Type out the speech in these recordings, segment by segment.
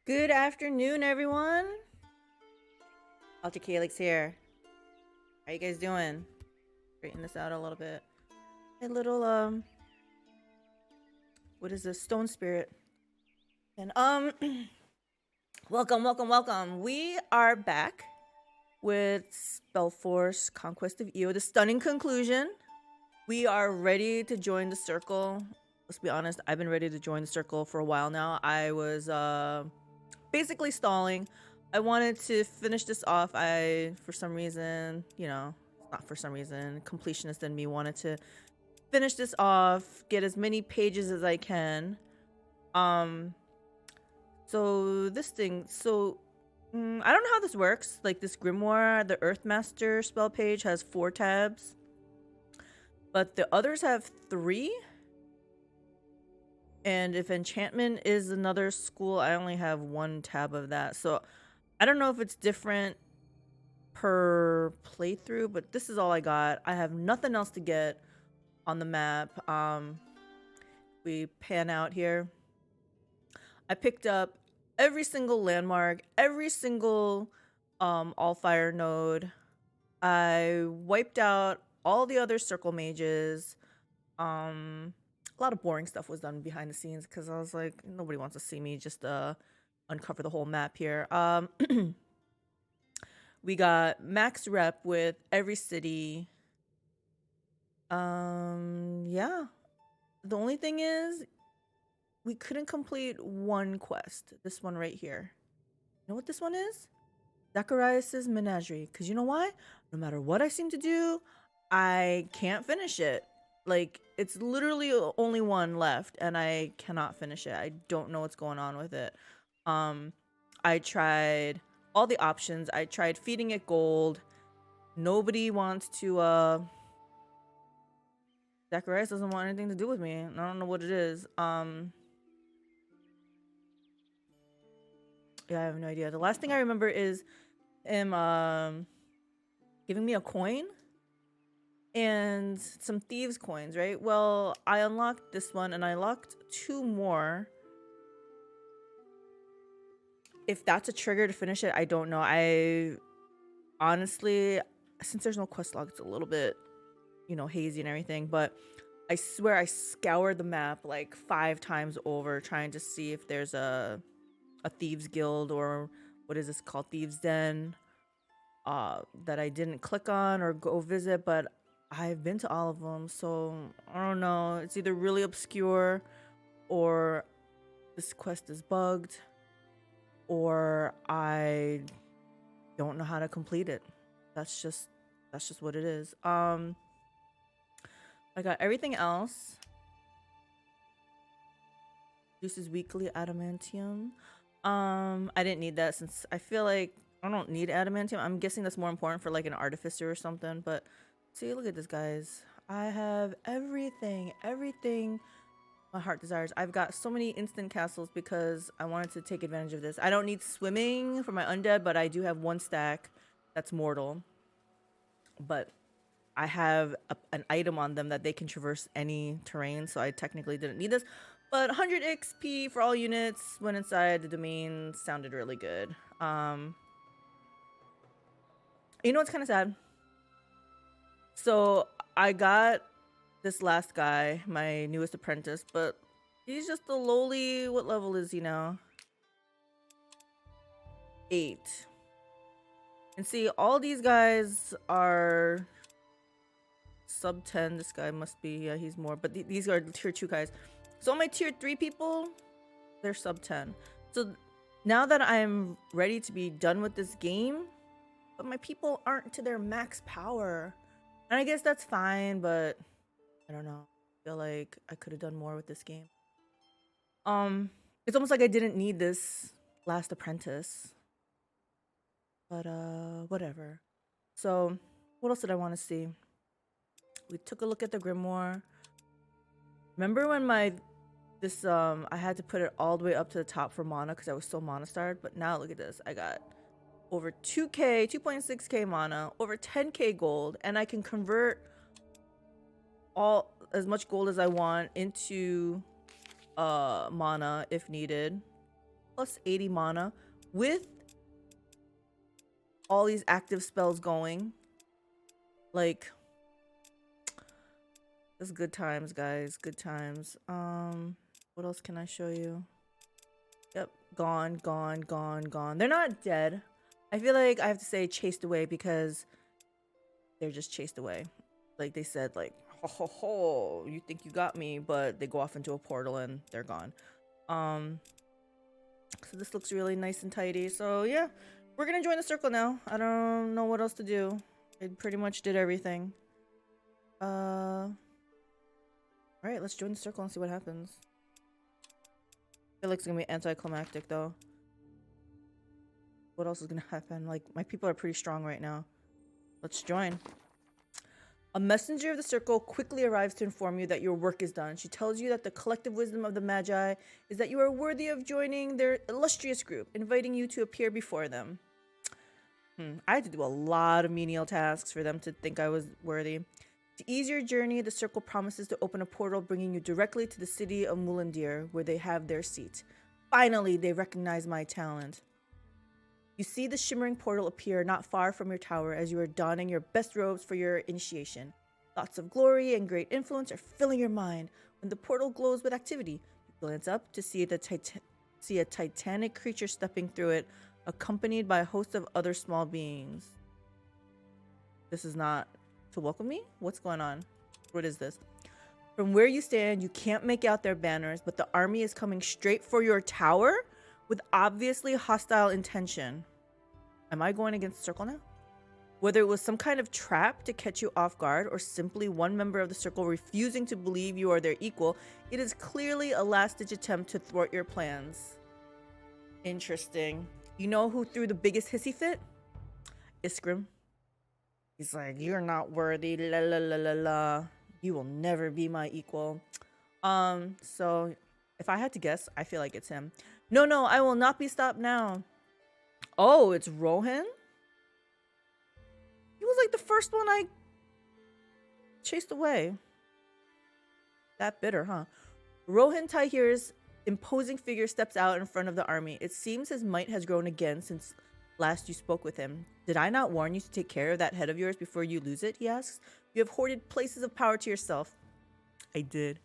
Good afternoon, everyone. Calyx here. How you guys doing? Straighten this out a little bit. A little what is this? Stone spirit. And welcome. We are back with SpellForce Conquest of Eo, the stunning conclusion. We are ready to join the circle. Let's be honest, I've been ready to join the circle for a while now. I was basically stalling. I wanted to finish this off. For some reason, not for some reason, completionist in me wanted to finish this off, get as many pages as I can. So this thing, I don't know how this works. Like this grimoire, the Earthmaster spell page has 4 tabs, but the others have 3. And if enchantment is another school, I only have 1 tab of that. So I don't know if it's different per playthrough, but this is all I got. I have nothing else to get on the map. We pan out here. I picked up every single landmark, every single all fire node. I wiped out all the other circle mages. A lot of boring stuff was done behind the scenes because I was like, nobody wants to see me just uncover the whole map here. We got max rep with every city. Yeah. The only thing is we couldn't complete one quest. This one right here. You know what this one is? Zacharias' Menagerie. Because you know why? No matter what I seem to do, I can't finish it. Like, it's literally only one left, and I cannot finish it. I don't know what's going on with it. I tried all the options. I tried feeding it gold. Nobody wants to, Zacharias doesn't want anything to do with me. I don't know what it is. Yeah, I have no idea. The last thing I remember is him, giving me a coin and some thieves coins, right? Well, I unlocked this one and I unlocked 2 more. If that's a trigger to finish it, I don't know. I honestly, since there's no quest log, it's a little bit, hazy and everything, but I swear I scoured the map like 5 times over trying to see if there's a thieves guild, or what is this called, thieves den, that I didn't click on or go visit, but I've been to all of them, so I don't know. It's either really obscure, or this quest is bugged, or I don't know how to complete it. That's just what it is. I got everything else. Reduces weekly adamantium. I didn't need that since I feel like I don't need adamantium. I'm guessing that's more important for like an artificer or something. But see, look at this, guys. I have everything my heart desires. I've got so many instant castles because I wanted to take advantage of this. I don't need swimming for my undead, but I do have 1 stack that's mortal. But I have an item on them that they can traverse any terrain, so I technically didn't need this. But 100 XP for all units when inside the domain sounded really good. You know what's kind of sad? So I got this last guy, my newest apprentice, but he's just a lowly, what level is he now? 8. And see, all these guys are sub 10. This guy must be, yeah, he's more, but these are tier 2 guys. So my tier 3 people, they're sub 10. So now that I'm ready to be done with this game, but my people aren't to their max power. And I guess that's fine, but I don't know. I feel like I could have done more with this game. It's almost like I didn't need this last apprentice. But whatever. So what else did I want to see? We took a look at the grimoire. Remember when I had to put it all the way up to the top for mana because I was so mana starved, but now look at this. I got over 2.6k mana, over 10k gold, and I can convert as much gold as I want into mana if needed. plus 80 mana with all these active spells going. Like, it's good times, guys. Good times. What else can I show you? Yep, gone, gone, gone, gone. They're not dead. I feel like I have to say chased away because they're just chased away. Like they said, like, ho ho ho, you think you got me, but they go off into a portal and they're gone. So this looks really nice and tidy. So yeah, we're gonna join the circle now. I don't know what else to do. I pretty much did everything. Alright, let's join the circle and see what happens. I feel like it's gonna be anticlimactic though. What else is gonna happen? Like, my people are pretty strong right now. Let's join. A messenger of the circle quickly arrives to inform you that your work is done. She tells you that the collective wisdom of the Magi is that you are worthy of joining their illustrious group, inviting you to appear before them. I had to do a lot of menial tasks for them to think I was worthy. To ease your journey, the circle promises to open a portal bringing you directly to the city of Mulandir, where they have their seat. Finally, they recognize my talent. You see the shimmering portal appear not far from your tower as you are donning your best robes for your initiation. Thoughts of glory and great influence are filling your mind when the portal glows with activity. You glance up to see a titanic creature stepping through it, accompanied by a host of other small beings. This is not to welcome me? What's going on? What is this? From where you stand, you can't make out their banners, but the army is coming straight for your tower with obviously hostile intention. Am I going against the circle now? Whether it was some kind of trap to catch you off guard or simply one member of the circle refusing to believe you are their equal, it is clearly a last-ditch attempt to thwart your plans. Interesting. You know who threw the biggest hissy fit? Isgrimm. He's like, you're not worthy, la la la la la. You will never be my equal. So if I had to guess, I feel like it's him. No, I will not be stopped now. Oh, it's Rohen? He was like the first one I chased away. That bitter, huh? Rohen Tahir's imposing figure steps out in front of the army. It seems his might has grown again since last you spoke with him. Did I not warn you to take care of that head of yours before you lose it? He asks. You have hoarded places of power to yourself. I did.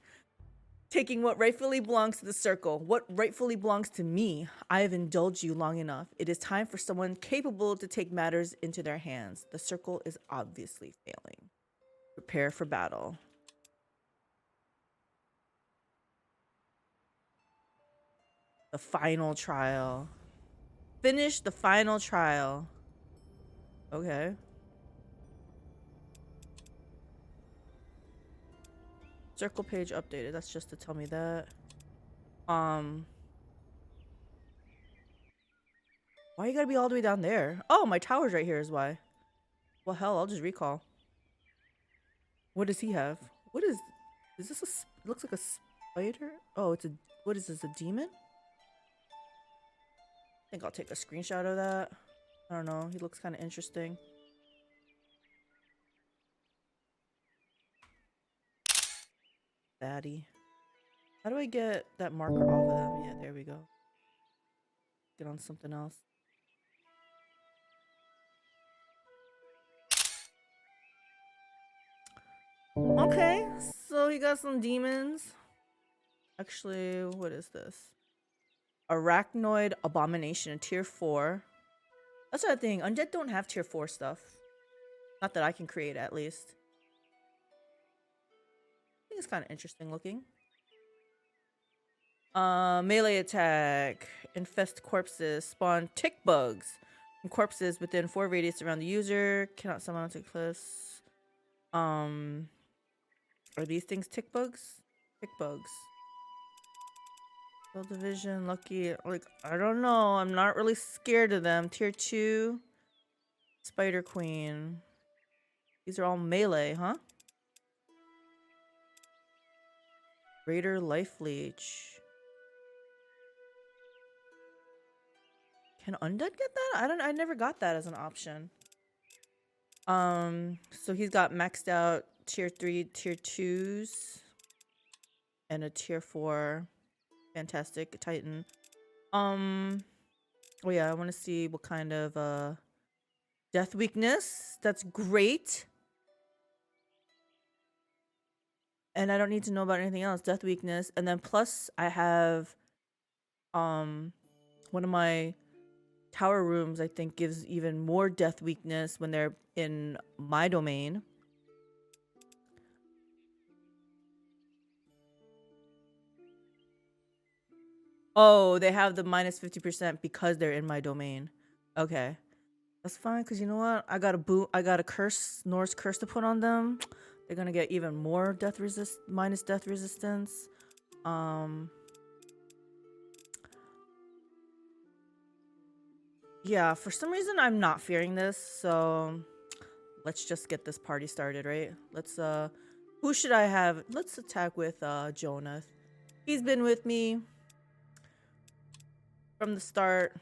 Taking what rightfully belongs to the circle, what rightfully belongs to me. I have indulged you long enough. It is time for someone capable to take matters into their hands. The circle is obviously failing. Prepare for battle. The final trial. Finish the final trial. Okay. Circle page updated. That's just to tell me that. Why you gotta be all the way down there? Oh, my tower's right here is why. Well, hell, I'll just recall. What does he have? What is this a, looks like a spider? Oh, it's a, what is this, a demon? I think I'll take a screenshot of that. I don't know, he looks kind of interesting. Baddie. How do I get that marker off of them? Yeah, there we go. Get on something else. Okay, so he got some demons. Actually, what is this? Arachnoid Abomination, tier 4. That's the thing. Undead don't have tier 4 stuff. Not that I can create, at least. I think it's kind of interesting looking. Melee attack. Infest corpses. Spawn tick bugs. And corpses within 4 radius around the user. Cannot summon onto cliffs. Are these things tick bugs? Tick bugs. Spell division, lucky. Like, I don't know. I'm not really scared of them. Tier 2. Spider Queen. These are all melee, huh? Greater Life Leech. Can Undead get that? I never got that as an option. So he's got maxed out tier 3, tier 2s. And a tier 4 fantastic Titan. Oh yeah, I want to see what kind of death weakness. That's great. And I don't need to know about anything else. Death weakness, and then plus I have one of my tower rooms I think gives even more death weakness when they're in my domain. Oh, they have the minus 50% because they're in my domain. Okay. That's fine, because you know what? I got a curse, Norse curse to put on them. They're gonna get even more minus death resistance. Yeah, for some reason I'm not fearing this, so let's just get this party started, right? Let's who should I have? Let's attack with Jonath. He's been with me from the start.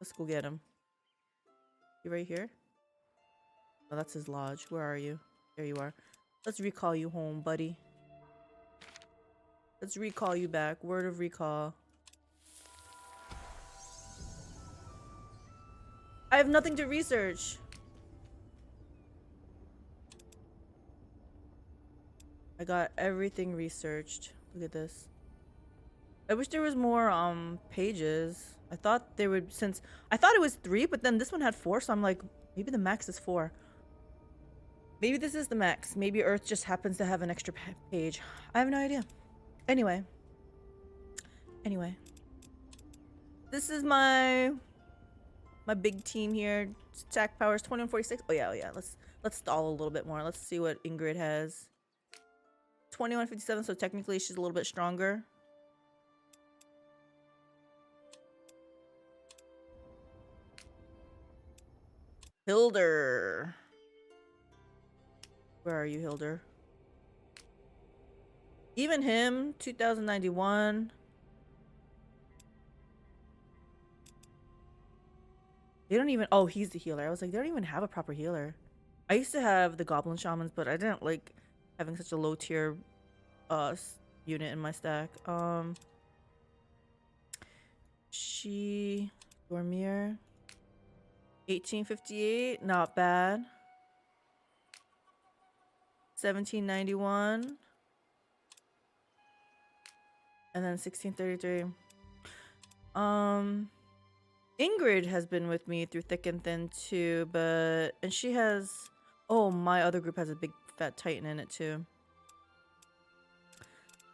Let's go get him. You right here? Oh, that's his lodge. Where are you? There you are. Let's recall you home, buddy. Let's recall you back. Word of recall. I have nothing to research. I got everything researched. Look at this. I wish there was more pages. I thought there would, since I thought it was 3, but then this one had 4, so I'm like, maybe the max is 4. Maybe this is the max. Maybe Earth just happens to have an extra page. I have no idea. Anyway. This is my big team here. Attack powers 2146. Oh yeah. Let's stall a little bit more. Let's see what Ingrid has. 2157, so technically she's a little bit stronger. Hilder. Where are you, Hilder? Even him, 2091. They don't even, oh, he's the healer. I was like, they don't even have a proper healer. I used to have the goblin shamans, but I didn't like having such a low tier unit in my stack. Dormir 1858, not bad. 1791 and then 1633. Ingrid has been with me through thick and thin too, and she has, oh, my other group has a big fat titan in it too.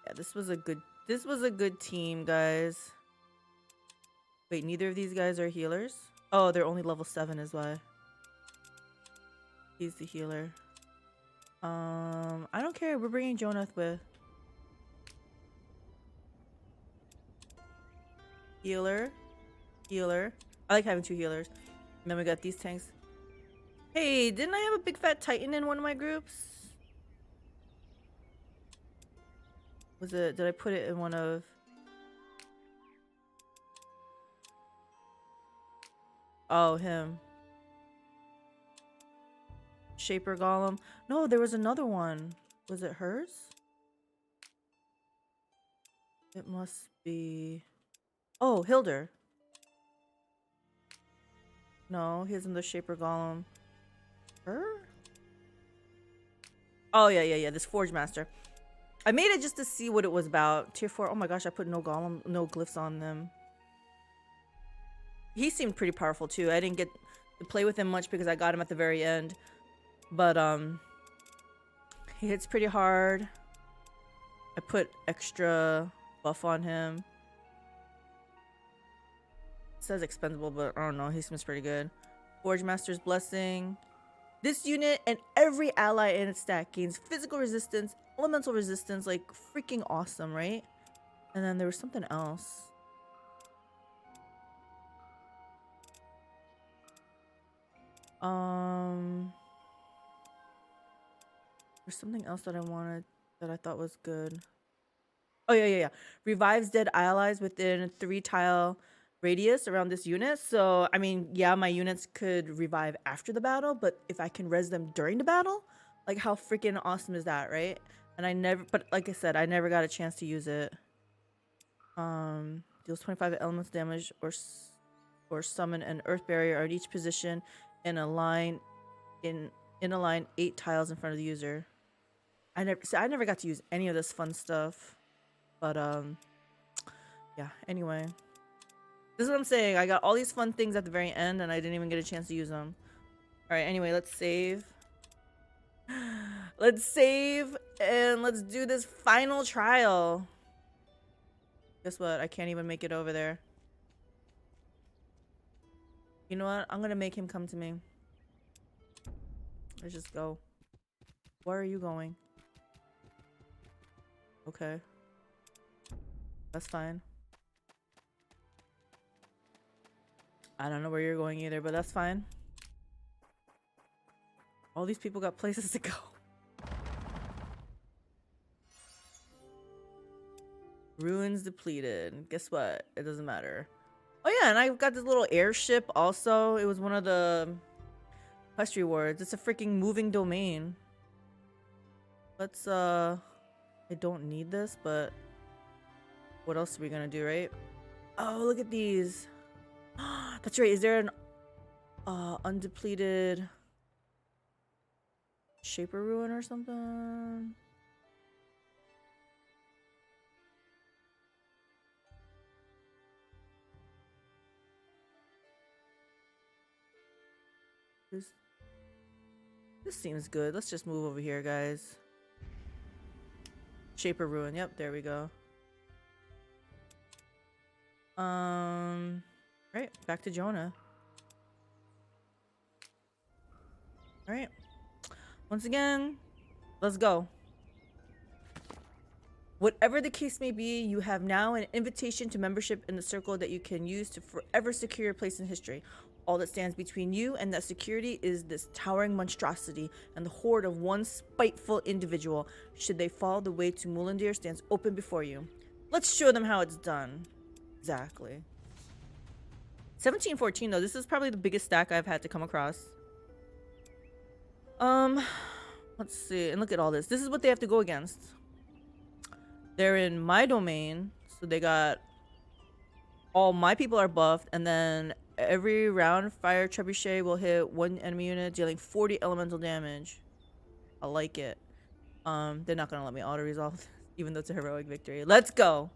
Yeah, this was a good team, guys. Wait, neither of these guys are healers? Oh, they're only level 7 is why. He's the healer. I don't care. We're bringing Jonath with. Healer. I like having 2 healers. And then we got these tanks. Hey, didn't I have a big fat titan in one of my groups? Did I put it in one of... Oh, him. Shaper Golem. No, there was another one. Was it hers? It must be... Oh, Hilder. No, he isn't the Shaper Golem. Her? Oh, yeah. This Forge Master. I made it just to see what it was about. Tier 4. Oh my gosh, I put no golem, no glyphs on them. He seemed pretty powerful too. I didn't get to play with him much because I got him at the very end. But he hits pretty hard. I put extra buff on him. It says expendable, but I don't know. He seems pretty good. Forge Master's Blessing. This unit and every ally in its stack gains physical resistance, elemental resistance, like freaking awesome, right? And then there was something else. There's something else that I wanted that I thought was good. Oh yeah. Revives dead allies within a 3-tile radius around this unit. So I mean, yeah, my units could revive after the battle, but if I can res them during the battle, like how freaking awesome is that, right? And but like I said, I never got a chance to use it. Deals 25 elemental damage or summon an earth barrier at each position in a line 8 tiles in front of the user. I never got to use any of this fun stuff. But yeah, anyway. This is what I'm saying. I got all these fun things at the very end and I didn't even get a chance to use them. Alright, anyway, let's save. Let's save and let's do this final trial. Guess what? I can't even make it over there. You know what? I'm gonna make him come to me. Let's just go. Where are you going? Okay. That's fine. I don't know where you're going either, but that's fine. All these people got places to go. Ruins depleted. Guess what? It doesn't matter. Oh yeah, and I got this little airship also. It was one of the quest rewards. It's a freaking moving domain. Let's I don't need this, but what else are we gonna do, right? Oh, look at these. That's right. Is there an undepleted Shaper Ruin or something? This seems good. Let's just move over here, guys. Shaper Ruin. Yep, there we go. Right, back to Jonah. All right. Once again, let's go. Whatever the case may be, you have now an invitation to membership in the circle that you can use to forever secure your place in history. All that stands between you and that security is this towering monstrosity and the horde of one spiteful individual. Should they fall, the way to Mulandir stands open before you. Let's show them how it's done. Exactly. 1714 though, this is probably the biggest stack I've had to come across. Let's see, and look at all this. This is what they have to go against. They're in my domain, so they got all my people are buffed, and then every round fire trebuchet will hit one enemy unit, dealing 40 elemental damage. I like it. They're not gonna let me auto resolve, even though it's a heroic victory. Let's go.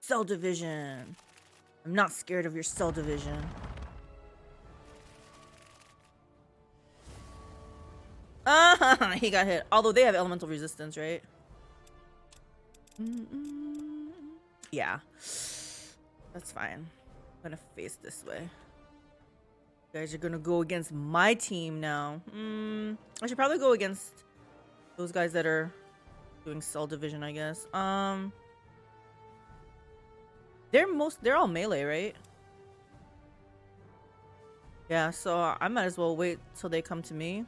Cell division. I'm not scared of your cell division. Ah, he got hit. Although they have elemental resistance, right? Yeah. That's fine. I'm gonna face this way. You guys are gonna go against my team now. I should probably go against those guys that are doing cell division, I guess. They're all melee, right? Yeah, so I might as well wait till they come to me.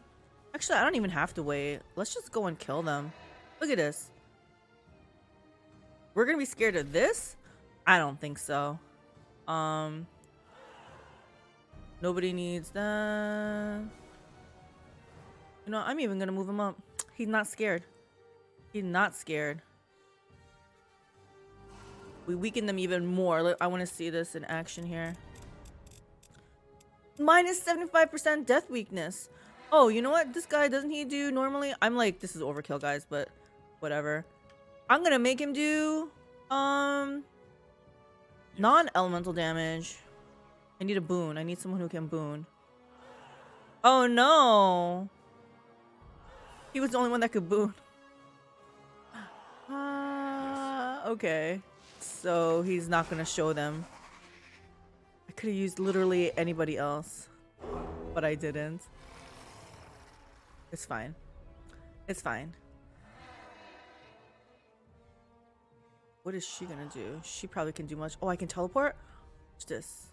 Actually, I don't even have to wait. Let's just go and kill them. Look at this. We're gonna be scared of this? I don't think so. Nobody needs that. You know, I'm even gonna move him up. He's not scared. He's not scared. We weaken them even more. I want to see this in action here. Minus 75% death weakness. Oh, you know what? This guy, doesn't he do normally? I'm like, this is overkill, guys, but whatever. I'm gonna make him do non-elemental damage. I need a boon. I need someone who can boon. Oh no. He was the only one that could boon. Okay. So he's not gonna show them. I could have used literally anybody else, but I didn't. It's fine. It's fine. What is she gonna do? She probably can do much. Oh, I can teleport? What's this?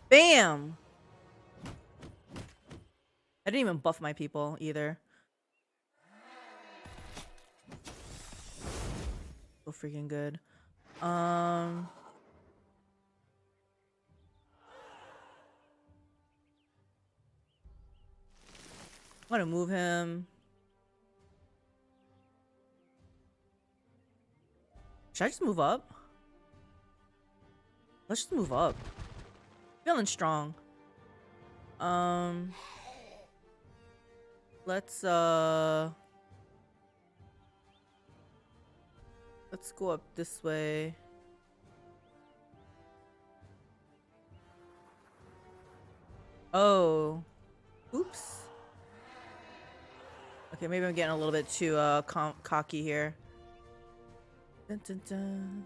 Bam! I didn't even buff my people either. so freaking good. I'm gonna move him. Should I just move up? Let's just move up. Feeling strong. Let's go up this way. Oh. Oops. Okay, maybe I'm getting a little bit too cocky here. Dun, dun, dun.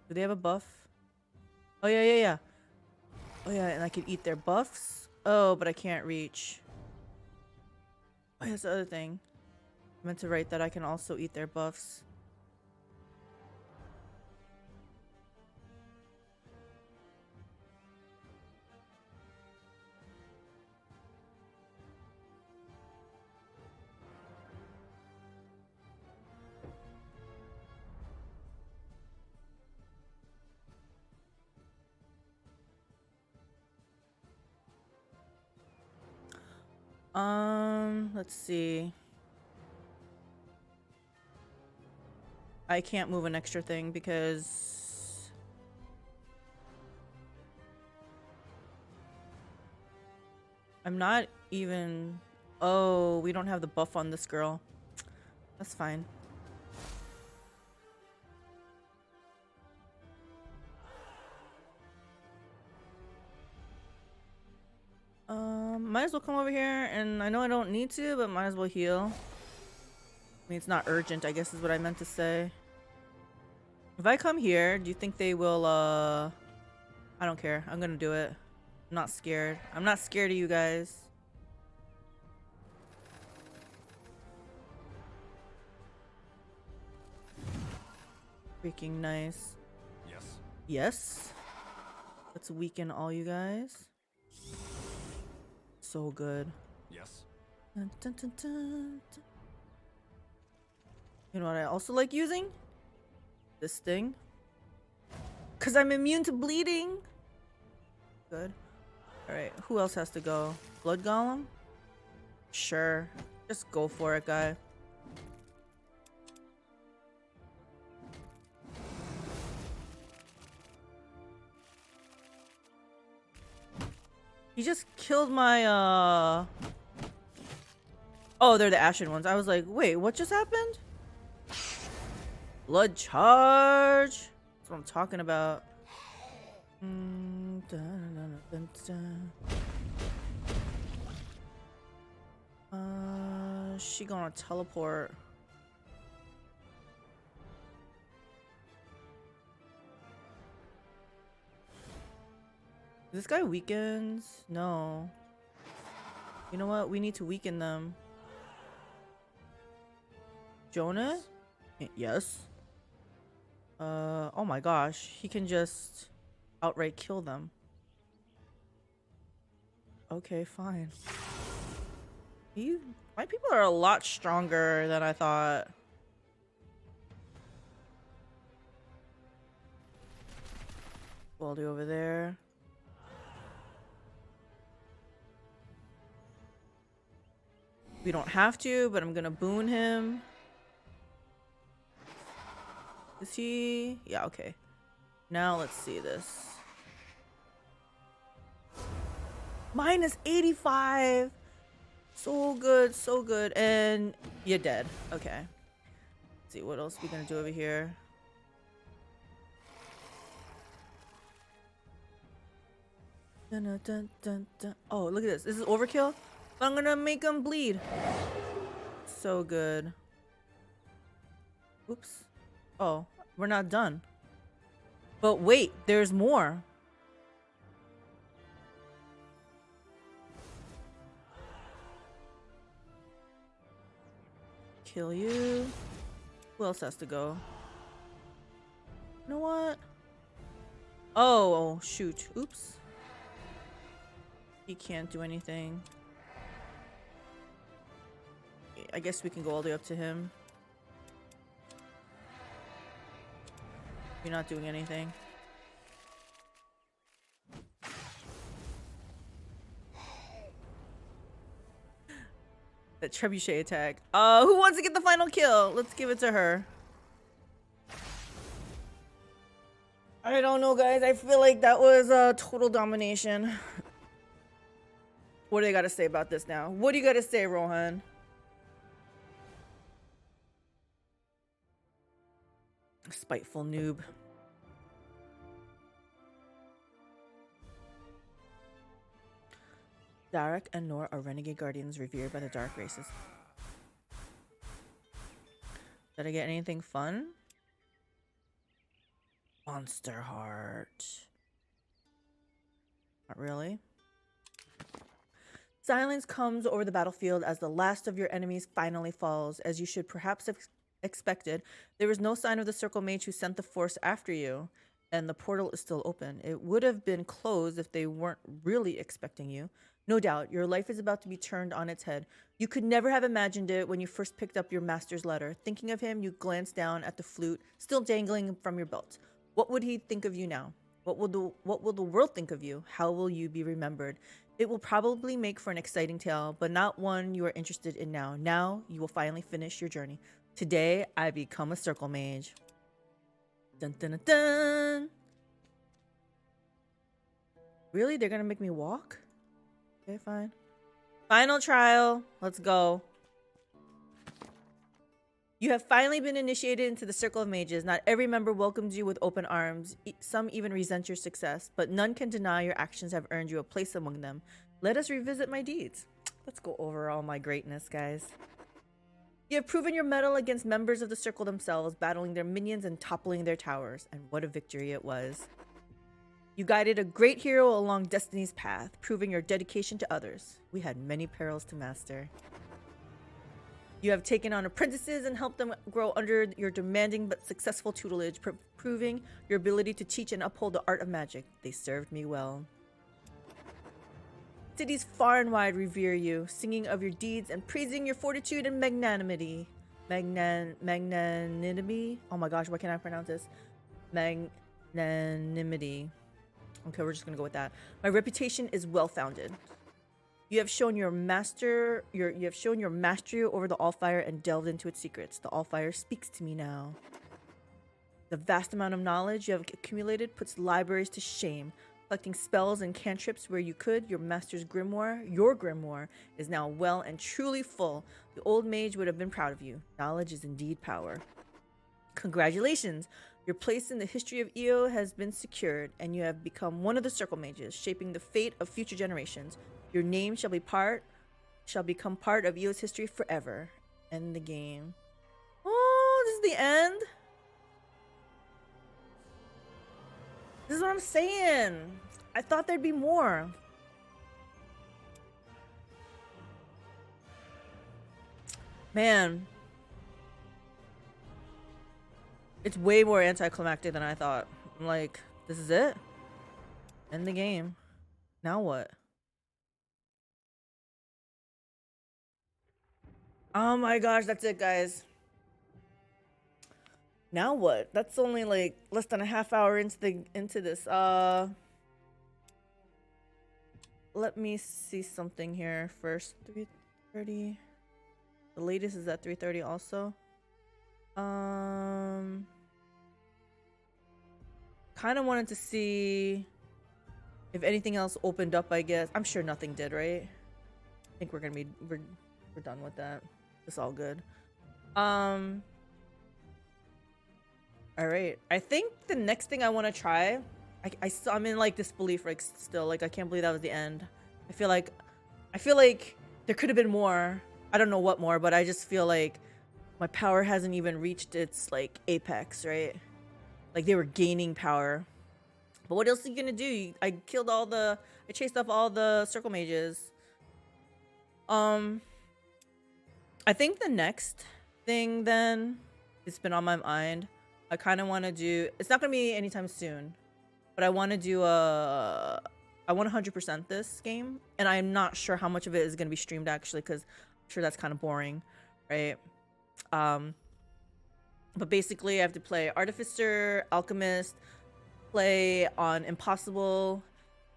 Do they have a buff? Oh yeah. Oh yeah, and I could eat their buffs. Oh, but I can't reach. Oh, that's the other thing. I meant to write that I can also eat their buffs. Let's see. I can't move an extra thing because I'm not even... Oh, we don't have the buff on this girl. That's fine. Might as well come over here, and I know I don't need to, but might as well heal. I mean, it's not urgent, I guess is what I meant to say. If I come here, do you think they will, I don't care. I'm gonna do it. I'm not scared. I'm not scared of you guys. Freaking nice. Yes. Yes. Let's weaken all you guys. So good. Yes. Dun, dun, dun, dun, dun. You know what I also like using? This thing. Because I'm immune to bleeding. Good. Alright, who else has to go? Blood Golem? Sure. Just go for it, guy. He just killed my, Oh, they're the Ashen ones. I was like, wait, what just happened? Blood charge. That's what I'm talking about. She gonna teleport. This guy weakens? No. You know what? We need to weaken them. Jonah? Yes. Oh my gosh. He can just outright kill them. Okay, fine. My people are a lot stronger than I thought. Baldy over there. We don't have to, but I'm gonna boon him. Is he? Yeah, okay. Now let's see this. Minus 85. So good, so good. And you're dead. Okay. Let's see what else we gonna do over here. Dun, dun, dun, dun, dun. Oh, look at this. This is overkill. But I'm gonna make him bleed. So good. Oops. Oh, we're not done. But wait, there's more. Kill you. Who else has to go? You know what? Oh, shoot. Oops. He can't do anything. I guess we can go all the way up to him. You're not doing anything. That trebuchet attack. Who wants to get the final kill? Let's give it to her. I don't know, guys. I feel like that was a total domination. What do they got to say about this now? What do you got to say, Rohen? Spiteful noob. Darak and Nor are renegade guardians revered by the dark races. Did I get anything fun? Monster heart. Not really. Silence comes over the battlefield as the last of your enemies finally falls. As you should perhaps have expected, there was no sign of the Circle Mage who sent the force after you, and the portal is still open. It would have been closed if they weren't really expecting you. No doubt, your life is about to be turned on its head. You could never have imagined it when you first picked up your master's letter. Thinking of him, you glanced down at the flute, still dangling from your belt. What would he think of you now? What will the world think of you? How will you be remembered? It will probably make for an exciting tale, but not one you are interested in now. Now, you will finally finish your journey. Today, I become a Circle Mage. Dun dun dun dun! Really? They're gonna make me walk? Okay, fine. Final trial. Let's go. You have finally been initiated into the Circle of Mages. Not every member welcomes you with open arms. Some even resent your success, but none can deny your actions have earned you a place among them. Let us revisit my deeds. Let's go over all my greatness, guys. You have proven your mettle against members of the Circle themselves, battling their minions and toppling their towers. And what a victory it was. You guided a great hero along destiny's path, proving your dedication to others. We had many perils to master. You have taken on apprentices and helped them grow under your demanding but successful tutelage, proving your ability to teach and uphold the art of magic. They served me well. Cities far and wide revere you, singing of your deeds and praising your fortitude and magnanimity. Magnanimity? Oh my gosh, why can't I pronounce this? Magnanimity. Okay, we're just gonna go with that. My reputation is well-founded. You have shown your mastery over the Allfire and delved into its secrets. The Allfire speaks to me now. The vast amount of knowledge you have accumulated puts libraries to shame. Collecting spells and cantrips where you could, your master's grimoire, your grimoire, is now well and truly full. The old mage would have been proud of you. Knowledge is indeed power. Congratulations! Your place in the history of Eo has been secured, and you have become one of the Circle Mages, shaping the fate of future generations. Your name shall become part of Eo's history forever. End the game. Oh, this is the end? This is what I'm saying. I thought there'd be more. Man. It's way more anticlimactic than I thought. I'm like, this is it? End the game. Now what? Oh my gosh, that's it, guys. Now what? That's only like less than a half hour into this. Let me see something here first. 3:30. The latest is at 3:30 also. Kind of wanted to see if anything else opened up, I guess. I'm sure nothing did, right? I think we're done with that. It's all good. All right. I think the next thing I want to try, I'm in like disbelief, like still, like I can't believe that was the end. I feel like there could have been more. I don't know what more, but I just feel like my power hasn't even reached its like apex, right? Like they were gaining power. But what else are you gonna do? I chased off all the Circle Mages. I think the next thing then, it's been on my mind. I kind of want to do, it's not going to be anytime soon, but I want to do I want to 100% this game, and I'm not sure how much of it is going to be streamed actually, because I'm sure that's kind of boring. right? But basically I have to play Artificer, Alchemist, play on Impossible,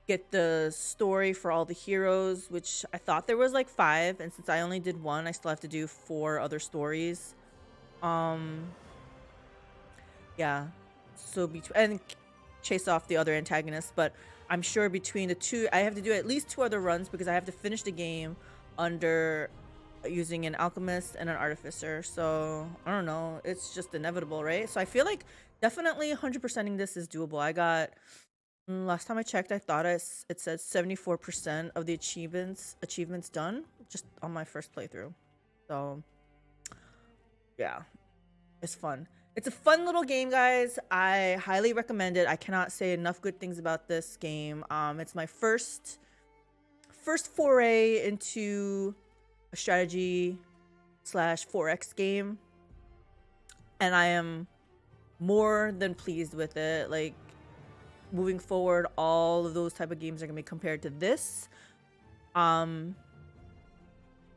get the story for all the heroes, which I thought there was like 5, and since I only did 1, I still have to do 4 other stories. Yeah, so and chase off the other antagonists, but I'm sure between the 2 I have to do at least 2 other runs because I have to finish the game under using an alchemist and an artificer. So I don't know, it's just inevitable, right? So I feel like definitely 100%ing this is doable. I got last time I checked, I thought it said 74% of the achievements done just on my first playthrough. So yeah, it's fun. It's a fun little game, guys. I highly recommend it. I cannot say enough good things about this game. It's my first foray into a strategy / 4X game, and I am more than pleased with it. Like, moving forward, all of those type of games are gonna be compared to this.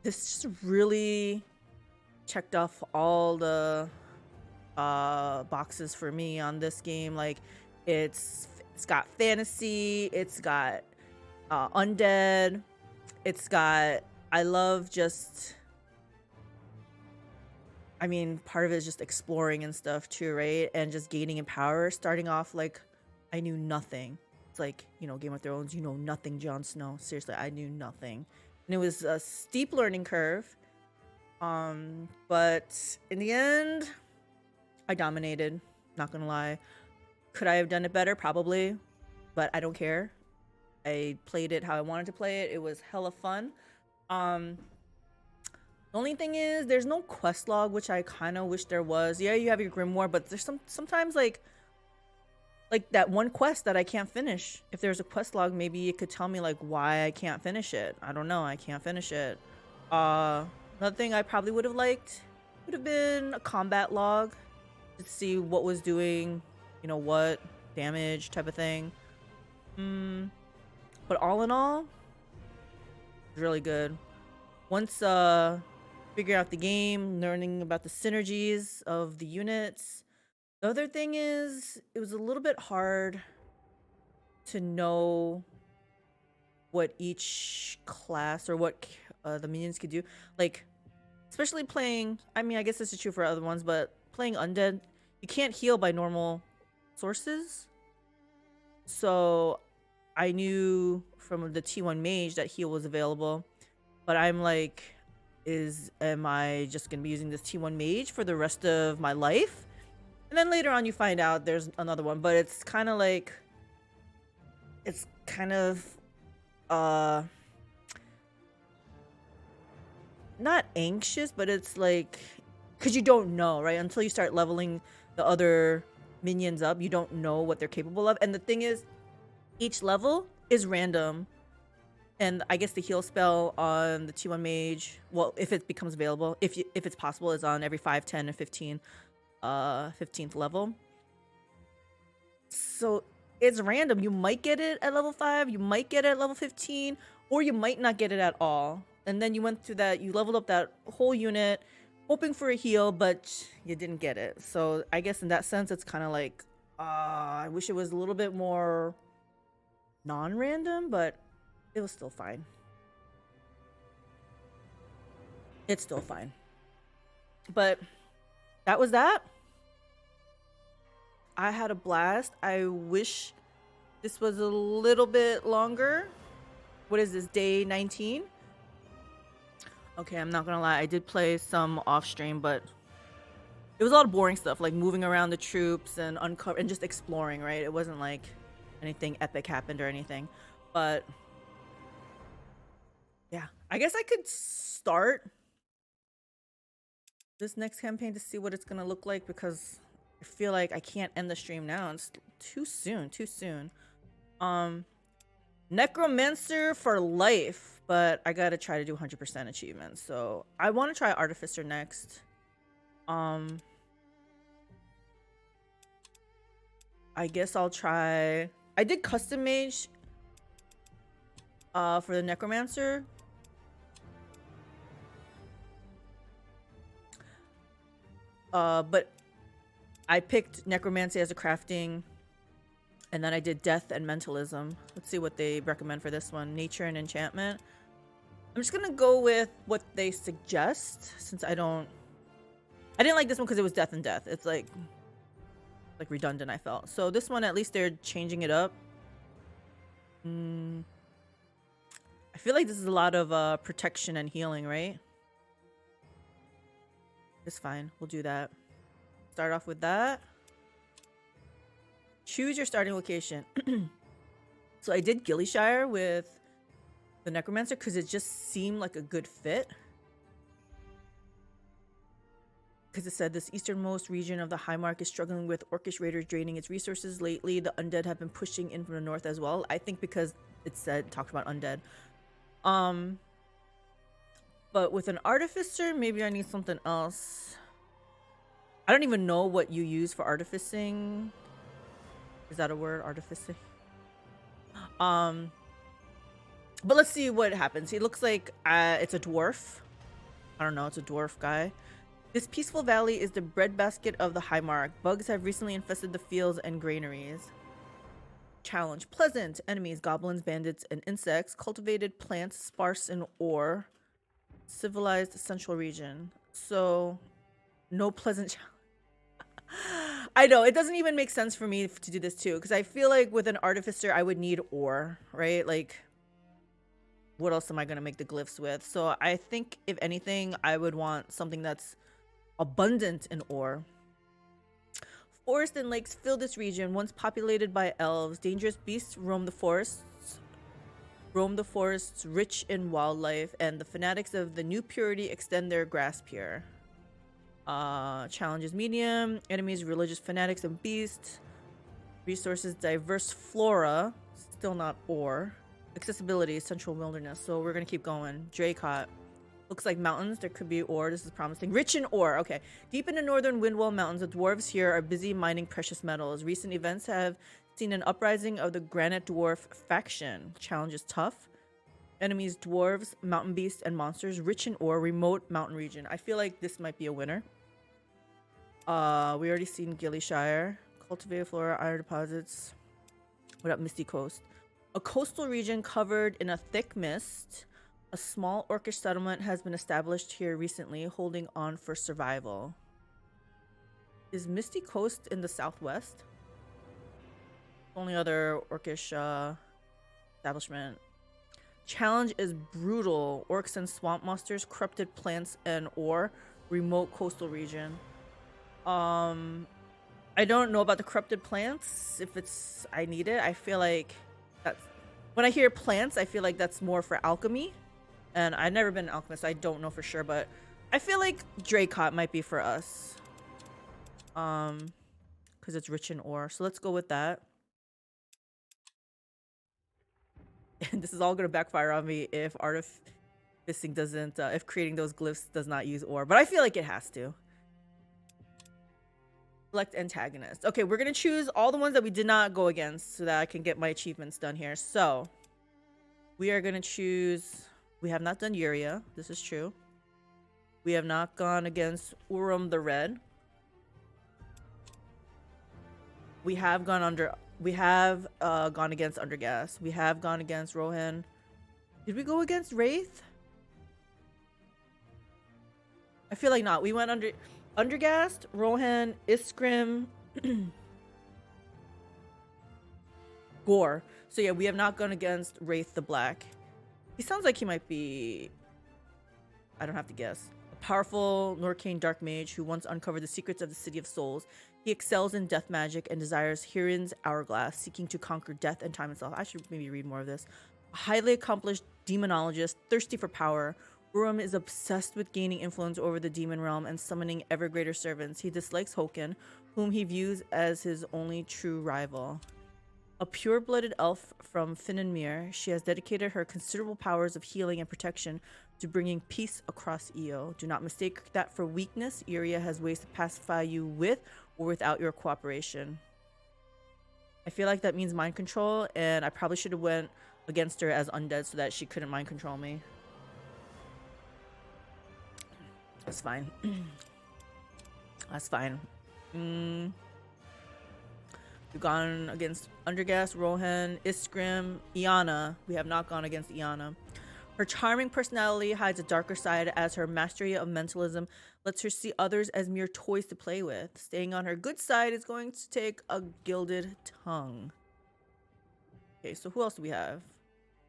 This just really checked off all the boxes for me on this game. Like, it's got fantasy, it's got undead, it's got, I love just, I mean, part of it is just exploring and stuff too, right? And just gaining in power. Starting off, like, I knew nothing. It's like, you know, Game of Thrones, you know nothing, Jon Snow. Seriously, I knew nothing. And it was a steep learning curve. But in the end, I dominated, not gonna lie. Could I have done it better? Probably, but I don't care. I played it how I wanted to play it. It was hella fun. The only thing is there's no quest log, which I kind of wish there was. Yeah, you have your grimoire, but there's sometimes like that one quest that I can't finish. If there's a quest log, maybe it could tell me like why I can't finish it. I don't know, I can't finish it. Another thing I probably would have liked would have been a combat log to see what was doing, you know, what damage type of thing. But all in all, it's really good. Once figuring out the game, learning about the synergies of the units. The other thing is, it was a little bit hard to know what each class or what the minions could do. Like, especially playing, I mean, I guess this is true for other ones, but playing undead, you can't heal by normal sources. So I knew from the T1 Mage that heal was available, but I'm like, am I just gonna be using this T1 Mage for the rest of my life? And then later on you find out there's another one, but it's kind of like, it's kind of not anxious, but it's like, because you don't know, right? Until you start leveling the other minions up, you don't know what they're capable of. And the thing is, each level is random. And I guess the heal spell on the T1 Mage, well, if it becomes available, if it's possible, is on every 5, 10, and 15 15th level. So it's random. You might get it at level 5, you might get it at level 15, or you might not get it at all. And then you went through that, you leveled up that whole unit hoping for a heal, but you didn't get it. So I guess in that sense, it's kind of like, I wish it was a little bit more non-random, but it was still fine. It's still fine. But that was that. I had a blast. I wish this was a little bit longer. What is this, day 19? Okay, I'm not gonna lie. I did play some off stream, but it was a lot of boring stuff, like moving around the troops and uncover and just exploring, right? It wasn't like anything epic happened or anything. But yeah, I guess I could start this next campaign to see what it's gonna look like, because I feel like I can't end the stream now. It's too soon. Necromancer for life, but I gotta try to do 100% achievements. So I want to try Artificer next. I guess I'll try. I did custom mage for the Necromancer. But I picked Necromancy as a crafting, and then I did Death and Mentalism. Let's see what they recommend for this one. Nature and Enchantment. I'm just gonna go with what they suggest, since I didn't like this one because it was Death and Death. It's like redundant, I felt. So this one, at least they're changing it up. I feel like this is a lot of protection and healing, right? It's fine. We'll do that. Start off with that. Choose your starting location. So I did Gillyshire with the Necromancer because it just seemed like a good fit. Because it said this easternmost region of the Highmark is struggling with Orcish raiders draining its resources lately. The undead have been pushing in from the north as well. I think because it talked about undead. But with an Artificer, maybe I need something else. I don't even know what you use for artificing. Is that a word? Artificing? But let's see what happens. He looks like it's a dwarf. I don't know. It's a dwarf guy. This peaceful valley is the breadbasket of the Highmark. Bugs have recently infested the fields and granaries. Challenge. Pleasant. Enemies, goblins, bandits, and insects. Cultivated plants, sparse in ore. Civilized central region. So, no pleasant challenge. I know, it doesn't even make sense for me to do this too, because I feel like with an Artificer, I would need ore, right? Like, what else am I going to make the glyphs with? So I think, if anything, I would want something that's abundant in ore. Forest and lakes fill this region, once populated by elves. Dangerous beasts roam the forests, rich in wildlife, and the fanatics of the new purity extend their grasp here. Challenges medium, enemies religious fanatics and beasts, resources diverse flora, still not ore, accessibility central wilderness. So we're gonna keep going. Draycott. Looks like mountains. There could be ore. This is promising. Rich in ore. Okay. Deep in the northern Windwall Mountains, the dwarves here are busy mining precious metals. Recent events have seen an uprising of the Granite Dwarf faction. Challenge is tough. Enemies, dwarves, mountain beasts, and monsters. Rich in ore. Remote mountain region. I feel like this might be a winner. We already seen Gillyshire. Cultivated flora, iron deposits. What up, Misty Coast? A coastal region covered in a thick mist. A small Orcish settlement has been established here recently, holding on for survival. Is Misty Coast in the southwest? Only other Orcish establishment. Challenge is brutal. Orcs and swamp monsters, corrupted plants and ore. Remote coastal region. I don't know about the corrupted plants. If it's I need it, I feel like that's when I hear plants, I feel like that's more for alchemy. And I've never been an alchemist, I don't know for sure, but I feel like Draycott might be for us. Because it's rich in ore. So let's go with that. And this is all gonna backfire on me if artificing doesn't, if creating those glyphs does not use ore. But I feel like it has to. Select antagonists. Okay, we're gonna choose all the ones that we did not go against so that I can get my achievements done here. So we are gonna choose. We have not done Uria. This is true. We have not gone against Ummm the Red. We have gone gone against Underghast. We have gone against Rohen. Did we go against Wraith? I feel like not. We went Underghast, Rohen, Isgrimm, Gore. So yeah, we have not gone against Wraith the Black. He sounds like he might be, I don't have to guess, a powerful Norcane dark mage who once uncovered the secrets of the City of Souls. He excels in death magic and desires Hirin's hourglass, seeking to conquer death and time itself. I should maybe read more of this. A highly accomplished demonologist, thirsty for power, Ummm is obsessed with gaining influence over the demon realm and summoning ever greater servants. He dislikes Hoken, whom he views as his only true rival. A pure-blooded elf from Finnenmere, she has dedicated her considerable powers of healing and protection to bringing peace across Eo. Do not mistake that for weakness. Iria has ways to pacify you with or without your cooperation. I feel like that means mind control, and I probably should have went against her as undead so that she couldn't mind control me. That's fine. That's fine. We've gone against Underghast, Rohen, Isgrimm, Iana. We have not gone against Iana. Her charming personality hides a darker side, as her mastery of mentalism lets her see others as mere toys to play with. Staying on her good side is going to take a gilded tongue. Okay, so who else do we have?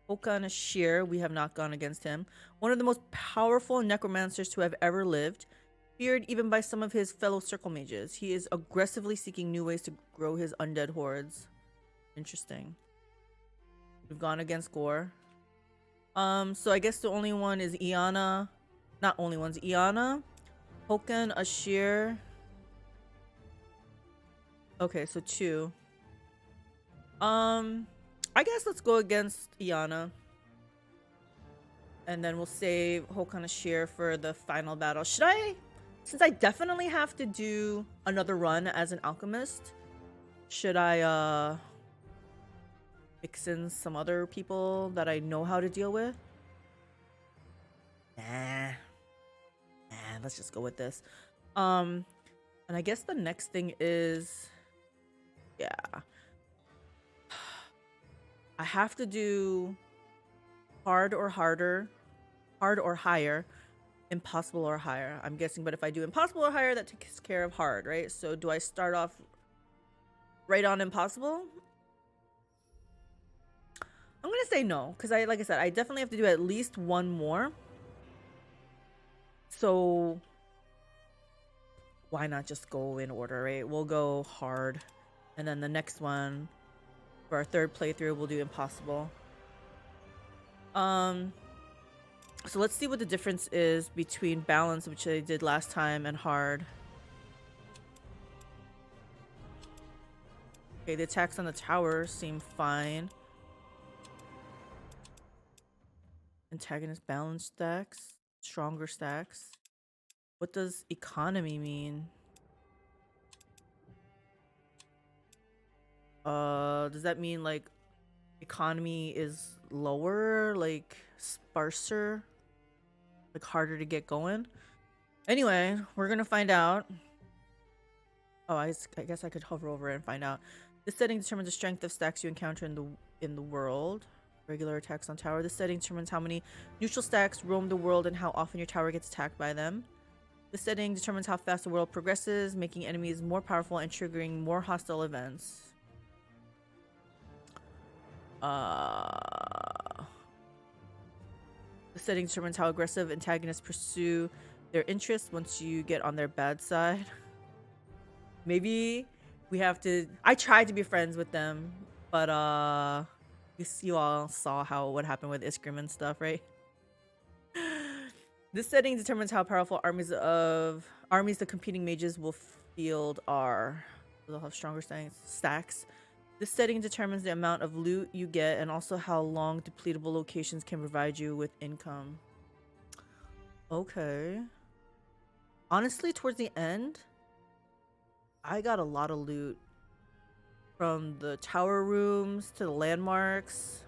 Okan Sheer, we have not gone against him. One of the most powerful necromancers to have ever lived, feared even by some of his fellow circle mages. He is aggressively seeking new ways to grow his undead hordes. Interesting. We've gone against Gore. So I guess the only one is Iana. Not only one's Iana, Hokan, Ashir. Okay, so 2. I guess let's go against Iana. And then we'll save Hokan Ashir for the final battle. Should I, since I definitely have to do another run as an alchemist, should I mix in some other people that I know how to deal with? Nah, let's just go with this. And I guess the next thing is, yeah, I have to do hard or harder, hard or higher, impossible or higher, I'm guessing. But if I do impossible or higher, that takes care of hard, right? So do I start off right on impossible? I'm gonna say no, because like I said, I definitely have to do at least one more. So why not just go in order, right? We'll go hard, and then the next one for our third playthrough we'll do impossible. So let's see what the difference is between balance, which I did last time, and hard. Okay, the attacks on the tower seem fine. Antagonist balance stacks, stronger stacks. What does economy mean? Does that mean like economy is lower, like sparser, like harder to get going? Anyway, we're gonna find out. Oh, I guess I could hover over it and find out. This setting determines the strength of stacks you encounter in the world. Regular attacks on tower. This setting determines how many neutral stacks roam the world and how often your tower gets attacked by them. This setting determines how fast the world progresses, making enemies more powerful and triggering more hostile events. The setting determines how aggressive antagonists pursue their interests once you get on their bad side. Maybe we have to... I tried to be friends with them, but you all saw what happened with Isgrimm and stuff, right? This setting determines how powerful armies the competing mages will field are. They'll have stronger stacks. This setting determines the amount of loot you get and also how long depletable locations can provide you with income. Okay. Honestly, towards the end, I got a lot of loot. From the tower rooms to the landmarks.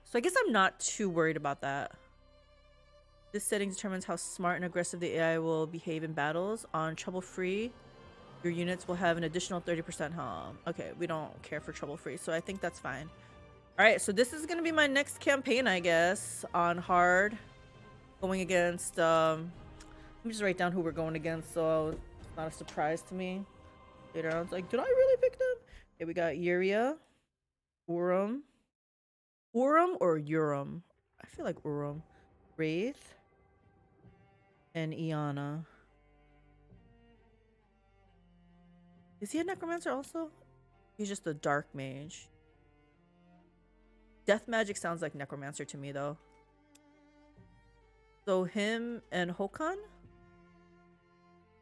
So I guess I'm not too worried about that. This setting determines how smart and aggressive the AI will behave in battles. On trouble-free, your units will have an additional 30% health. Okay, we don't care for trouble-free, so I think that's fine. Alright, so this is going to be my next campaign, I guess, on hard. Going against, let me just write down who we're going against so it's not a surprise to me. Later on, it's like, did I really pick them? Okay, we got Yuria, Urum or Urum? I feel like Urum. Wraith, and Iana. Is he a necromancer also? He's just a dark mage. Death magic sounds like necromancer to me though. So him and Hokan?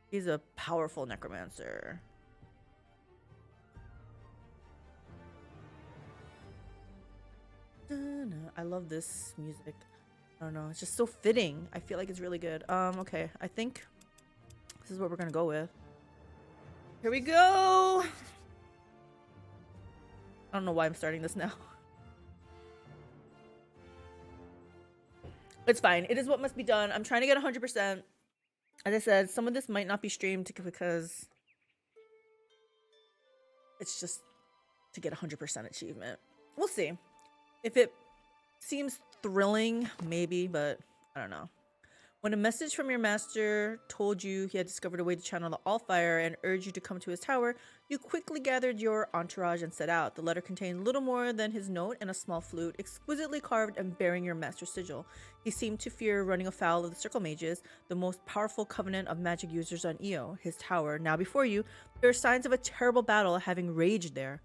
He's a powerful necromancer. I love this music. I don't know, it's just so fitting. I feel like it's really good. Okay, I think this is what we're gonna go with. Here we go! I don't know why I'm starting this now. It's fine. It is what must be done. I'm trying to get 100%. As I said, some of this might not be streamed because it's just to get 100% achievement. We'll see. If it seems thrilling, maybe, but I don't know. When a message from your master told you he had discovered a way to channel the Allfire and urged you to come to his tower, you quickly gathered your entourage and set out. The letter contained little more than his note and a small flute, exquisitely carved and bearing your master's sigil. He seemed to fear running afoul of the Circle Mages, the most powerful covenant of magic users on Eo. His tower, now before you, there are signs of a terrible battle having raged there.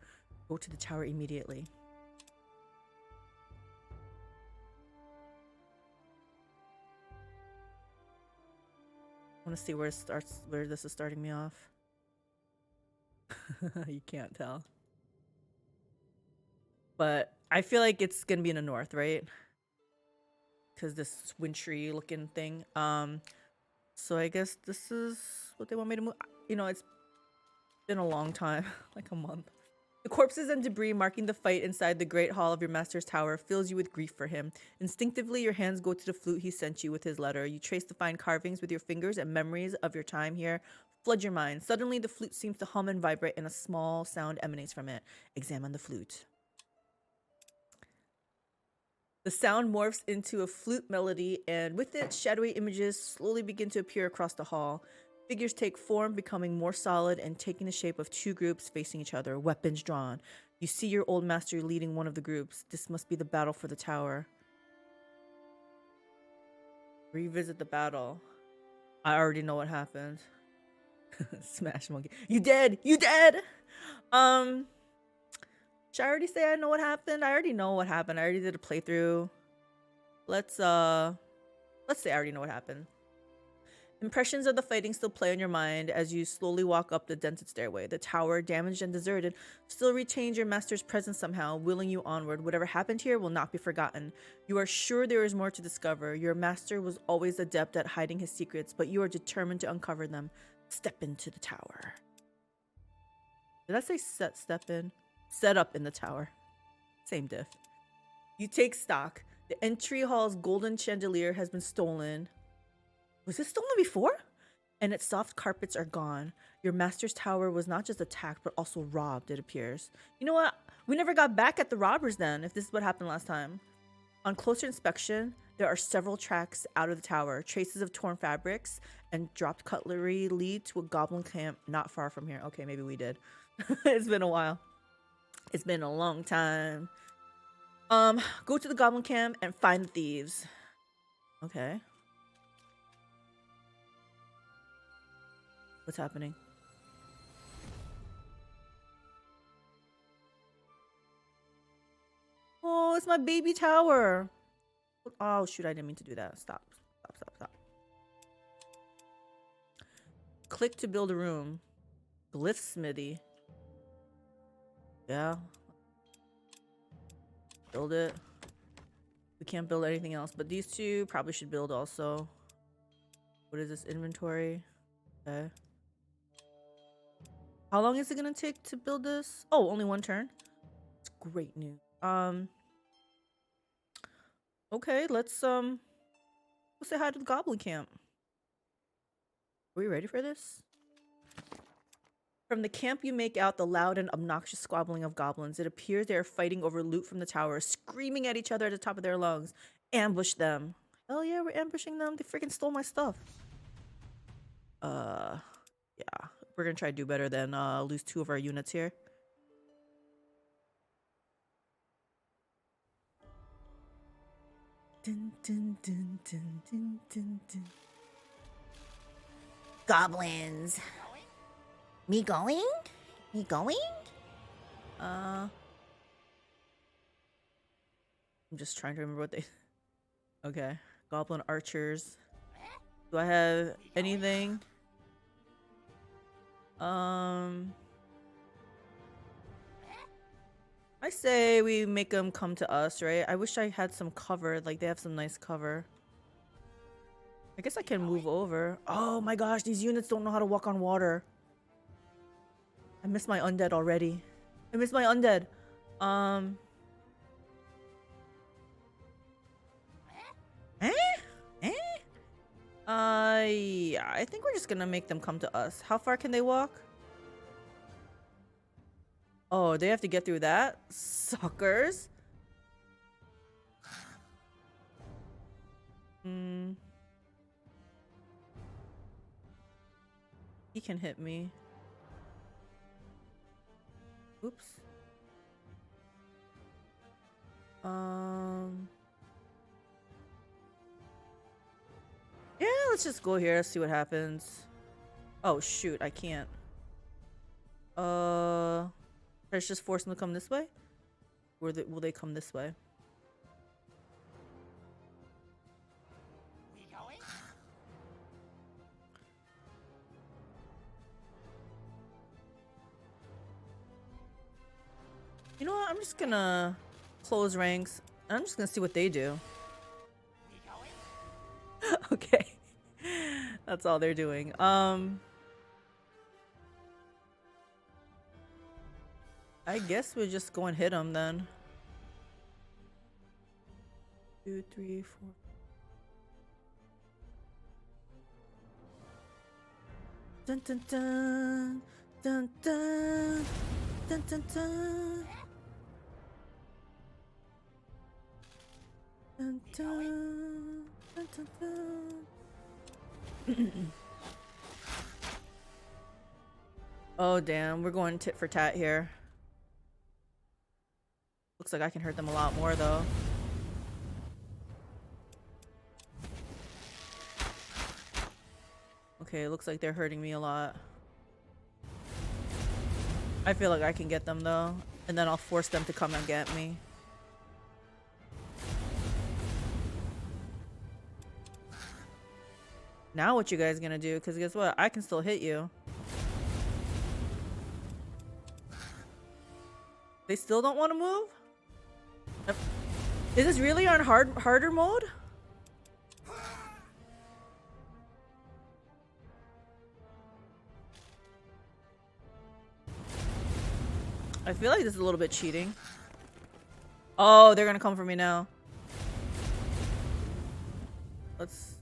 Go to the tower immediately. I want to see where it starts, where this is starting me off. You can't tell. But I feel like it's gonna be in the north, right? Because this wintry looking thing. So I guess this is what they want me to move. You know, it's been a long time, like a month. The corpses and debris marking the fight inside the great hall of your master's tower fills you with grief for him. Instinctively, your hands go to the flute he sent you with his letter. You trace the fine carvings with your fingers, and memories of your time here flood your mind. Suddenly, the flute seems to hum and vibrate, and a small sound emanates from it. Examine the flute. The sound morphs into a flute melody, and with it, shadowy images slowly begin to appear across the hall. Figures take form, becoming more solid and taking the shape of two groups facing each other, weapons drawn. You see your old master leading one of the groups. This must be the battle for the tower. Revisit the battle. I already know what happened. Smash monkey. You dead! You dead! Should I already say I know what happened? I already know what happened. I already did a playthrough. Let's say I already know what happened. Impressions of the fighting still play on your mind as you slowly walk up the dented stairway. The tower, damaged and deserted, still retains your master's presence somehow, willing you onward. Whatever happened here will not be forgotten. You are sure there is more to discover. Your master was always adept at hiding his secrets, but you are determined to uncover them. Step into the tower. Did I say step in? Set up in the tower. Same diff. You take stock. The entry hall's golden chandelier has been stolen. Was this stolen before? And its soft carpets are gone. Your master's tower was not just attacked, but also robbed, it appears. You know what? We never got back at the robbers then, if this is what happened last time. On closer inspection, there are several tracks out of the tower. Traces of torn fabrics and dropped cutlery lead to a goblin camp not far from here. Okay, maybe we did. It's been a while. It's been a long time. Go to the goblin camp and find the thieves. Okay. What's happening? Oh, it's my baby tower. Oh, shoot, I didn't mean to do that. Stop. Click to build a room. Glyph smithy. Yeah. Build it. We can't build anything else, but these two probably should build also. What is this? Inventory. Okay. How long is it gonna take to build this? Oh, only one turn. It's great news. Okay, let's say hi to the goblin camp. Are we ready for this? From the camp, you make out the loud and obnoxious squabbling of goblins. It appears they are fighting over loot from the tower, screaming at each other at the top of their lungs. Ambush them. Hell yeah, we're ambushing them. They freaking stole my stuff. Yeah. We're gonna try to do better than lose 2 of our units here. Dun, dun, dun, dun, dun, dun, dun. Goblins. Me going? Me going? I'm just trying to remember what they... Okay. Goblin archers. Do I have anything? I say we make them come to us, right? I wish I had some cover. Like, they have some nice cover. I guess I can move over. Oh my gosh, these units don't know how to walk on water. I miss my undead already. I miss my undead. Yeah. Yeah, I think we're just gonna make them come to us. How far can they walk? Oh, they have to get through that? Suckers. Hmm. He can hit me. Oops. Yeah, let's just go here, see what happens. Oh shoot, I can't. Let's just force them to come this way? Or will they come this way? You know what? I'm just gonna close ranks. I'm just gonna see what they do. Okay. That's all they're doing. I guess we'll just go and hit them then. 2, 3, 4. Dun dun dun dun dun dun dun dun. Dun, dun, dun, dun, dun. Oh damn, we're going tit for tat here. Looks like I can hurt them a lot more though. Okay, looks like they're hurting me a lot. I feel like I can get them though, and then I'll force them to come and get me. Now what you guys gonna do? Because guess what? I can still hit you. They still don't want to move? Is this really on harder mode? I feel like this is a little bit cheating. Oh, they're gonna come for me now. Let's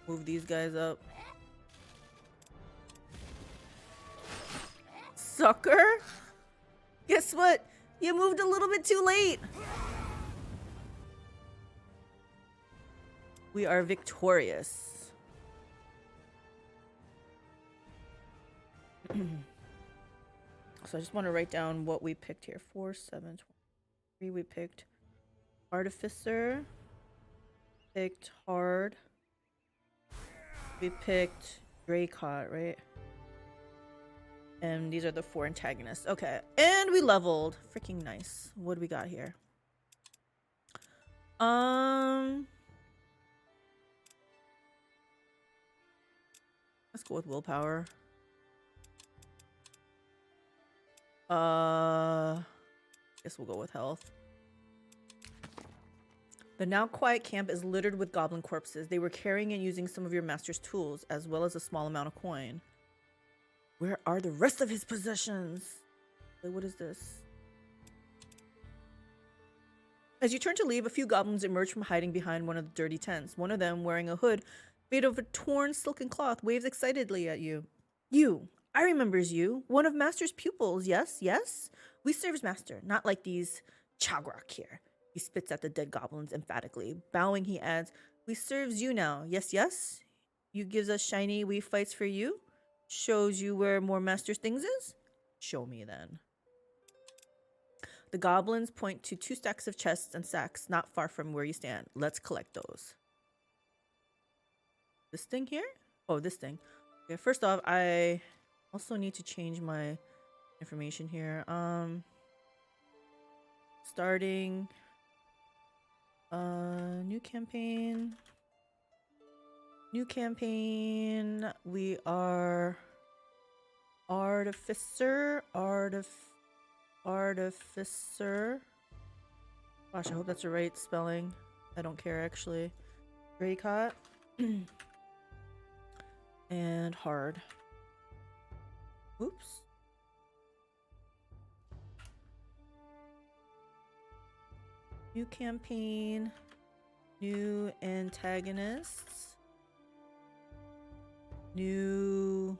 move these guys up. Sucker! Guess what? You moved a little bit too late. We are victorious. So I just want to write down what we picked here. 4, 7, 23. We picked Artificer. Picked Hard. We picked Draycott, right? And these are the 4 antagonists. Okay. And we leveled. Freaking nice. What do we got here? Let's go with willpower. Guess we'll go with health. The now quiet camp is littered with goblin corpses. They were carrying and using some of your master's tools, as well as a small amount of coin. Where are the rest of his possessions? Wait, what is this? As you turn to leave, a few goblins emerge from hiding behind one of the dirty tents. One of them, wearing a hood made of a torn silken cloth, waves excitedly at you. You! I remembers you. One of Master's pupils, yes, yes? We serves Master, not like these chagrak here. He spits at the dead goblins emphatically. Bowing, he adds, we serves you now, yes, yes? You gives us shiny, we fights for you? Shows you where more Master's things is? Show me then. The goblins point to 2 stacks of chests and sacks not far from where you stand. Let's collect those. This thing here? Oh, this thing. Okay, first off, I also need to change my information here. Starting new campaign. New campaign. We are Artificer. Artificer. Gosh, I hope that's the right spelling. I don't care actually. Draycott. And hard. Oops. New campaign. New antagonists. New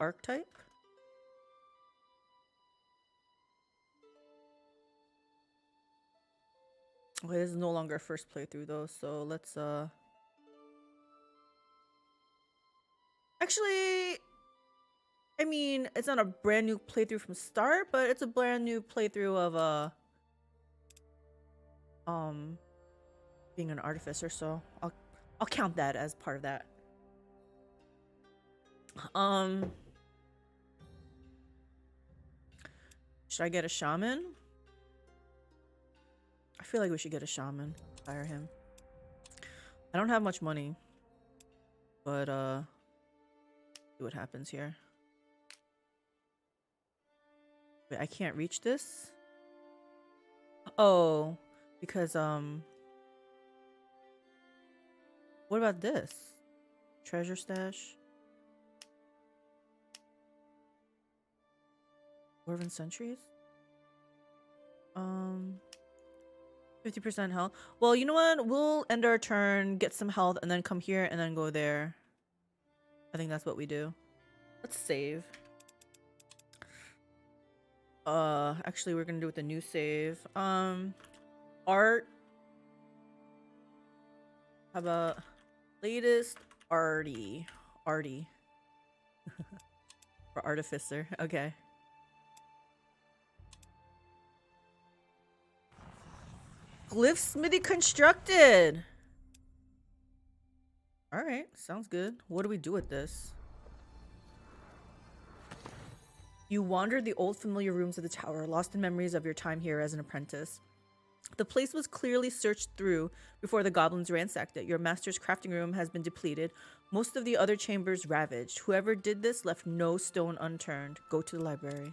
archetype. Okay, this is no longer a first playthrough though, so let's actually, I mean, it's not a brand new playthrough from start, but it's a brand new playthrough of being an artificer, so I'll count that as part of that. Should I get a shaman? I feel like we should get a shaman. Hire him. I don't have much money, but see what happens here. Wait, I can't reach this? Oh, because what about this? Treasure stash? Dwarven sentries? 50% health. Well, you know what? We'll end our turn, get some health, and then come here and then go there. I think that's what we do. Let's save. Actually, we're gonna do it with the new save. Art. How about latest arty? Or Artificer. Okay. Glyph smithy constructed. All right, sounds good. What do we do with this? You wandered the old familiar rooms of the tower, lost in memories of your time here as an apprentice. The place was clearly searched through before the goblins ransacked it. Your master's crafting room has been depleted, most of the other chambers ravaged. Whoever did this left no stone unturned. Go to the library.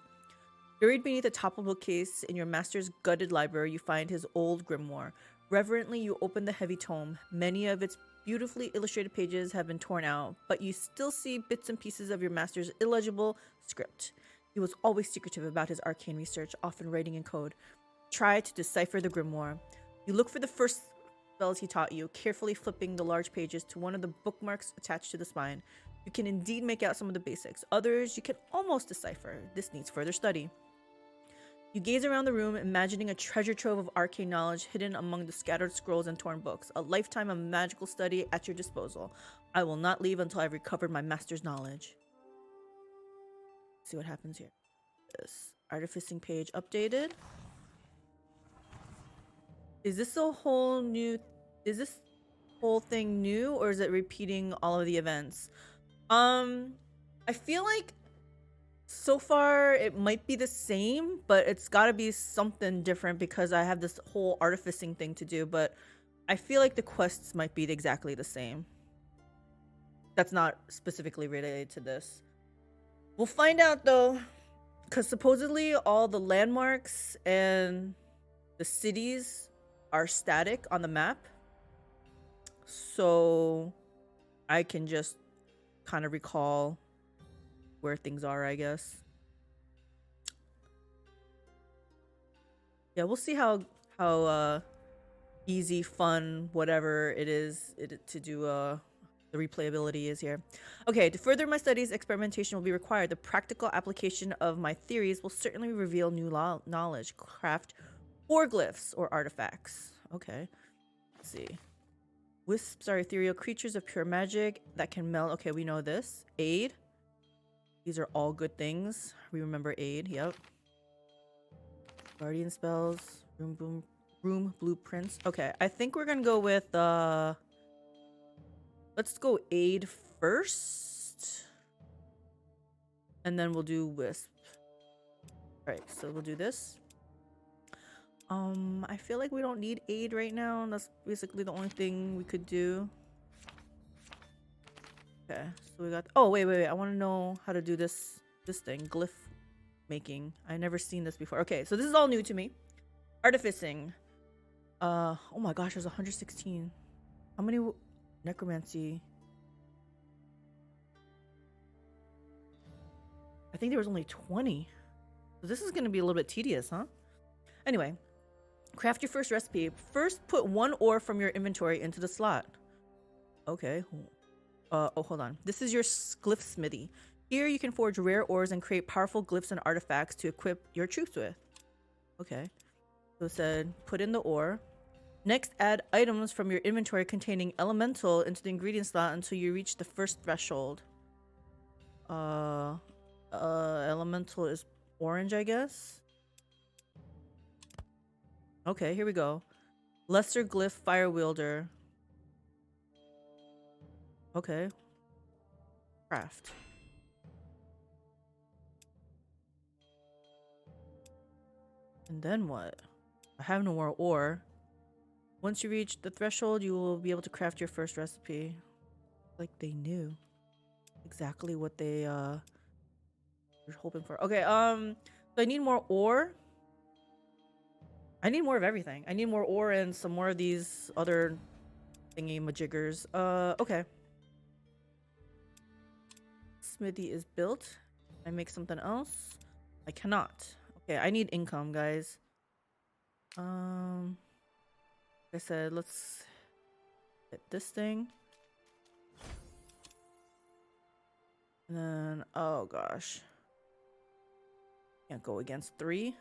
Buried beneath a toppled bookcase in your master's gutted library, you find his old grimoire. Reverently, you open the heavy tome. Many of its beautifully illustrated pages have been torn out, but you still see bits and pieces of your master's illegible script. He was always secretive about his arcane research, often writing in code. Try to decipher the grimoire. You look for the first spells he taught you, carefully flipping the large pages to one of the bookmarks attached to the spine. You can indeed make out some of the basics. Others you can almost decipher. This needs further study. You gaze around the room, imagining a treasure trove of arcane knowledge hidden among the scattered scrolls and torn books. A lifetime of magical study at your disposal. I will not leave until I've recovered my master's knowledge. Let's see what happens here. This artificing page updated. Is this a whole new... Is this whole thing new, or is it repeating all of the events? I feel like so far it might be the same, but it's got to be something different because I have this whole artificing thing to do, but I feel like the quests might be exactly the same. That's not specifically related to this. We'll find out though, because supposedly all the landmarks and the cities are static on the map, so I can just kind of recall where things are, I guess. Yeah, we'll see how easy, fun, whatever it is to do the replayability is here. Okay, to further my studies, experimentation will be required. The practical application of my theories will certainly reveal new knowledge. Craft 4 glyphs or artifacts. Okay, let's see. Wisps are ethereal creatures of pure magic that can melt. Okay, we know this. Aid. These are all good things. We remember aid. Yep. Guardian spells. Room blueprints. Okay, I think we're gonna go with let's go aid first, and then we'll do wisp. All right, so we'll do this. I feel like we don't need aid right now. That's basically the only thing we could do. Okay, so we got... Oh, wait. I want to know how to do this thing. Glyph making. I've never seen this before. Okay, so this is all new to me. Artificing. Oh my gosh, there's 116. How many... Necromancy. I think there was only 20. So this is going to be a little bit tedious, huh? Anyway. Craft your first recipe. First, put 1 ore from your inventory into the slot. Okay. Oh, hold on. This is your glyph smithy. Here you can forge rare ores and create powerful glyphs and artifacts to equip your troops with. Okay. So it said, put in the ore. Next, add items from your inventory containing elemental into the ingredient slot until you reach the first threshold. Elemental is orange, I guess. Okay, here we go. Lesser glyph fire wielder. Okay. Craft. And then what? I have no more ore. Once you reach the threshold, you will be able to craft your first recipe. Like they knew exactly what they were hoping for. Okay, so I need more ore. I need more of everything. I need more ore and some more of these other thingy majiggers. Okay. Smithy is built. Can I make something else? I cannot. Okay, I need income, guys. Like I said, let's hit this thing. And then, oh gosh. Can't go against 3.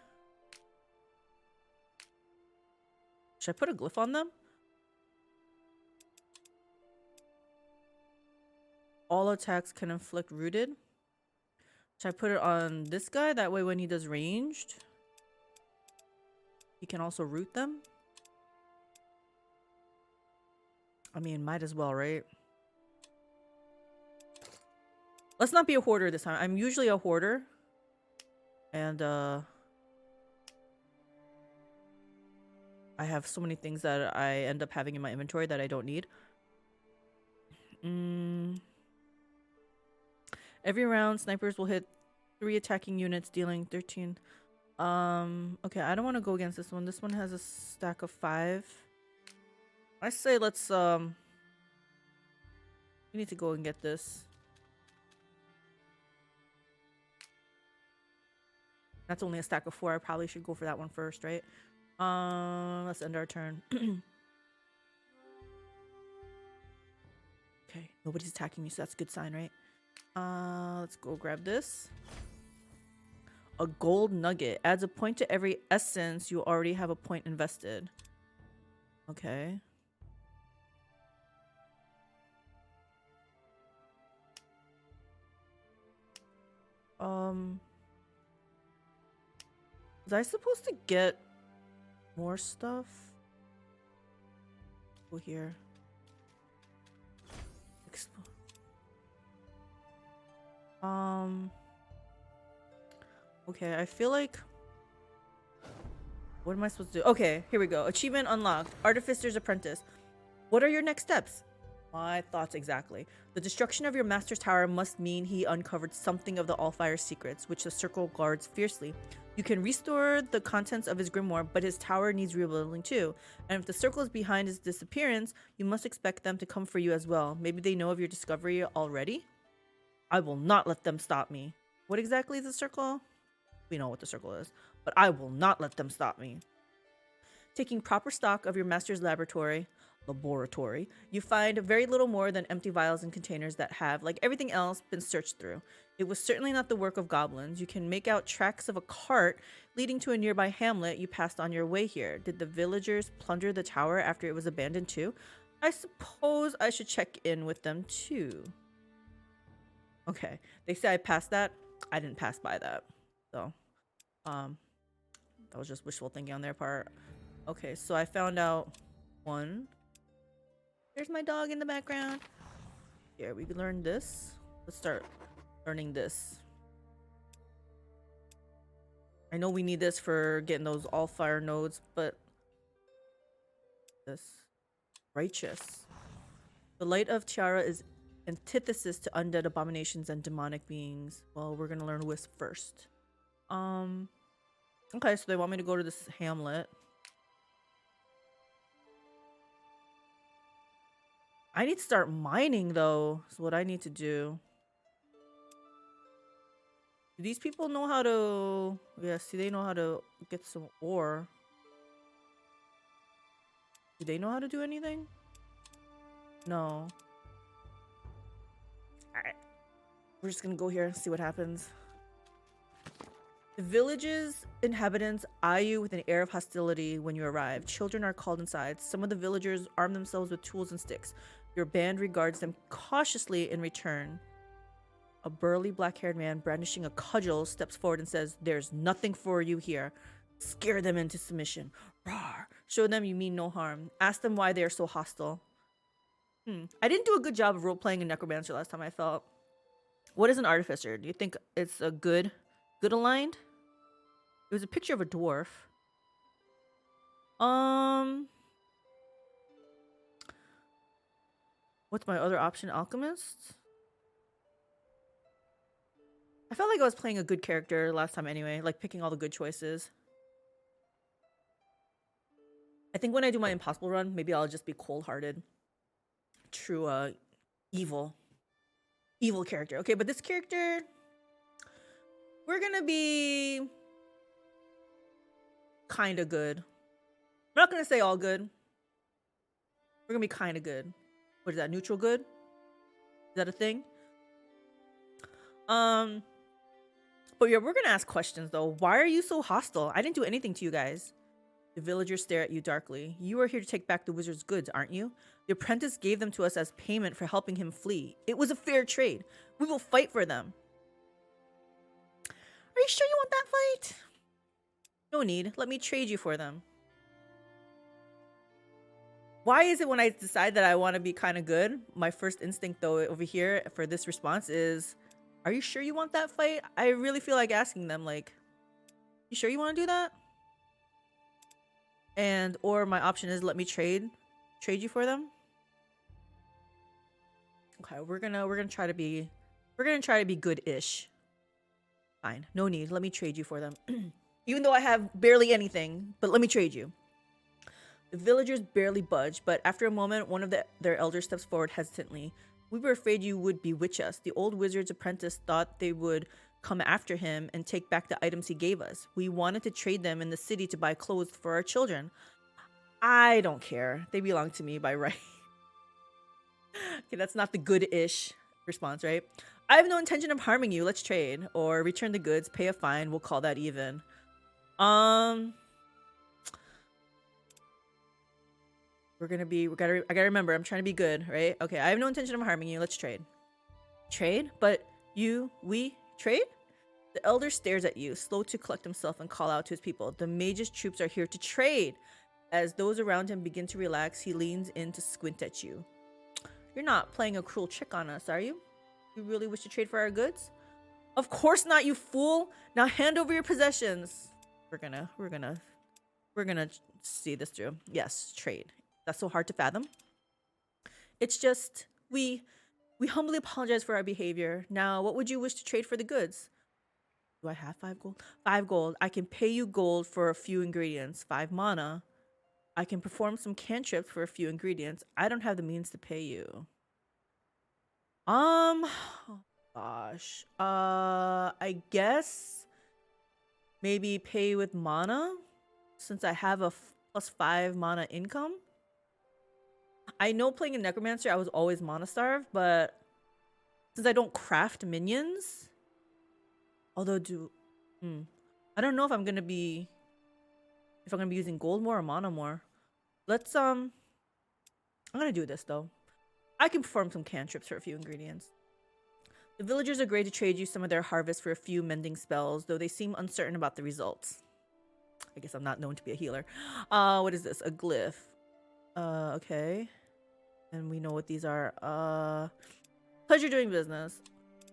Should I put a glyph on them? All attacks can inflict rooted. Should I put it on this guy? That way when he does ranged, he can also root them. I mean, might as well, right? Let's not be a hoarder this time. I'm usually a hoarder. And I have so many things that I end up having in my inventory that I don't need. Every round, snipers will hit 3 attacking units, dealing 13. Okay, I don't want to go against this one. This one has a stack of 5. I say let's we need to go and get this. That's only a stack of 4. I probably should go for that one first, right? Let's end our turn. Okay, nobody's attacking me, so that's a good sign, right? Let's go grab this. A gold nugget adds a point to every essence. You already have a point invested. Okay. Was I supposed to get more stuff? Go here. Okay, I feel like... What am I supposed to do? Okay, here we go. Achievement unlocked. Artificer's Apprentice. What are your next steps? My thoughts exactly. The destruction of your master's tower must mean he uncovered something of the Allfire's secrets, which the circle guards fiercely. You can restore the contents of his grimoire, but his tower needs rebuilding too. And if the circle is behind his disappearance, you must expect them to come for you as well. Maybe they know of your discovery already? I will not let them stop me. What exactly is the circle? We know what the circle is, but I will not let them stop me. Taking proper stock of your master's laboratory, you find very little more than empty vials and containers that have, like everything else, been searched through. It was certainly not the work of goblins. You can make out tracks of a cart leading to a nearby hamlet you passed on your way here. Did the villagers plunder the tower after it was abandoned too? I suppose I should check in with them too. Okay, they say I passed that. I didn't pass by that. So, that was just wishful thinking on their part. Okay, so I found out 1. There's my dog in the background. Here, we can learn this. Let's start learning this. I know we need this for getting those all fire nodes, but this righteous. The light of Tiara is antithesis to undead abominations and demonic beings. Well, we're gonna learn Wisp first. Okay, so they want me to go to this hamlet. I need to start mining though, is what I need to do. Do these people know how to... Yes, do they know how to get some ore? Do they know how to do anything? No. Alright. We're just gonna go here and see what happens. The village's inhabitants eye you with an air of hostility when you arrive. Children are called inside. Some of the villagers arm themselves with tools and sticks. Your band regards them cautiously in return. A burly black-haired man brandishing a cudgel steps forward and says, "There's nothing for you here." Scare them into submission. Rawr. Show them you mean no harm. Ask them why they are so hostile. I didn't do a good job of role-playing a Necromancer last time, I felt. What is an Artificer? Do you think it's a good aligned? It was a picture of a dwarf. What's my other option? Alchemist? I felt like I was playing a good character last time anyway, like picking all the good choices. I think when I do my impossible run, maybe I'll just be cold-hearted. True, evil character. Okay, but this character, we're gonna be kind of good. I'm not gonna say all good. We're gonna be kind of good. What is that? Neutral good? Is that a thing? But yeah, we're gonna ask questions though. Why are you so hostile? I didn't do anything to you guys. The villagers stare at you darkly. You are here to take back the wizard's goods, aren't you? The apprentice gave them to us as payment for helping him flee. It was a fair trade. We will fight for them. Are you sure you want that fight? No need. Let me trade you for them. Why is it when I decide that I want to be kind of good, my first instinct though over here for this response is, are you sure you want that fight? I really feel like asking them, like, you sure you want to do that? And or my option is let me trade you for them. Okay, we're gonna try to be good-ish. Fine, no need. Let me trade you for them. Even though I have barely anything, but let me trade you. The villagers barely budge, but after a moment, one of their elders steps forward hesitantly. We were afraid you would bewitch us. The old wizard's apprentice thought they would come after him and take back the items he gave us. We wanted to trade them in the city to buy clothes for our children. I don't care. They belong to me by right. Okay, that's not the good-ish response, right? I have no intention of harming you. Let's trade. Or return the goods, pay a fine. We'll call that even. I gotta remember, I'm trying to be good, right? Okay, I have no intention of harming you. Let's trade. Trade? But we trade? The elder stares at you, slow to collect himself and call out to his people. The mage's troops are here to trade. As those around him begin to relax, he leans in to squint at you. You're not playing a cruel trick on us, are you? You really wish to trade for our goods? Of course not, you fool! Now hand over your possessions. We're gonna see this through. Yes, trade. That's so hard to fathom. It's just, we humbly apologize for our behavior. Now, what would you wish to trade for the goods? Do I have 5 gold? 5 gold. I can pay you gold for a few ingredients. 5 mana. I can perform some cantrips for a few ingredients. I don't have the means to pay you. Oh gosh. I guess maybe pay with mana since I have a +5 mana income. I know playing a Necromancer, I was always mana starved, but since I don't craft minions, although I don't know if I'm gonna be using gold more or mana more. Let's I'm gonna do this though. I can perform some cantrips for a few ingredients. The villagers agree to trade you some of their harvest for a few mending spells, though they seem uncertain about the results. I guess I'm not known to be a healer. What is this? A glyph. Okay. And we know what these are. Pleasure doing business.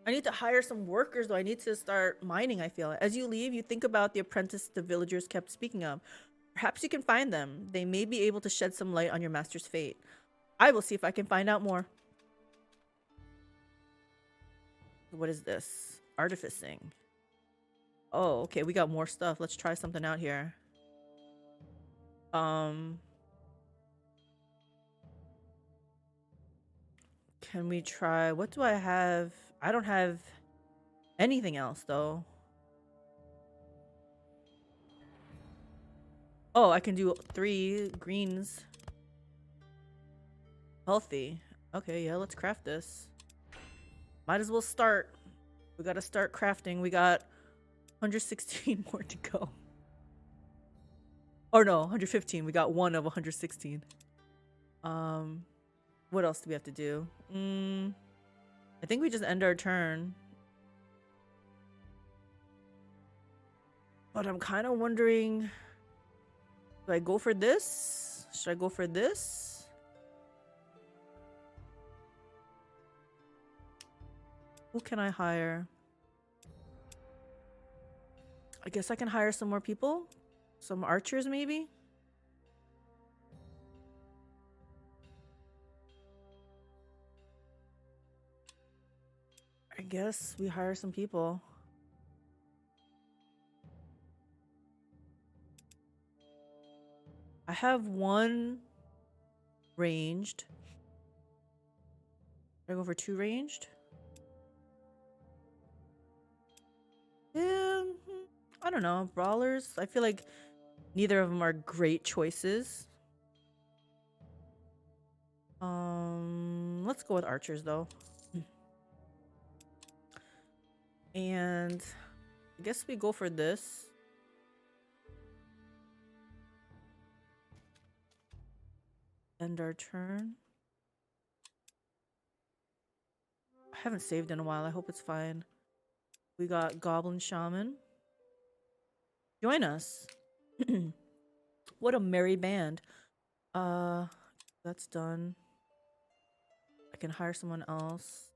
I need to hire some workers, though. I need to start mining, I feel. As you leave, you think about the apprentice the villagers kept speaking of. Perhaps you can find them. They may be able to shed some light on your master's fate. I will see if I can find out more. What is this? Artificing. Oh, okay. We got more stuff. Let's try something out here. Can we try... What do I have? I don't have anything else, though. Oh, I can do 3 greens. Healthy. Okay, yeah, let's craft this. Might as well start. We gotta start crafting. We got 116 more to go. Or no, 115. We got one of 116. What else do we have to do? I think we just end our turn. But I'm kind of wondering, do I go for this? Should I go for this? Who can I hire? I guess I can hire some more people. Some archers, maybe? I guess we hire some people. I have one ranged. Should I go for 2 ranged? I don't know. Brawlers? I feel like neither of them are great choices. Let's go with archers though. And I guess we go for this. End our turn. I haven't saved in a while. I hope it's fine. We got Goblin Shaman. Join us. What a merry band. That's done. I can hire someone else.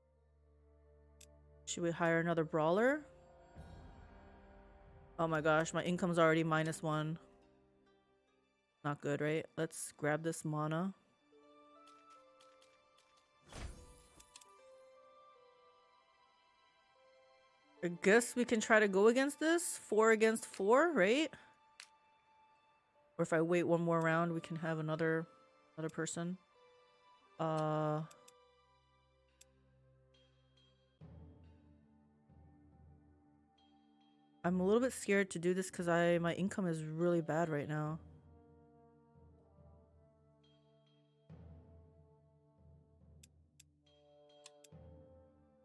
Should we hire another brawler? Oh my gosh, my income's already -1. Not good, right? Let's grab this mana. I guess we can try to go against this. 4 against 4, right? Or if I wait one more round, we can have another person. I'm a little bit scared to do this because my income is really bad right now.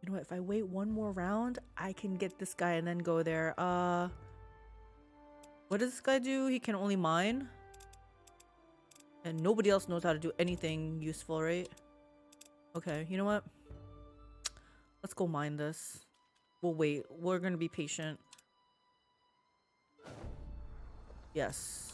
You know what? If I wait one more round, I can get this guy and then go there. What does this guy do? He can only mine. And nobody else knows how to do anything useful, right? Okay, you know what? Let's go mine this. We'll wait. We're gonna be patient. Yes.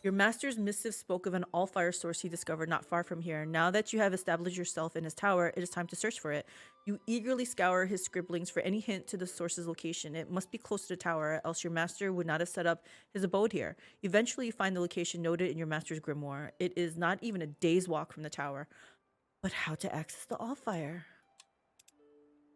Your master's missive spoke of an all-fire source he discovered not far from here. Now that you have established yourself in his tower, it is time to search for it. You eagerly scour his scribblings for any hint to the source's location. It must be close to the tower, else your master would not have set up his abode here. Eventually, you find the location noted in your master's grimoire. It is not even a day's walk from the tower. But how to access the all-fire?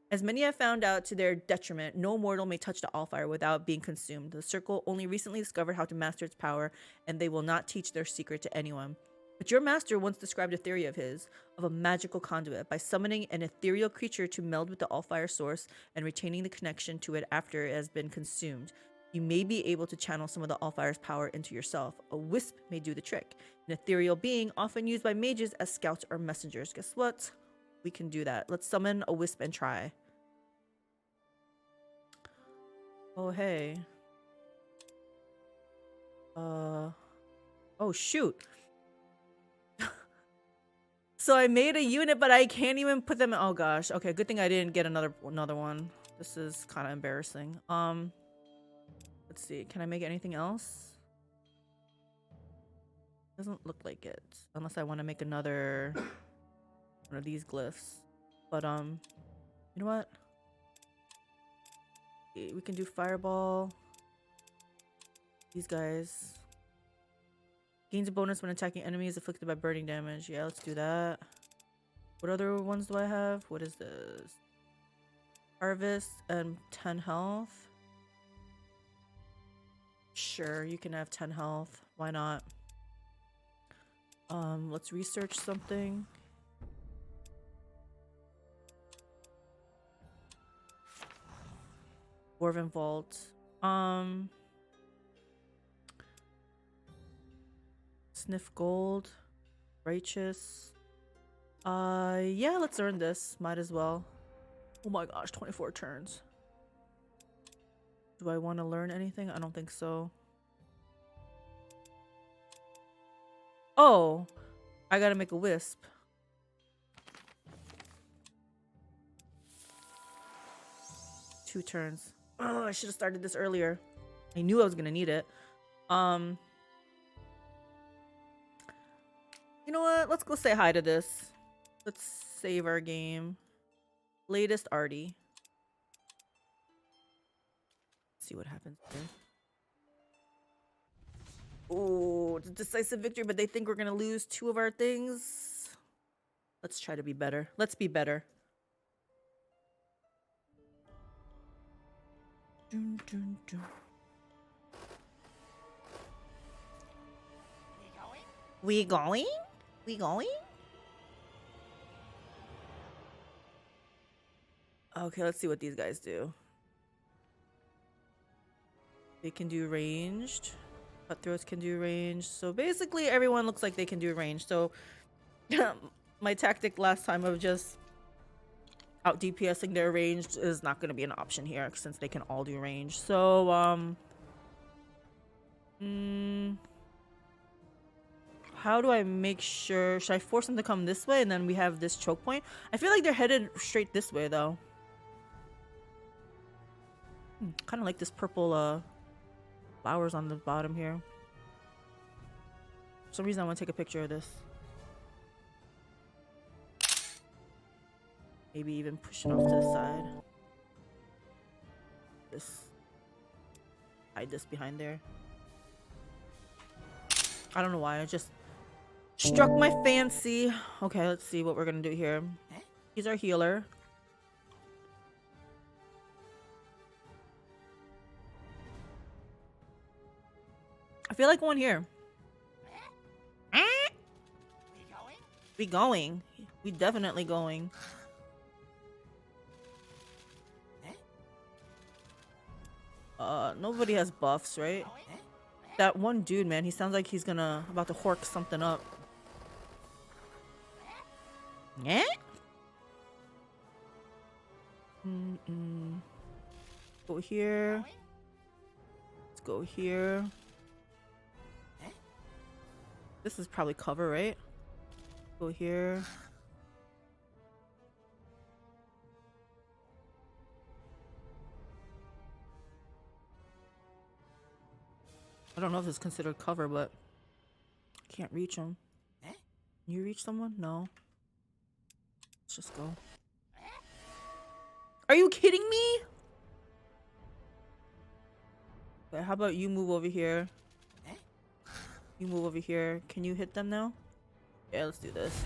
As many have found out to their detriment, no mortal may touch the Allfire without being consumed. The Circle only recently discovered how to master its power, and they will not teach their secret to anyone. But your master once described a theory of his, of a magical conduit, by summoning an ethereal creature to meld with the Allfire source and retaining the connection to it after it has been consumed. You may be able to channel some of the Allfire's power into yourself. A wisp may do the trick. An ethereal being often used by mages as scouts or messengers. Guess what? We can do that. Let's summon a wisp and try. Oh, hey. Oh, shoot. So I made a unit, but I can't even put them in. Oh, gosh. Okay, good thing I didn't get another one. This is kind of embarrassing. Let's see. Can I make anything else? Doesn't look like it. Unless I want to make another one of these glyphs. But, you know what? We can do fireball. These guys. Gains a bonus when attacking enemies afflicted by burning damage. Yeah, let's do that. What other ones do I have? What is this? Harvest and 10 health. Sure, you can have 10 health. Why not? Let's research something. Dwarven Vault. Sniff Gold. Righteous. Yeah, let's earn this. Might as well. Oh my gosh, 24 turns. Do I want to learn anything? I don't think so. Oh, I gotta make a wisp. Two turns. Oh, I should have started this earlier. I knew I was gonna need it. You know what? Let's go say hi to this. Let's save our game. Latest Artie. See what happens there. Oh, it's a decisive victory, but they think we're gonna lose two of our things. Let's try to be better. Let's be better. Dun, dun, dun. We going? We going? Okay, let's see what these guys do. They can do ranged. Cutthroats can do ranged. So basically everyone looks like they can do ranged. So my tactic last time of just out DPSing their ranged is not going to be an option here since they can all do ranged. So how do I make sure? Should I force them to come this way and then we have this choke point? I feel like they're headed straight this way though. Kind of like this purple flowers on the bottom here. For some reason I want to take a picture of this. Maybe even push it off to the side. This. Hide this behind there. I don't know why. I just struck my fancy. Okay, let's see what we're gonna do here. He's our healer. I feel like one here. We going. We definitely going. Nobody has buffs, right? That one dude, man, he sounds like he's about to hork something up. Yeah? Go here. Let's go here. This is probably cover, right? Go here. I don't know if it's considered cover, but I can't reach him. Can you reach someone? No. Let's just go. Are you kidding me? Okay, how about you move over here? You move over here. Can you hit them now? Yeah, let's do this.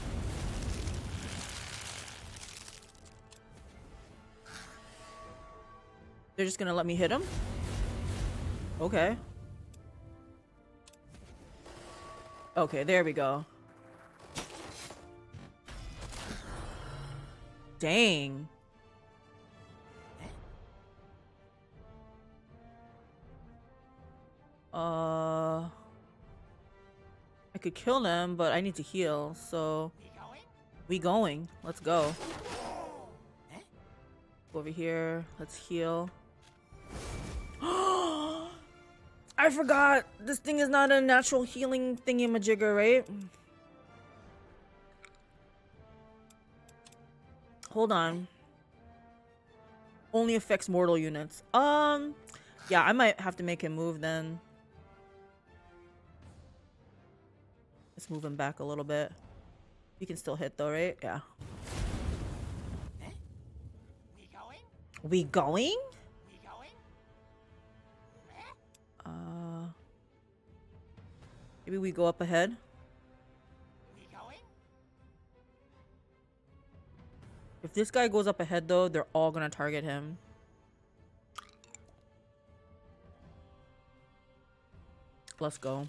They're just gonna let me hit him? Okay. Okay, there we go. Dang. I could kill them, but I need to heal, so we going. Let's go. Go over here. Let's heal. I forgot. This thing is not a natural healing thingy-majigger, right? Hold on. Only affects mortal units. Yeah, I might have to make him move then. Let's move him back a little bit. You can still hit though, right? Yeah. We going? Maybe we go up ahead. If this guy goes up ahead though, they're all gonna target him. Let's go.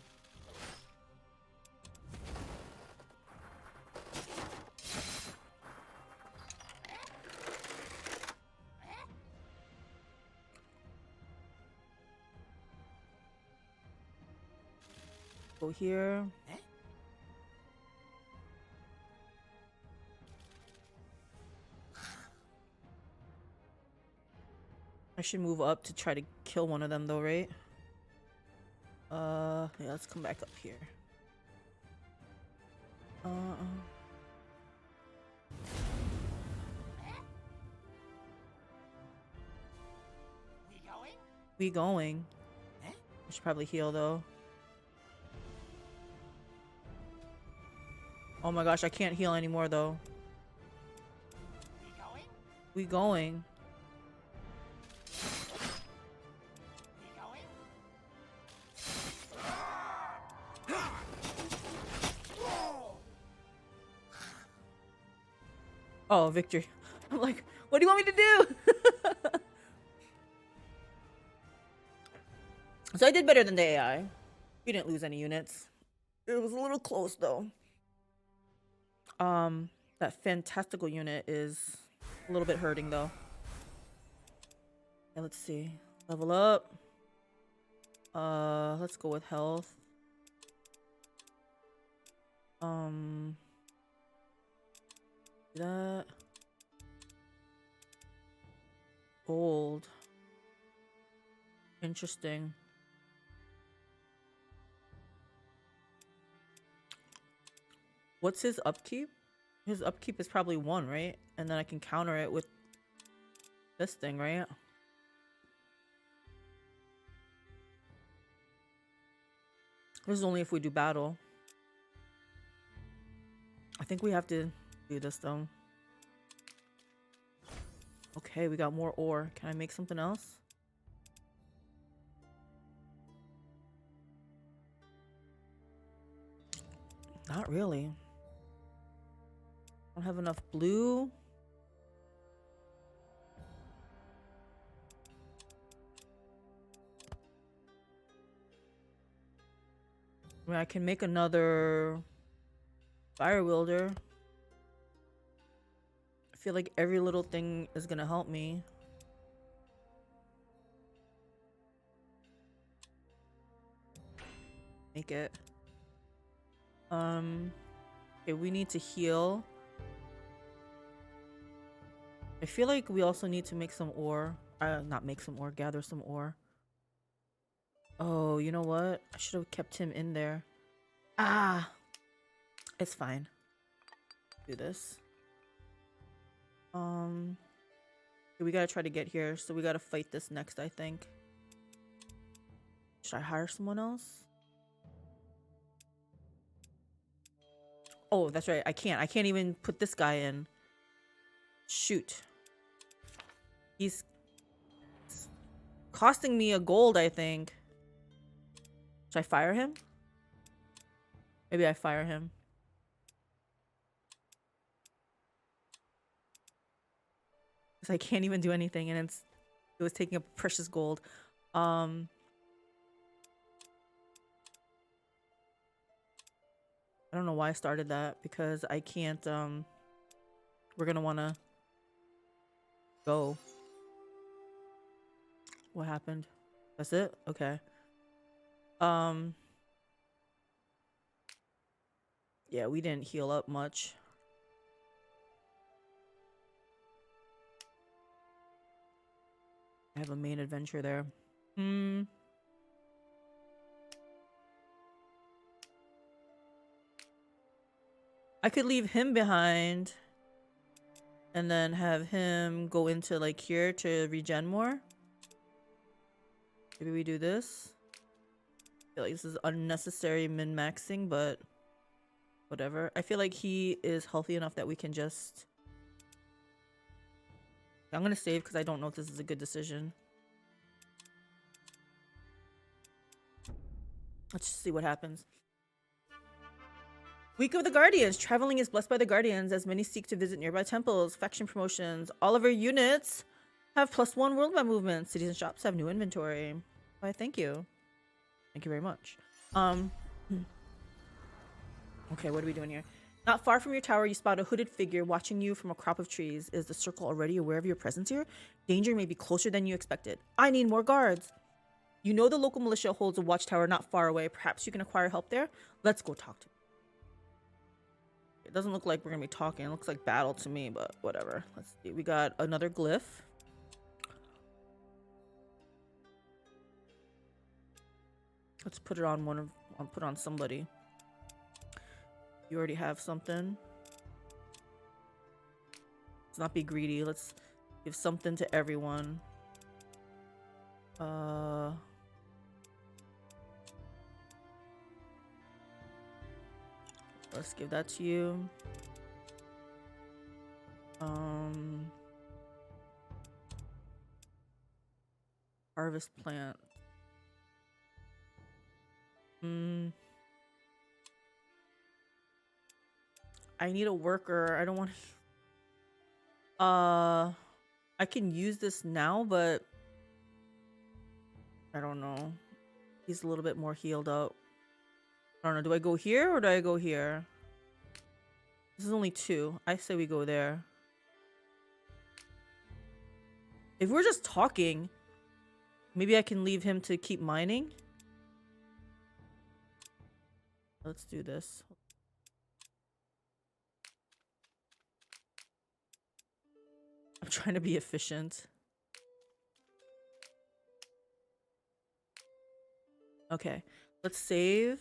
Go here. I should move up to try to kill one of them though, right? Yeah, let's come back up here. We going? I should probably heal though. Oh my gosh, I can't heal anymore though. We going? Oh, victory. I'm like, what do you want me to do? So I did better than the AI. We didn't lose any units. It was a little close though. That fantastical unit is a little bit hurting though. Yeah, let's see. Level up. Let's go with health. That. Gold. Interesting. What's his upkeep? His upkeep is probably 1, right? And then I can counter it with this thing, right? This is only if we do battle. I think we have to do this though. Okay, we got more ore. Can I make something else? Not really. I don't have enough blue. I mean, I can make another fire wielder. I feel like every little thing is gonna help me. Make it. Okay, we need to heal. I feel like we also need to make some ore. Not make some ore, gather some ore. Oh, you know what? I should have kept him in there. Ah! It's fine. Do this. We gotta try to get here, so we gotta fight this next, I think. Should I hire someone else? Oh, that's right. I can't. I can't even put this guy in. Shoot. He's costing me a gold, I think. Should I fire him? Maybe I fire him. Because I can't even do anything, and it was taking up precious gold. I don't know why I started that, because I can't, we're gonna wanna go. What happened? That's it? Okay. Yeah, we didn't heal up much. I have a main adventure there. I could leave him behind and then have him go into like here to regen more. Maybe we do this. I feel like this is unnecessary min-maxing, but whatever. I feel like he is healthy enough that we can just... I'm gonna save because I don't know if this is a good decision. Let's just see what happens. Week of the Guardians. Traveling is blessed by the Guardians as many seek to visit nearby temples. Faction promotions. All of our units have +1 world map movement. Cities and shops have new inventory. Why, thank you. Thank you very much. Okay, what are we doing here? Not far from your tower, you spot a hooded figure watching you from a crop of trees. Is the circle already aware of your presence here? Danger may be closer than you expected. I need more guards. You know the local militia holds a watchtower not far away. Perhaps you can acquire help there? Let's go talk to them. It doesn't look like we're gonna be talking. It looks like battle to me, but whatever. Let's see. We got another glyph. Let's put it on I'll put on somebody. You already have something. Let's not be greedy. Let's give something to everyone. Let's give that to you. Harvest plant. I need a worker. I don't want to... I can use this now, but I don't know. He's a little bit more healed up. I don't know. Do I go here or do I go here? This is only 2. I say we go there. If we're just talking, maybe I can leave him to keep mining. Let's do this. I'm trying to be efficient. Okay, let's save.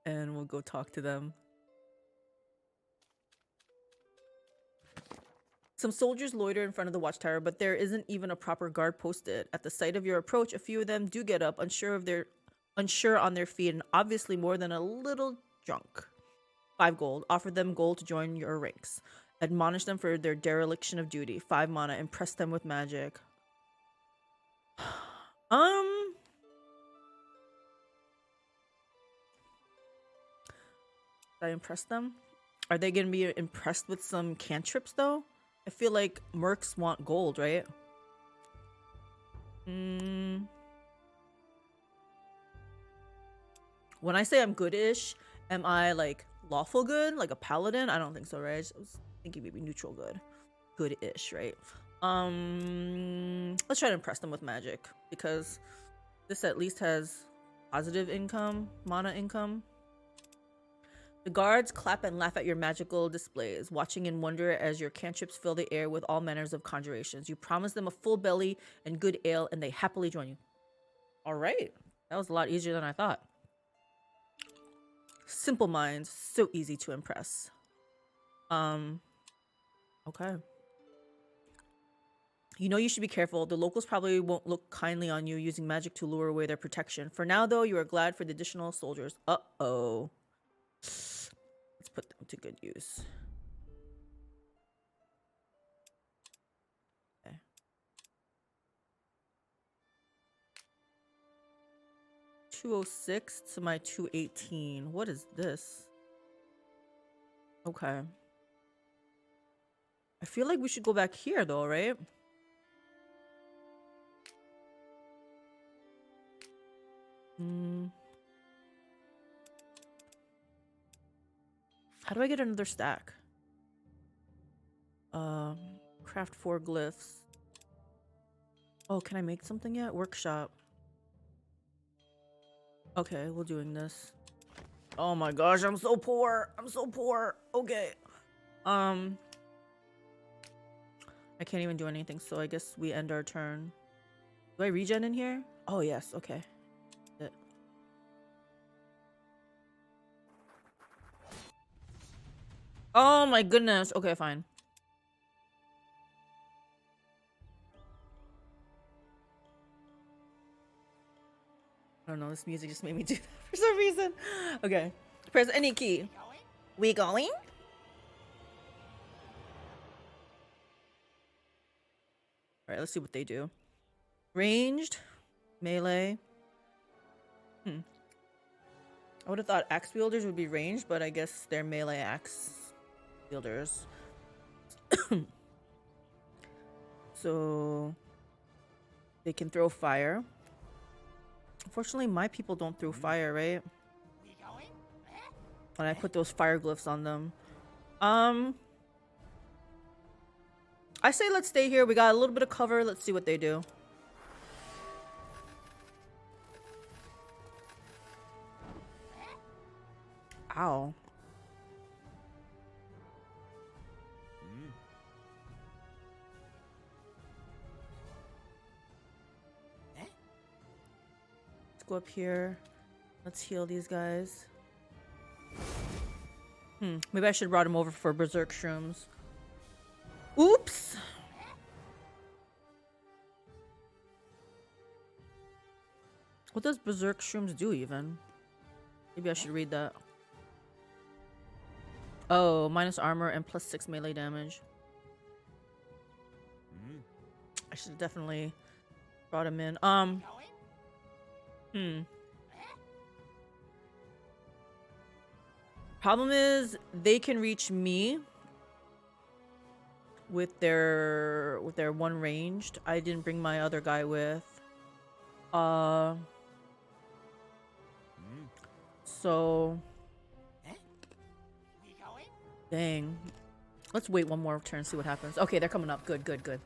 And we'll go talk to them. Some soldiers loiter in front of the watchtower, but there isn't even a proper guard posted. At the sight of your approach, a few of them do get up, unsure on their feet, and obviously more than a little drunk. 5 gold. Offer them gold to join your ranks. Admonish them for their dereliction of duty. 5 mana. Impress them with magic. Did I impress them? Are they gonna be impressed with some cantrips though? I feel like mercs want gold, right? When I say I'm good-ish, am I like lawful good? Like a paladin? I don't think so, right? I was thinking maybe neutral good. Good-ish, right? Let's try to impress them with magic, because this at least has positive income, mana income. The guards clap and laugh at your magical displays, watching in wonder as your cantrips fill the air with all manners of conjurations. You promise them a full belly and good ale, and they happily join you. All right. That was a lot easier than I thought. Simple minds, so easy to impress. Okay. You know you should be careful. The locals probably won't look kindly on you using magic to lure away their protection. For now, though, you are glad for the additional soldiers. Uh-oh. Let's put them to good use. Okay. $206 to my $218. What is this? Okay. I feel like we should go back here though, right? How do I get another stack? Craft 4 glyphs. Oh, can I make something yet? Workshop. Okay, we're doing this. Oh my gosh, I'm so poor. I'm so poor. Okay. I can't even do anything, so I guess we end our turn. Do I regen in here? Oh yes, okay. Oh my goodness. Okay, fine. I don't know, this music just made me do that for some reason. Okay. Press any key. We going? Alright, let's see what they do. Ranged. Melee. I would have thought axe wielders would be ranged, but I guess they're melee axe wielders. So they can throw fire. Unfortunately, my people don't throw fire, right? When I put those fire glyphs on them. I say let's stay here. We got a little bit of cover. Let's see what they do. Ow. go up here. Let's heal these guys. Maybe I should have brought him over for Berserk Shrooms. Oops! What does Berserk Shrooms do even? Maybe I should read that. Oh, minus armor and plus 6 melee damage. I should have definitely brought him in. Problem is, they can reach me with their one ranged. I didn't bring my other guy with. So dang. Let's wait one more turn, see what happens. Okay, they're coming up. Good, good, good.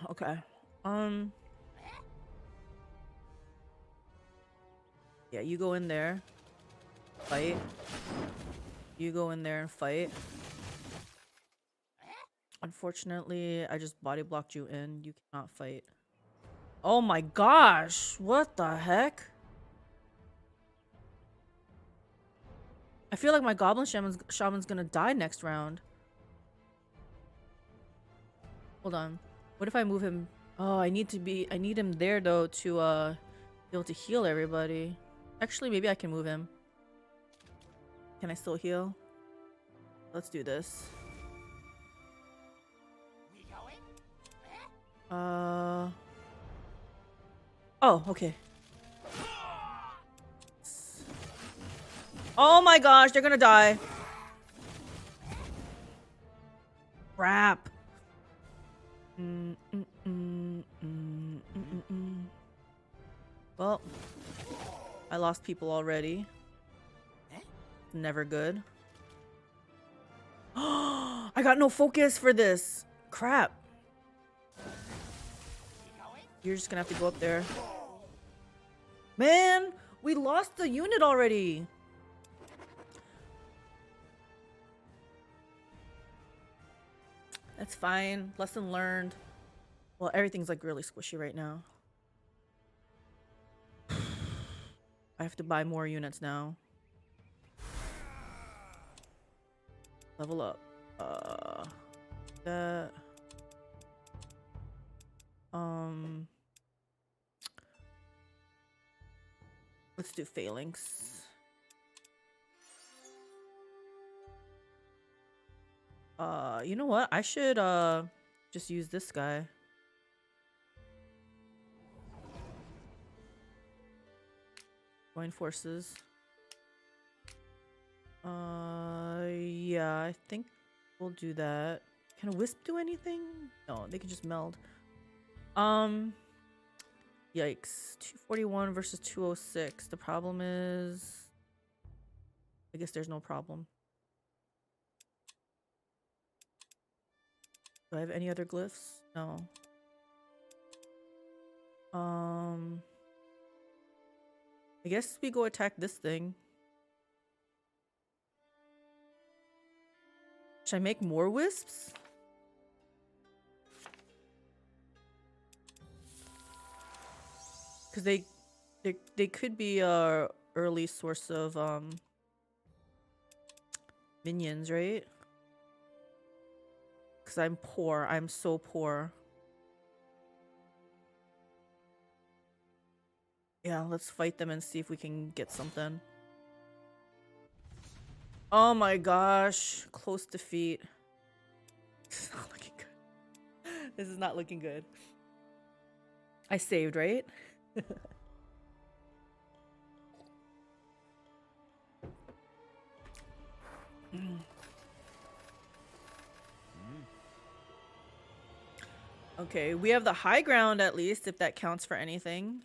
Okay. Yeah, you go in there. Fight. You go in there and fight. Unfortunately, I just body blocked you in. You cannot fight. Oh my gosh! What the heck? I feel like my Goblin Shaman's gonna die next round. Hold on. What if I move him? Oh, I need him there though to be able to heal everybody. Actually, maybe I can move him. Can I still heal? Let's do this. Oh, okay. Oh my gosh, they're gonna die. Crap. Well, I lost people already. Never good. I got no focus for this. Crap. You're just gonna have to go up there. Man, we lost the unit already. That's fine. Lesson learned. Well, everything's like really squishy right now. I have to buy more units now. Level up. That. Let's do Phalanx. You know what? I should just use this guy. Join forces. Yeah, I think we'll do that. Can a wisp do anything? No, they can just meld. Yikes. 241 versus 206. The problem is, I guess there's no problem. Do I have any other glyphs? No. I guess we go attack this thing. Should I make more wisps? Because they could be a early source of minions, right? Because I'm poor. I'm so poor. Yeah, let's fight them and see if we can get something. Oh my gosh. Close defeat. This is not looking good. This is not looking good. I saved, right? Okay, we have the high ground at least, if that counts for anything.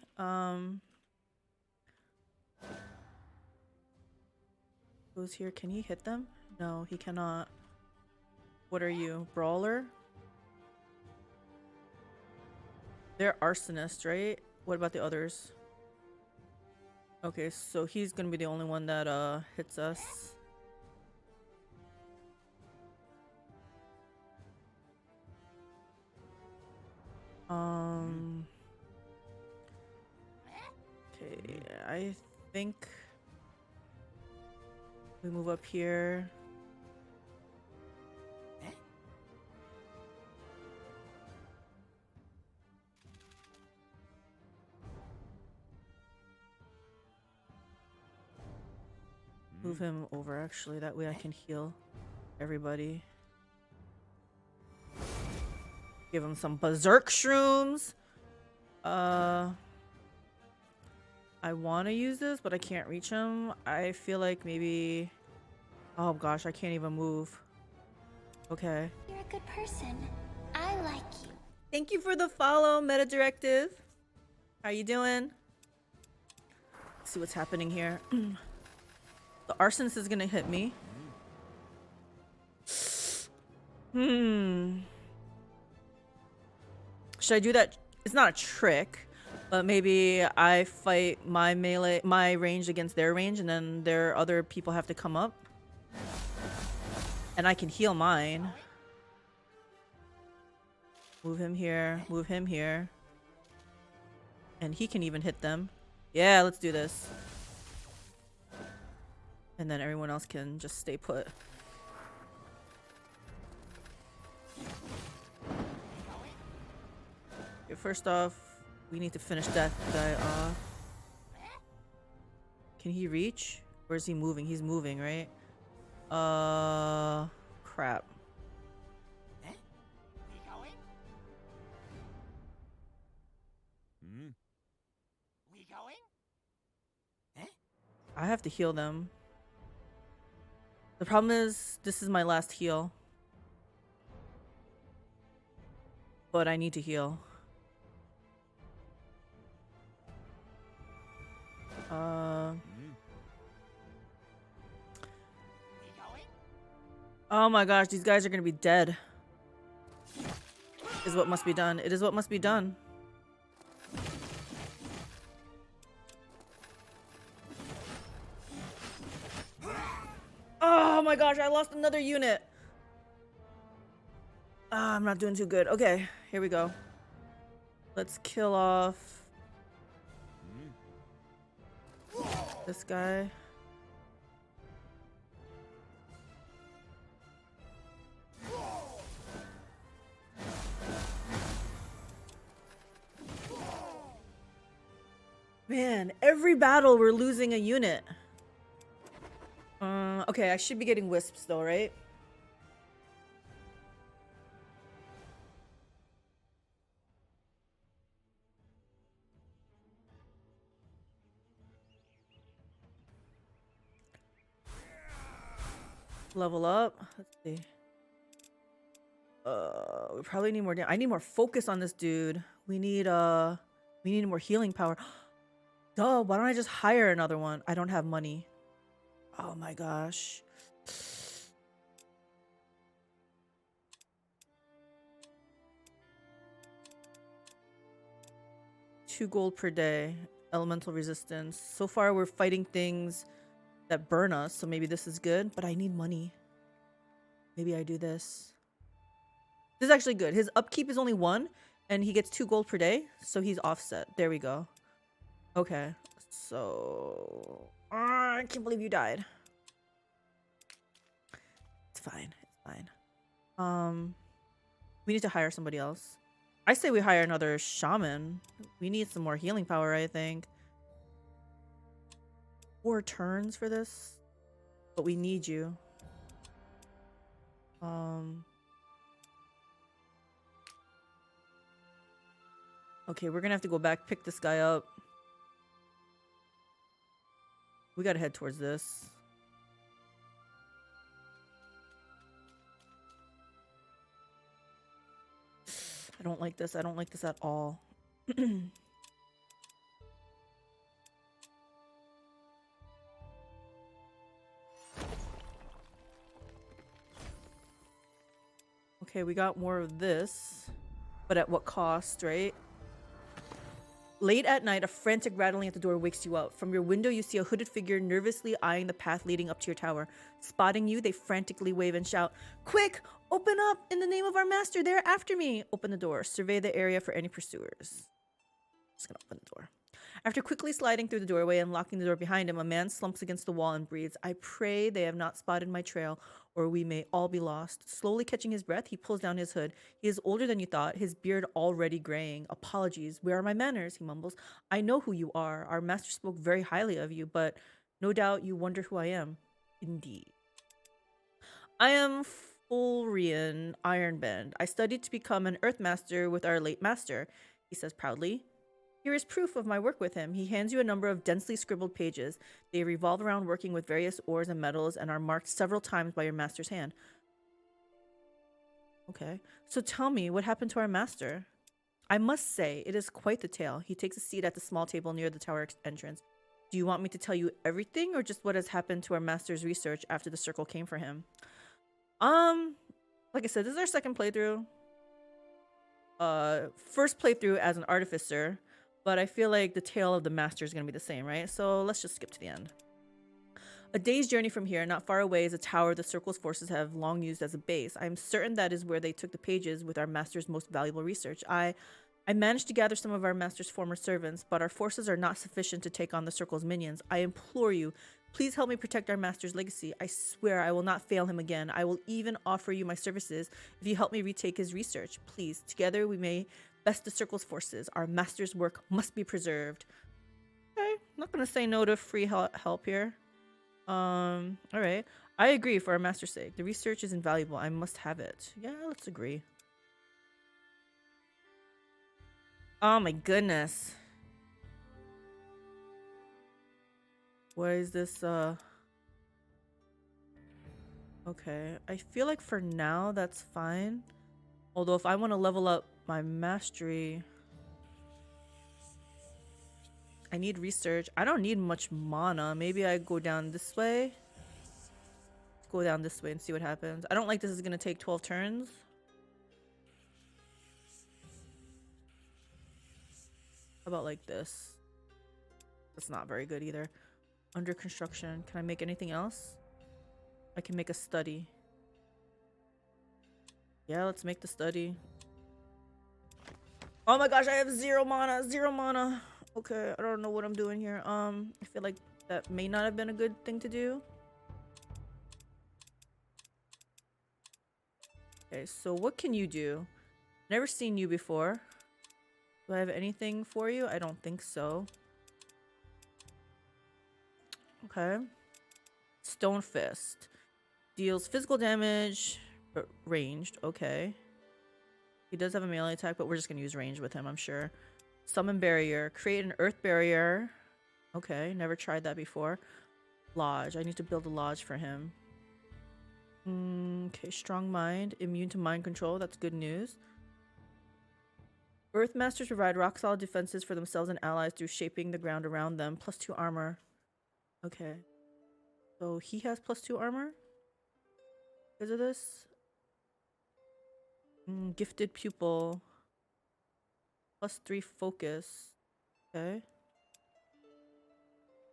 Who's here? Can he hit them? No, he cannot. What are you? Brawler? They're arsonists, right? What about the others? Okay, so he's gonna be the only one that hits us. Okay, I think we move up here. Move him over, actually. That way I can heal everybody. Give him some berserk shrooms. I want to use this, but I can't reach him. I feel like maybe... Oh gosh, I can't even move. Okay. You're a good person. I like you. Thank you for the follow, Meta Directive. How you doing? Let's see what's happening here. The arsonist is gonna hit me. Should I do that? It's not a trick, but maybe I fight my melee, my range against their range, and then their other people have to come up. And I can heal mine. Move him here, move him here. And he can even hit them. Yeah, let's do this. And then everyone else can just stay put. Okay, first off, we need to finish that guy off. Can he reach? Or is he moving? He's moving, right? Crap. I have to heal them. The problem is, this is my last heal. But I need to heal. Oh my gosh, these guys are gonna be dead. Is what must be done. It is what must be done. Oh my gosh, I lost another unit. I'm not doing too good. Okay, here we go. Let's kill off this guy. Man, every battle we're losing a unit. Okay, I should be getting wisps though, right? Level up. Let's see. We probably need more I need more focus on this dude. We need more healing power. Duh, why don't I just hire another one? I don't have money. Oh my gosh. 2 gold per day. Elemental resistance. So far we're fighting things that burn us, so maybe this is good, but I need money. Maybe I do this. This is actually good. His upkeep is only 1 and he gets 2 gold per day, so he's offset. There we go. Okay. So I can't believe you died. It's fine. It's fine. We need to hire somebody else. I say we hire another shaman. We need some more healing power, I think. 4 turns for this, but we need you. Okay, we're gonna have to go back, pick this guy up. We gotta head towards this. I don't like this. I don't like this at all. Okay, we got more of this, but at what cost, right? Late at night, a frantic rattling at the door wakes you up. From your window, you see a hooded figure nervously eyeing the path leading up to your tower. Spotting you, they frantically wave and shout, "Quick! Open up! In the name of our master, they're after me! Open the door. Survey the area for any pursuers. Just gonna open the door. After quickly sliding through the doorway and locking the door behind him, a man slumps against the wall and breathes, I pray they have not spotted my trail, or we may all be lost. Slowly catching his breath, he pulls down his hood. He is older than you thought, his beard already graying. Apologies, where are my manners? He mumbles. I know who you are. Our master spoke very highly of you, but no doubt you wonder who I am. Indeed. I am Fulrian Ironbend. I studied to become an Earth Master with our late master, he says proudly. Here is proof of my work with him. He hands you a number of densely scribbled pages. They revolve around working with various ores and metals and are marked several times by your master's hand. Okay. So tell me, what happened to our master? I must say, it is quite the tale. He takes a seat at the small table near the tower entrance. Do you want me to tell you everything or just what has happened to our master's research after the circle came for him? Like I said, this is our second playthrough. First playthrough as an Artificer. But I feel like the tale of the master is going to be the same, right? So let's just skip to the end. A day's journey from here, not far away, is a tower the Circle's forces have long used as a base. I am certain that is where they took the pages with our master's most valuable research. I managed to gather some of our master's former servants, but our forces are not sufficient to take on the Circle's minions. I implore you, please help me protect our master's legacy. I swear I will not fail him again. I will even offer you my services if you help me retake his research. Please, together we may best the Circle's forces. Our master's work must be preserved. Okay, not gonna say no to free help here. Alright. I agree for our master's sake. The research is invaluable. I must have it. Yeah, let's agree. Oh my goodness. What is this, okay. I feel like for now that's fine. Although if I want to level up my mastery, I need research. I don't need much mana. Maybe I go down this way. Go down this way and see what happens. I don't like this is going to take 12 turns. How about like this? That's not very good either. Under construction. Can I make anything else? I can make a study. Yeah, let's make the study. Oh my gosh, I have 0 mana. 0 mana. Okay, I don't know what I'm doing here. I feel like that may not have been a good thing to do. Okay, so what can you do? Never seen you before. Do I have anything for you? I don't think so. Okay. Stone Fist. Deals physical damage, but ranged. Okay. He does have a melee attack, but we're just gonna use range with him, I'm sure. Summon Barrier. Create an Earth Barrier. Okay, never tried that before. Lodge. I need to build a lodge for him. Okay, Strong Mind. Immune to mind control. That's good news. Earth Masters provide rock-solid defenses for themselves and allies through shaping the ground around them. +2 armor. Okay. So he has +2 armor? Because of this? Gifted Pupil. +3 focus. Okay.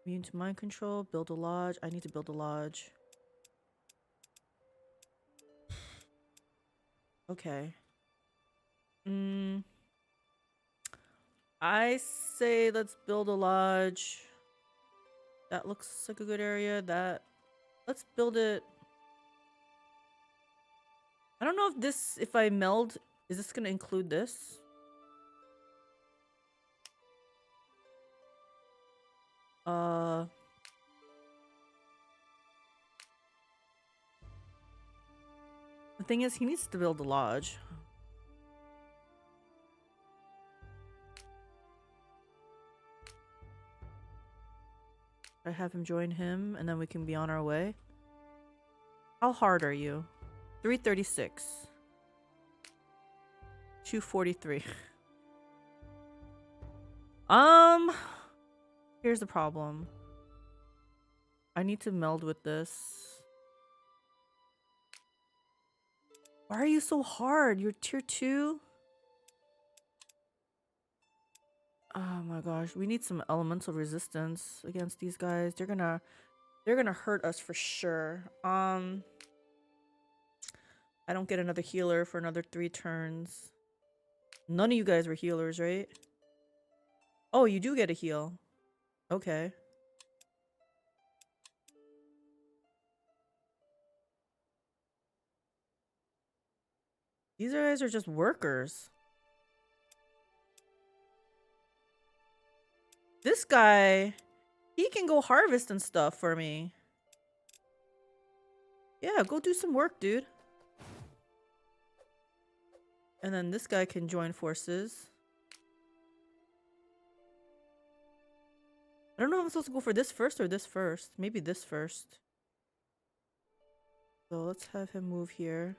Immune to mind control. Build a lodge. I need to build a lodge. Okay. I say let's build a lodge. That looks like a good area. Let's build it. I don't know if I meld, is this gonna include this? The thing is, he needs to build a lodge. I have him join him, and then we can be on our way. How hard are you? 336. 243. Here's the problem. I need to meld with this. Why are you so hard? You're tier 2? Oh my gosh, we need some elemental resistance against these guys. They're gonna hurt us for sure. I don't get another healer for another 3 turns. None of you guys were healers, right? Oh, you do get a heal. Okay. These guys are just workers. This guy, he can go harvest and stuff for me. Yeah, go do some work, dude. And then this guy can join forces. I don't know if I'm supposed to go for this first or this first. Maybe this first. So let's have him move here.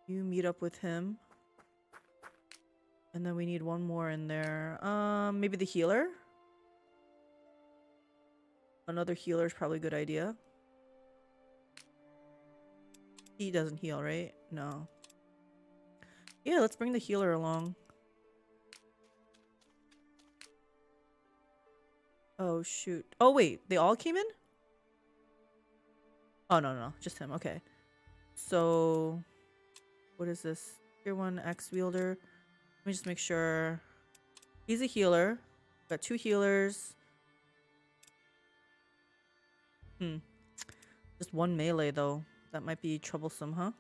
You meet up with him. And then we need one more in there. Maybe the healer? Another healer is probably a good idea. He doesn't heal, right? No. Yeah, let's bring the healer along. Oh, shoot. Oh, wait. They all came in? Oh, no. Just him. Okay. So, what is this? Tier 1 Axe Wielder. Let me just make sure. He's a healer. Got 2 healers. Just 1 melee, though. That might be troublesome, huh?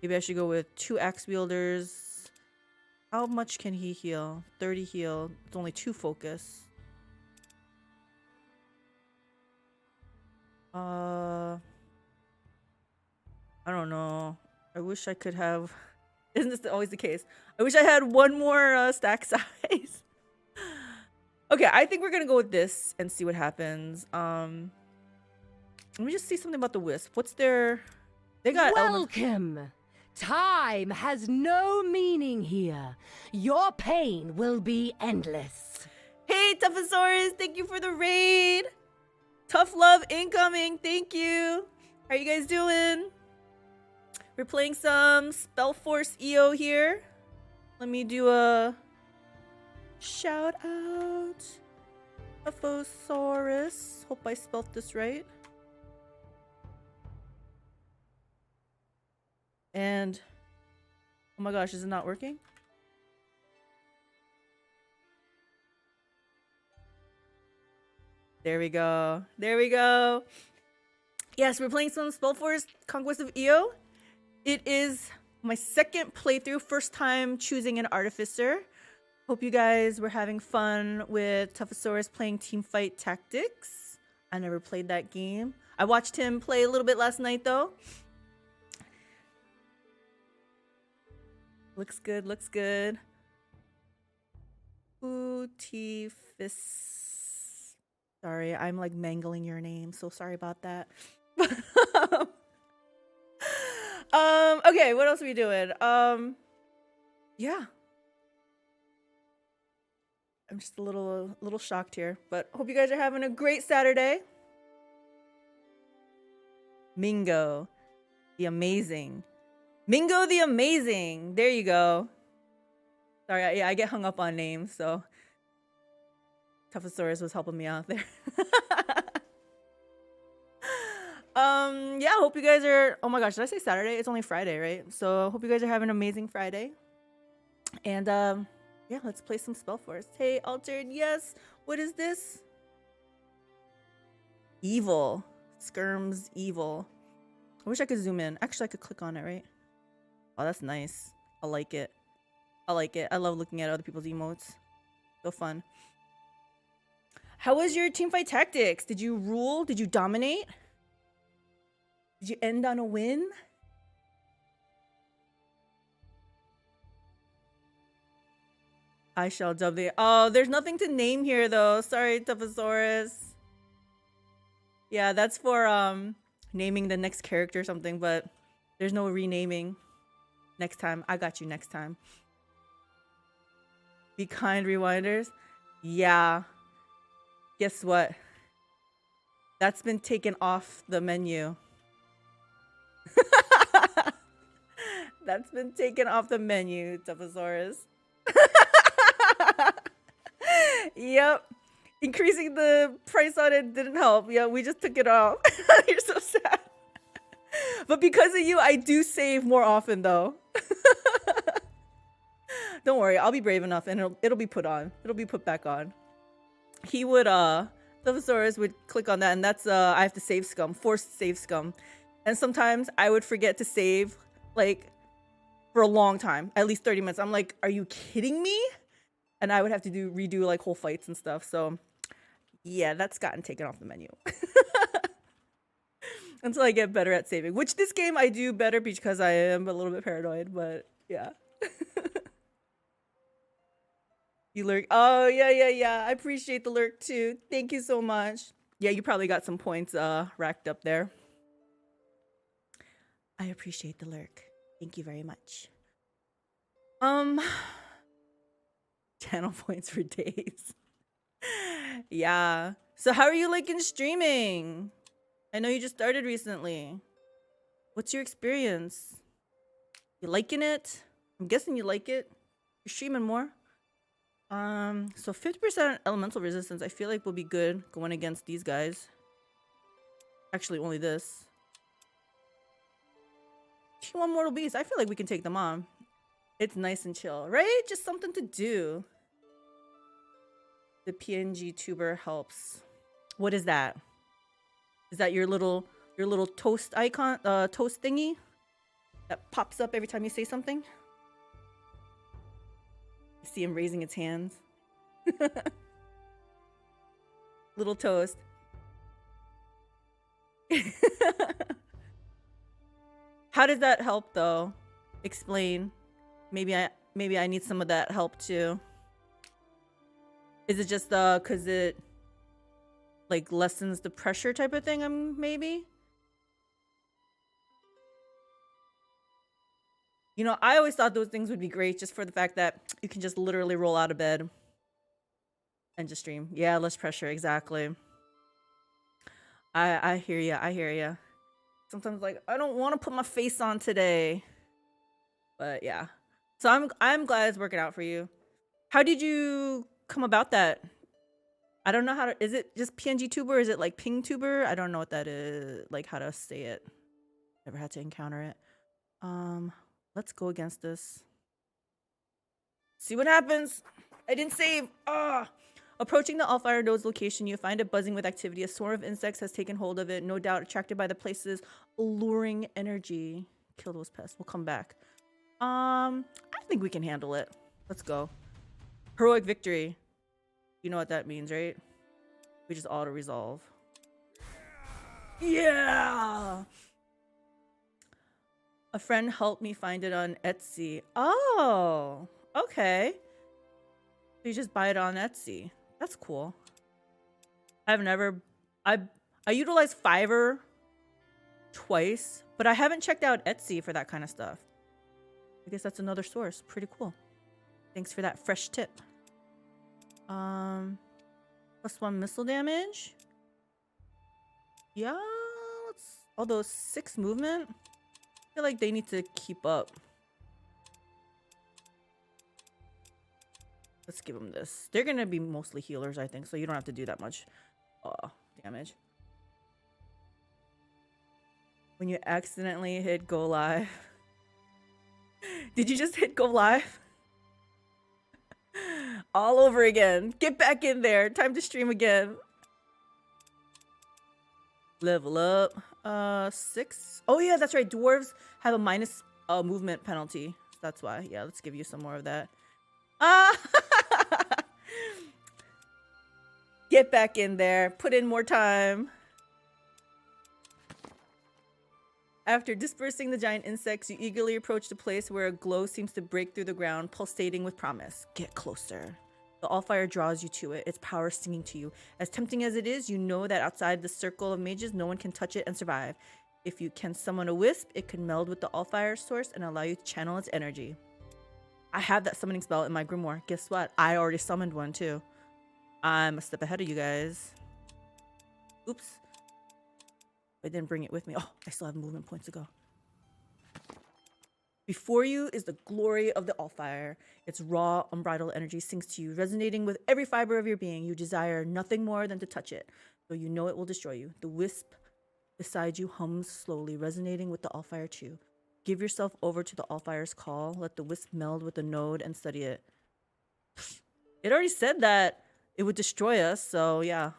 Maybe I should go with 2 Axe Wielders. How much can he heal? 30 heal. It's only 2 focus. I don't know. I wish I could have... Isn't this always the case? I wish I had 1 more stack size. Okay, I think we're gonna go with this and see what happens. Let me just see something about the Wisp. What's their... They got Welcome! Time has no meaning here. Your pain will be endless. Hey, Toughosaurus! Thank you for the raid! Tough love incoming! Thank you! How are you guys doing? We're playing some SpellForce Eo here. Let me do a shout out. Toughosaurus. Hope I spelt this right. And oh my gosh, is it not working? There we go. There we go. Yes, we're playing some SpellForce Conquest of Eo. It is my 2nd playthrough, first time choosing an Artificer. Hope you guys were having fun with Toughosaurus playing Teamfight Tactics. I never played that game. I watched him play a little bit last night though. Looks good, looks good. Artificer. Sorry, I'm like mangling your name, so sorry about that. Okay, what else are we doing? Yeah. I'm just a little shocked here, but hope you guys are having a great Saturday. Mingo, the amazing. Mingo the Amazing. There you go. Sorry, yeah, I get hung up on names, so Toughosaurus was helping me out there. Yeah, hope you guys are... Oh my gosh, did I say Saturday? It's only Friday, right? So hope you guys are having an amazing Friday. And yeah, let's play some SpellForce. Hey, Altered, yes. What is this? Evil. Skirm's Evil. I wish I could zoom in. Actually, I could click on it, right? Oh, that's nice. I like it. I like it. I love looking at other people's emotes. So fun. How was your teamfight tactics? Did you rule? Did you dominate? Did you end on a win? I shall dub the... Oh, there's nothing to name here, though. Sorry, Toughosaurus. Yeah, that's for naming the next character or something, but there's no renaming. Next time. I got you next time. Be kind, rewinders. Yeah. Guess what? That's been taken off the menu. That's been taken off the menu, Toughosaurus. Yep. Increasing the price on it didn't help. Yeah, we just took it off. You're so sad. But because of you, I do save more often though. Don't worry, I'll be brave enough and it'll be put on. It'll be put back on. He would Sylphosaurus would click on that, and that's I have to save scum, forced save scum. And sometimes I would forget to save like for a long time, at least 30 minutes. I'm like, are you kidding me? And I would have to redo like whole fights and stuff. So yeah, that's gotten taken off the menu. Until I get better at saving, which this game I do better because I am a little bit paranoid, but yeah. You lurk. Oh, yeah. I appreciate the lurk too. Thank you so much. Yeah, you probably got some points racked up there. I appreciate the lurk. Thank you very much. Channel points for days. Yeah. So how are you liking streaming? I know you just started recently. What's your experience? You liking it? I'm guessing you like it. You're streaming more. So 50% elemental resistance I feel like will be good going against these guys. Actually, only this. T1 Mortal Beast. I feel like we can take them on. It's nice and chill, right? Just something to do. The PNG tuber helps. What is that? Is that your little toast icon, toast thingy that pops up every time you say something? You see him raising its hands. Little toast. How does that help though? Explain. Maybe I need some of that help too. Is it just cause it like lessens the pressure type of thing? Maybe. You know, I always thought those things would be great just for the fact that you can just literally roll out of bed and just stream. Yeah, less pressure, exactly. I hear ya. I hear ya. Sometimes like I don't want to put my face on today, but yeah. So I'm glad it's working out for you. How did you come about that? I don't know how to. Is it just PNG tuber? Or is it like ping tuber? I don't know what that is. Like how to say it. Never had to encounter it. Let's go against this. See what happens. I didn't save. Ah. Approaching the Allfire Node's location, you find it buzzing with activity. A swarm of insects has taken hold of it, no doubt attracted by the place's alluring energy. Kill those pests. We'll come back. I think we can handle it. Let's go. Heroic victory. You know what that means, right? We just auto-resolve. Yeah! A friend helped me find it on Etsy. Oh, okay. So you just buy it on Etsy. That's cool. I utilized Fiverr twice, but I haven't checked out Etsy for that kind of stuff. I guess that's another source. Pretty cool. Thanks for that fresh tip. +1 missile damage. Yeah, although 6 movement. I feel like they need to keep up. Let's give them this. They're gonna be mostly healers, I think, so you don't have to do that much damage. When you accidentally hit go live. Did you just hit go live? All over again. Get back in there. Time to stream again. Level up. 6. Oh yeah, that's right. Dwarves have a minus movement penalty. That's why. Yeah, let's give you some more of that. Get back in there. Put in more time. After dispersing the giant insects, you eagerly approach the place where a glow seems to break through the ground, pulsating with promise. Get closer. The Allfire draws you to it, its power stinging to you. As tempting as it is, you know that outside the circle of mages, no one can touch it and survive. If you can summon a wisp, it can meld with the Allfire source and allow you to channel its energy. I have that summoning spell in my grimoire. Guess what? I already summoned one too. I'm a step ahead of you guys. Oops. I didn't bring it with me. Oh, I still have movement points to go. Before you is the glory of the Allfire. Its raw, unbridled energy sinks to you, resonating with every fiber of your being. You desire nothing more than to touch it, though you know it will destroy you. The wisp beside you hums slowly, resonating with the Allfire too. Give yourself over to the Allfire's call. Let the wisp meld with the node and study it. It already said that it would destroy us, so yeah.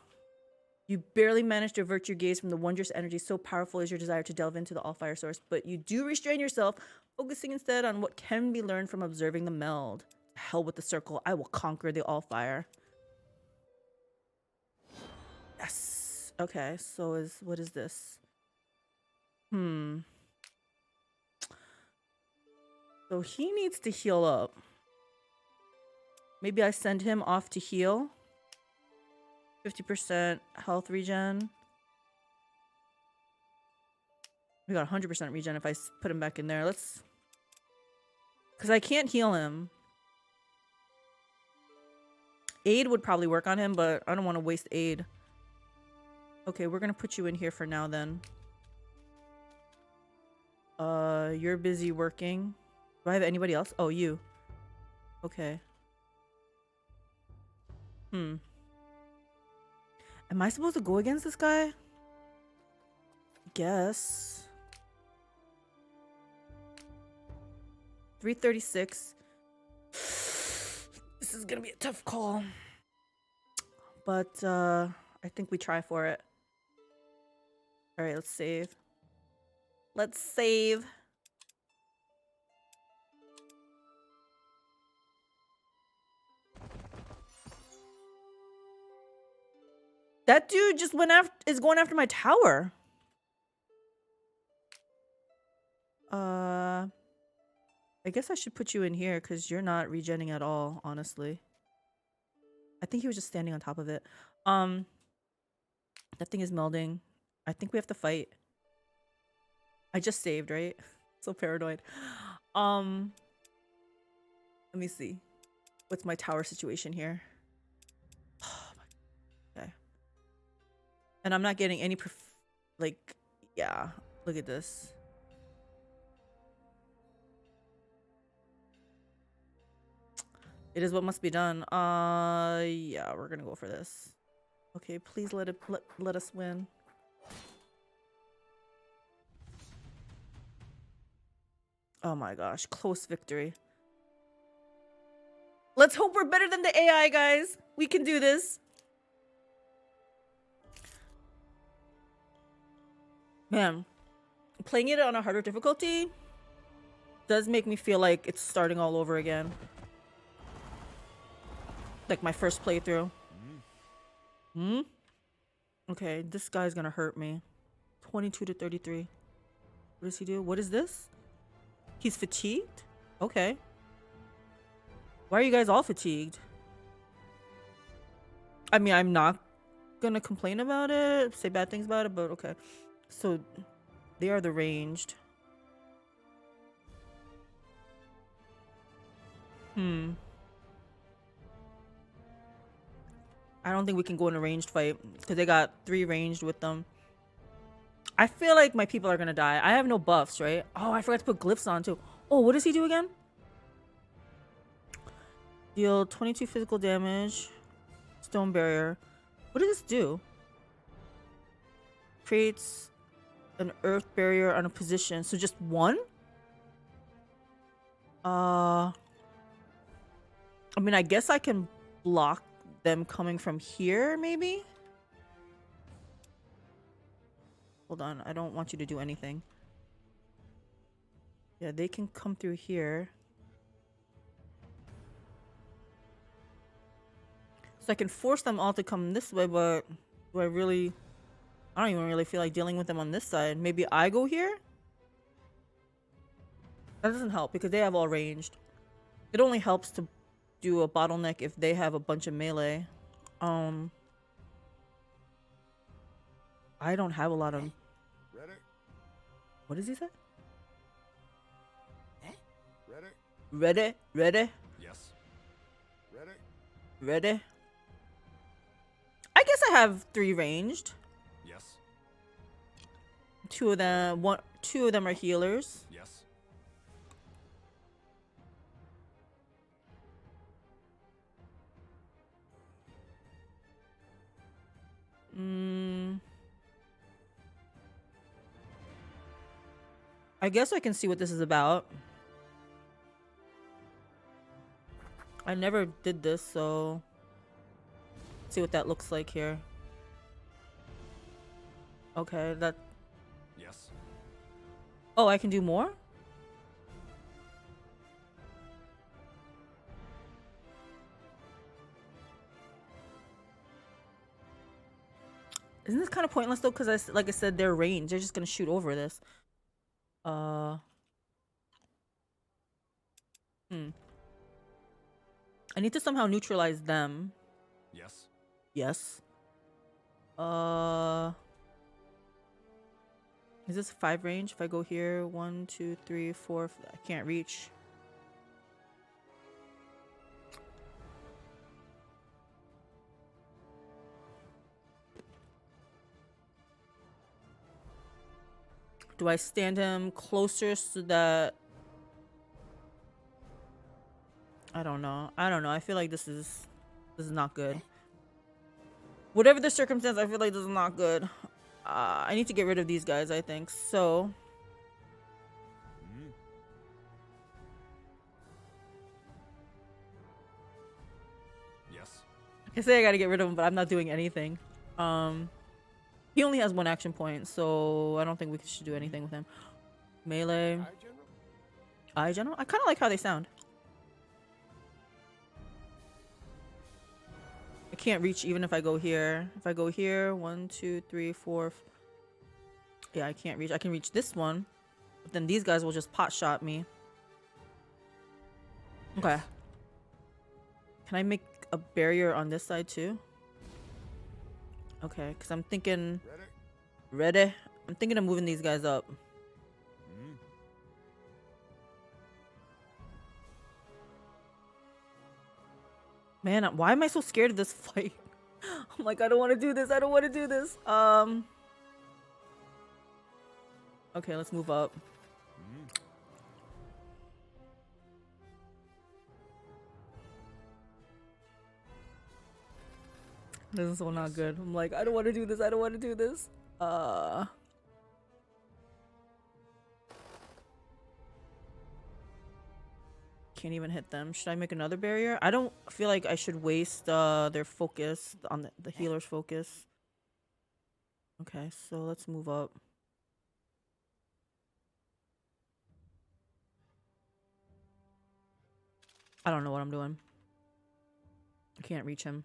You barely manage to avert your gaze from the wondrous energy so powerful is your desire to delve into the Allfire source, but you do restrain yourself, focusing instead on what can be learned from observing the meld. Hell with the circle. I will conquer the Allfire. Yes. Okay, so what is this? So he needs to heal up. Maybe I send him off to heal. 50% health regen. We got 100% regen if I put him back in there. Let's... Because I can't heal him. Aid would probably work on him, but I don't want to waste aid. Okay, we're going to put you in here for now then. You're busy working. Do I have anybody else? Oh, you. Okay. Am I supposed to go against this guy? Guess. 336. This is gonna be a tough call. But I think we try for it. Alright, let's save. Let's save. That dude just is going after my tower. I guess I should put you in here because you're not regenning at all, honestly. I think he was just standing on top of it. That thing is melding. I think we have to fight. I just saved, right? So paranoid. Let me see. What's my tower situation here? Okay. And I'm not getting any yeah, look at this. It is what must be done. Yeah, we're gonna go for this. Okay, please let us win. Oh my gosh, close victory. Let's hope we're better than the AI, guys. We can do this. Man, playing it on a harder difficulty does make me feel like it's starting all over again. Like my first playthrough. Okay, this guy's gonna hurt me. 22 to 33. What does he do? What is this? He's fatigued? Okay. Why are you guys all fatigued? I mean, I'm not gonna complain about it, say bad things about it, but okay. So, they are the ranged. I don't think we can go in a ranged fight because they got 3 ranged with them. I feel like my people are gonna die. I have no buffs, right? Oh, I forgot to put glyphs on too. Oh, what does he do again? Deal 22 physical damage. Stone barrier. What does this do? Creates an earth barrier on a position. So just 1? I mean, I guess I can block them coming from here, maybe? Hold on, I don't want you to do anything. Yeah, they can come through here. So I can force them all to come this way, but do I really... I don't even really feel like dealing with them on this side. Maybe I go here? That doesn't help because they have all ranged. It only helps to do a bottleneck if they have a bunch of melee. I don't have a lot of... Ready? What does he say? Ready? Ready? Ready? Yes. Ready? Ready? I guess I have 3 ranged. Yes. 2 of them are healers. Yes. I guess I can see what this is about. I never did this, so let's see what that looks like here. Okay, that. Yes. Oh, I can do more? Isn't this kind of pointless though? Because like I said, they're ranged. They're just gonna shoot over this. I need to somehow neutralize them. Yes. Yes. Is this 5 range? If I go here, 1, 2, 3, 4, I can't reach. Do I stand him closer so that... I don't know. I feel like this is not good. Whatever the circumstance, I feel like this is not good. I need to get rid of these guys, I think. So... Yes. I say I gotta get rid of him, but I'm not doing anything. He only has 1 action point, so I don't think we should do anything with him. Melee. Aye, General. Eye General? I kind of like how they sound. I can't reach even if I go here. If I go here, 1, 2, 3, 4. Yeah, I can't reach. I can reach this one, but then these guys will just pot shot me. Okay. Can I make a barrier on this side too? Okay, because I'm thinking... Ready? I'm thinking of moving these guys up. Man, why am I so scared of this fight? I'm like, I don't want to do this. I don't want to do this. Okay, let's move up. This is so not good. I'm like, I don't want to do this. I don't want to do this. Can't even hit them. Should I make another barrier? I don't feel like I should waste their focus on the healer's focus. Okay, so let's move up. I don't know what I'm doing. I can't reach him.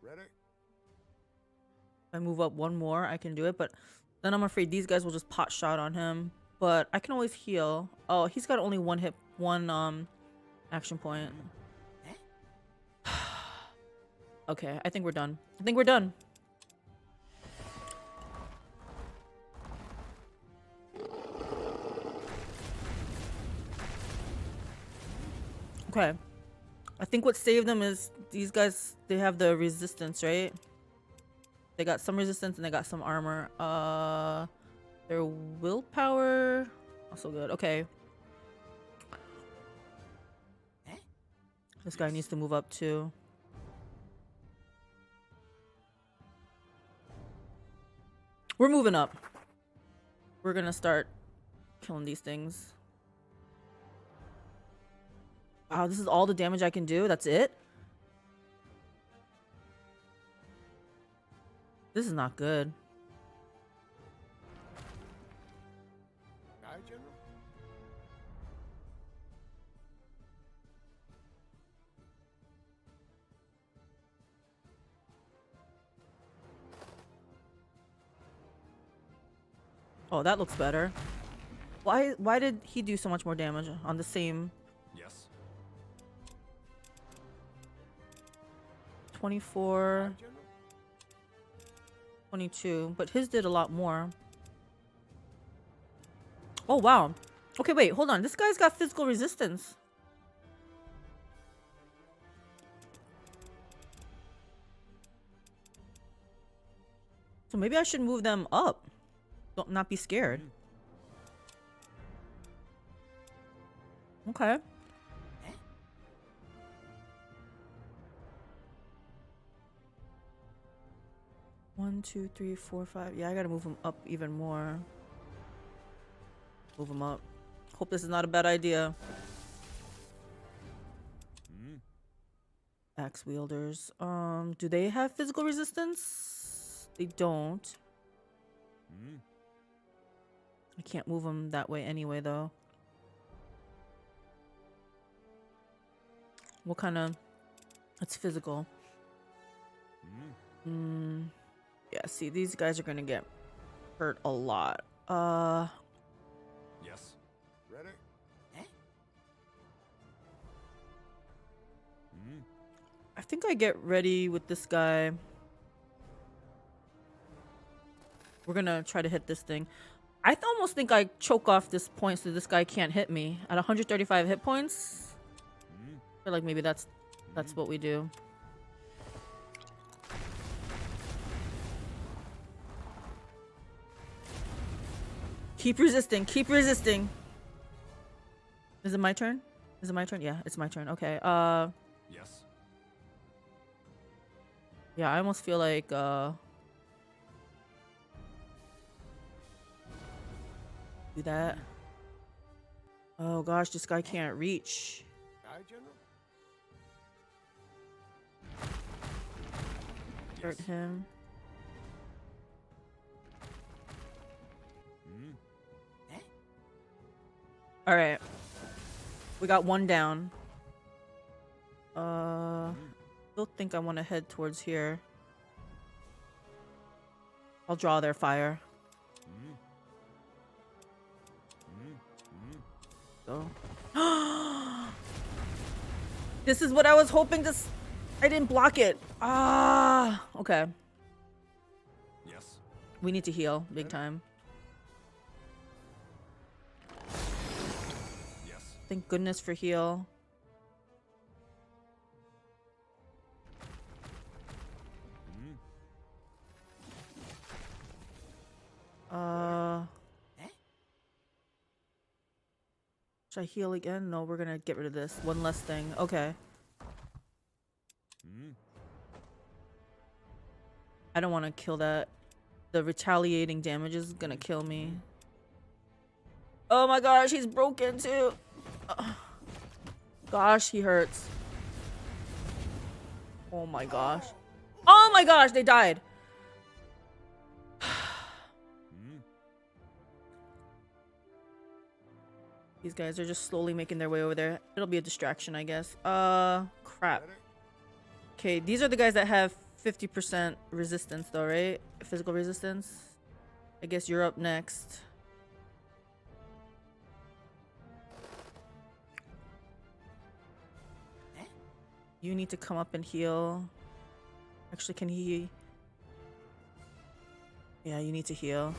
Ready? If I move up 1 more, I can do it, but then I'm afraid these guys will just pot shot on him. But I can always heal. Oh, he's got only 1 action point. Okay, I think we're done. I think we're done. Okay. I think what saved them is these guys, they have the resistance, right? They got some resistance and they got some armor. Their willpower, also good. Okay. This guy needs to move up too. We're moving up. We're gonna start killing these things. Wow, this is all the damage I can do? That's it? This is not good. Aye, General. Oh, that looks better. Why did he do so much more damage on the same... Yes. 24, Aye, General. 22, but his did a lot more. Oh, wow. Okay, wait, hold on. This guy's got physical resistance. So maybe I should move them up. Don't not be scared. Okay. 1, 2, 3, 4, 5. Yeah, I gotta move him up even more. Move him up. Hope this is not a bad idea. Axe wielders. Do they have physical resistance? They don't. I can't move them that way anyway, though. What kind of... It's physical. Yeah, see, these guys are gonna get hurt a lot. Yes. Ready? I think I get ready with this guy. We're gonna try to hit this thing. I almost think I choke off this point so this guy can't hit me. At 135 hit points, I feel like maybe that's what we do. Keep resisting. Keep resisting. Is it my turn? Is it my turn? Yeah, it's my turn. Okay. Yes. Yeah, I almost feel like do that. Oh gosh, this guy can't reach. Aye, General. Hurt him. All right. We got one down. Still think I want to head towards here. I'll draw their fire. Go. This is what I was hoping to. I didn't block it. Ah. Okay. Yes. We need to heal big time. Yes. Thank goodness for heal. Should I heal again? No, we're gonna get rid of this. One less thing. Okay. I don't want to kill that. The retaliating damage is gonna kill me. Oh my gosh, he's broken too. Gosh, he hurts. Oh my gosh. Oh my gosh, they died. These guys are just slowly making their way over there. It'll be a distraction, I guess. Crap. Okay, these are the guys that have 50% resistance though, right? Physical resistance. I guess you're up next. You need to come up and heal. Actually, can he... Yeah, you need to heal.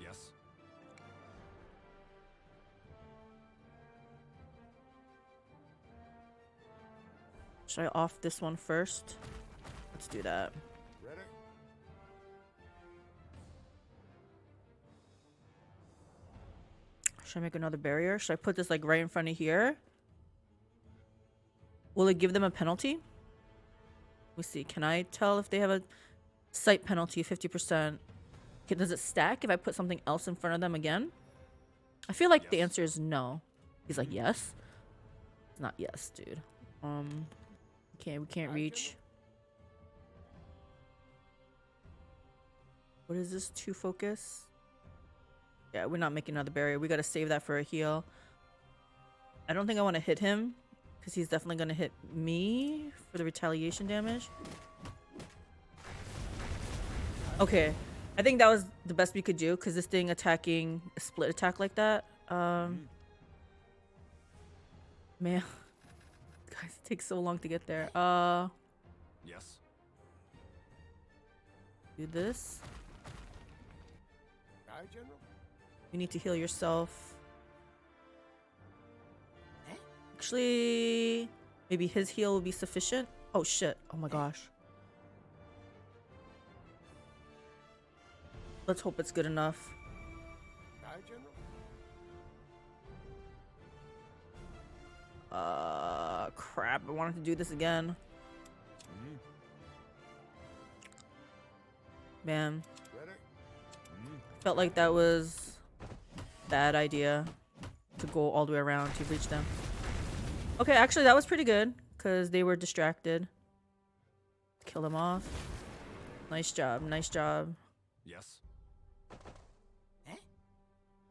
Yes. Should I off this one first? Let's do that. Ready? Should I make another barrier? Should I put this like right in front of here? Will it give them a penalty? Let me see. Can I tell if they have a sight penalty of 50%? Okay, does it stack if I put something else in front of them again? I feel like the answer is no. He's like, yes. It's not yes, dude. Okay, we can't reach. What is this? 2 focus? Yeah, we're not making another barrier. We gotta save that for a heal. I don't think I want to hit him because he's definitely gonna hit me for the retaliation damage. Okay, I think that was the best we could do because this thing attacking a split attack like that. Man. Guys, it takes so long to get there. Yes. Do this. Aye, General. You need to heal yourself. Actually, maybe his heal will be sufficient. Oh shit. Oh my gosh. Let's hope it's good enough. Aye, General. Crap. I wanted to do this again. Man, Ready? felt like that was bad idea to go all the way around to reach them. Okay, actually that was pretty good because they were distracted. Kill them off. Nice job, nice job. Yes.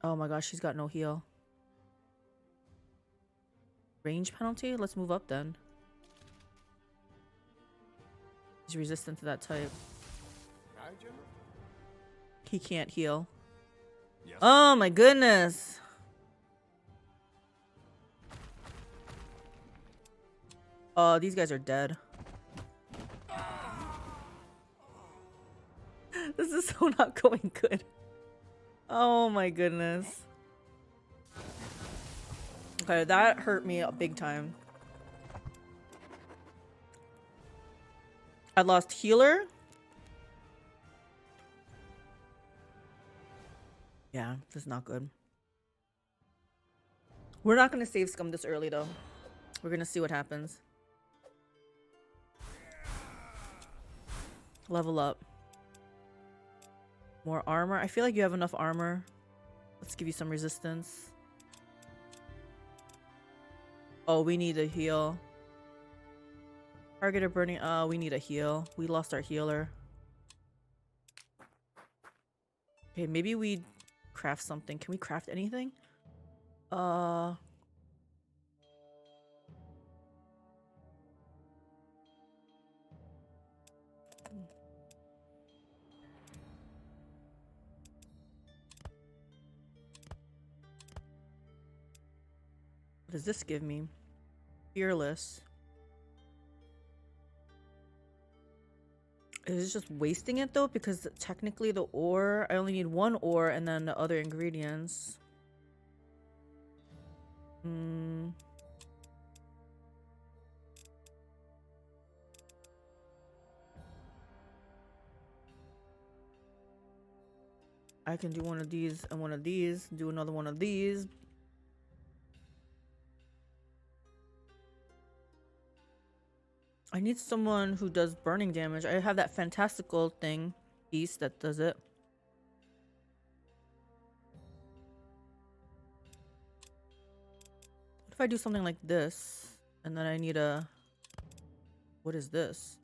Oh my gosh, she's got no heal. Range penalty? Let's move up then. He's resistant to that type. Aye, General? He can't heal. Yes. Oh my goodness. Oh, these guys are dead. This is so not going good. Oh my goodness. Okay, that hurt me a big time. I lost healer. Yeah, this is not good. We're not gonna save scum this early though. We're gonna see what happens. Level up. More armor. I feel like you have enough armor. Let's give you some resistance. Oh, we need a heal. Targeted burning. We need a heal. We lost our healer. Okay, maybe we craft something. Can we craft anything? What does this give me? Fearless. Is it just wasting it though? Because technically the ore, I only need one ore and then the other ingredients. I can do one of these and one of these, do another one of these. I need someone who does burning damage. I have that fantastical thing, beast, that does it. What if I do something like this? And then I need a... What is this?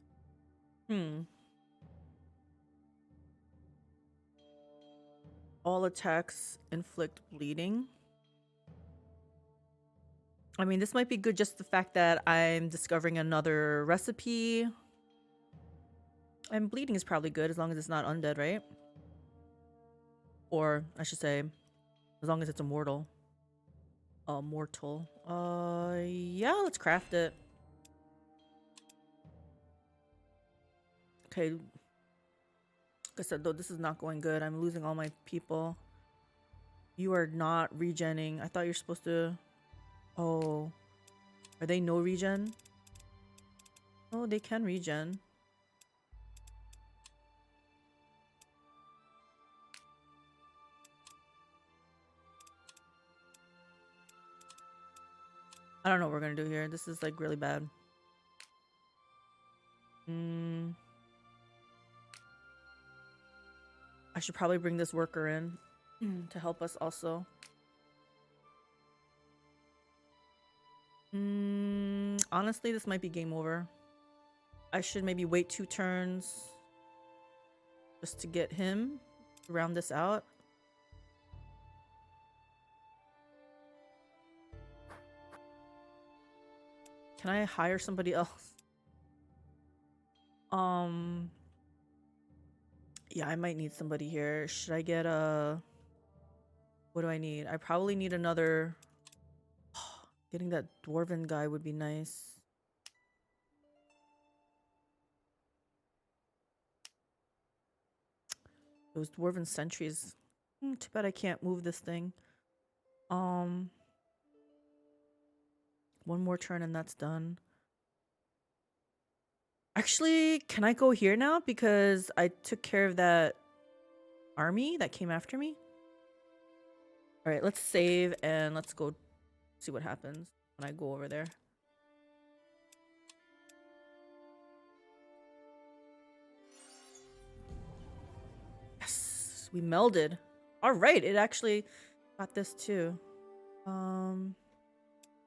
All attacks inflict bleeding. I mean, this might be good, just the fact that I'm discovering another recipe. And bleeding is probably good as long as it's not undead, right? Or I should say, as long as it's immortal. Mortal. Yeah, let's craft it. Okay. Like I said, though, this is not going good. I'm losing all my people. You are not regenning. I thought you're supposed to... Oh. Are they no regen? Oh, they can regen. I don't know what we're gonna do here. This is like really bad. I should probably bring this worker in to help us also. Honestly, this might be game over. I should maybe wait 2 turns just to get him to round this out. Can I hire somebody else? Yeah, I might need somebody here. Should I get a... What do I need? I probably need another... Getting that dwarven guy would be nice. Those dwarven sentries. Too bad I can't move this thing. One more turn and that's done. Actually, can I go here now? Because I took care of that army that came after me. Alright, let's save and let's go see what happens when I go over there. We melded. All right, it actually got this too.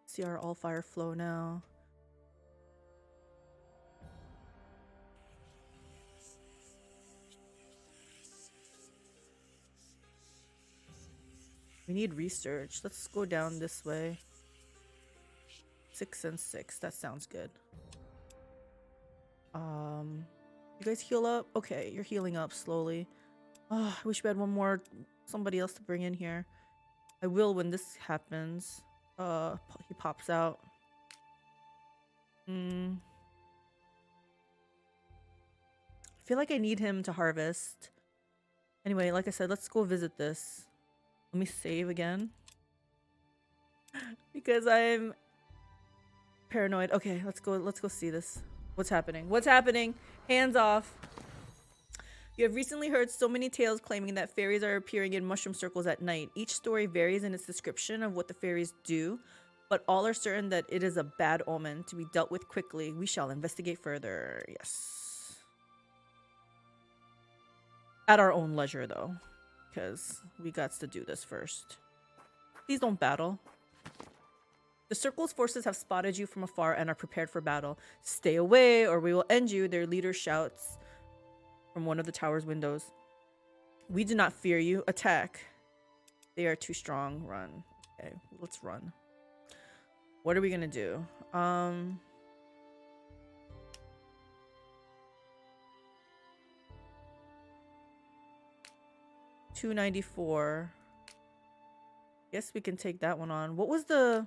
See our all fire flow now. We need research. Let's go down this way. 6 and 6. That sounds good. You guys heal up? Okay, you're healing up slowly. Oh, I wish we had one more somebody else to bring in here. I will when this happens. He pops out. I feel like I need him to harvest. Anyway, like I said, let's go visit this. Let me save again. Because I'm paranoid. Okay, let's go see this. What's happening? What's happening? Hands off. You have recently heard so many tales claiming that fairies are appearing in mushroom circles at night. Each story varies in its description of what the fairies do, but all are certain that it is a bad omen to be dealt with quickly. We shall investigate further. Yes. At our own leisure, though, because we got to do this first. Please don't battle. The circle's forces have spotted you from afar and are prepared for battle. Stay away or we will end you, their leader shouts from one of the tower's windows. We do not fear you. Attack. They are too strong. Run. Okay, let's run. What are we gonna do? 294. Guess we can take that one on. What was the...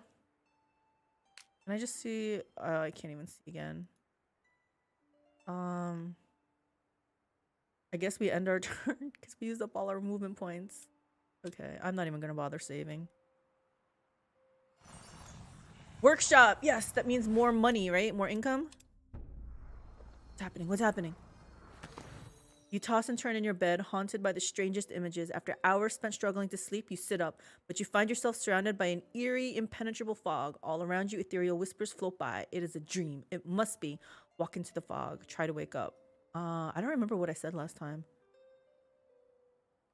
Can I just see? I can't even see again. I guess we end our turn because we used up all our movement points. Okay, I'm not even gonna bother saving. Workshop! Yes, that means more money, right? More income? What's happening? What's happening? You toss and turn in your bed, haunted by the strangest images. After hours spent struggling to sleep, you sit up, but you find yourself surrounded by an eerie, impenetrable fog. All around you, ethereal whispers float by. It is a dream. It must be. Walk into the fog. Try to wake up. I don't remember what I said last time.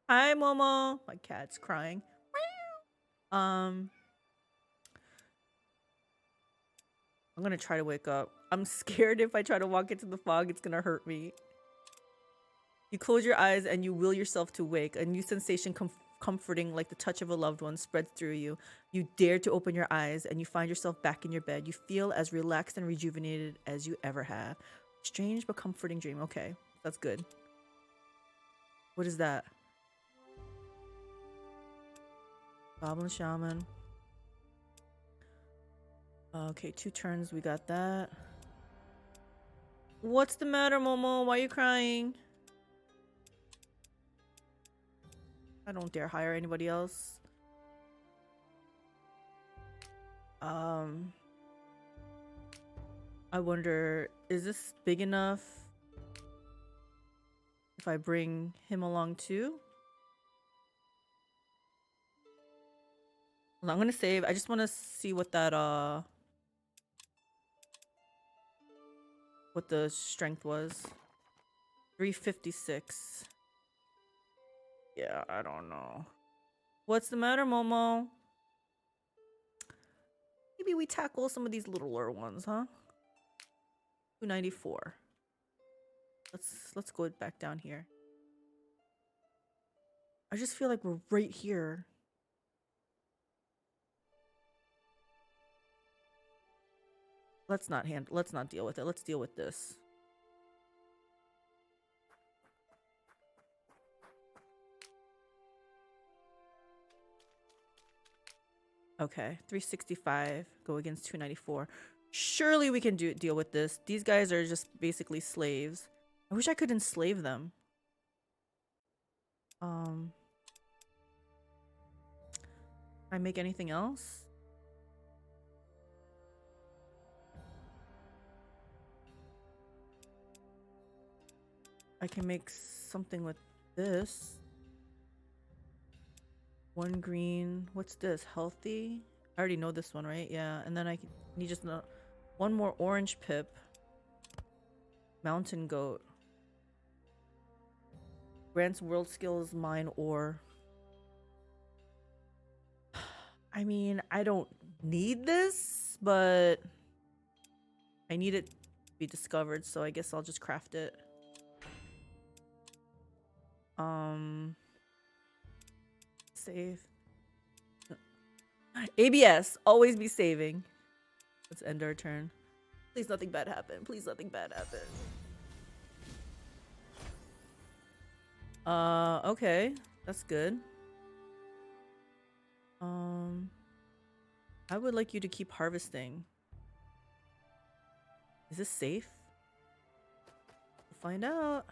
Hi, Momo. My cat's crying. I'm gonna try to wake up. I'm scared if I try to walk into the fog, it's gonna hurt me. You close your eyes and you will yourself to wake. A new sensation comforting like the touch of a loved one spreads through you. You dare to open your eyes and you find yourself back in your bed. You feel as relaxed and rejuvenated as you ever have. Strange but comforting dream. Okay, that's good. What is that? Goblin Shaman. Okay, 2 turns. We got that. What's the matter, Momo? Why are you crying? I don't dare hire anybody else. I wonder, is this big enough if I bring him along too? Well, I'm gonna save. I just want to see what that what the strength was. 356. Yeah, I don't know. What's the matter, Momo? Maybe we tackle some of these littler ones, huh? 294. Let's go back down here. I just feel like we're right here. Let's not deal with it. Let's deal with this. Okay, 365 go against 294. Surely we can deal with this. These guys are just basically slaves. I wish I could enslave them. Can I make anything else? I can make something with this. 1 green. What's this? Healthy? I already know this one, right? Yeah. And then I need just 1 more orange pip. Mountain goat. Grants world skills, mine, or. I mean, I don't need this, but I need it to be discovered, so I guess I'll just craft it. Save. ABS, always be saving. Let's end our turn. Please nothing bad happen. Please nothing bad happen. Okay. That's good. I would like you to keep harvesting. Is this safe? We'll find out.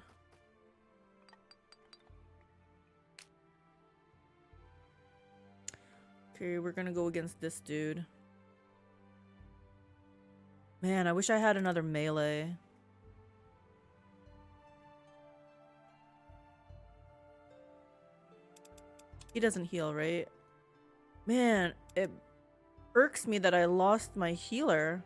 Okay, we're gonna go against this dude. Man, I wish I had another melee. He doesn't heal, right? Man, it irks me that I lost my healer.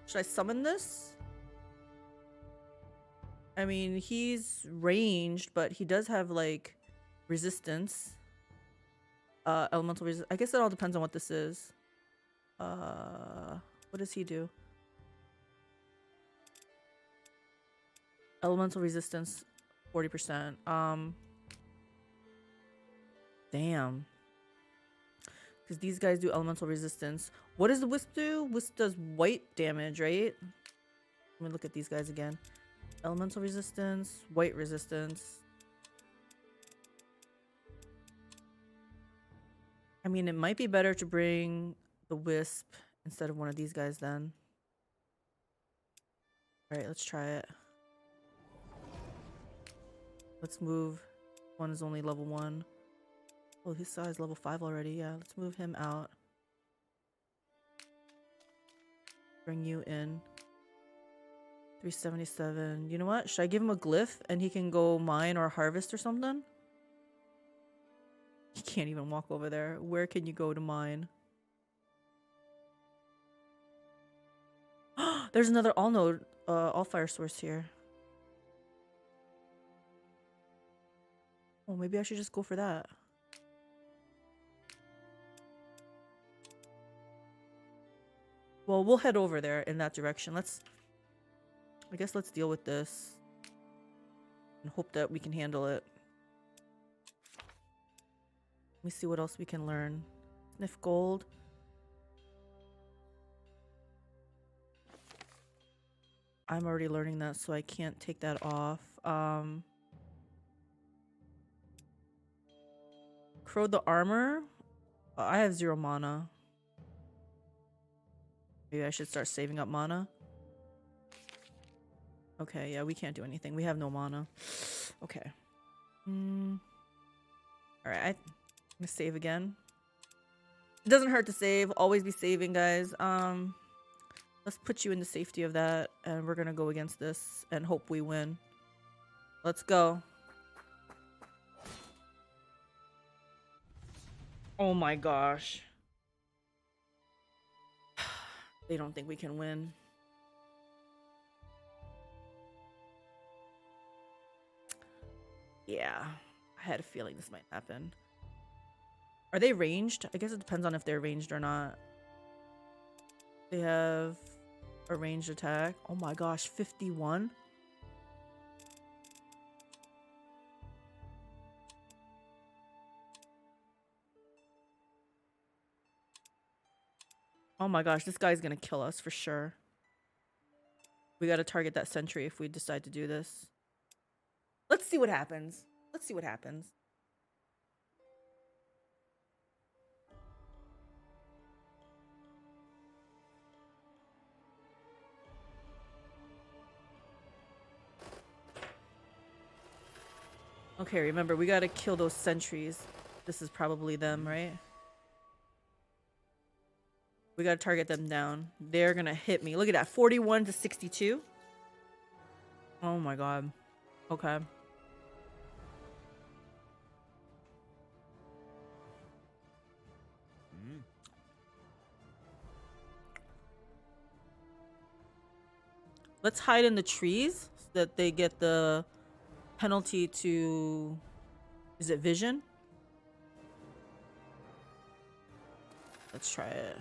Should I summon this? I mean, he's ranged, but he does have like resistance. Elemental resistance. I guess it all depends on what this is. What does he do? Elemental resistance 40%. Damn. Because these guys do elemental resistance. What does the wisp do? Wisp does white damage, right? Let me look at these guys again. Elemental resistance, white resistance. I mean, it might be better to bring the wisp instead of one of these guys then. Alright, let's try it. Let's move. One is only level 1. Oh, his size level 5 already. Yeah, let's move him out. Bring you in. 377. You know what? Should I give him a glyph and he can go mine or harvest or something? He can't even walk over there. Where can you go to mine? There's another all node, all fire source here. Oh, maybe I should just go for that. Well, we'll head over there in that direction. I guess let's deal with this and hope that we can handle it. Let me see what else we can learn. Sniff gold. I'm already learning that, so I can't take that off. Crow the armor. I have 0 mana. Maybe I should start saving up mana. Okay, yeah, we can't do anything. We have no mana. Okay. Alright, I'm gonna save again. It doesn't hurt to save. Always be saving, guys. Let's put you in the safety of that, and we're gonna go against this and hope we win. Let's go. Oh my gosh. They don't think we can win. Yeah, I had a feeling this might happen. Are they ranged? I guess it depends on if they're ranged or not. They have a ranged attack. Oh my gosh, 51? Oh my gosh, this guy's gonna kill us for sure. We gotta target that sentry if we decide to do this. Let's see what happens. Let's see what happens. Okay, remember, we gotta kill those sentries. This is probably them, right? We gotta target them down. They're gonna hit me. Look at that, 41 to 62. Oh my god. Okay. Let's hide in the trees so that they get the penalty to... Is it vision? Let's try it.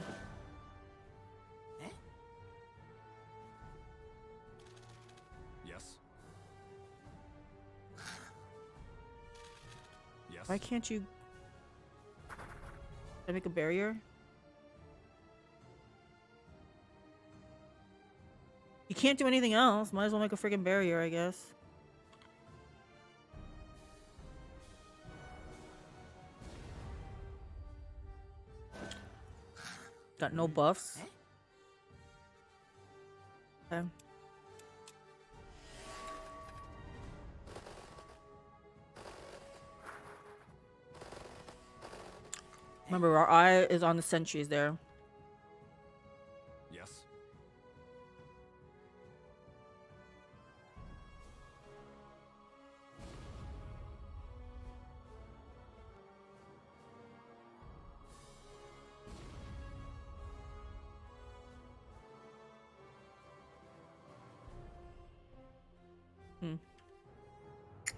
Yes. Yes. Why can't you... Can I make a barrier? You can't do anything else. Might as well make a freaking barrier, I guess. Got no buffs. Okay. Remember, our eye is on the sentries there. Yes.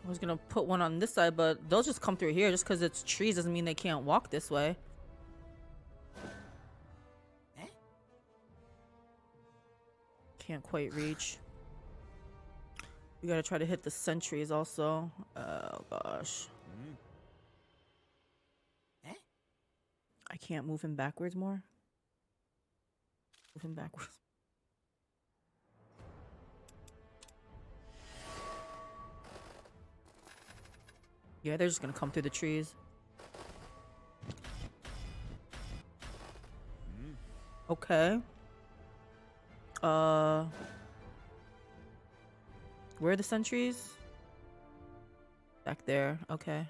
I was gonna put one on this side, but they'll just come through here. Just because it's trees doesn't mean they can't walk this way. Can't quite reach. We gotta try to hit the sentries also. Oh gosh. I can't move him backwards more. Move him backwards. Yeah, they're just gonna come through the trees. Okay. Where are the sentries? Back there. Okay.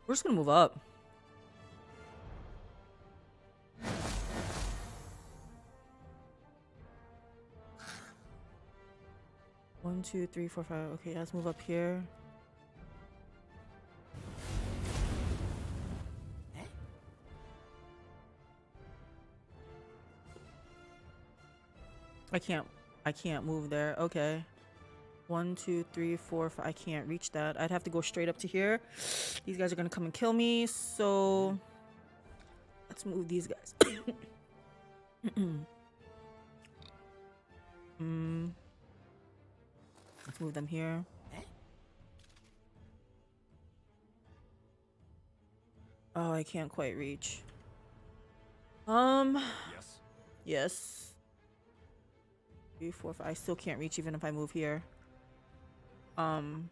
We're just gonna move up. One, two, three, four, five. Okay, let's move up here. I can't move there. Okay. 1, 2, 3, 4, 5. I can't reach that. I'd have to go straight up to here. These guys are gonna come and kill me. So let's move these guys. Let's move them here. Oh, I can't quite reach. Yes. Yes. 3, 4, 5. I still can't reach even if I move here. Move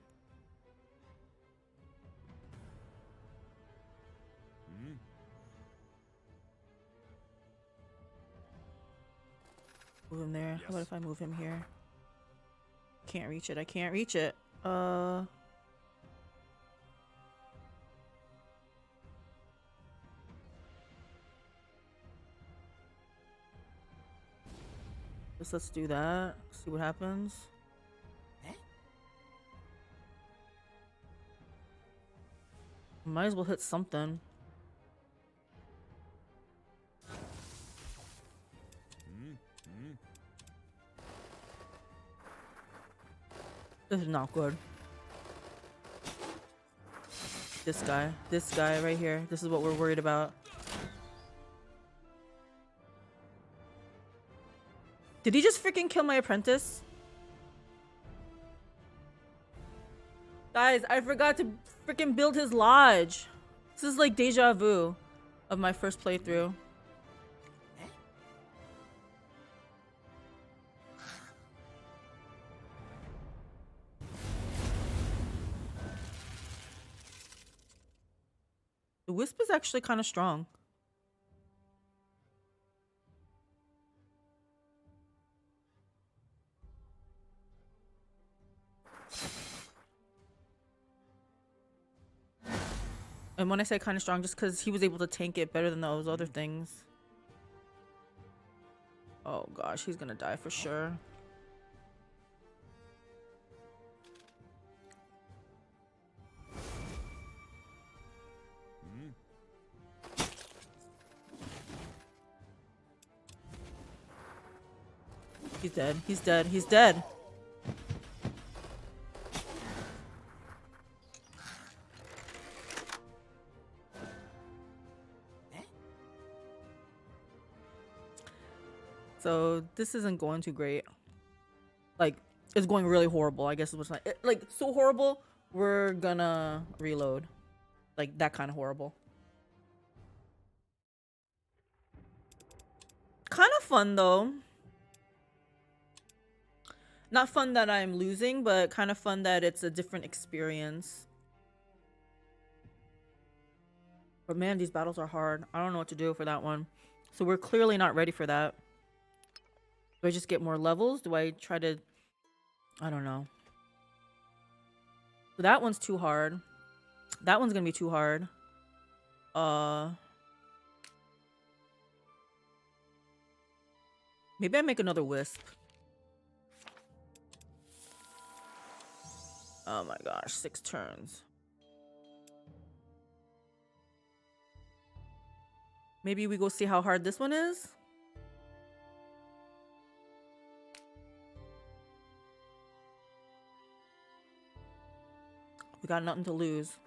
him there. Yes. How about if I move him here? Can't reach it. I can't reach it. Let's do that. See what happens. Might as well hit something. This is not good. This guy right here. This is what we're worried about. Did he just freaking kill my apprentice? Guys, I forgot to freaking build his lodge. This is like deja vu of my first playthrough. The wisp is actually kind of strong. And when I say kind of strong, just because he was able to tank it better than those other things. Oh gosh, he's gonna die for sure. He's dead. He's dead. He's dead. So this isn't going too great. Like, it's going really horrible, I guess is what's not like so horrible we're gonna reload. Like that kind of horrible. Kind of fun though. Not fun that I'm losing, but kind of fun that it's a different experience. But man, these battles are hard. I don't know what to do for that one. So we're clearly not ready for that. Do I just get more levels? Do I try to... I don't know. So that one's too hard. That one's gonna be too hard. Maybe I make another wisp. Oh my gosh, 6 turns. Maybe we go see how hard this one is? We got nothing to lose.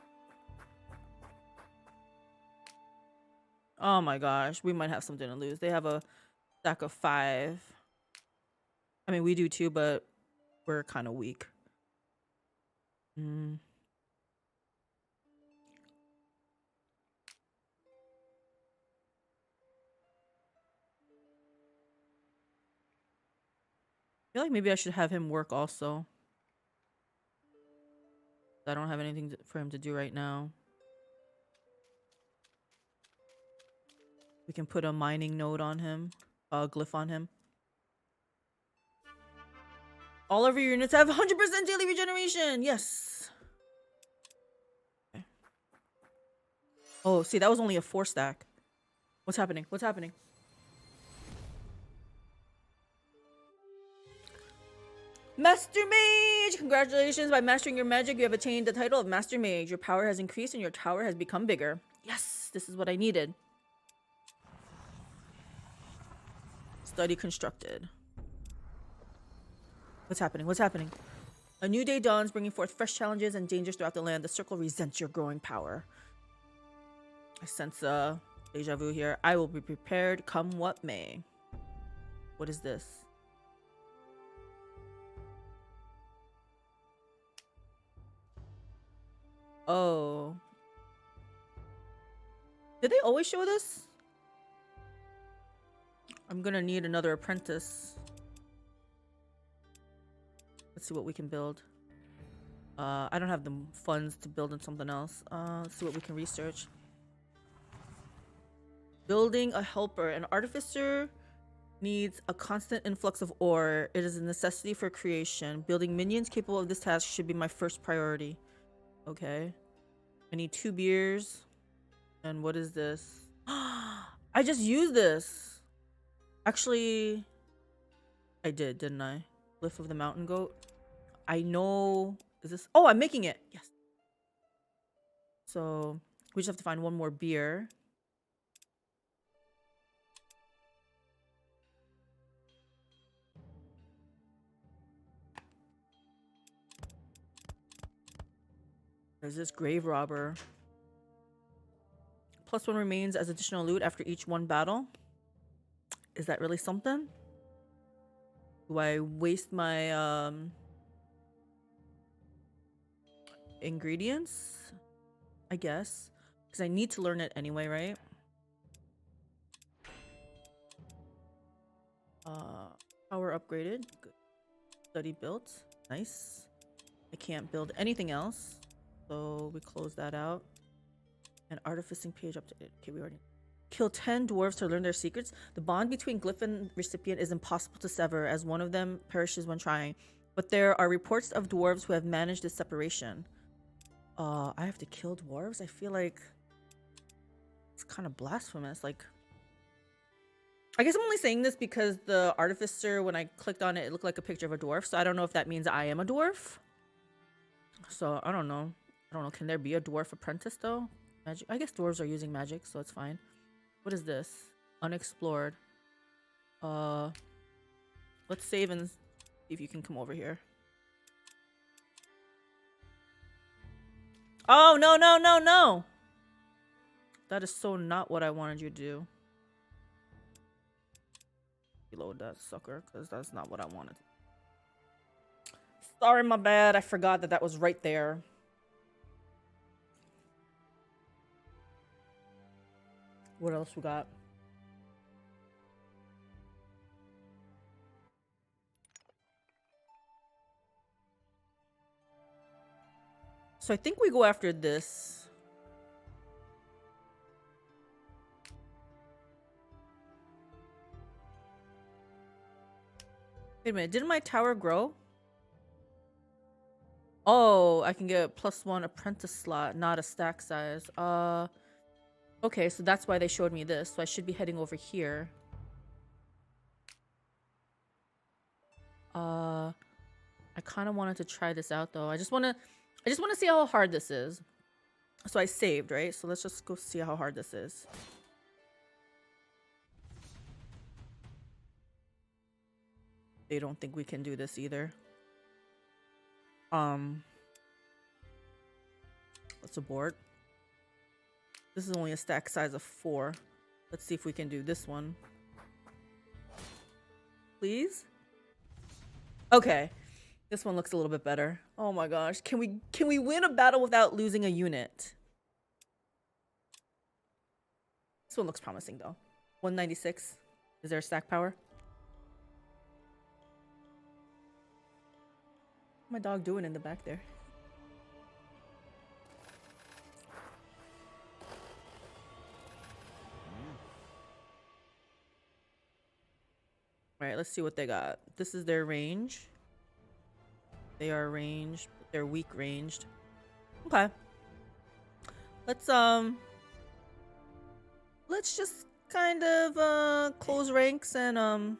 Oh my gosh, we might have something to lose. They have a stack of 5. I mean, we do too, but we're kind of weak. I feel like maybe I should have him work also. I don't have anything for him to do right now. We can put a mining node on him, a glyph on him. All of your units have 100% daily regeneration. Yes. Okay. Oh, see, that was only a 4 stack. What's happening? What's happening? Master Mage! Congratulations! By mastering your magic, you have attained the title of Master Mage. Your power has increased and your tower has become bigger. Yes! This is what I needed. Study constructed. What's happening? What's happening? A new day dawns, bringing forth fresh challenges and dangers throughout the land. The circle resents your growing power. I sense deja vu here. I will be prepared, come what may. What is this? Oh. Did they always show this? I'm gonna need another apprentice. Let's see what we can build. I don't have the funds to build in something else. Let's see what we can research. Building a helper. An artificer needs a constant influx of ore. It is a necessity for creation. Building minions capable of this task should be my first priority. Okay. I need 2 beers. And what is this? I just used this. Actually, I did, didn't I? Glyph of the mountain goat. I know. Is this? Oh, I'm making it. Yes. So we just have to find 1 more beer. There's this grave robber. +1 remains as additional loot after each 1 battle. Is that really something? Do I waste my ingredients? I guess. Because I need to learn it anyway, right? Power upgraded. Good. Study built. Nice. I can't build anything else. So we close that out. And artificing page up to it. Okay, we already kill 10 dwarves to learn their secrets. The bond between glyph and recipient is impossible to sever, as one of them perishes when trying. But there are reports of dwarves who have managed this separation. I have to kill dwarves? I feel like it's kind of blasphemous. Like, I guess I'm only saying this because the artificer, when I clicked on it, it looked like a picture of a dwarf. So I don't know if that means I am a dwarf. So I don't know. I don't know. Can there be a dwarf apprentice though? Magic. I guess dwarves are using magic, so it's fine. What is this? Unexplored. Let's save and see if you can come over here. Oh, no, no, no, no! That is so not what I wanted you to do. Reload that sucker, because that's not what I wanted. Sorry, my bad. I forgot that that was right there. What else we got? So I think we go after this. Wait a minute, didn't my tower grow? Oh, I can get +1 apprentice slot, not a stack size. Okay, so that's why they showed me this. So I should be heading over here. I kind of wanted to try this out though. I just want to see how hard this is. So I saved, right? So let's just go see how hard this is. They don't think we can do this either. Let's abort. This is only a stack size of 4. Let's see if we can do this one. Please? Okay. This one looks a little bit better. Oh my gosh. Can we win a battle without losing a unit? This one looks promising though. 196. Is there a stack power? What's my dog doing in the back there? Alright, let's see what they got. This is their range. They are ranged, but they're weak ranged. Okay. Let's just kind of close ranks and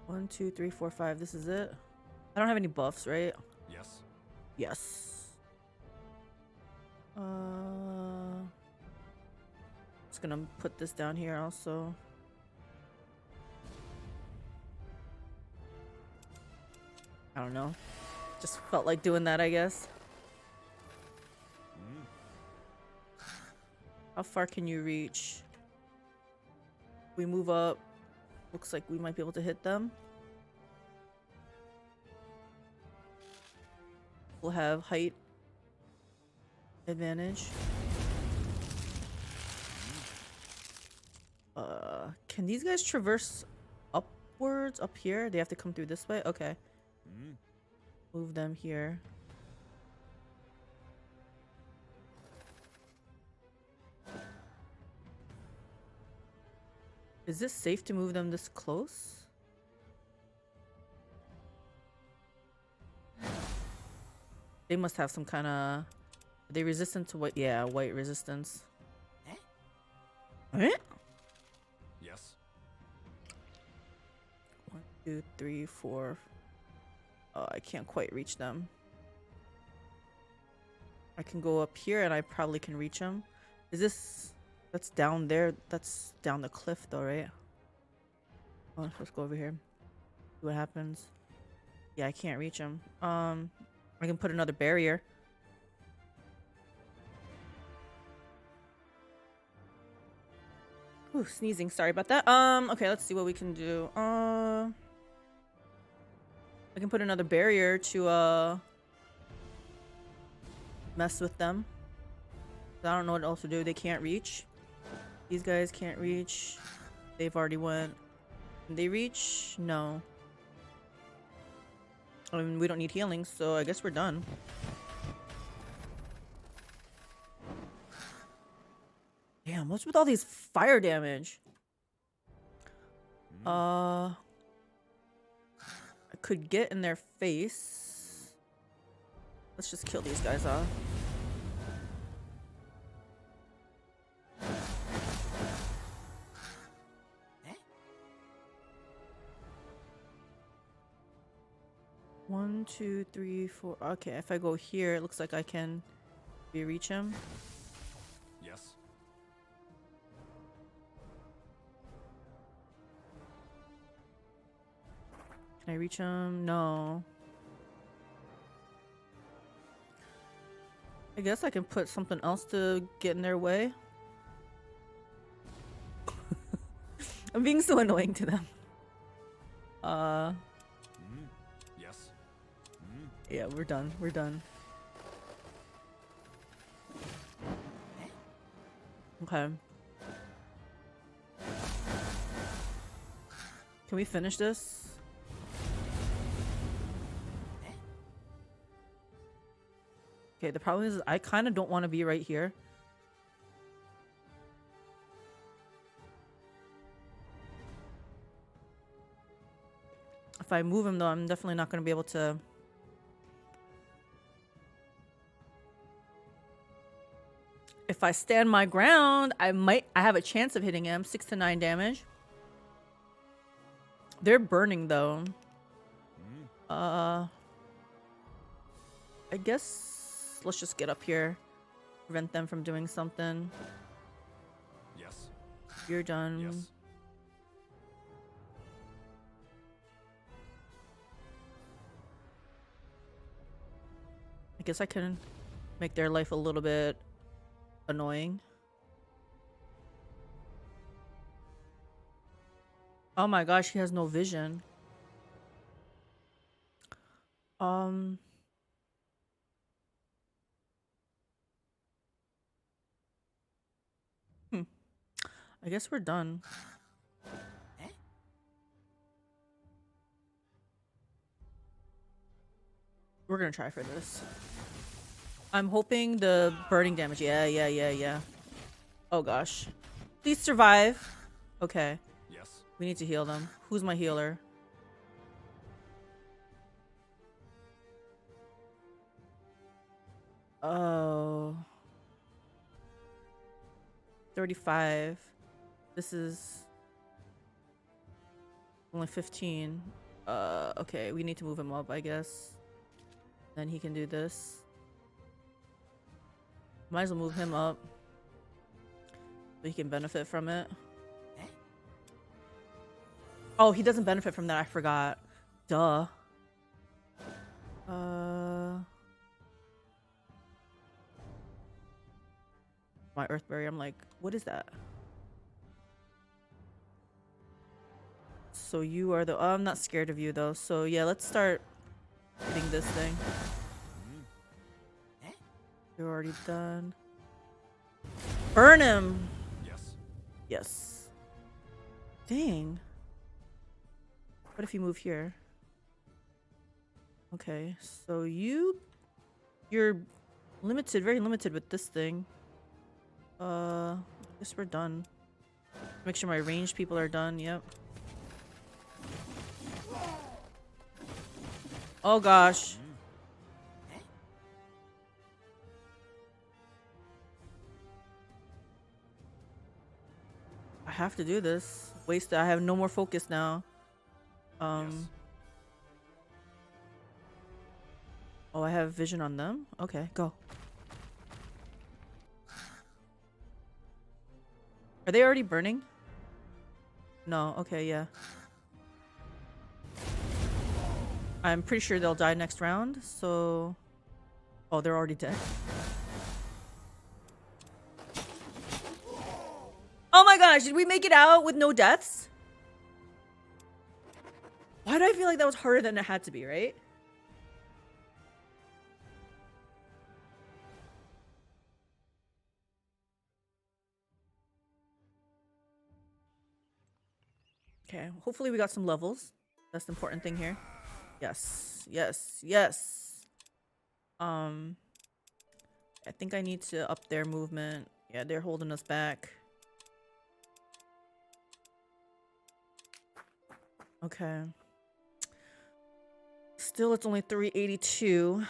1, 2, 3, 4, 5. This is it. I don't have any buffs, right? Yes. Yes. Just gonna put this down here also. I don't know. Just felt like doing that, I guess. How far can you reach? We move up. Looks like we might be able to hit them. We'll have height advantage. Can these guys traverse upwards up here? They have to come through this way? Okay. Move them here. Is this safe to move them this close? They must have some kind of... Are they resistant to white? Yeah, white resistance. What? Yes. 1, 2, 3, 4. I can't quite reach them. I can go up here and I probably can reach them. Is this... That's down there. That's down the cliff though, right? Oh, let's go over here. See what happens. Yeah, I can't reach them. I can put another barrier. Ooh, sneezing. Sorry about that. Okay, let's see what we can do. I can put another barrier to mess with them. I don't know what else to do. They can't reach. These guys can't reach. They've already went. Can they reach? No. I mean, we don't need healing, so I guess we're done. Damn, what's with all these fire damage? I could get in their face. Let's just kill these guys off. One, 2, 3, 4. Okay, if I go here, it looks like I can reach him. Can I reach him? No. I guess I can put something else to get in their way. I'm being so annoying to them. Yes. Yeah, we're done. We're done. Okay. Can we finish this? Okay, the problem is I kind of don't want to be right here. If I move him though, I'm definitely not going to be able to. If I stand my ground, I have a chance of hitting him. 6 to 9 damage. They're burning though. I guess let's just get up here. Prevent them from doing something. Yes. You're done. Yes. I guess I can make their life a little bit annoying. Oh my gosh, he has no vision. I guess we're done. We're gonna try for this. I'm hoping the burning damage. Yeah. Oh gosh. Please survive. Okay. Yes. We need to heal them. Who's my healer? Oh. 35. This is only 15. Okay, we need to move him up, I guess. Then he can do this. Might as well move him up so he can benefit from it. Oh, he doesn't benefit from that. I forgot. Duh. My Earth Barrier. I'm like, what is that? So you are the. Oh, I'm not scared of you though. So yeah, let's start hitting this thing. You're already done. Burn him. Yes. Yes. Dang. What if you move here? Okay, so you're limited, very limited with this thing. I guess we're done. Make sure my ranged people are done. Yep. Oh gosh. I have to do this. Wasted. I have no more focus now. Yes. Oh, I have vision on them? Okay, go. Are they already burning? No, okay, yeah. I'm pretty sure they'll die next round, so... Oh, they're already dead. Oh my gosh, did we make it out with no deaths? Why do I feel like that was harder than it had to be, right? Okay, hopefully we got some levels. That's the important thing here. Yes, yes, yes. I think I need to up their movement. Yeah, they're holding us back. Okay. Still, it's only 382.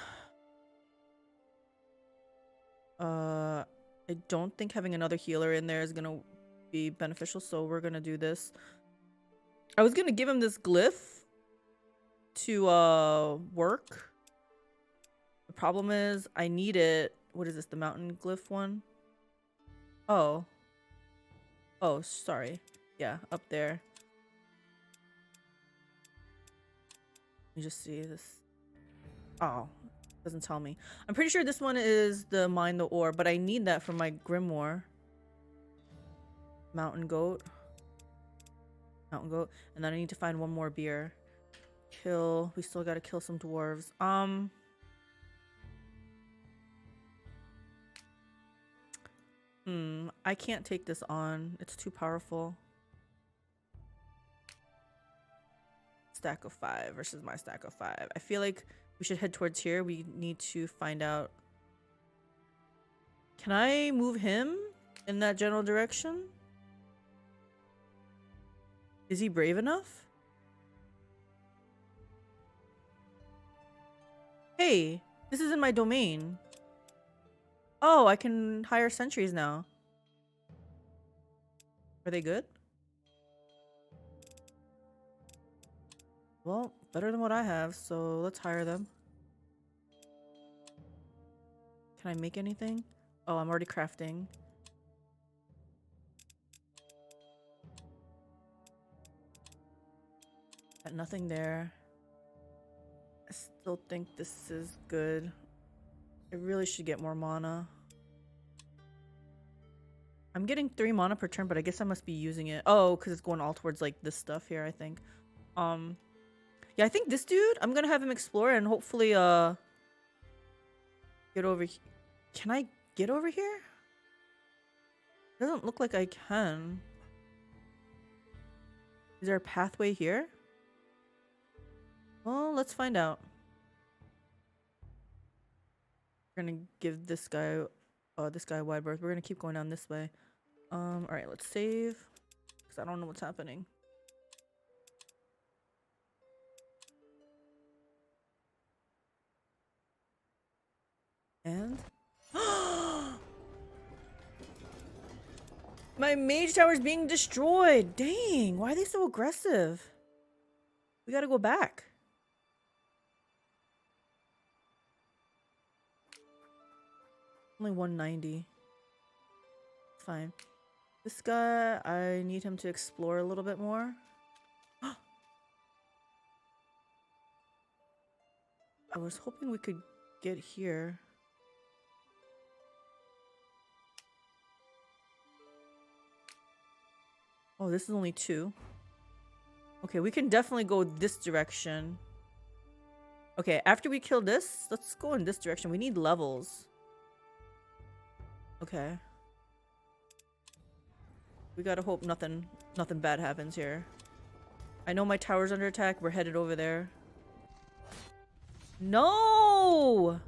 I don't think having another healer in there is gonna be beneficial, so we're gonna do this. I was gonna give him this glyph to work. The problem is I need it. What is this? The mountain glyph one? Oh. Oh, sorry. Yeah, up there. Let me just see this. Oh, doesn't tell me. I'm pretty sure this one is the mine the ore, but I need that for my grimoire. Mountain goat. Mountain goat. And then I need to find one more beer. Kill. We still gotta kill some dwarves. I can't take this on. It's too powerful. Stack of 5 versus my stack of 5. I feel like we should head towards here. We need to find out. Can I move him in that general direction? Is he brave enough? Hey, this is in my domain. Oh, I can hire sentries now. Are they good? Well, better than what I have, so let's hire them. Can I make anything? Oh, I'm already crafting. Got nothing there. I still think this is good. I really should get more mana. I'm getting 3 mana per turn, but I guess I must be using it. Oh, because it's going all towards like this stuff here, I think. Yeah, I think this dude, I'm gonna have him explore and hopefully get over here. Can I get over here? Doesn't look like I can. Is there a pathway here? Well, let's find out. We're gonna give this guy wide berth. We're gonna keep going down this way. All right, let's save because I don't know what's happening. And my mage tower is being destroyed. Dang, why are they so aggressive? We gotta go back. Only 190. Fine. This guy, I need him to explore a little bit more. I was hoping we could get here. Oh, this is only 2. Okay, we can definitely go this direction. Okay, after we kill this, let's go in this direction. We need levels. Okay. We gotta hope nothing bad happens here. I know my tower's under attack. We're headed over there. No!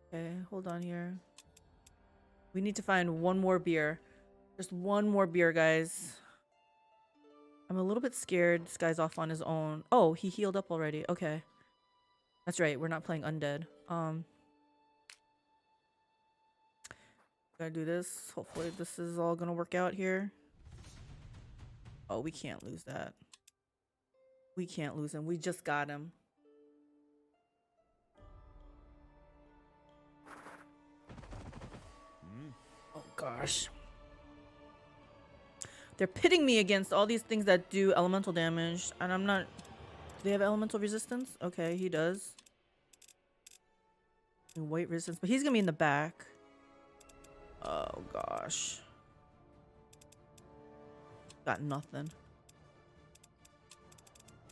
Okay, hold on here. We need to find one more beer. Just one more beer, guys. I'm a little bit scared. This guy's off on his own. Oh, he healed up already. Okay. That's right. We're not playing undead. Gotta do this. Hopefully this is all gonna work out here. Oh, we can't lose that. We can't lose him. We just got him. Oh gosh. They're pitting me against all these things that do elemental damage, and I'm not... Do they have elemental resistance? Okay, he does. White resistance, but he's gonna be in the back. Oh gosh. Got nothing.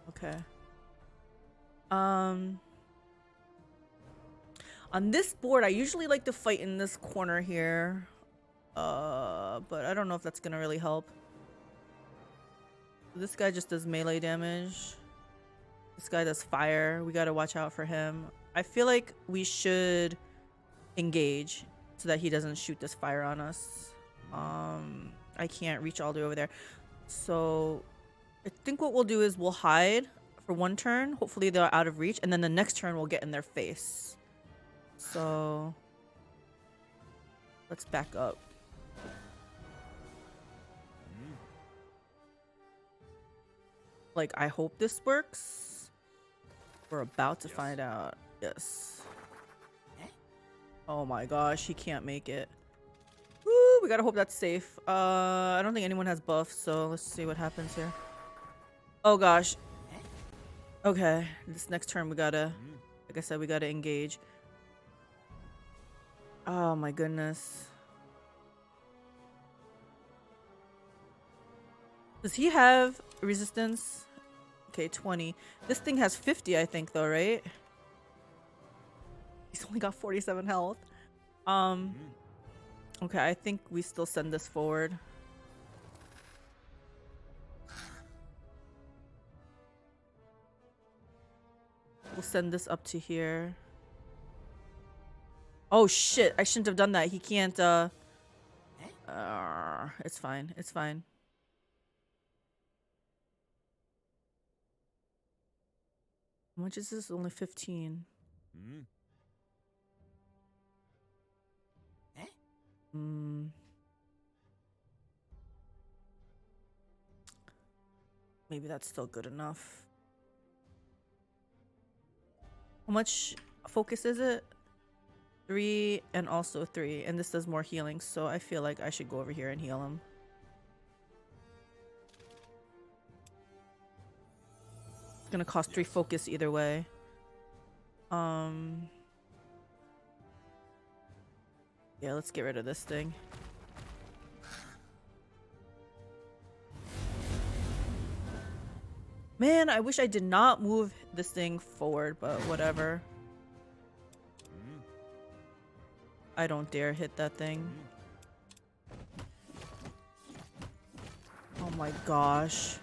Okay. On this board, I usually like to fight in this corner here. But I don't know if that's gonna really help. This guy just does melee damage. This guy does fire. We gotta watch out for him. I feel like we should engage so that he doesn't shoot this fire on us. I can't reach all the way over there. So I think what we'll do is we'll hide for one turn. Hopefully they're out of reach. And then the next turn we'll get in their face. So let's back up. Like, I hope this works. We're about to find out. Yes. Oh my gosh, he can't make it. we gotta hope that's safe. I don't think anyone has buffs, so let's see what happens here. Oh gosh. Okay, this next turn we gotta, like I said, we gotta engage. Oh my goodness. Does he have resistance? Okay, 20. This thing has 50, I think, though, right? He's only got 47 health. Okay, I think we still send this forward. We'll send this up to here. Oh shit, I shouldn't have done that. He can't, it's fine, it's fine. How much is this? Only 15. Maybe that's still good enough. How much focus is it? 3 and also 3. And this does more healing, so I feel like I should go over here and heal him. It's gonna cost 3 focus either way. Yeah, let's get rid of this thing. Man, I wish I did not move this thing forward, but whatever. I don't dare hit that thing. Oh my gosh.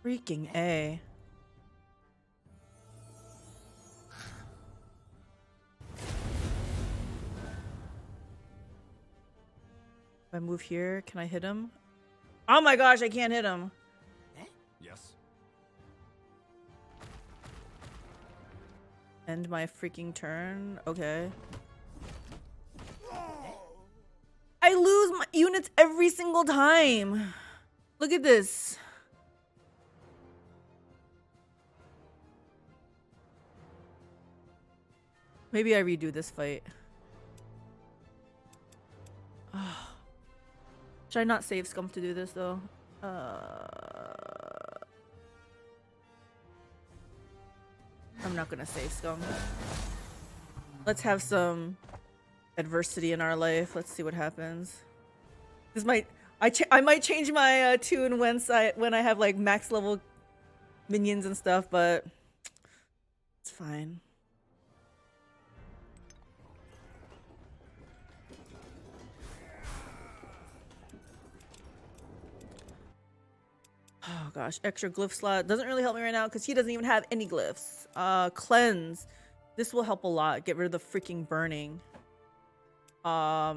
Freaking A. If I move here, can I hit him? Oh my gosh, I can't hit him. Yes. End my freaking turn. Okay. I lose my units every single time. Look at this. Maybe I redo this fight. Should I not save Scum to do this though? I'm not gonna save Scum. Let's have some adversity in our life. Let's see what happens. This might I might change my tune when I have like max level minions and stuff, but it's fine. Oh gosh, extra glyph slot doesn't really help me right now because he doesn't even have any glyphs. Cleanse. This will help a lot. Get rid of the freaking burning. Yeah,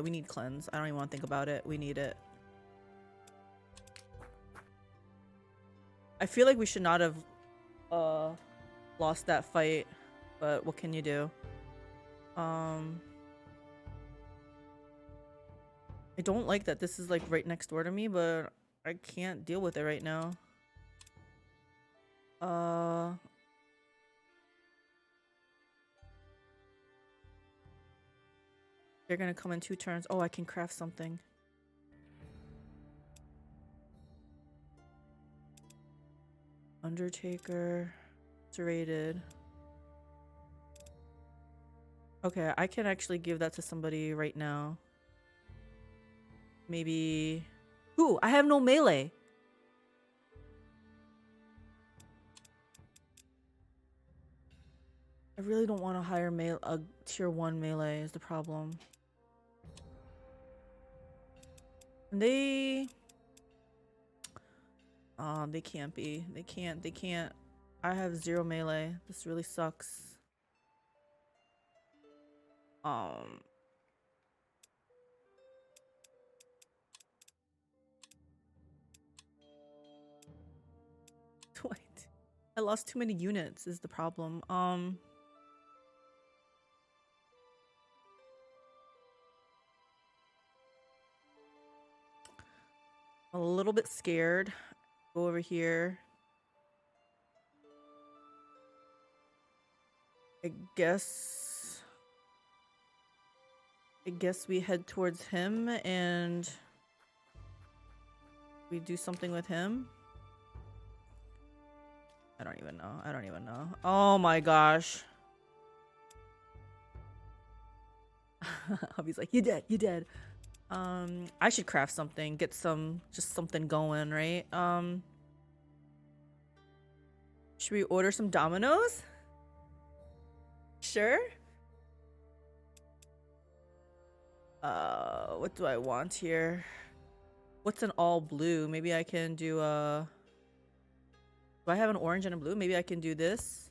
we need cleanse. I don't even want to think about it. We need it. I feel like we should not have lost that fight, but what can you do? I don't like that this is like right next door to me, but I can't deal with it right now. They're gonna come in 2 turns. Oh, I can craft something. Undertaker. Serrated. Okay, I can actually give that to somebody right now. Maybe... Ooh, I have no melee. I really don't want to hire a tier 1 melee is the problem. And they can't be. They can't. I have 0 melee. This really sucks. 20. I lost too many units is the problem. I'm a little bit scared. Go over here. I I guess we head towards him and we do something with him. I don't even know. I don't even know. Oh my gosh. Hubby's like, you dead, you dead. I should craft something, get just something going, right? Should we order some dominoes? Sure. What do I want here? What's an all blue? Maybe I can do do I have an orange and a blue? Maybe I can do this,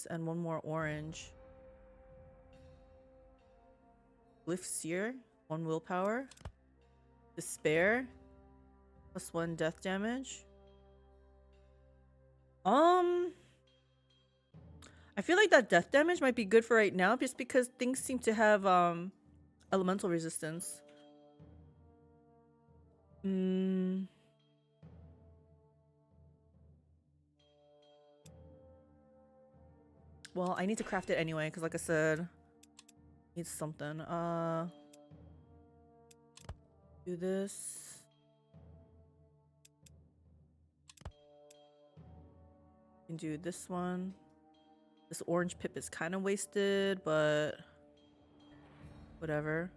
and one more orange. Glyph Seer, 1 willpower. Despair, +1 death damage. I feel like that death damage might be good for right now just because things seem to have elemental resistance. Well, I need to craft it anyway because like I said, needs something. Do this. Can do this one. This orange pip is kind of wasted, but whatever.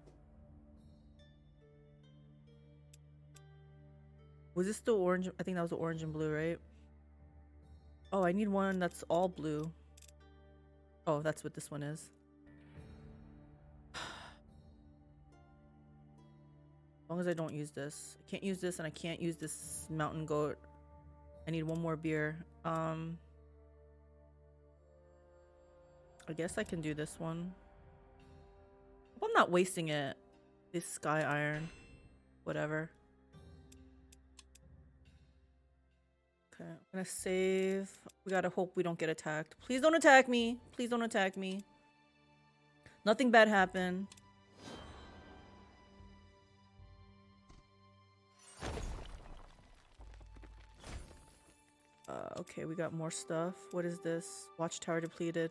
Was this the orange? I think that was the orange and blue, right? Oh, I need one that's all blue. Oh, that's what this one is. As long as I don't use this. I can't use this and I can't use this mountain goat. I need one more beer. I guess I can do this one. Hope I'm not wasting it. This sky iron. Whatever. Okay, I'm gonna save. We gotta hope we don't get attacked. Please don't attack me. Please don't attack me. Nothing bad happened. Okay, we got more stuff. What is this? Watchtower depleted.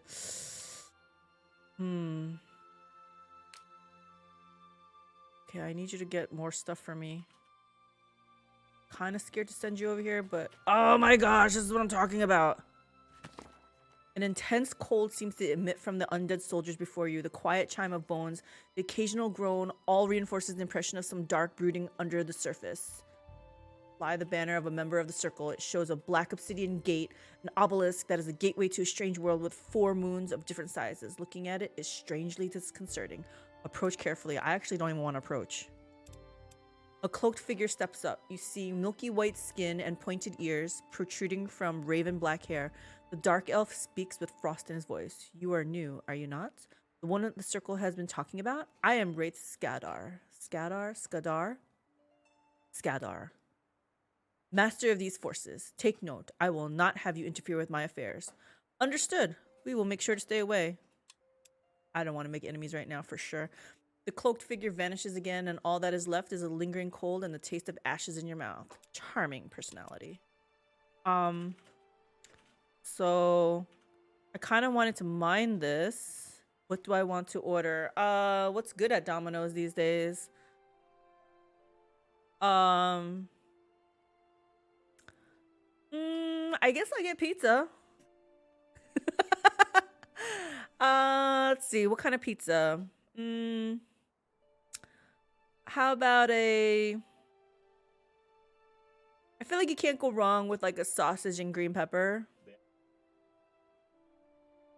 Okay, I need you to get more stuff for me. Kind of scared to send you over here, but oh my gosh, this is what I'm talking about. An intense cold seems to emit from the undead soldiers before you. The quiet chime of bones, the occasional groan, all reinforces the impression of some dark brooding under the surface. Fly the banner of a member of the circle. It shows a black obsidian gate, an obelisk that is a gateway to a strange world with 4 moons of different sizes. Looking at it is strangely disconcerting. Approach carefully. I actually don't even want to approach. A cloaked figure steps up. You see milky white skin and pointed ears protruding from raven black hair. The dark elf speaks with frost in his voice. You are new, are you not? The one that the circle has been talking about? I am Wraith Skadar. Skadar. Master of these forces, take note. I will not have you interfere with my affairs. Understood. We will make sure to stay away. I don't want to make enemies right now for sure. The cloaked figure vanishes again, and all that is left is a lingering cold and the taste of ashes in your mouth. Charming personality. So I kind of wanted to mine this. What do I want to order? What's good at Domino's these days? I guess I get pizza. Let's see. What kind of pizza? How about I feel like you can't go wrong with like a sausage and green pepper.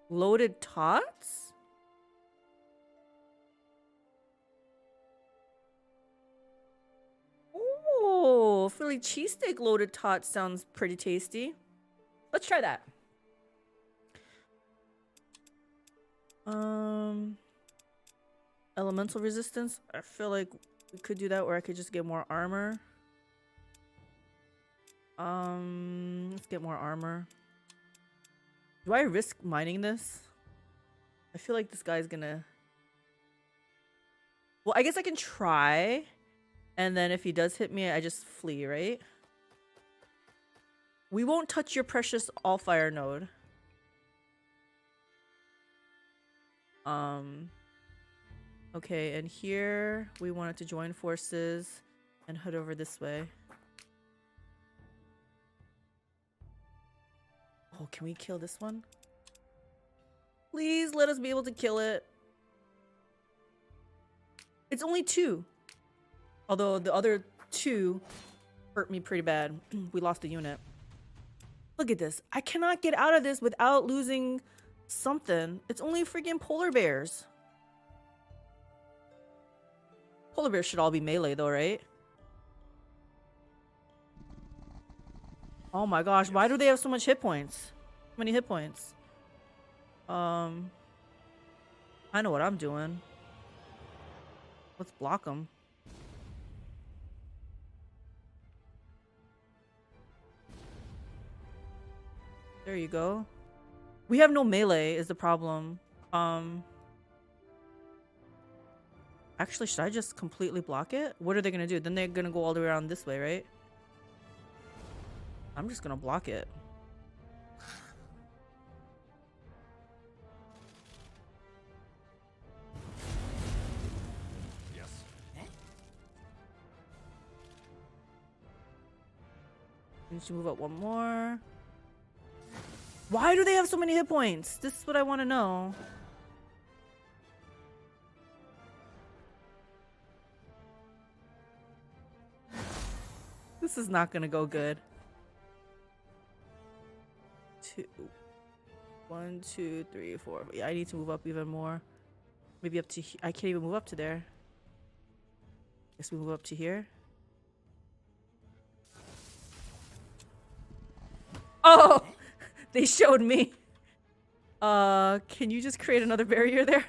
Loaded tots? Oh, Philly cheesesteak loaded tots sounds pretty tasty. Let's try that. Elemental resistance. I feel like we could do that, or I could just get more armor. Let's get more armor. Do I risk mining this? I feel like this guy's gonna... Well, I guess I can try. And then if he does hit me, I just flee, right? We won't touch your precious all-fire node. Okay, and here we wanted to join forces and head over this way. Oh, can we kill this one? Please let us be able to kill it. It's only 2. Although the other 2 hurt me pretty bad. We lost a unit. Look at this. I cannot get out of this without losing something. It's only freaking polar bears. Polar bears should all be melee though, right? Oh my gosh, why do they have so much hit points? So many hit points. I know what I'm doing. Let's block them. There you go. We have no melee is the problem. Actually, should I just completely block it? What are they gonna do? Then they're gonna go all the way around this way, right? I'm just gonna block it. Yes. I need to move up one more. Why do they have so many hit points? This is what I want to know. This is not gonna go good. 1, 2, 3, 4. Yeah, I need to move up even more. Maybe up to I can't even move up to there. Guess we move up to here. Oh, they showed me. Can you just create another barrier there?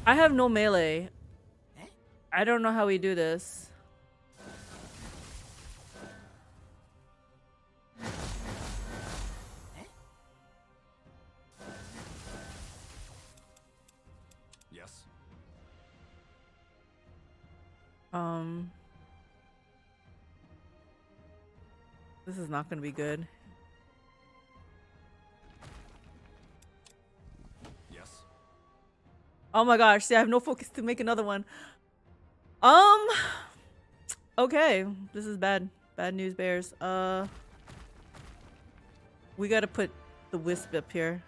I have no melee. I don't know how we do this. Yes. This is not gonna be good. Yes. Oh my gosh, see, I have no focus to make another one. Okay, this is bad. Bad news bears. We gotta put the wisp up here.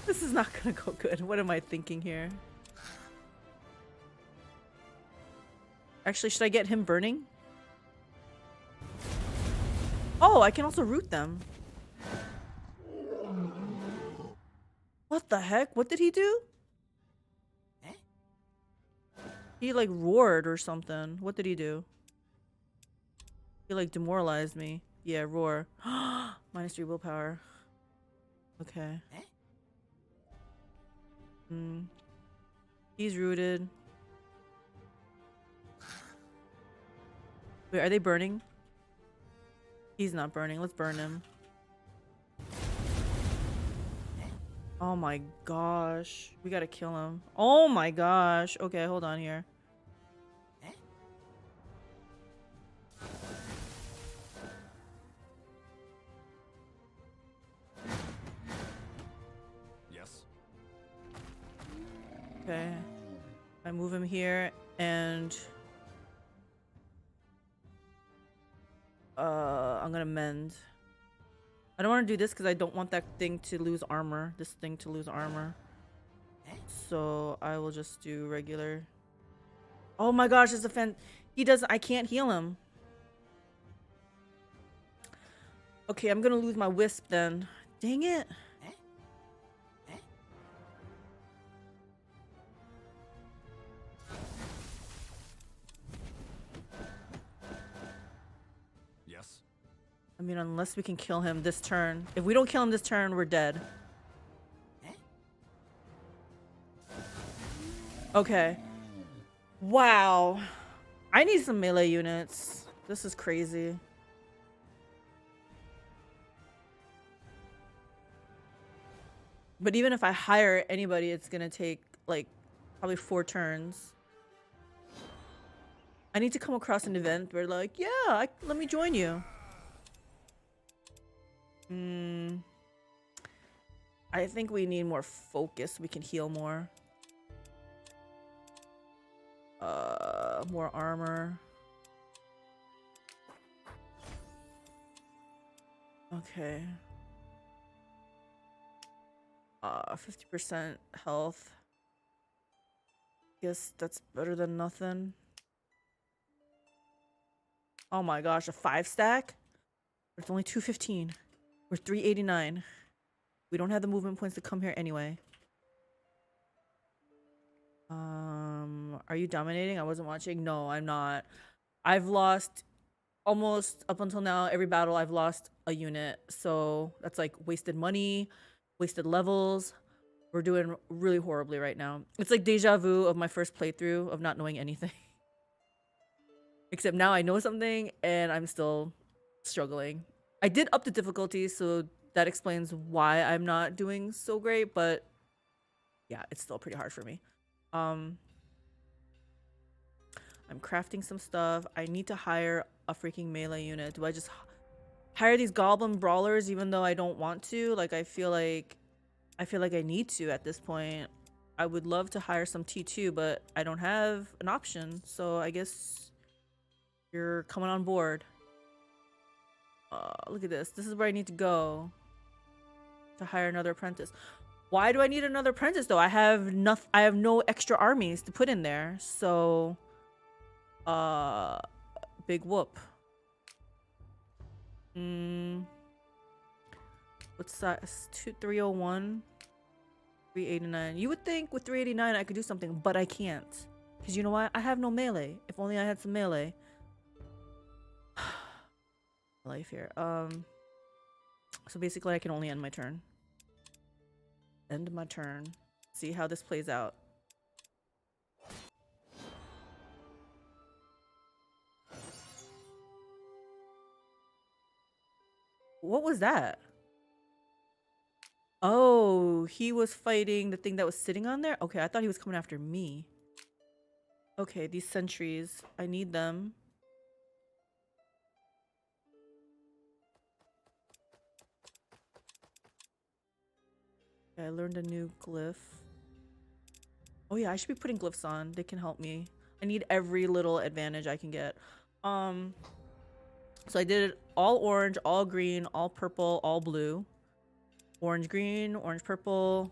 This is not gonna go good. What am I thinking here? Actually, should I get him burning? Oh, I can also root them. What the heck? What did he do? He like roared or something. What did he do? He like demoralized me. Yeah, roar. -3 willpower. Okay. He's rooted. Wait, are they burning? He's not burning. Let's burn him. Oh my gosh. We gotta kill him. Oh my gosh. Okay, hold on here. Yes. Okay. I move him here and I'm gonna mend. I don't want to do this because I don't want that thing to lose armor. This thing to lose armor. So I will just do regular. Oh my gosh, it's a he doesn't. I can't heal him. Okay, I'm gonna lose my wisp then. Dang it. Yes. I mean, unless we can kill him this turn. If we don't kill him this turn, we're dead. Okay. Wow. I need some melee units. This is crazy. But even if I hire anybody, it's gonna take like probably 4 turns. I need to come across an event where like, yeah, let me join you. I think we need more focus. We can heal more. More armor. Okay. 50% health. Guess that's better than nothing. Oh my gosh, a 5 stack? But it's only 215. We're 389. We don't have the movement points to come here anyway. Are you dominating? I wasn't watching. No, I'm not. I've lost almost up until now every battle. I've lost a unit, so that's like wasted money, wasted levels. We're doing really horribly right now. It's like deja vu of my first playthrough of not knowing anything. Except now I know something and I'm still struggling. I did up the difficulty, so that explains why I'm not doing so great, but yeah, it's still pretty hard for me. I'm crafting some stuff. I need to hire a freaking melee unit. Do I just hire these goblin brawlers even though I don't want to? Like I feel like I need to at this point. I would love to hire some T2, but I don't have an option. So I guess you're coming on board. Look at this. This is where I need to go to hire another apprentice. Why do I need another apprentice though? I have no extra armies to put in there. So big whoop. What's that? 301, 389. You would think with 389 I could do something, but I can't. Because you know what? I have no melee. If only I had some melee. Life here. So basically I can only end my turn. End my turn. See how this plays out. What was that? Oh, he was fighting the thing that was sitting on there? Okay, I thought he was coming after me. Okay, these sentries. I need them. Okay, I learned a new glyph. Oh yeah, I should be putting glyphs on. They can help me. I need every little advantage I can get. So I did it all orange, all green, all purple, all blue. Orange green, orange purple.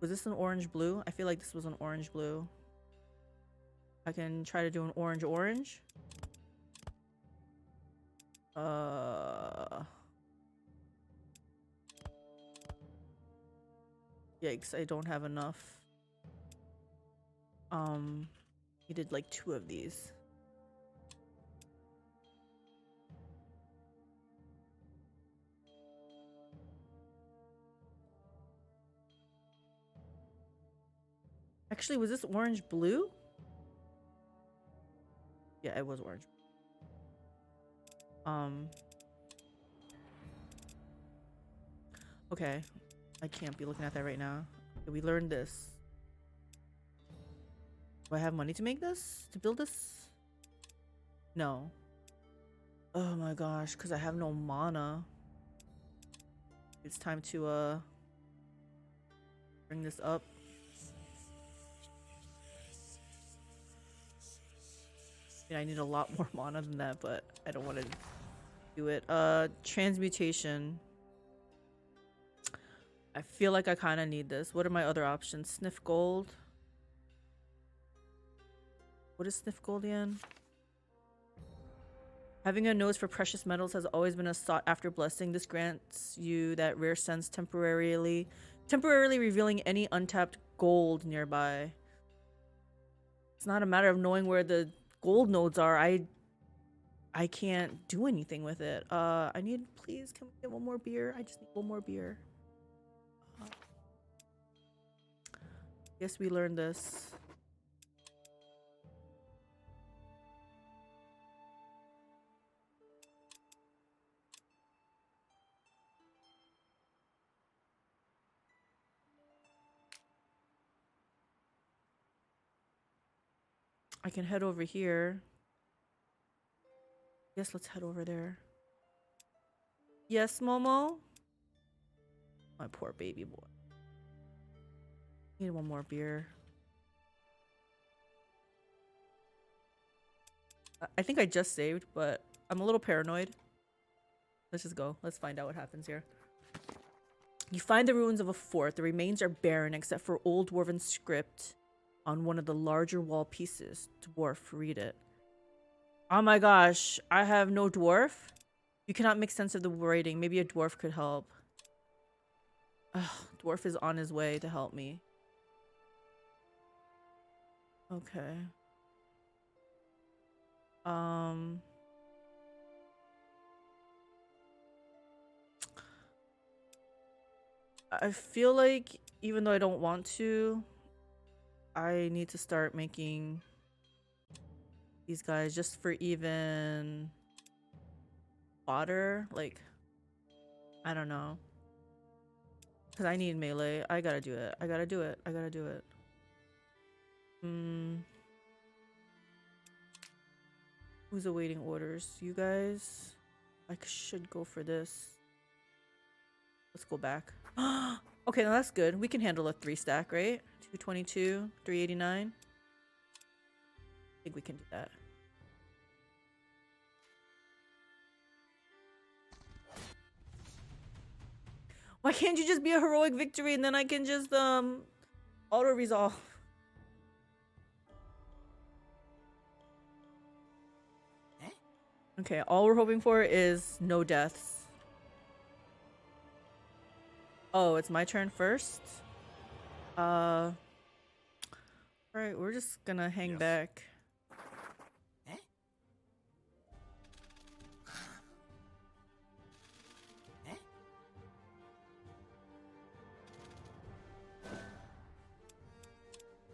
Was this an orange blue? I feel like this was an orange blue. I can try to do an orange orange. Yikes, I don't have enough. He did like 2 of these. Actually, was this orange blue? Yeah, it was orange. Okay. I can't be looking at that right now. Okay, we learned this. Do I have money to make this? To build this? No. Oh my gosh, because I have no mana. It's time to bring this up. Yeah, I need a lot more mana than that, but I don't want to do it. Transmutation. I feel like I kind of need this. What are my other options? Sniff gold. What is sniff gold again? Having a nose for precious metals has always been a sought-after blessing. This grants you that rare sense temporarily revealing any untapped gold nearby. It's not a matter of knowing where the gold nodes are. I can't do anything with it. I need, please, can we get one more beer? I just need one more beer. Guess we learned this. I can head over here. Yes, let's head over there. Yes, Momo? My poor baby boy. Need one more beer. I think I just saved, but I'm a little paranoid. Let's just go. Let's find out what happens here. You find the ruins of a fort. The remains are barren except for old dwarven script on one of the larger wall pieces. Dwarf, read it. Oh my gosh, I have no dwarf? You cannot make sense of the writing. Maybe a dwarf could help. Ugh, dwarf is on his way to help me. Okay. I feel like even though I don't want to, I need to start making these guys just for even fodder. Like, I don't know. Because I need melee. I gotta do it. I gotta do it. I gotta do it. Who's awaiting orders? You guys? I should go for this. Let's go back. Okay, now that's good. We can handle a 3-stack, right? 222, 389. I think we can do that. Why can't you just be a heroic victory and then I can just auto resolve? Okay, all we're hoping for is no deaths. Oh, it's my turn first? Alright, we're just gonna hang back.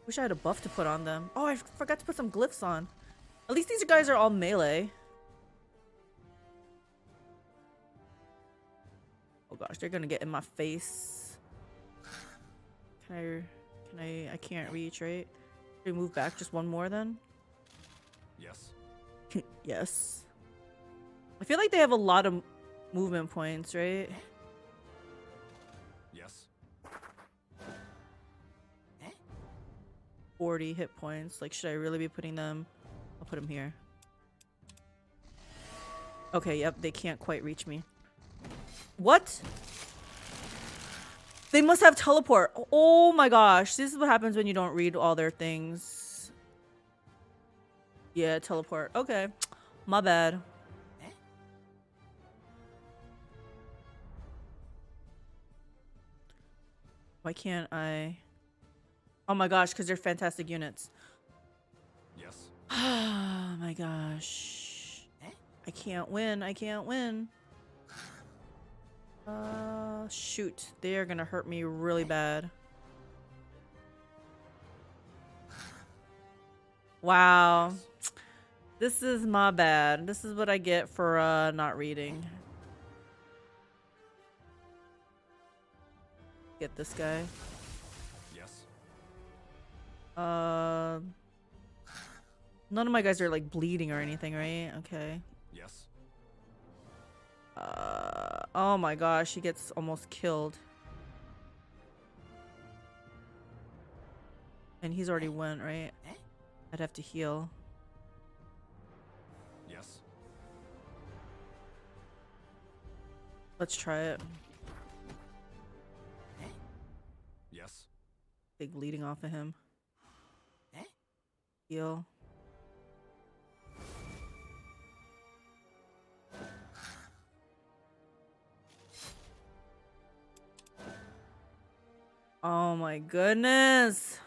Wish I had a buff to put on them. Oh, I forgot to put some glyphs on. At least these guys are all melee. Oh gosh, they're gonna get in my face. I can't reach, right? Should we move back just one more then? Yes. Yes. I feel like they have a lot of movement points, right? Yes. 40 hit points. Like, should I really be putting them? I'll put them here. Okay, yep, they can't quite reach me. What? They must have teleport. Oh my gosh. This is what happens when you don't read all their things. Yeah, teleport. Okay. My bad. Why can't I? Oh my gosh, because they're fantastic units. Yes. Oh my gosh. I can't win. I can't win. Shoot. They are gonna hurt me really bad. Wow. This is my bad. This is what I get for not reading. Get this guy. Yes. None of my guys are like bleeding or anything, right? Okay. Yes. Oh my gosh, he gets almost killed. And he's already went, right? I'd have to heal. Yes. Let's try it. Yes. Big bleeding off of him. Heal. Oh my goodness.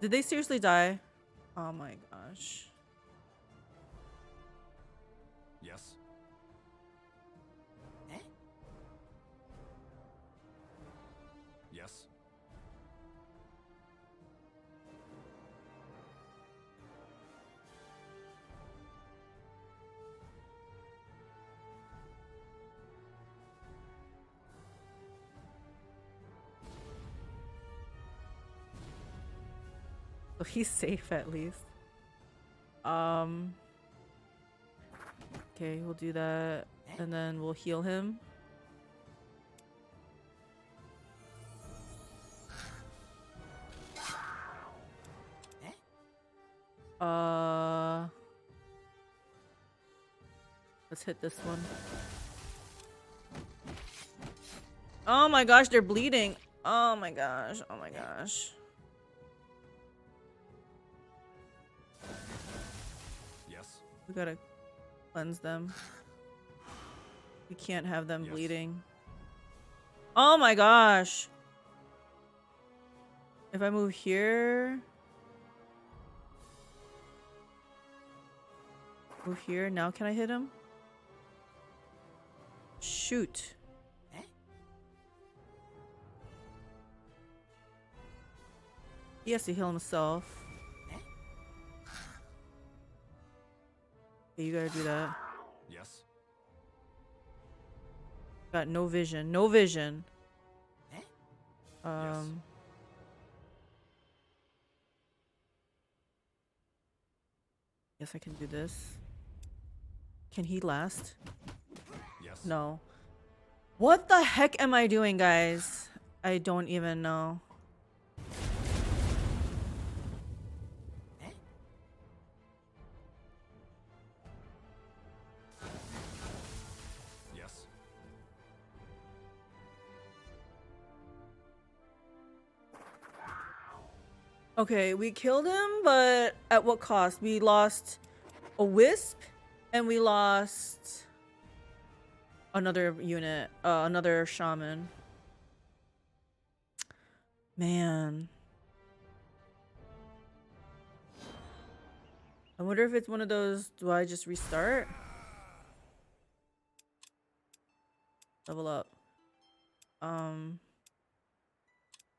Did they seriously die? Oh my gosh. Yes. Yes. So he's safe at least. Okay, we'll do that. And then we'll heal him. Let's hit this one. Oh my gosh, they're bleeding. Oh my gosh. Oh my gosh. Yes. We gotta cleanse them. We can't have them Yes. bleeding. Oh my gosh. If I move here. Move here. Now can I hit him? Shoot. He has to heal himself. Okay, you gotta do that. Yes. Got no vision. No vision. Yes, I can do this. Can he last? Yes. No. What the heck am I doing, guys? I don't even know. Yes. Okay, we killed him, but at what cost? We lost a wisp and we lost another unit, another shaman. Man. I wonder if it's one of those, do I just restart? Level up.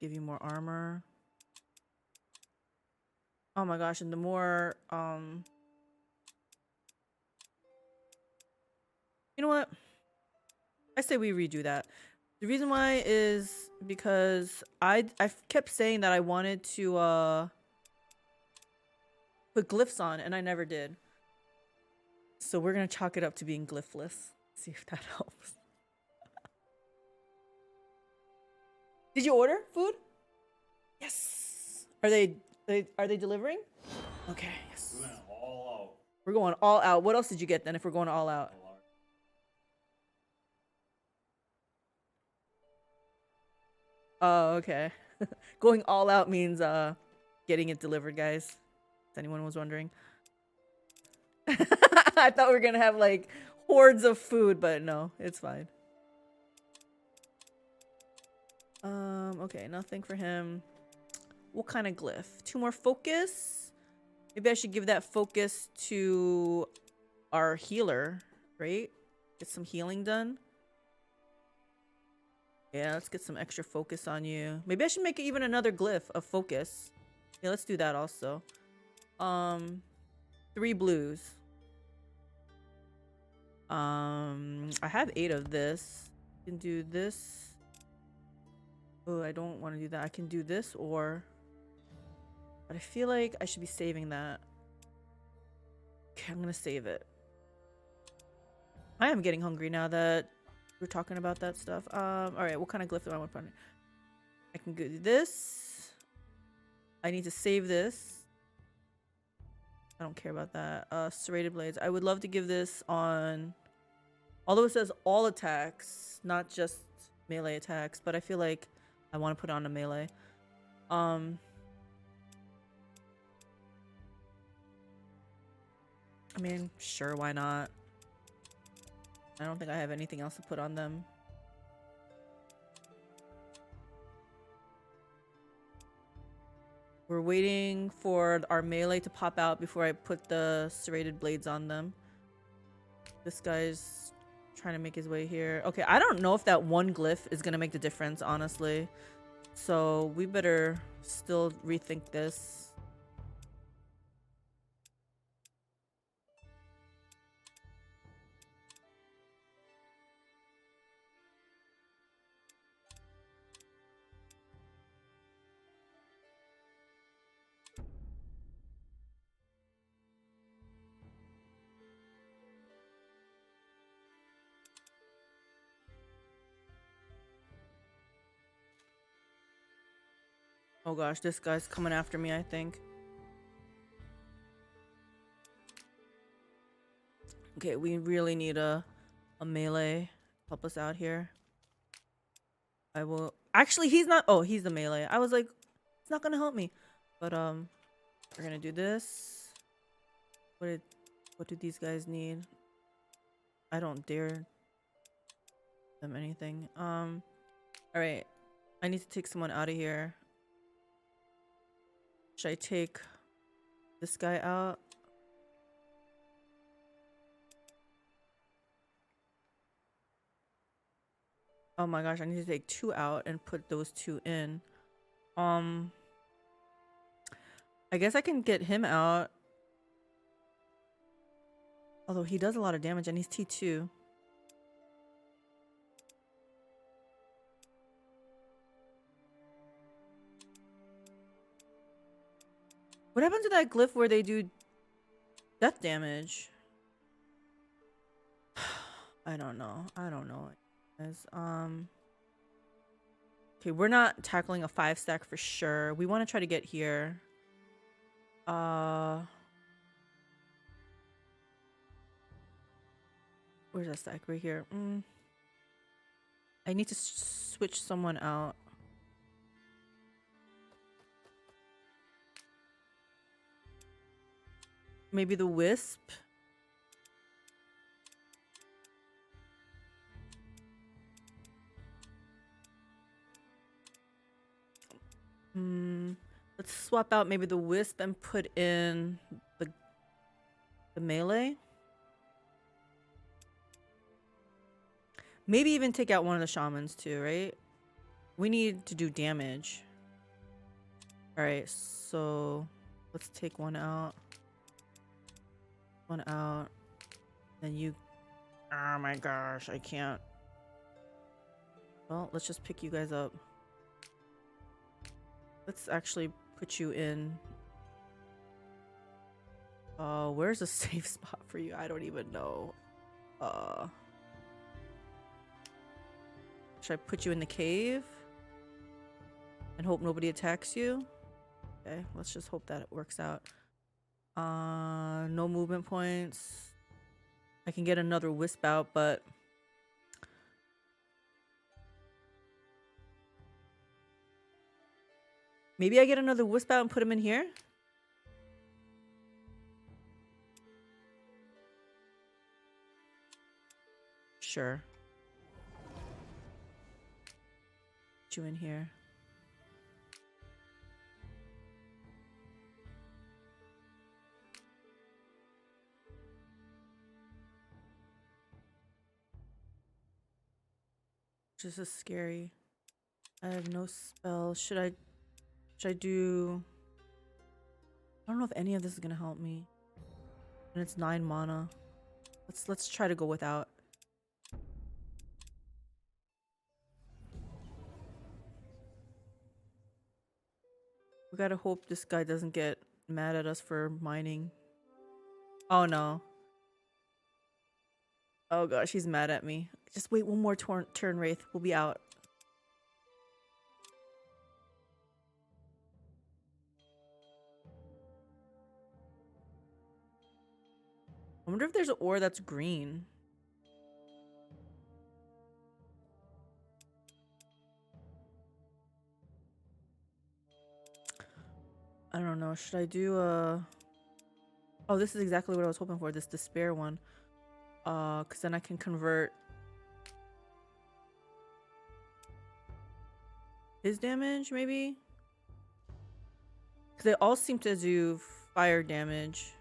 Give you more armor. Oh my gosh, and the more, you know what? I say we redo that. The reason why is because I kept saying that I wanted to put glyphs on and I never did. So we're gonna chalk it up to being glyphless. See if that helps. Did you order food? Yes. Are they delivering? Okay, yes. We're going all out. What else did you get then if we're going all out? Oh, okay. Going all out means getting it delivered, guys. If anyone was wondering. I thought we were gonna have like hordes of food, but no, it's fine. Okay, nothing for him. What kind of glyph? 2 more focus? Maybe I should give that focus to our healer, right? Get some healing done. Yeah, let's get some extra focus on you. Maybe I should make even another glyph of focus. Yeah, let's do that also. 3 blues. I have 8 of this. I can do this. Oh, I don't want to do that. I can do this or... But I feel like I should be saving that. Okay, I'm gonna save it. I am getting hungry now that we're talking about that stuff. Alright, what kind of glyph do I want to put on it? I can do this. I need to save this. I don't care about that. Serrated blades. I would love to give this on... Although it says all attacks, not just melee attacks, but I feel like I want to put on a melee. I mean, sure, why not? I don't think I have anything else to put on them. We're waiting for our melee to pop out before I put the serrated blades on them. This guy's trying to make his way here. Okay, I don't know if that one glyph is gonna make the difference, honestly. So we better still rethink this. Oh gosh, this guy's coming after me, I think. Okay, we really need a melee to help us out here. I will actually he's not he's the melee. I was like, it's not gonna help me. But we're gonna do this. What do these guys need? I don't dare them anything. Alright. I need to take someone out of here. Should I take this guy out? Oh my gosh, I need to take 2 out and put those 2 in. I guess I can get him out. Although he does a lot of damage and he's T2. What happened to that glyph where they do death damage? I don't know. Guys, okay, we're not tackling a 5 stack for sure. We want to try to get here. Where's that stack? Right here. I need to switch someone out. Maybe the wisp. Let's swap out maybe the wisp and put in the melee. Maybe even take out one of the shamans too, right? We need to do damage. Alright, so let's take one out. One out. Then you... Oh my gosh, I can't. Well, let's just pick you guys up. Let's actually put you in. Where's a safe spot for you? I don't even know. Should I put you in the cave? And hope nobody attacks you? Okay, let's just hope that it works out. No movement points. I can get another wisp out, but... Maybe I get another wisp out and put him in here? Sure. Put you in here. This is scary. I have no spell. Should I do... I don't know if any of this is gonna help me. And it's 9 mana. Let's try to go without. We gotta hope this guy doesn't get mad at us for mining. Oh no. Oh gosh, he's mad at me. Just wait one more turn, Wraith. We'll be out. I wonder if there's an ore that's green. I don't know. Should I do a... Oh, this is exactly what I was hoping for. This despair one. Because then I can convert his damage, maybe? Because they all seem to do fire damage.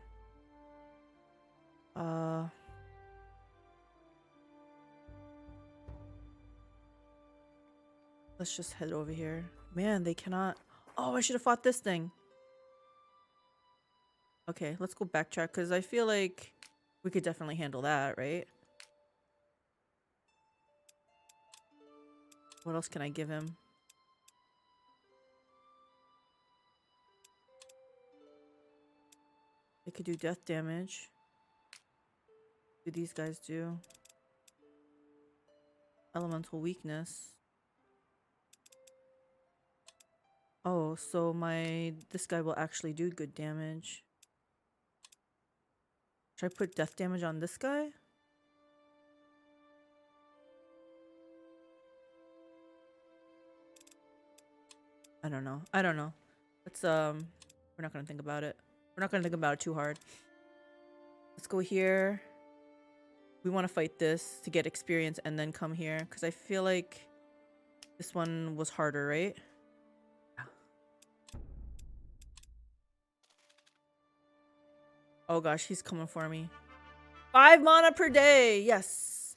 Let's just head over here. Man, they cannot... Oh, I should have fought this thing. Okay, let's go backtrack because I feel like we could definitely handle that, right? What else can I give him? They could do death damage. What do these guys do? Elemental weakness. Oh, so this guy will actually do good damage. Should I put death damage on this guy? I don't know. Let's we're not gonna think about it. We're not gonna think about it too hard. Let's go here. We want to fight this to get experience and then come here because I feel like this one was harder, right? Oh gosh, he's coming for me. 5 mana per day. Yes.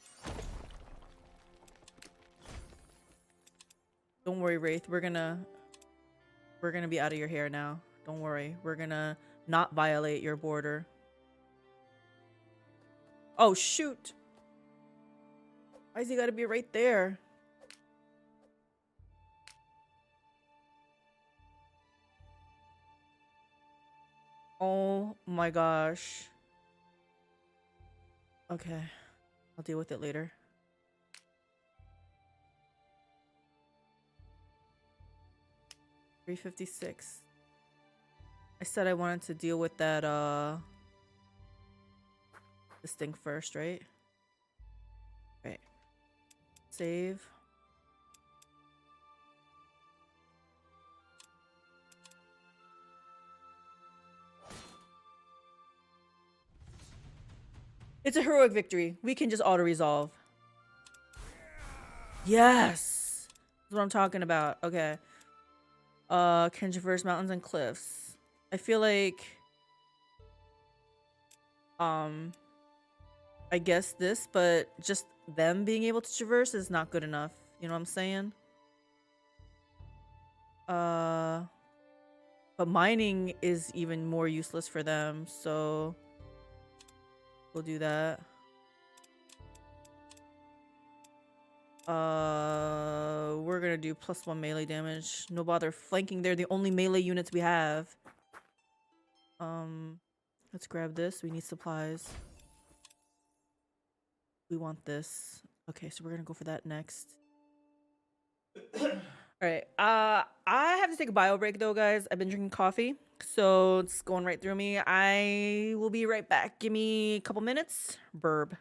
Don't worry, Wraith. We're gonna be out of your hair now. Don't worry. We're gonna not violate your border. Oh shoot. Why's he gotta be right there? Oh my gosh. Okay. I'll deal with it later. $356. I said I wanted to deal with that this thing first, right? Right. Save. It's a heroic victory. We can just auto-resolve. Yes! That's what I'm talking about. Okay. Can traverse mountains and cliffs. I feel like... I guess this, but just them being able to traverse is not good enough. You know what I'm saying? But mining is even more useless for them, so... We'll do that. We're gonna do +1 melee damage. No bother flanking. They're the only melee units we have. Let's grab this. We need supplies. We want this. Okay, so we're gonna go for that next. Alright, I have to take a bio break though, guys. I've been drinking coffee, so it's going right through me. I will be right back. Give me a couple minutes. Burb.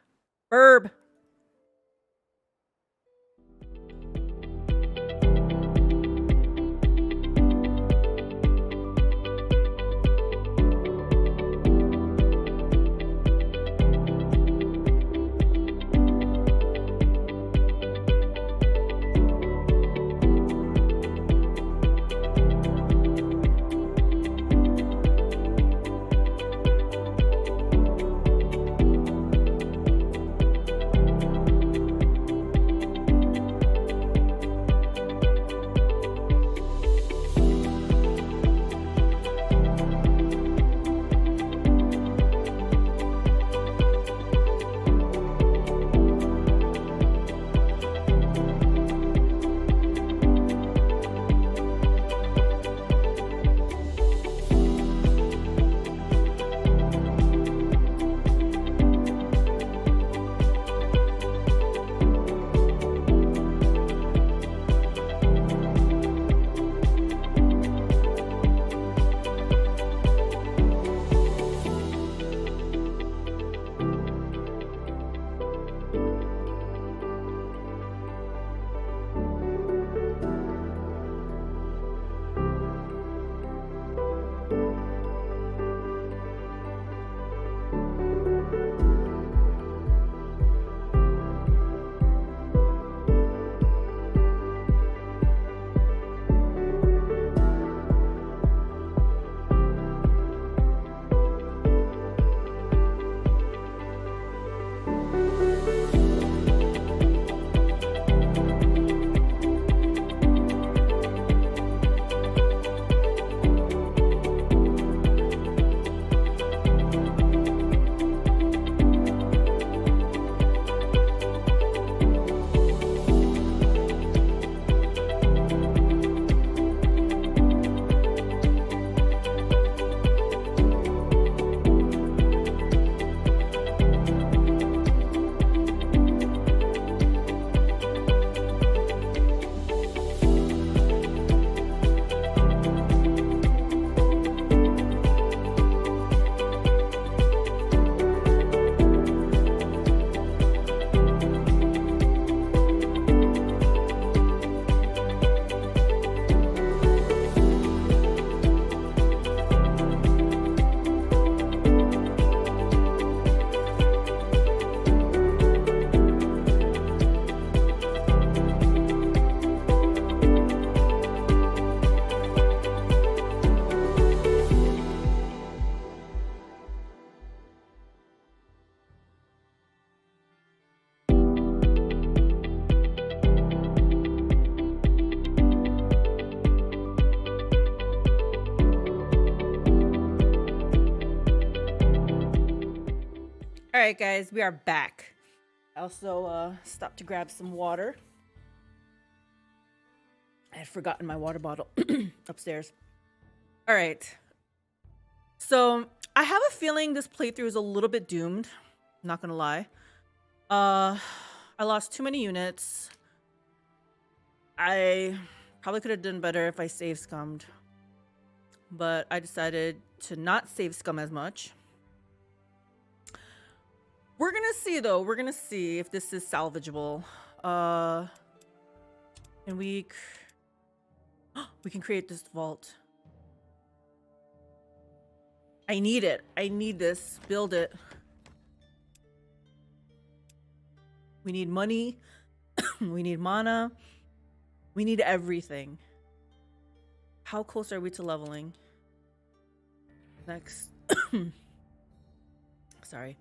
All right, guys, we are back. I also stopped to grab some water. I had forgotten my water bottle upstairs. All right. So I have a feeling this playthrough is a little bit doomed. Not gonna lie. I lost too many units. I probably could have done better if I save scummed. But I decided to not save scum as much. We're gonna see though. We're gonna see if this is salvageable. And we can create this vault. I need it. I need this. Build it. We need money. We need mana. We need everything. How close are we to leveling? Next. Sorry.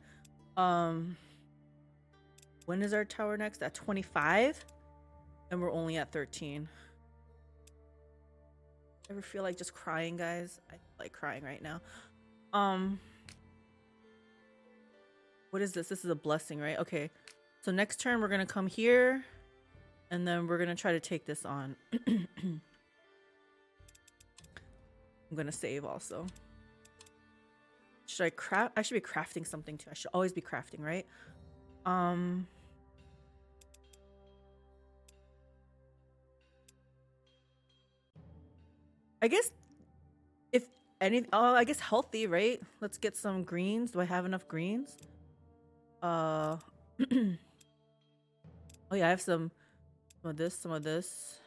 When is our tower next? At 25? And we're only at 13. Ever feel like just crying, guys? I feel like crying right now. What is this? This is a blessing, right? Okay. So next turn we're gonna come here, and then we're gonna try to take this on. I'm gonna save also. Should I craft? I should be crafting something too. I should always be crafting, right? I guess if any, I guess healthy, right? Let's get some greens. Do I have enough greens? Oh yeah, I have some of this, some of this.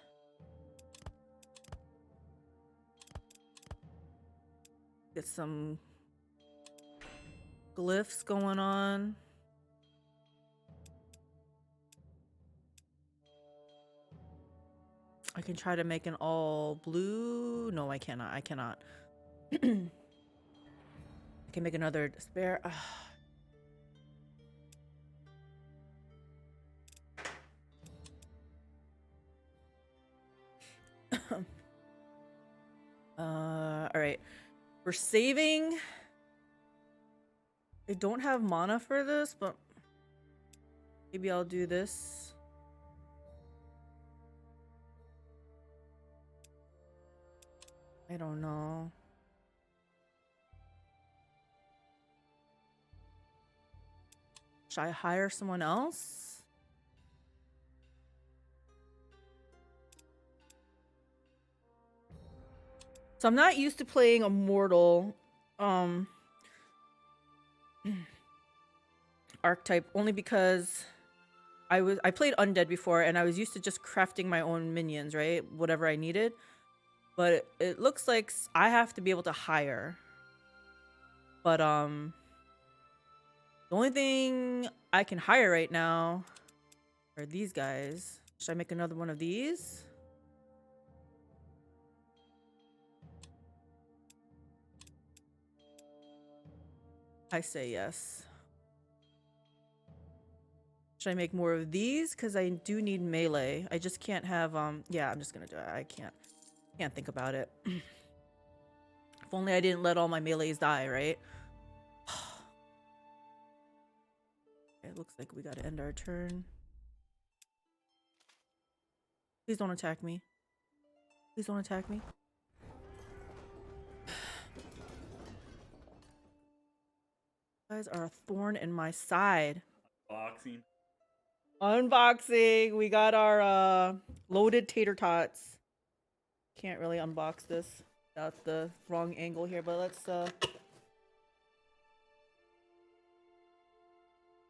Get some glyphs going on. I can try to make an all blue. No, I cannot. I cannot. I can make another spare. All right. We're saving. I don't have mana for this, but maybe I'll do this. I don't know. Should I hire someone else? So I'm not used to playing a mortal archetype, only because I played undead before and I was used to just crafting my own minions, right? Whatever I needed. But it looks like I have to be able to hire. But the only thing I can hire right now are these guys. Should I make another one of these? I say yes. Should I make more of these? Because I do need melee. I just can't have yeah, I'm just gonna do it. I can't think about it. If only I didn't let all my melees die, right? It looks like we gotta end our turn. Please don't attack me. Please don't attack me. You guys are a thorn in my side. Boxing. Unboxing. We got our loaded tater tots. Can't really unbox this without the wrong angle here, but let's you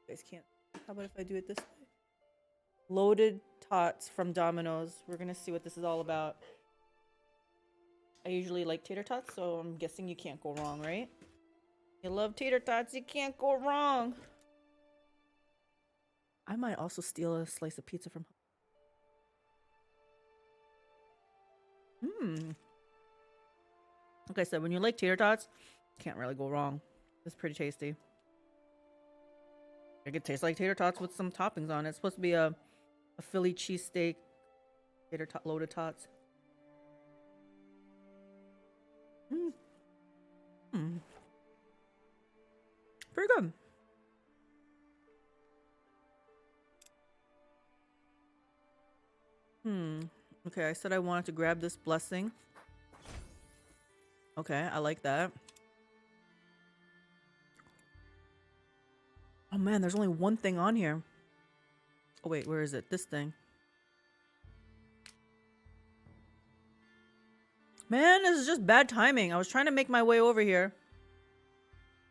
guys can't. How about if I do it this way? Loaded tots from Domino's. We're gonna see what this is all about. I usually like tater tots, so I'm guessing you can't go wrong, right? You love tater tots, you can't go wrong. I might also steal a slice of pizza from. Like I said, when you like tater tots, can't really go wrong. It's pretty tasty. It tastes like tater tots with some toppings on it. It's supposed to be a Philly cheesesteak tater tot loaded tots. Pretty good. Okay, I said I wanted to grab this blessing. Okay, I like that. Oh man, there's only one thing on here. Oh wait, where is it? This thing. Man, this is just bad timing. I was trying to make my way over here.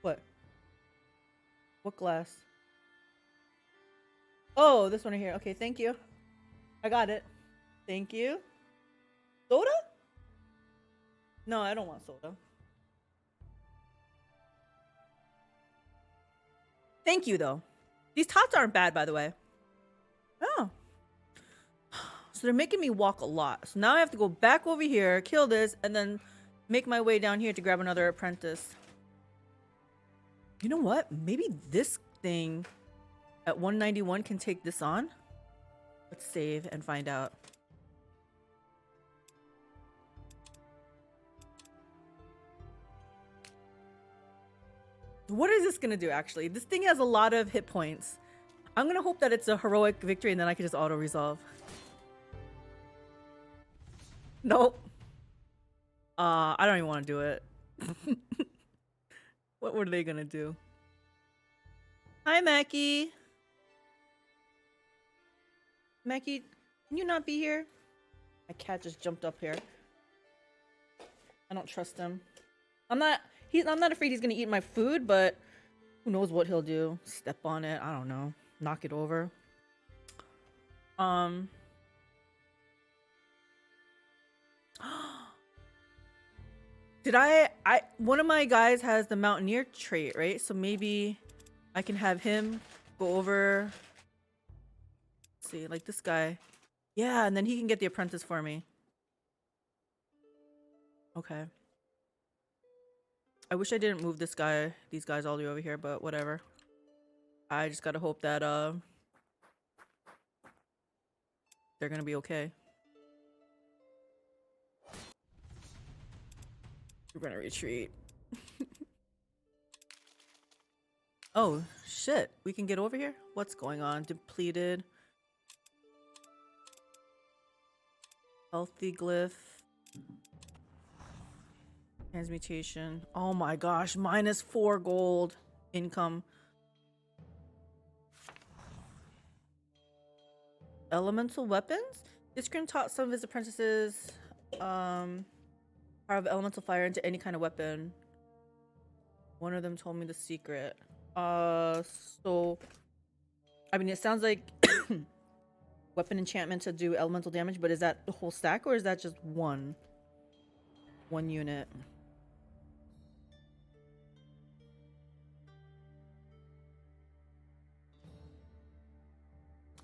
What? What glass? Oh, this one right here. Okay, thank you. I got it. Thank you. Soda? No, I don't want soda. Thank you, though. These tots aren't bad, by the way. Oh. So they're making me walk a lot. So now I have to go back over here, kill this, and then make my way down here to grab another apprentice. You know what? Maybe this thing at 191 can take this on. Let's save and find out. What is this gonna do, actually? This thing has a lot of hit points. I'm gonna hope that it's a heroic victory and then I can just auto-resolve. Nope. I don't even want to do it. What were they gonna do? Hi, Mackie. Mackie, can you not be here? My cat just jumped up here. I don't trust him. I'm not afraid he's gonna eat my food, but who knows what he'll do? Step on it, I don't know. Knock it over. Did I one of my guys has the Mountaineer trait, right? So maybe I can have him go over. Let's see, like this guy. Yeah, and then he can get the apprentice for me. Okay. I wish I didn't move these guys all the way over here, but whatever. I just gotta hope that they're gonna be okay. We're gonna retreat. Oh shit, we can get over here? What's going on? Depleted. Healthy glyph. Transmutation. Oh my gosh, -4 gold income. Elemental weapons? Isgrimm taught some of his apprentices power of elemental fire into any kind of weapon. One of them told me the secret. So I mean, it sounds like weapon enchantment to do elemental damage, but is that the whole stack or is that just one unit?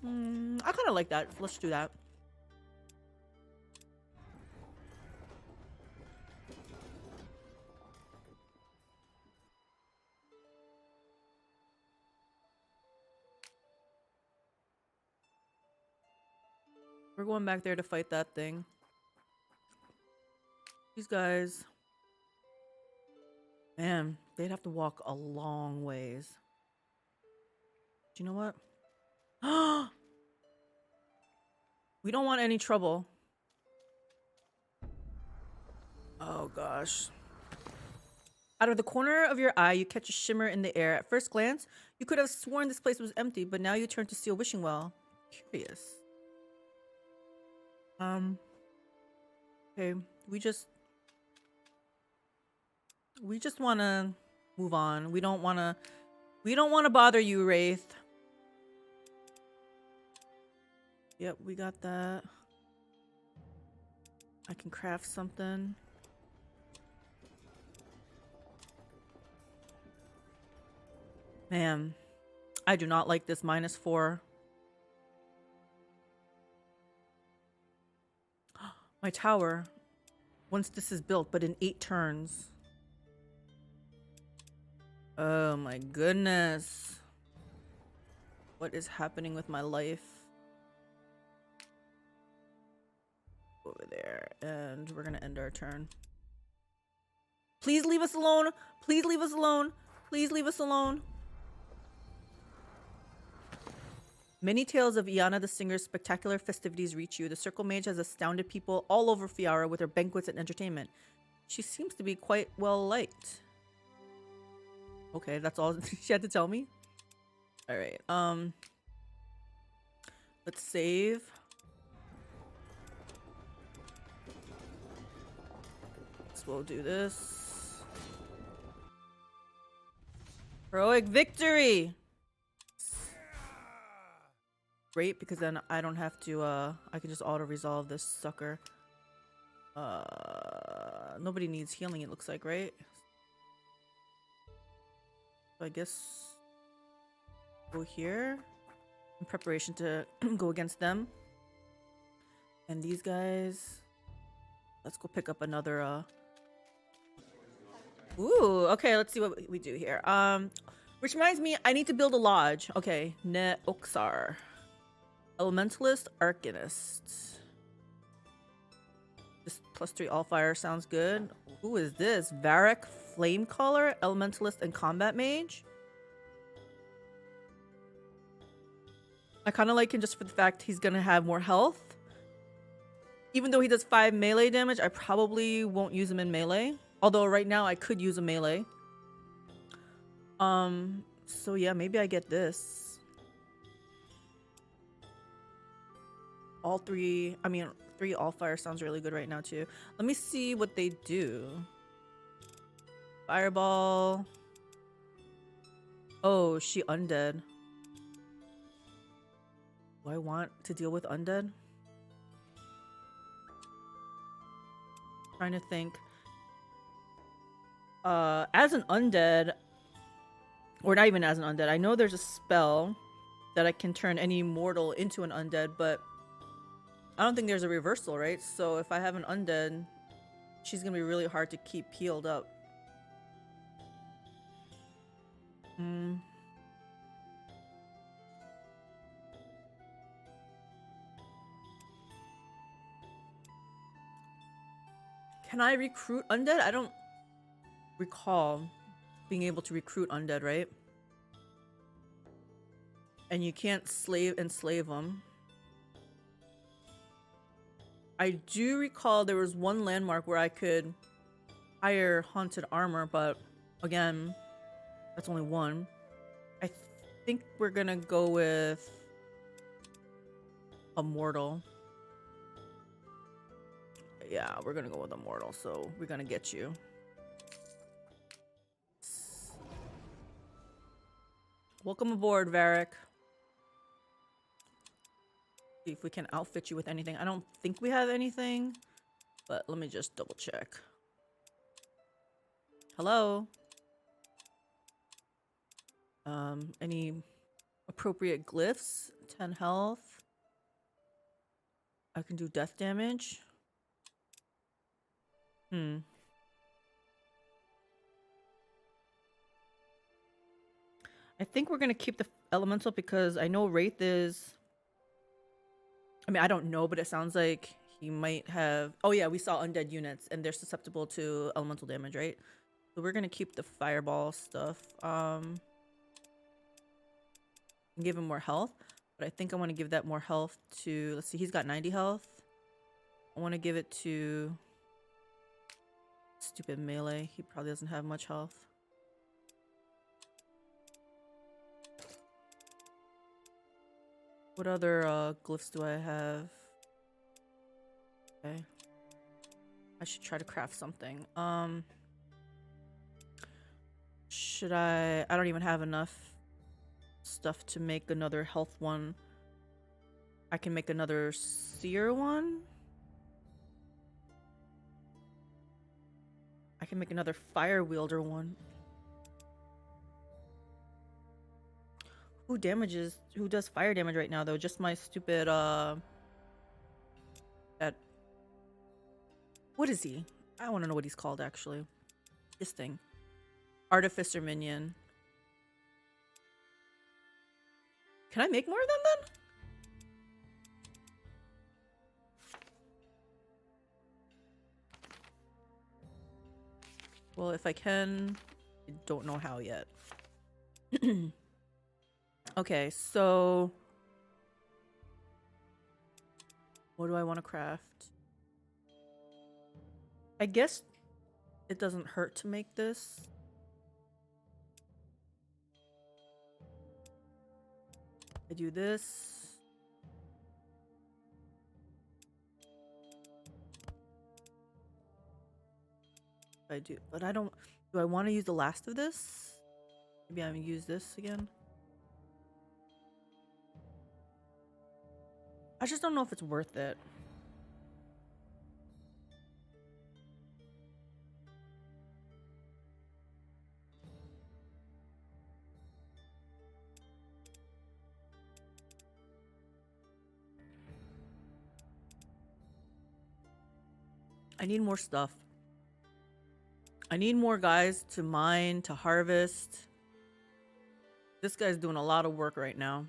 I kind of like that. Let's do that. We're going back there to fight that thing. These guys, man, they'd have to walk a long ways. Do you know what? We don't want any trouble. Oh gosh. Out of the corner of your eye, you catch a shimmer in the air. At first glance, you could have sworn this place was empty, but now you turn to see a wishing well. Curious. Okay, we just want to move on. We don't want to bother you, Wraith. Yep, we got that. I can craft something. Man, I do not like this -4. My tower. Once this is built, but in 8 turns. Oh my goodness. What is happening with my life? Over there, and we're gonna end our turn. Please leave us alone. Please leave us alone. Please leave us alone. Many tales of Iana the Singer's spectacular festivities reach you. The Circle Mage has astounded people all over Fiara with her banquets and entertainment. She seems to be quite well liked. Okay, that's all she had to tell me. All right. Let's save. So we'll do this. Heroic victory. Great, because then I don't have to I can just auto resolve this sucker. Nobody needs healing, it looks like, right? So I guess go here in preparation to go against them. And these guys, let's go pick up another ooh, okay, let's see what we do here. Which reminds me, I need to build a lodge. Okay, Ne Oxar. Elementalist, Arcanist. This +3 all fire sounds good. Who is this? Varric, Flamecaller, Elementalist, and Combat Mage? I kind of like him just for the fact he's gonna have more health. Even though he does 5 melee damage, I probably won't use him in melee. Although right now I could use a melee. So yeah, maybe I get this. All three, I mean, 3 all fire sounds really good right now too. Let me see what they do. Fireball. Oh, she undead. Do I want to deal with undead? Trying to think. As an undead, or not even as an undead, I know there's a spell that I can turn any mortal into an undead, but I don't think there's a reversal, right? So if I have an undead, she's gonna be really hard to keep healed up. Can I recruit undead? I don't recall being able to recruit undead, right? And you can't enslave them. I do recall there was one landmark where I could hire haunted armor, but again, that's only one. I think we're gonna go with a mortal. Yeah, we're gonna go with a mortal, so we're gonna get you. Welcome aboard, Varric. See if we can outfit you with anything. I don't think we have anything, but let me just double check. Hello? Any appropriate glyphs? 10 health. I can do death damage. I think we're gonna keep the elemental because I know Wraith is... I mean, I don't know, but it sounds like he might have... Oh yeah, we saw undead units and they're susceptible to elemental damage, right? So we're gonna keep the fireball stuff. Give him more health, but I think I want to give that more health to... Let's see, he's got 90 health. I want to give it to... Stupid melee. He probably doesn't have much health. What other glyphs do I have? Okay. I should try to craft something. Should I don't even have enough stuff to make another health one. I can make another seer one. I can make another fire wielder one. Who does fire damage right now though? Just my stupid that... What is he? I want to know what he's called actually. This thing. Artificer minion. Can I make more of them then? Well, if I can, I don't know how yet. Okay, so What do I want to craft? I guess it doesn't hurt to make this. I do this. I do, but I don't. Do I want to use the last of this? Maybe I'm gonna use this again. I just don't know if it's worth it. I need more stuff. I need more guys to mine, to harvest. This guy's doing a lot of work right now.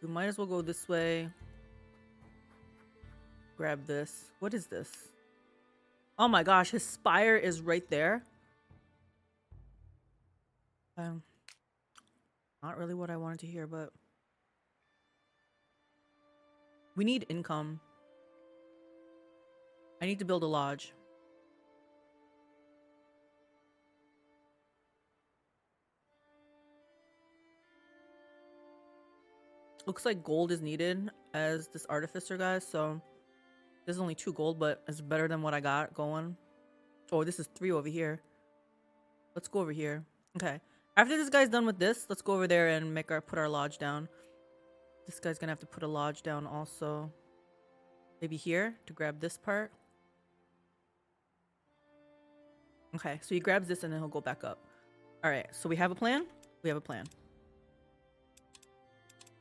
We might as well go this way. Grab this. What is this? Oh my gosh, his spire is right there. Not really what I wanted to hear, but we need income. I need to build a lodge. Looks like gold is needed as this Artificer guy, so there's only 2 gold, but it's better than what I got going. Oh, this is 3 over here. Let's go over here. Okay. After this guy's done with this, let's go over there and put our lodge down. This guy's gonna have to put a lodge down also. Maybe here to grab this part. Okay, so he grabs this and then he'll go back up. Alright, so we have a plan? We have a plan.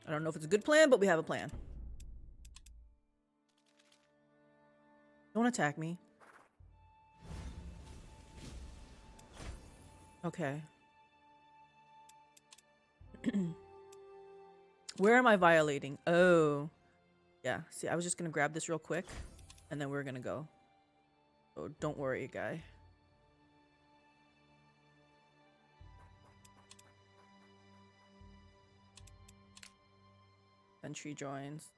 I don't know if it's a good plan, but we have a plan. Don't attack me. Okay. Where am I violating? Oh. Yeah, see, I was just gonna grab this real quick, and then we're gonna go. So don't worry, guy. Entry joins.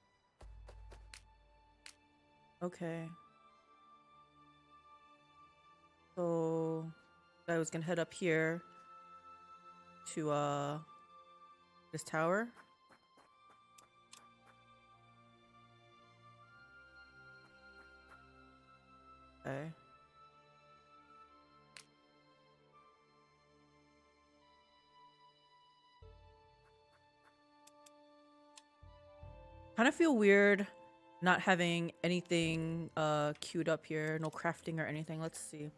Okay. So I was gonna head up here to this tower. Okay. Kind of feel weird not having anything queued up here, no crafting or anything. Let's see.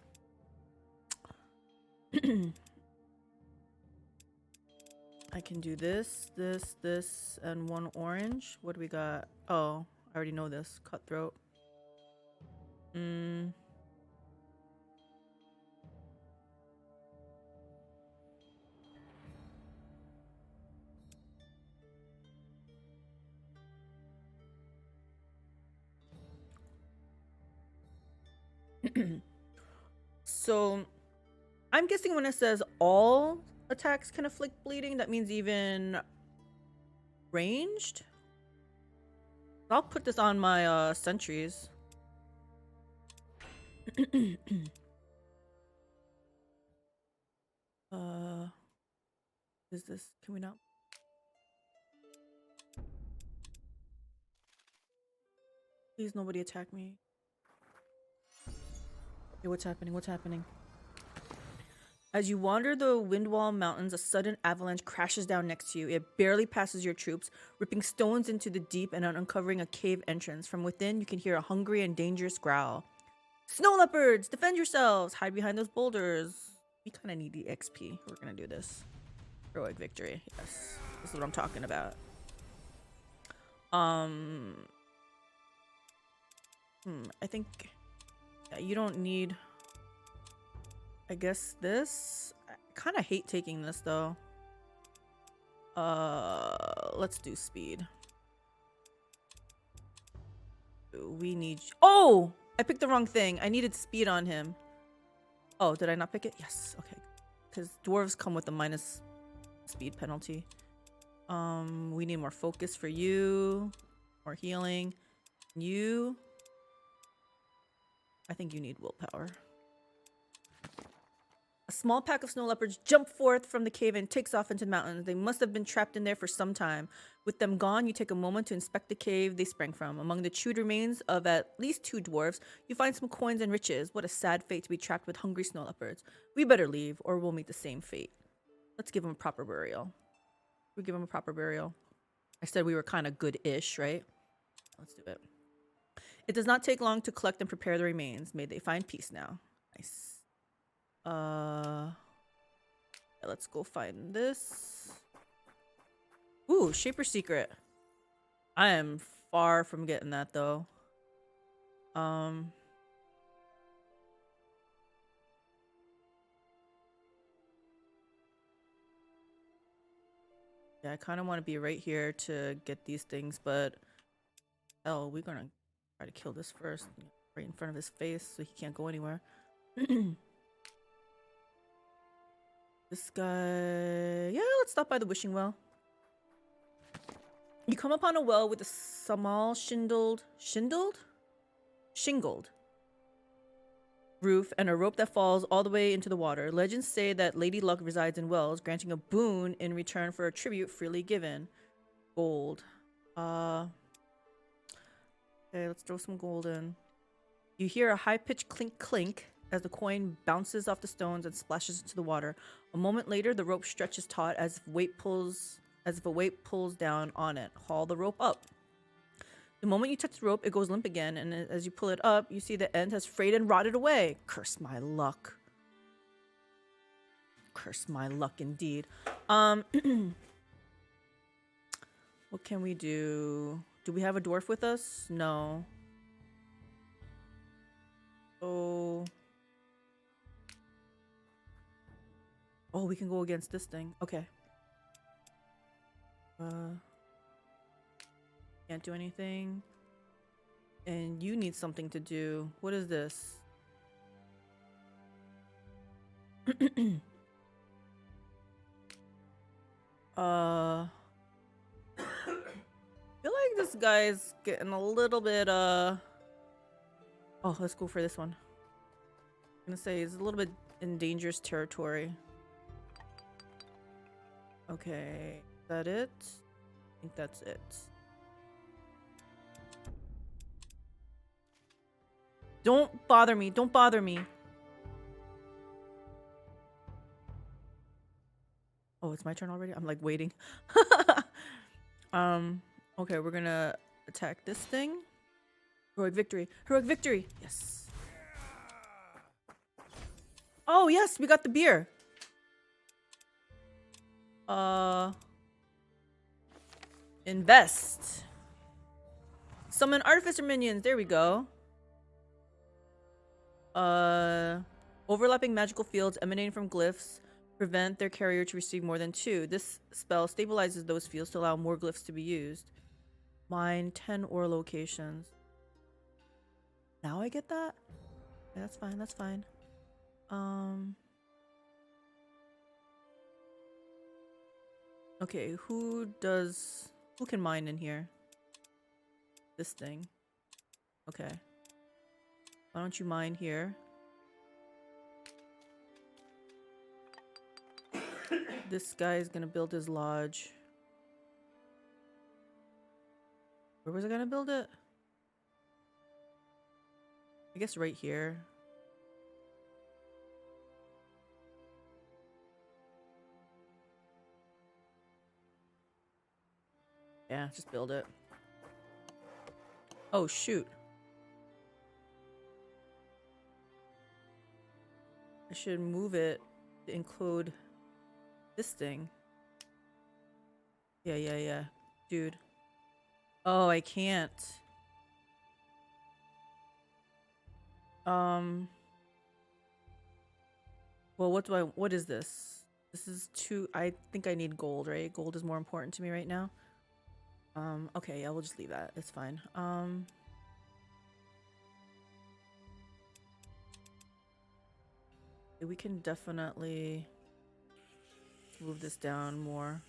I can do this, this, and 1 orange. What do we got? Oh, I already know this. Cutthroat. So I'm guessing when it says all attacks can inflict bleeding, that means even ranged. I'll put this on my sentries. Is this, can we not? Please nobody attack me. Okay, what's happening? What's happening? As you wander the Windwall Mountains, a sudden avalanche crashes down next to you. It barely passes your troops, ripping stones into the deep and uncovering a cave entrance. From within, you can hear a hungry and dangerous growl. Snow leopards, defend yourselves! Hide behind those boulders. We kind of need the XP. We're gonna do this. Heroic victory. Yes, this is what I'm talking about. I think you don't need, I guess, this. I kind of hate taking this though. Let's do speed. We need, oh, I picked the wrong thing. I needed speed on him. Oh, did I not pick it? Yes. Okay, because dwarves come with a minus speed penalty. We need more focus for you. More healing. You. I think you need willpower. A small pack of snow leopards jump forth from the cave and takes off into the mountains. They must have been trapped in there for some time. With them gone, you take a moment to inspect the cave they sprang from. Among the chewed remains of at least 2 dwarves, you find some coins and riches. What a sad fate to be trapped with hungry snow leopards. We better leave, or we'll meet the same fate. Let's give them a proper burial. We give them a proper burial. I said we were kind of good-ish, right? Let's do it. It does not take long to collect and prepare the remains. May they find peace now. Nice. Yeah, let's go find this. Ooh, Shaper Secret. I am far from getting that though. Yeah, I kind of want to be right here to get these things, but hell, we're gonna try to kill this first, right in front of his face, so he can't go anywhere. This guy... Yeah, let's stop by the wishing well. You come upon a well with a small shingled roof and a rope that falls all the way into the water. Legends say that Lady Luck resides in wells, granting a boon in return for a tribute freely given. Gold. Okay, let's throw some gold in. You hear a high-pitched clink clink as the coin bounces off the stones and splashes into the water. A moment later, the rope stretches taut as if a weight pulls down on it. Haul the rope up. The moment you touch the rope, it goes limp again, and as you pull it up, you see the end has frayed and rotted away. Curse my luck. Curse my luck indeed. What can we do? Do we have a dwarf with us? No. Oh, we can go against this thing. Okay. Can't do anything. And you need something to do. What is this? I feel like this guy's getting a little bit, Oh, let's go for this one. I'm gonna say he's a little bit in dangerous territory. Okay, is that it? I think that's it. Don't bother me. Don't bother me. Oh, it's my turn already? I'm like waiting. Okay, we're gonna attack this thing. Heroic victory. Heroic victory. Yes. Oh, yes, we got the beer. Invest. Summon Artificer minions. There we go. Overlapping magical fields emanating from glyphs prevent their carrier to receive more than 2. This spell stabilizes those fields to allow more glyphs to be used. Mine 10 ore locations. Now I get that? Yeah, that's fine, that's fine. Okay, who can mine in here? This thing. Okay. Why don't you mine here? This guy is gonna build his lodge. Where was I gonna build it? I guess right here. Yeah, just build it. Oh, shoot. I should move it to include this thing. Yeah. Dude. Oh, I can't. Well, what is this? This is I think I need gold, right? Gold is more important to me right now. Okay, yeah, we'll just leave that. It's fine. We can definitely move this down more.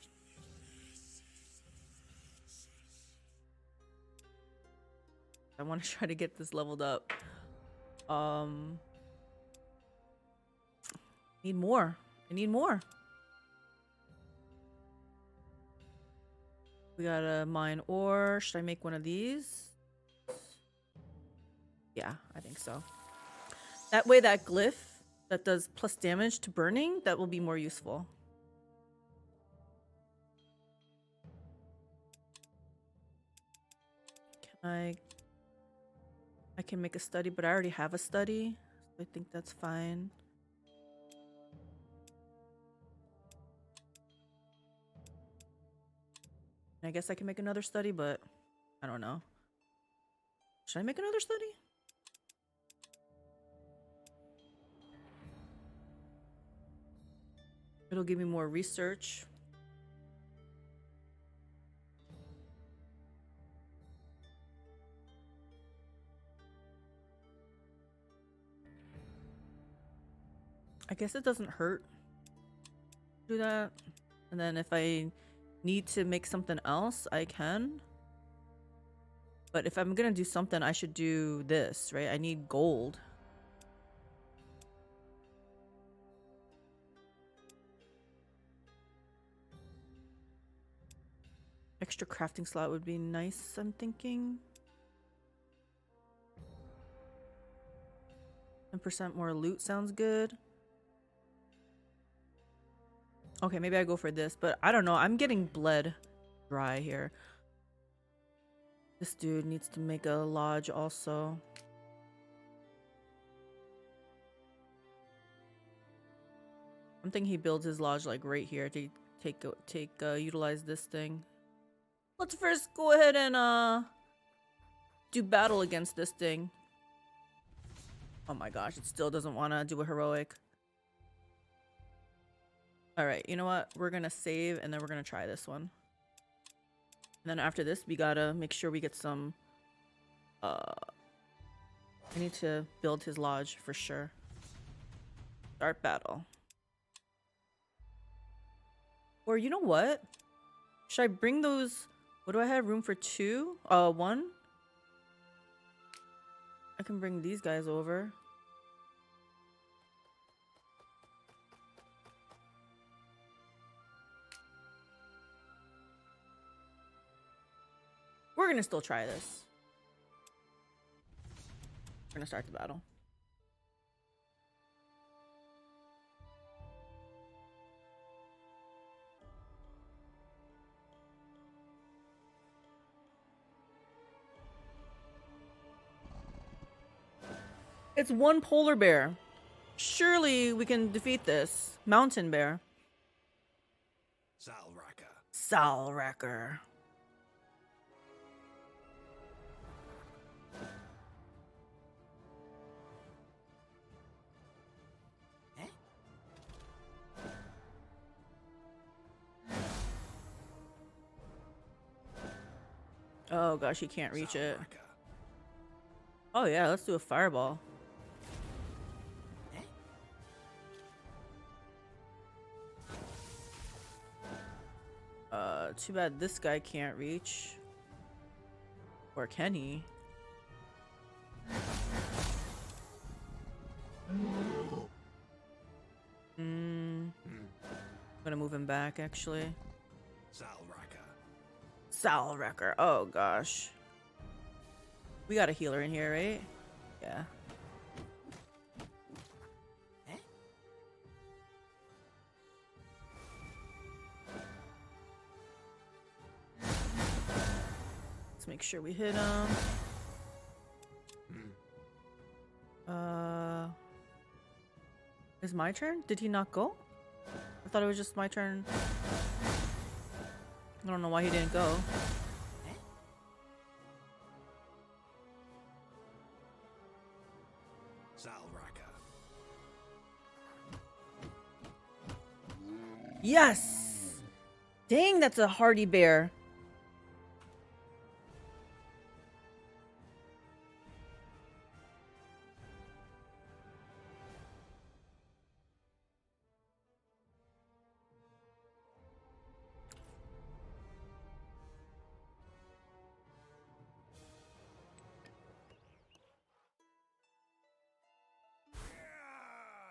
I want to try to get this leveled up. Need more. I need more. We gotta mine ore. Should I make one of these? Yeah, I think so. That way that glyph that does plus damage to burning, that will be more useful. Can I can make a study, but I already have a study. So I think that's fine. I guess I can make another study, but I don't know. Should I make another study? It'll give me more research. I guess it doesn't hurt to do that. And then if I need to make something else, I can. But if I'm gonna do something, I should do this, right? I need gold. Extra crafting slot would be nice, I'm thinking. 10% more loot sounds good. Okay, maybe I go for this, but I don't know. I'm getting bled dry here. This dude needs to make a lodge also. I'm thinking he builds his lodge like right here to utilize this thing. Let's first go ahead and do battle against this thing. Oh my gosh, it still doesn't want to do a heroic. Alright, you know what? We're gonna save and then we're gonna try this one. And then after this, we gotta make sure we get some... I need to build his lodge for sure. Start battle. Or you know what? Should I bring those... What do I have? Room for 2? 1? I can bring these guys over. We're gonna still try this. We're gonna start the battle. It's one polar bear. Surely we can defeat this. Mountain bear. Salracker. Oh gosh, he can't reach it. Oh yeah, let's do a fireball. Too bad this guy can't reach. Or can he? I'm gonna move him back actually. Salracker. Oh gosh. We got a healer in here, right? Yeah. Let's make sure we hit him. Is my turn? Did he not go? I thought it was just my turn. I don't know why he didn't go. Yes! Dang, that's a hardy bear.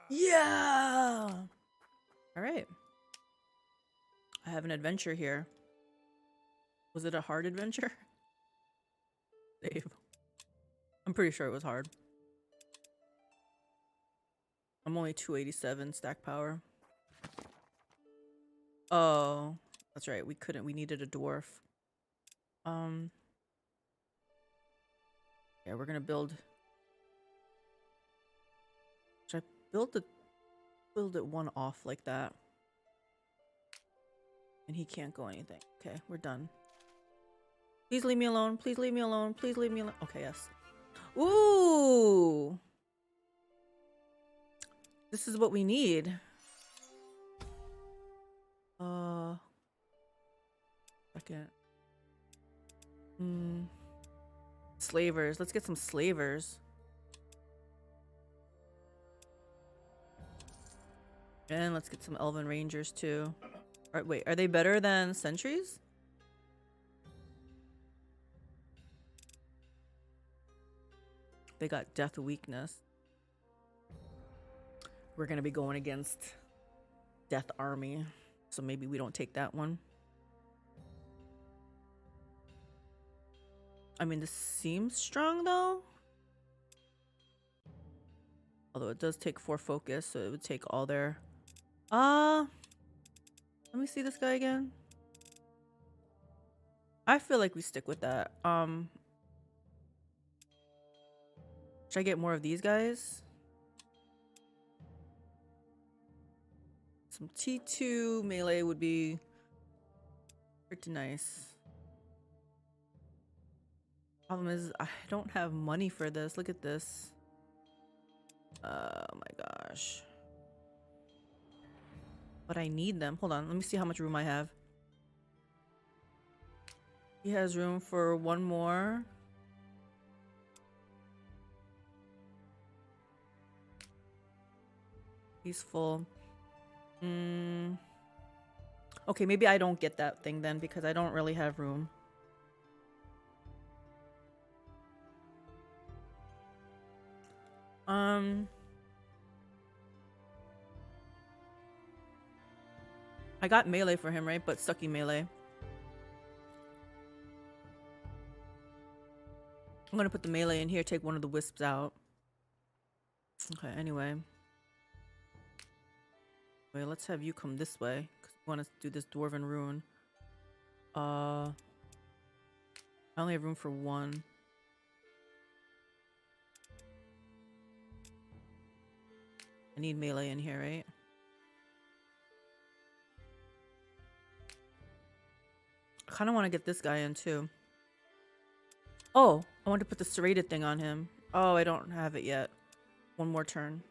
Yeah! Alright. I have an adventure here. Was it a hard adventure? Save. I'm pretty sure it was hard. I'm only 287 stack power. Oh, that's right. We couldn't. We needed a dwarf. Yeah, we're gonna build. Should I build it one off like that? And he can't go anything. Okay, we're done. Please leave me alone. Please leave me alone. Please leave me alone. Okay, yes. Ooh! This is what we need. Second. Slavers. Let's get some slavers. And let's get some elven rangers too. Alright, wait, are they better than sentries? They got death weakness. We're gonna be going against Death Army, so maybe we don't take that one. I mean, this seems strong though. Although it does take 4 focus, so it would take all their... let me see this guy again. I feel like we stick with that. Should I get more of these guys? Some T2 melee would be pretty nice. Problem is, I don't have money for this. Look at this. Oh my gosh. But I need them. Hold on, let me see how much room I have. He has room for one more. He's full. Okay, maybe I don't get that thing then because I don't really have room. I got melee for him, right? But sucky melee. I'm gonna put the melee in here, take one of the wisps out. Okay, anyway. Wait, let's have you come this way. Because we want to do this Dwarven Rune. I only have room for one. I need melee in here, right? I kind of want to get this guy in too. Oh, I want to put the serrated thing on him. Oh, I don't have it yet. One more turn.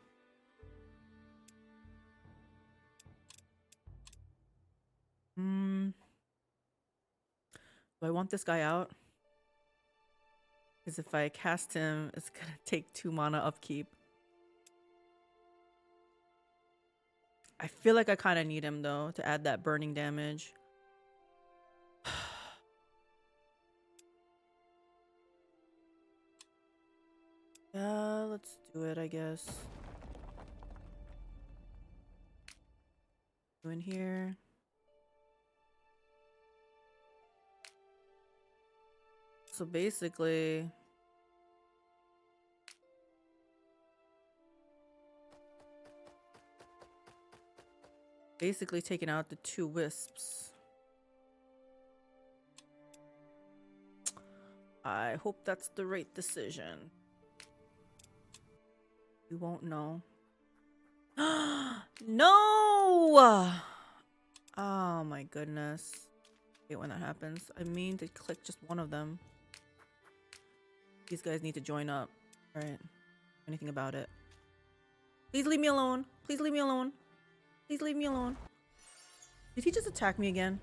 Do I want this guy out? Because if I cast him, it's gonna take 2 mana upkeep. I feel like I kind of need him though to add that burning damage. Yeah, let's do it, I guess. Go in here. So basically, taking out the 2 wisps. I hope that's the right decision. We won't know. No! Oh my goodness. I hate when that happens. I mean to click just one of them. These guys need to join up. Alright. Anything about it. Please leave me alone. Please leave me alone. Please leave me alone. Did he just attack me again?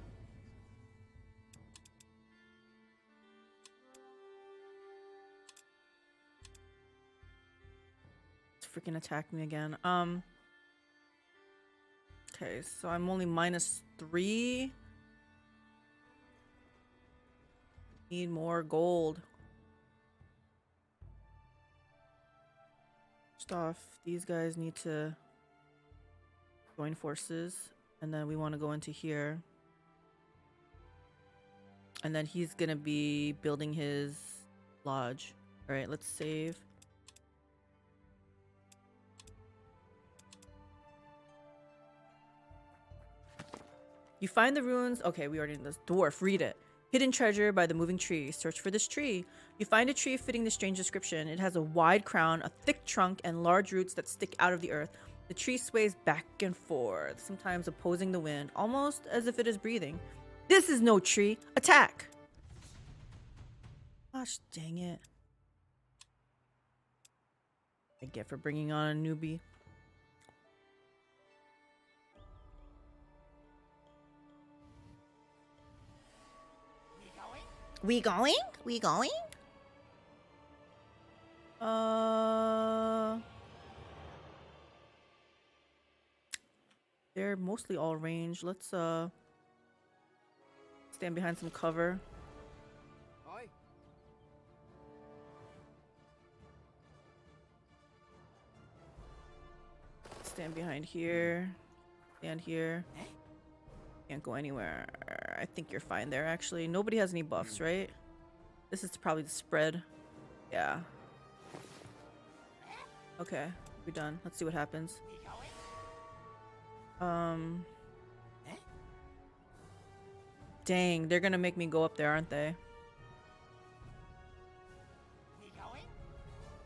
Freaking attacked me again. Okay, so I'm only -3. Need more gold. First off, these guys need to join forces, and then we want to go into here. And then he's gonna be building his lodge. All right, let's save. You find the ruins. Okay, we already know this. Dwarf, read it. Hidden treasure by the moving tree. Search for this tree. You find a tree fitting the strange description. It has a wide crown, a thick trunk, and large roots that stick out of the earth. The tree sways back and forth, sometimes opposing the wind, almost as if it is breathing. This is no tree. Attack! Gosh dang it. I get for bringing on a newbie. We going? We going? They're mostly all range. Let's stand behind some cover. Aye. Stand behind here. Stand here. Can't go anywhere. I think you're fine there, actually. Nobody has any buffs, right? This is probably the spread. Yeah. Okay, we're done. Let's see what happens. Dang, they're gonna make me go up there, aren't they?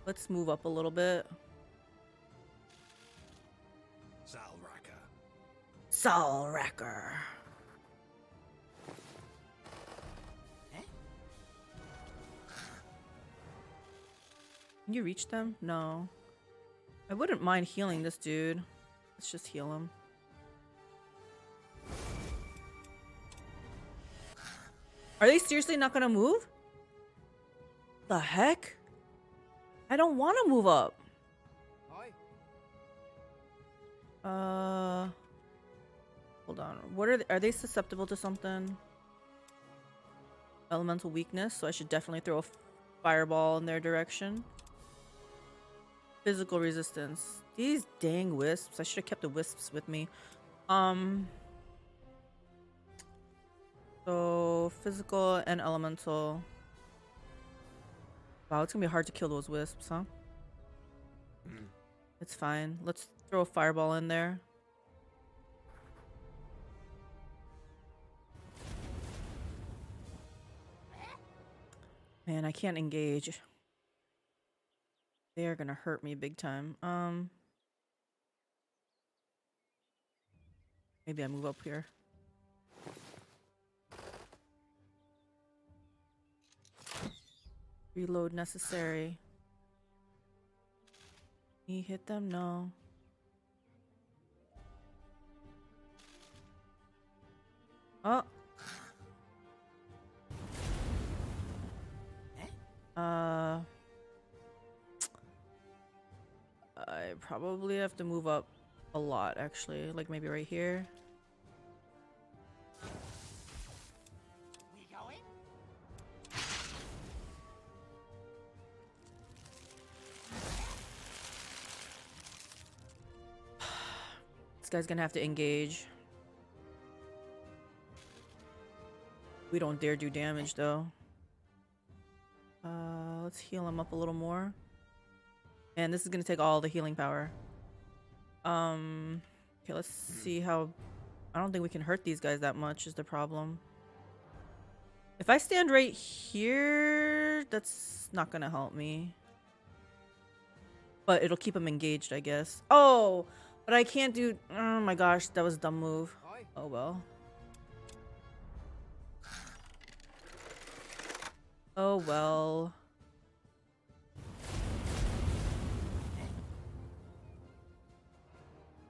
Let's move up a little bit. Salracker. Can you reach them? No. I wouldn't mind healing this dude. Let's just heal him. Are they seriously not gonna move? The heck? I don't want to move up. Hold on. What are they susceptible to something? Elemental weakness, so I should definitely throw a fireball in their direction. Physical resistance. These dang wisps. I should have kept the wisps with me. So physical and elemental. Wow, it's gonna be hard to kill those wisps, huh? It's fine. Let's throw a fireball in there. Man, I can't engage. They are gonna hurt me big time. Maybe I move up here. Reload necessary. Can you hit them? No. Oh. I probably have to move up a lot, actually. Like maybe right here. This guy's gonna have to engage. We don't dare do damage though. Let's heal him up a little more. And this is gonna take all the healing power. Okay, let's see how... I don't think we can hurt these guys that much is the problem. If I stand right here, that's not gonna help me. But it'll keep him engaged, I guess. Oh! But I can't do... Oh my gosh, that was a dumb move. Oh well. Oh well.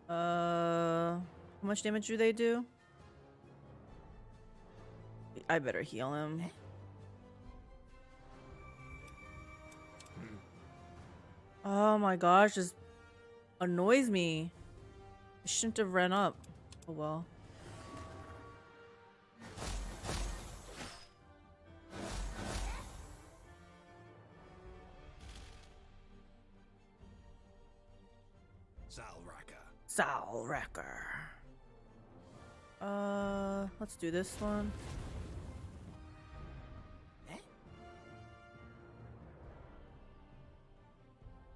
How much damage do they do? I better heal him. Oh my gosh, this annoys me. I shouldn't have ran up. Oh well. Salracker. Salwrecker. Let's do this one.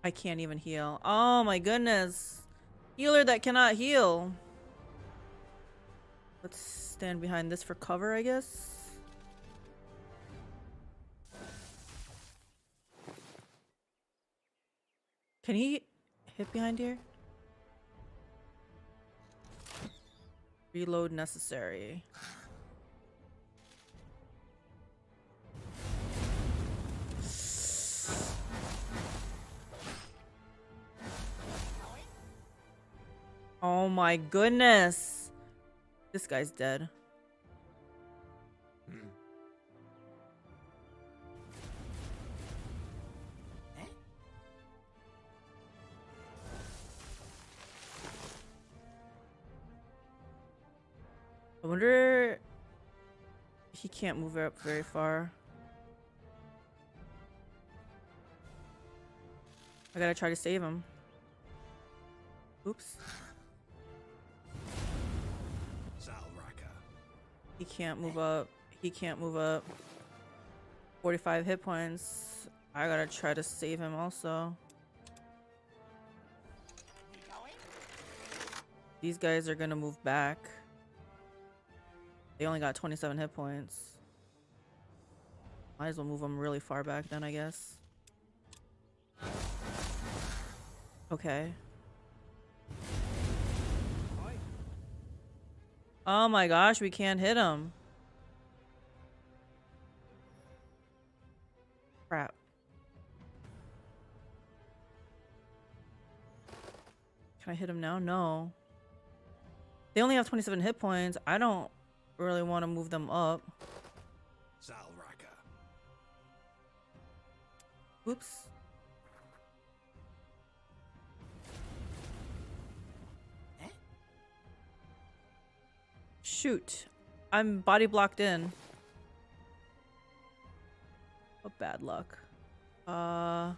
I can't even heal. Oh my goodness. Healer that cannot heal. Let's stand behind this for cover, I guess. Can he hit behind here? Reload necessary. Oh my goodness. This guy's dead. I wonder he can't move up very far. I gotta try to save him. Oops. He can't move up. He can't move up. 45 hit points. I gotta try to save him also. These guys are gonna move back. They only got 27 hit points. Might as well move them really far back then, I guess. Okay. Oh my gosh, we can't hit him. Crap. Can I hit him now? No. They only have 27 hit points. I don't really want to move them up. Oops. Shoot. I'm body blocked in. Oh, bad luck. I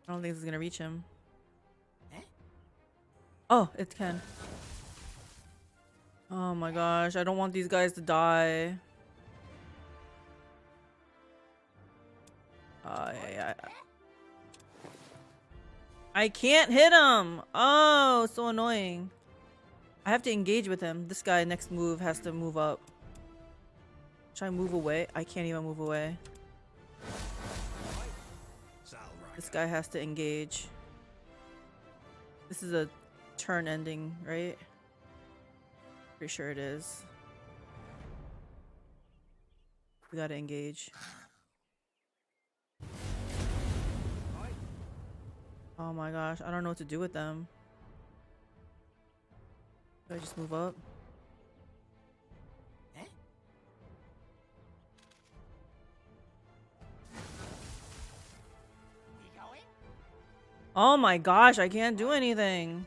don't think this is gonna reach him. Oh, it can. Oh my gosh, I don't want these guys to die. Yeah. I can't hit him! Oh, so annoying. I have to engage with him. This guy next move has to move up. Should I move away? I can't even move away. This guy has to engage. This is a turn ending, right? Pretty sure it is. We gotta engage. Oh my gosh, I don't know what to do with them. Do I just move up? Oh my gosh, I can't do anything.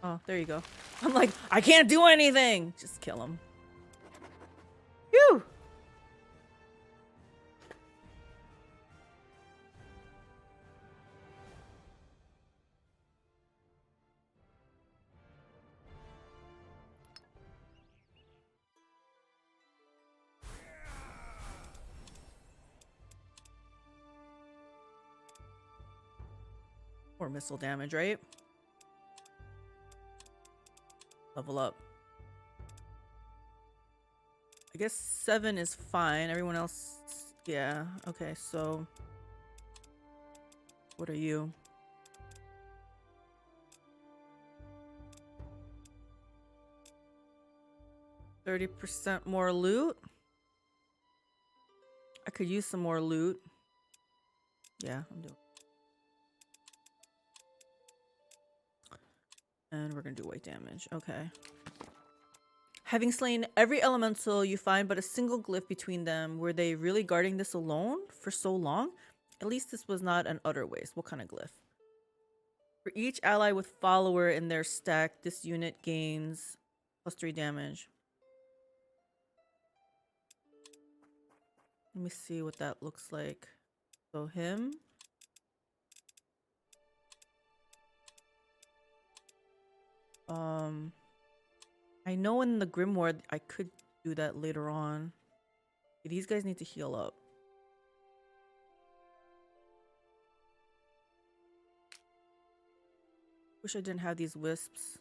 Oh, there you go. I'm like, I can't do anything! Just kill him. Phew! More missile damage, right? Level up. I guess 7 is fine. Everyone else, yeah. Okay, so what are you? %30 more loot. I could use some more loot. Yeah, I'm doing. And we're gonna do white damage. Okay. Having slain every elemental you find but a single glyph between them, were they really guarding this alone for so long? At least this was not an utter waste. What kind of glyph? For each ally with follower in their stack, this unit gains +3 damage. Let me see what that looks like. So him. I know in the Grimoire I could do that later on. These guys need to heal up. Wish I didn't have these wisps.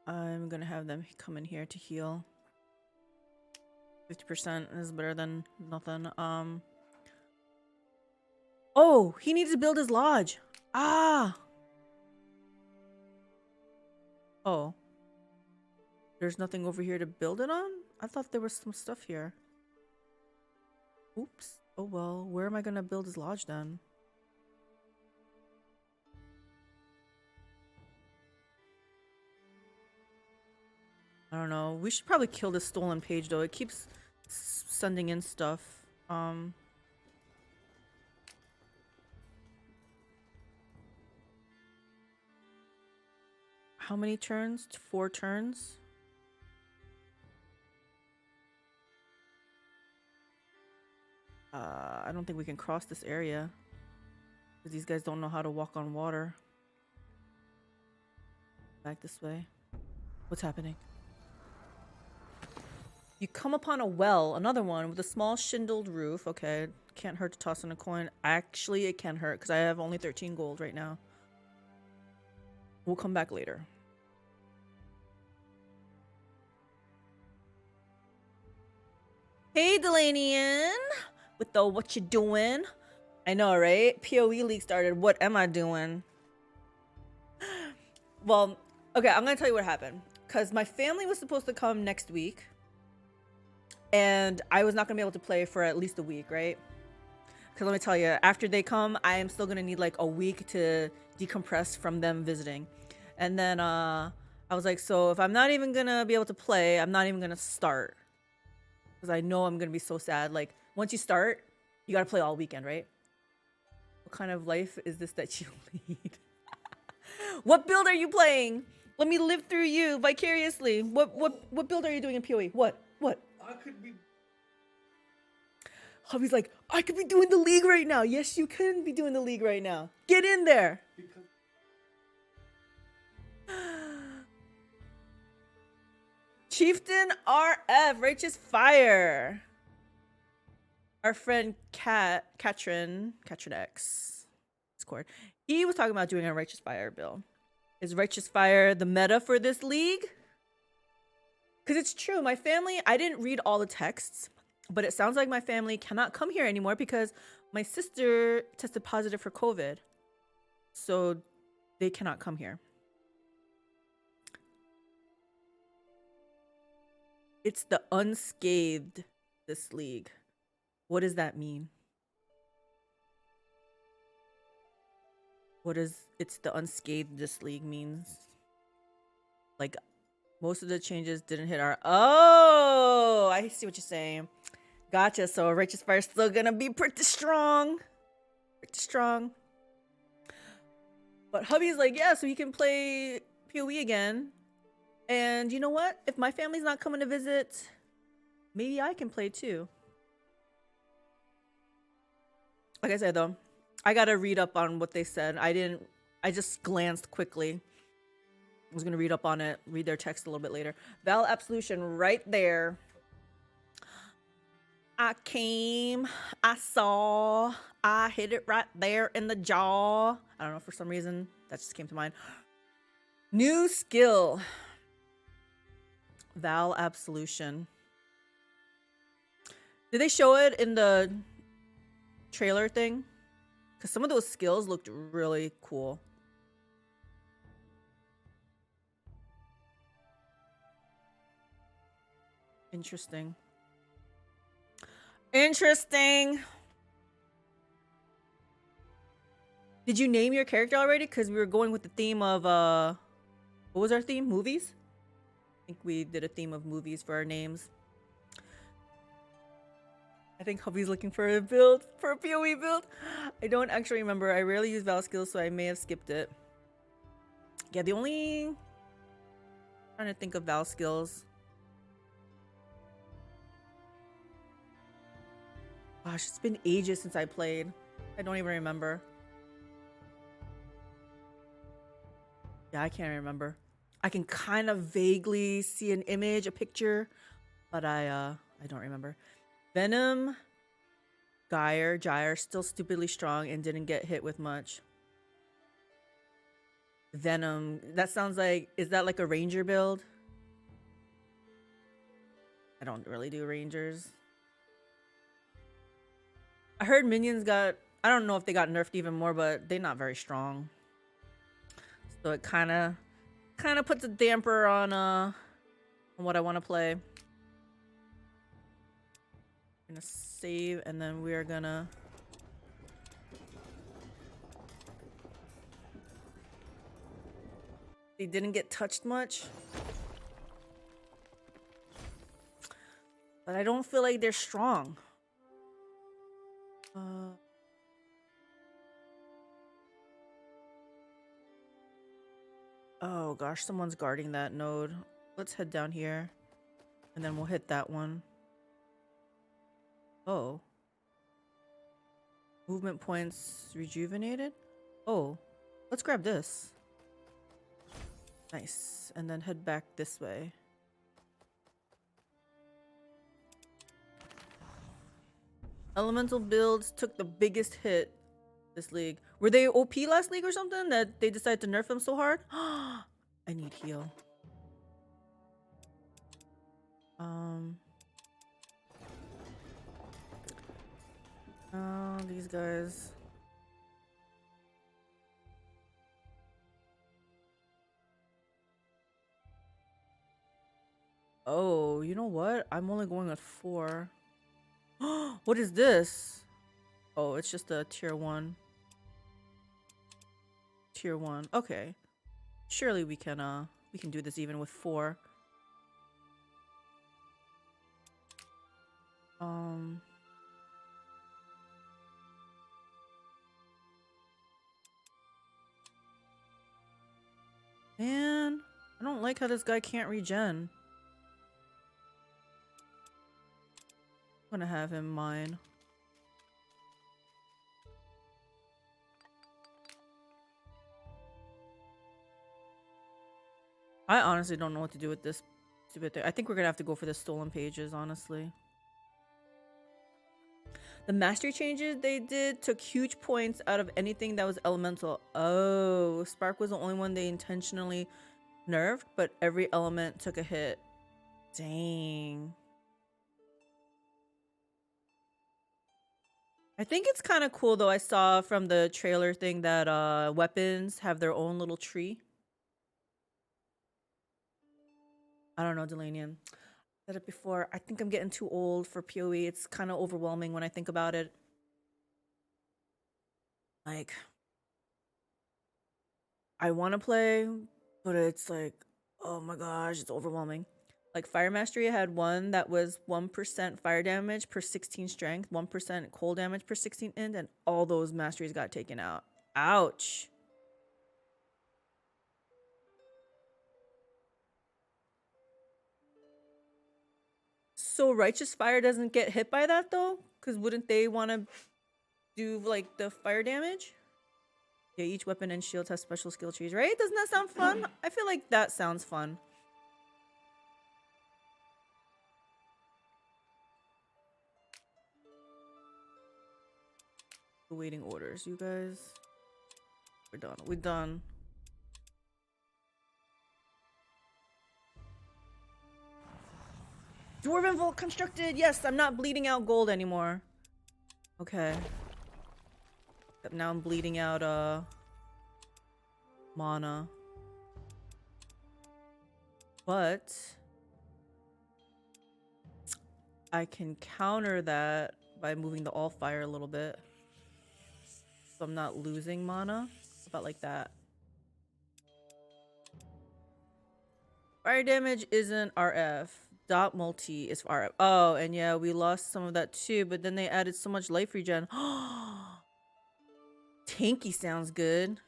I'm gonna have them come in here to heal. 50% is better than nothing. Oh, he needs to build his lodge. Ah. Oh. There's nothing over here to build it on? I thought there was some stuff here. Oops. Oh well, where am I gonna build his lodge then? I don't know. We should probably kill this stolen page though. It keeps sending in stuff. How many turns? 4 turns? I don't think we can cross this area. Because these guys don't know how to walk on water. Back this way. What's happening? You come upon a well, another one, with a small shingled roof. Okay, can't hurt to toss in a coin. Actually, it can hurt because I have only 13 gold right now. We'll come back later. Hey, Delanian! With the what you doing? I know, right? PoE League started. What am I doing? Well, okay, I'm gonna tell you what happened. Because my family was supposed to come next week. And I was not gonna be able to play for at least a week, right? Because let me tell you, after they come, I am still gonna need like a week to decompress from them visiting. And then I was like, so if I'm not even gonna be able to play, I'm not even gonna start. Because I know I'm gonna be so sad. Like, once you start, you gotta play all weekend, right? What kind of life is this that you lead? What build are you playing? Let me live through you vicariously. What build are you doing in PoE? What? I could be. Hubby's like, I could be doing the league right now. Yes, you can be doing the league right now. Get in there. Because Chieftain RF, Righteous Fire. Our friend Katrin X Discord. He was talking about doing a Righteous Fire build. Is Righteous Fire the meta for this league? Because it's true, my family, I didn't read all the texts, but it sounds like my family cannot come here anymore because my sister tested positive for COVID. So they cannot come here. It's the unscathed, this league. What does that mean? What does it's the unscathed this league means? Like, most of the changes didn't hit our... Oh, I see what you're saying. Gotcha. So Righteous Fire is still gonna be pretty strong. Pretty strong. But hubby's like, yeah, so he can play PoE again. And you know what? If my family's not coming to visit, maybe I can play too. Like I said, though, I gotta read up on what they said. I just glanced quickly. I was gonna read up on it, read their text a little bit later. Val Absolution right there. I came, I saw, I hit it right there in the jaw. I don't know, for some reason, that just came to mind. New skill. Val Absolution. Did they show it in the trailer thing? Because some of those skills looked really cool. Interesting. Interesting. Did you name your character already? Because we were going with the theme of, what was our theme? Movies? I think we did a theme of movies for our names. think hubby's looking for a build, for a PoE build. I don't actually remember. I rarely use Val skills, so I may have skipped it. Yeah, the only... trying to think of Val skills. Gosh, it's been ages since I played. I don't even remember. Yeah, I can't remember. I can kind of vaguely see an image, a picture, but I don't remember. Venom, Gyre, still stupidly strong and didn't get hit with much. Venom, that sounds like, is that like a ranger build? I don't really do rangers. I heard minions got, I don't know if they got nerfed even more, but they're not very strong. So it kind of puts a damper on what I want to play. I'm gonna save and then we are gonna they didn't get touched much. But I don't feel like they're strong. Oh gosh, someone's guarding that node. Let's head down here. And then we'll hit that one. Oh. Movement points rejuvenated? Oh. Let's grab this. Nice. And then head back this way. Elemental builds took the biggest hit this league. Were they OP last league or something that they decided to nerf them so hard? I need heal. Oh, these guys. Oh, you know what? I'm only going with 4. What is this? Oh, it's just a tier 1. Tier 1. Okay. Surely we can do this even with 4. Man, I don't like how this guy can't regen. I'm gonna have him mine. I honestly don't know what to do with this stupid thing. I think we're gonna have to go for the stolen pages, honestly. The mastery changes they did took huge points out of anything that was elemental. Oh, Spark was the only one they intentionally nerfed, but every element took a hit. Dang. I think it's kind of cool though. I saw from the trailer thing that weapons have their own little tree. I don't know, Delanian. Said it before. I think I'm getting too old for PoE. It's kind of overwhelming when I think about it. Like, I want to play, but it's like, oh my gosh, it's overwhelming. Like Fire Mastery had one that was 1% fire damage per 16 strength, 1% cold damage per 16 int, and all those masteries got taken out. Ouch. So Righteous Fire doesn't get hit by that though? Because wouldn't they want to do like the fire damage? Yeah, each weapon and shield has special skill trees, right? Doesn't that sound fun? I feel like that sounds fun. Awaiting orders, you guys. We're done. We're done. Dwarven Vault constructed! Yes, I'm not bleeding out gold anymore. Okay. Except now I'm bleeding out mana. But I can counter that by moving the all fire a little bit. So I'm not losing mana. About like that. Fire damage isn't RF. dot multi is far up. Oh, and yeah, we lost some of that too, but then they added so much life regen. Tanky sounds good.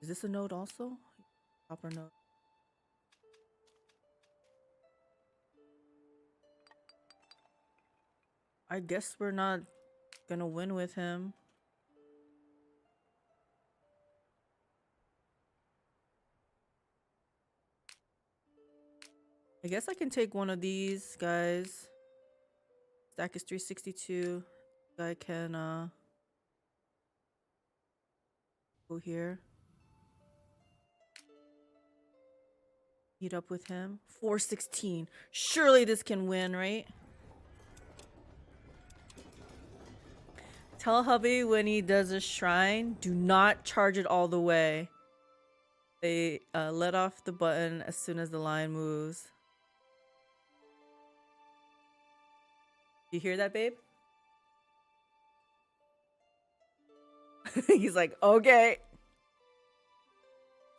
Is this a node also? Copper node. I guess we're not gonna win with him. I guess I can take one of these guys. Stack is 362. I can go here. Meet up with him. 416. Surely this can win, right? Tell hubby when he does a shrine, do not charge it all the way. They let off the button as soon as the line moves. You hear that, babe? He's like, okay.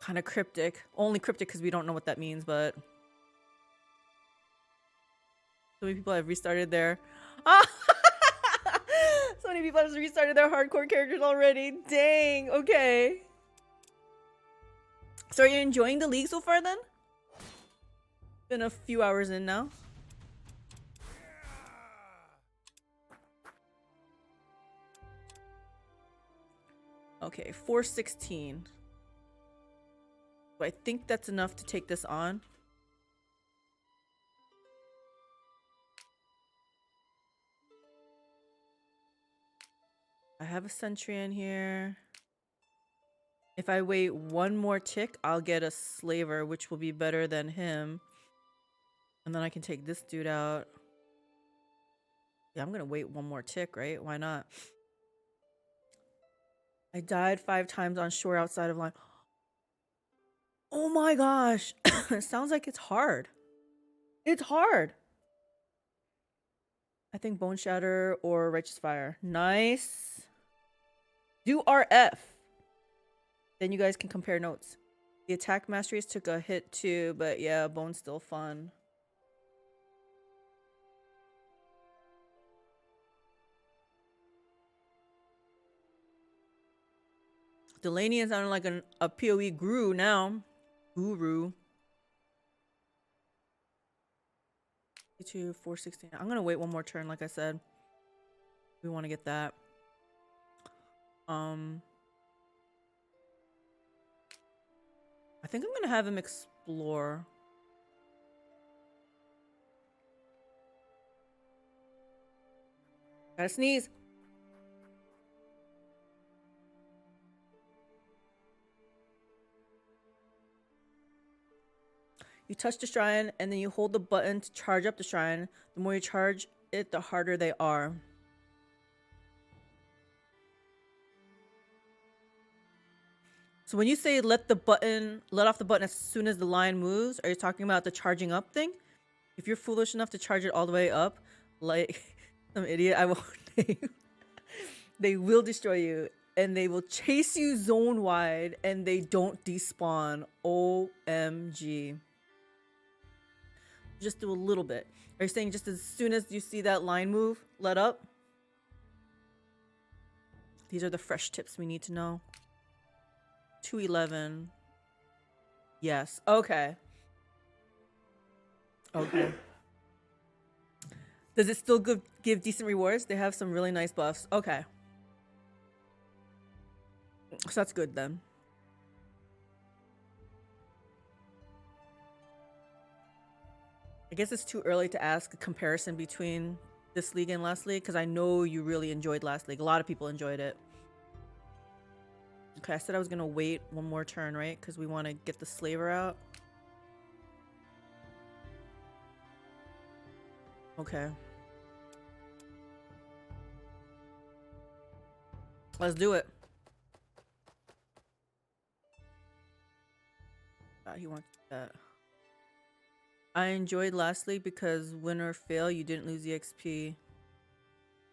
Kind of cryptic. Only cryptic because we don't know what that means, but so many people have restarted their so many people have restarted their hardcore characters already. Dang, okay. So are you enjoying the league so far then? Been a few hours in now. Okay, 416. So I think that's enough to take this on. I have a sentry in here. If I wait one more tick, I'll get a slaver, which will be better than him. And then I can take this dude out. Yeah, I'm gonna wait one more tick, right? Why not? I died 5 times on shore outside of line. Oh my gosh. It sounds like it's hard. It's hard. I think Bone Shatter or Righteous Fire. Nice. Do RF. Then you guys can compare notes. The attack masteries took a hit too, but yeah, Bone's still fun. Delaney is sounding like a PoE guru now. Guru. 416. I'm gonna wait one more turn, like I said. We want to get that. I think I'm gonna have him explore. Gotta sneeze. You touch the shrine and then you hold the button to charge up the shrine. The more you charge it, the harder they are. So when you say let off the button as soon as the line moves, are you talking about the charging up thing? If you're foolish enough to charge it all the way up, like some idiot I won't name, they will destroy you and they will chase you zone wide and they don't despawn. OMG. Just do a little bit. Are you saying just as soon as you see that line move, let up? These are the fresh tips we need to know. 211. Yes. Okay. Okay. Does it still give decent rewards? They have some really nice buffs. Okay. So that's good then. I guess it's too early to ask a comparison between this league and last league because I know you really enjoyed last league. A lot of people enjoyed it. Okay, I said I was gonna wait one more turn, right? Because we want to get the slaver out. Okay. Let's do it. He wants that. I enjoyed last league because win or fail, you didn't lose the XP.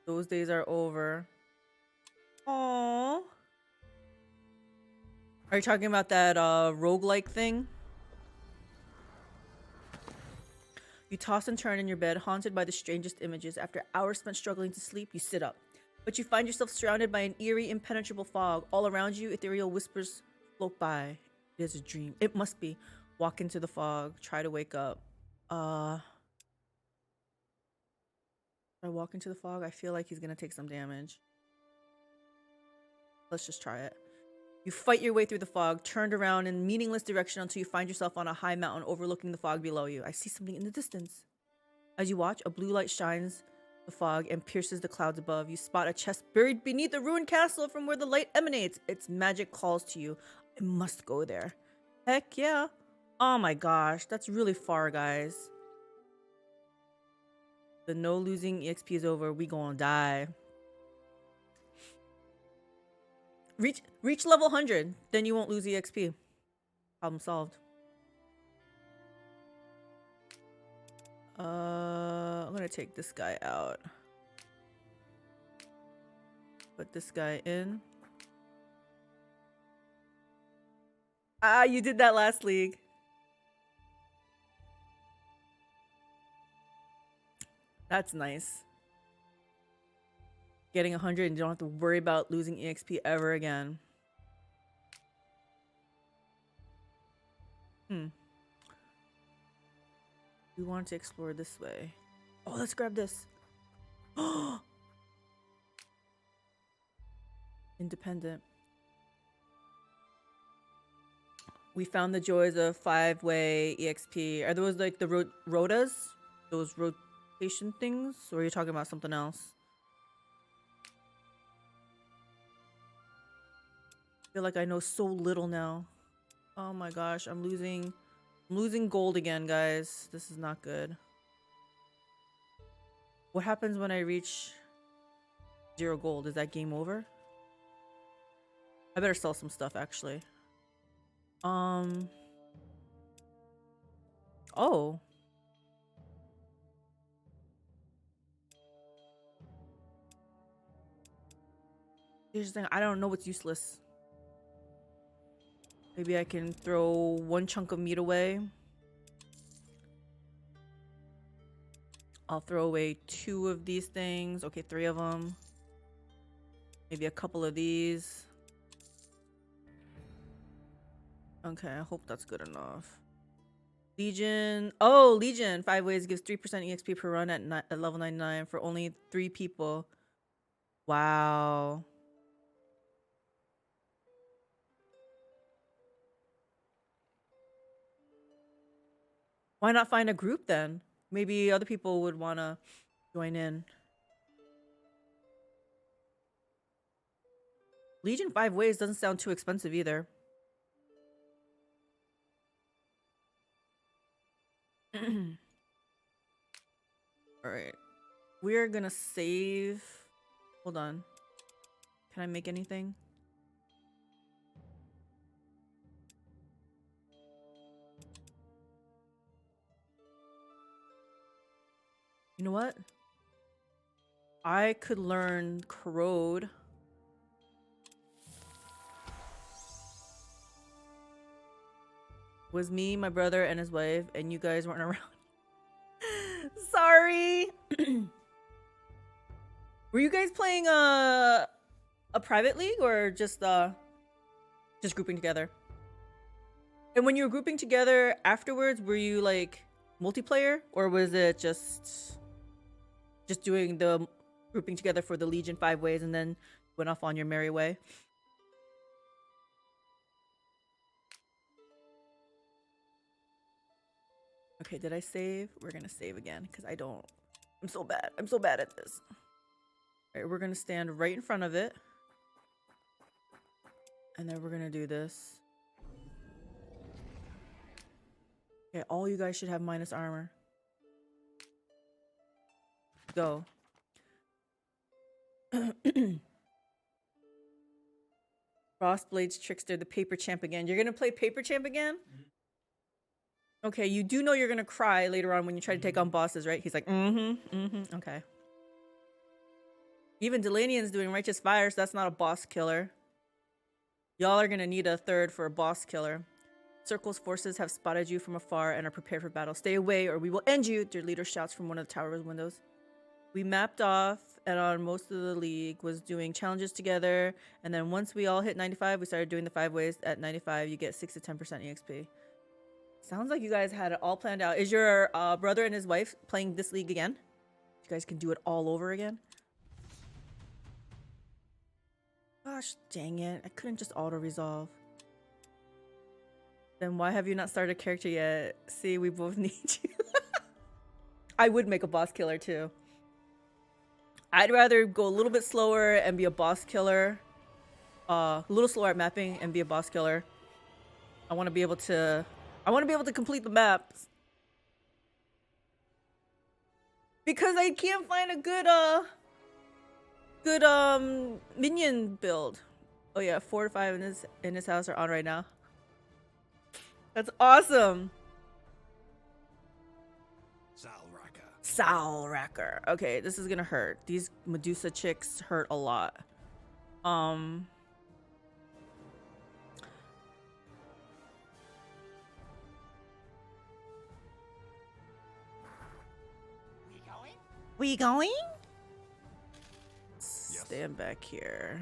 Those days are over. Aww. Are you talking about that roguelike thing? You toss and turn in your bed, haunted by the strangest images. After hours spent struggling to sleep, you sit up. But you find yourself surrounded by an eerie, impenetrable fog. All around you, ethereal whispers float by. It is a dream. It must be. Walk into the fog. Try to wake up. If I walk into the fog, I feel like he's gonna take some damage. Let's just try it. You fight your way through the fog, turned around in meaningless direction until you find yourself on a high mountain overlooking the fog below you. I see something in the distance. As you watch, a blue light shines the fog and pierces the clouds above. You spot a chest buried beneath a ruined castle from where the light emanates. Its magic calls to you. I must go there. Heck yeah. Oh my gosh, that's really far, guys. The no losing EXP is over. We gonna die. Reach level 100, then you won't lose EXP. Problem solved. I'm gonna take this guy out. Put this guy in. Ah, you did that last league. That's nice. Getting 100 and you don't have to worry about losing EXP ever again. We want to explore this way. Oh, let's grab this. Independent. We found the joys of 5-way EXP. Are those like the rotas? Those rotation things? Or are you talking about something else? I feel like I know so little now. Oh my gosh, I'm losing gold again, guys. This is not good. What happens when I reach 0 gold? Is that game over? I better sell some stuff, actually. Oh. Here's the thing, I don't know what's useless. Maybe I can throw 1 chunk of meat away. I'll throw away 2 of these things. Okay, 3 of them. Maybe a couple of these. Okay, I hope that's good enough. Legion. Oh, Legion. 5 ways gives 3% EXP per run at level 99 for only 3 people. Wow. Why not find a group then? Maybe other people would want to join in. Legion 5 ways doesn't sound too expensive either. Alright. We're gonna save. Hold on. Can I make anything? You know what? I could learn Corrode. Was me, my brother, and his wife, and you guys weren't around. Sorry. Were you guys playing a private league or just grouping together? And when you were grouping together afterwards, were you like multiplayer or was it just doing the grouping together for the Legion 5 ways and then went off on your merry way? Okay, did I save? We're gonna save again because I'm so bad. I'm so bad at this. All right, we're gonna stand right in front of it. And then we're gonna do this. Okay, all you guys should have minus armor. Go. Frostblade's Trickster, the Paper Champ again. You're gonna play Paper Champ again? Okay, you do know you're gonna cry later on when you try to take on bosses, right? He's like, okay. Even Delanian's doing Righteous Fire, so that's not a boss killer. Y'all are gonna need a third for a boss killer. Circle's forces have spotted you from afar and are prepared for battle. Stay away or we will end you, their leader shouts from one of the tower windows. We mapped off and on most of the league was doing challenges together. And then once we all hit 95, we started doing the 5 ways. At 95, you get 6 to 10% EXP. Sounds like you guys had it all planned out. Is your brother and his wife playing this league again? You guys can do it all over again? Gosh dang it. I couldn't just auto-resolve. Then why have you not started a character yet? See, we both need you. I would make a boss killer too. I'd rather go a little bit slower and be a boss killer. A little slower at mapping and be a boss killer. I want to be able to complete the maps. Because I can't find a good minion build. Oh yeah, 4 to 5 in his house are on right now. That's awesome. Soul Racker. Okay, this is gonna hurt. These Medusa chicks hurt a lot. We going? Yes. Stand back here.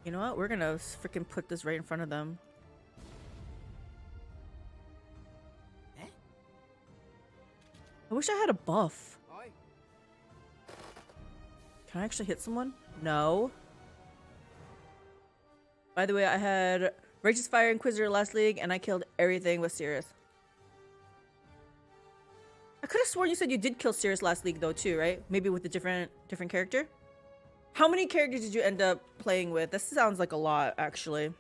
You know what? We're gonna freaking put this right in front of them. I wish I had a buff. Aye. Can I actually hit someone? No. By the way, I had Righteous Fire Inquisitor last league, and I killed everything with Sirius. I could have sworn you said you did kill Sirius last league, though, too, right? Maybe with a different character? How many characters did you end up playing with? This sounds like a lot, actually.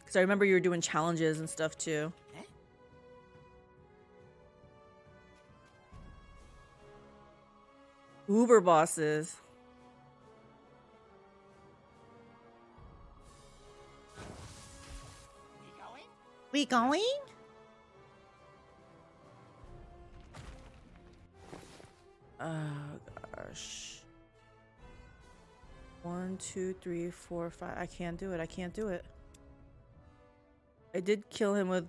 Because I remember you were doing challenges and stuff, too. Uber bosses. We going? Oh gosh. 1, 2, 3, 4, 5. I can't do it. I can't do it. I did kill him with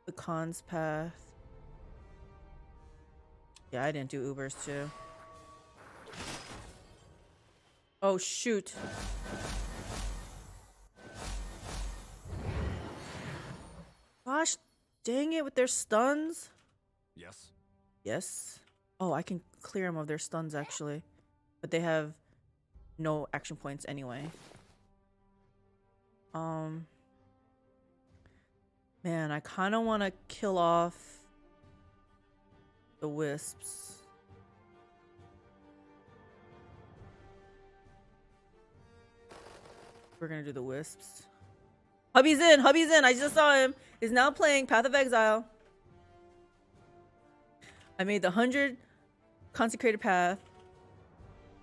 the Khan's path. Yeah, I didn't do Ubers too. Oh shoot. Gosh dang it with their stuns. Yes. Yes. Oh, I can clear them of their stuns actually. But they have no action points anyway. Man, I kind of want to kill off the wisps. We're gonna do the wisps. Hubby's in! Hubby's in! I just saw him. Is now playing Path of Exile. I made the 100 Consecrated Path,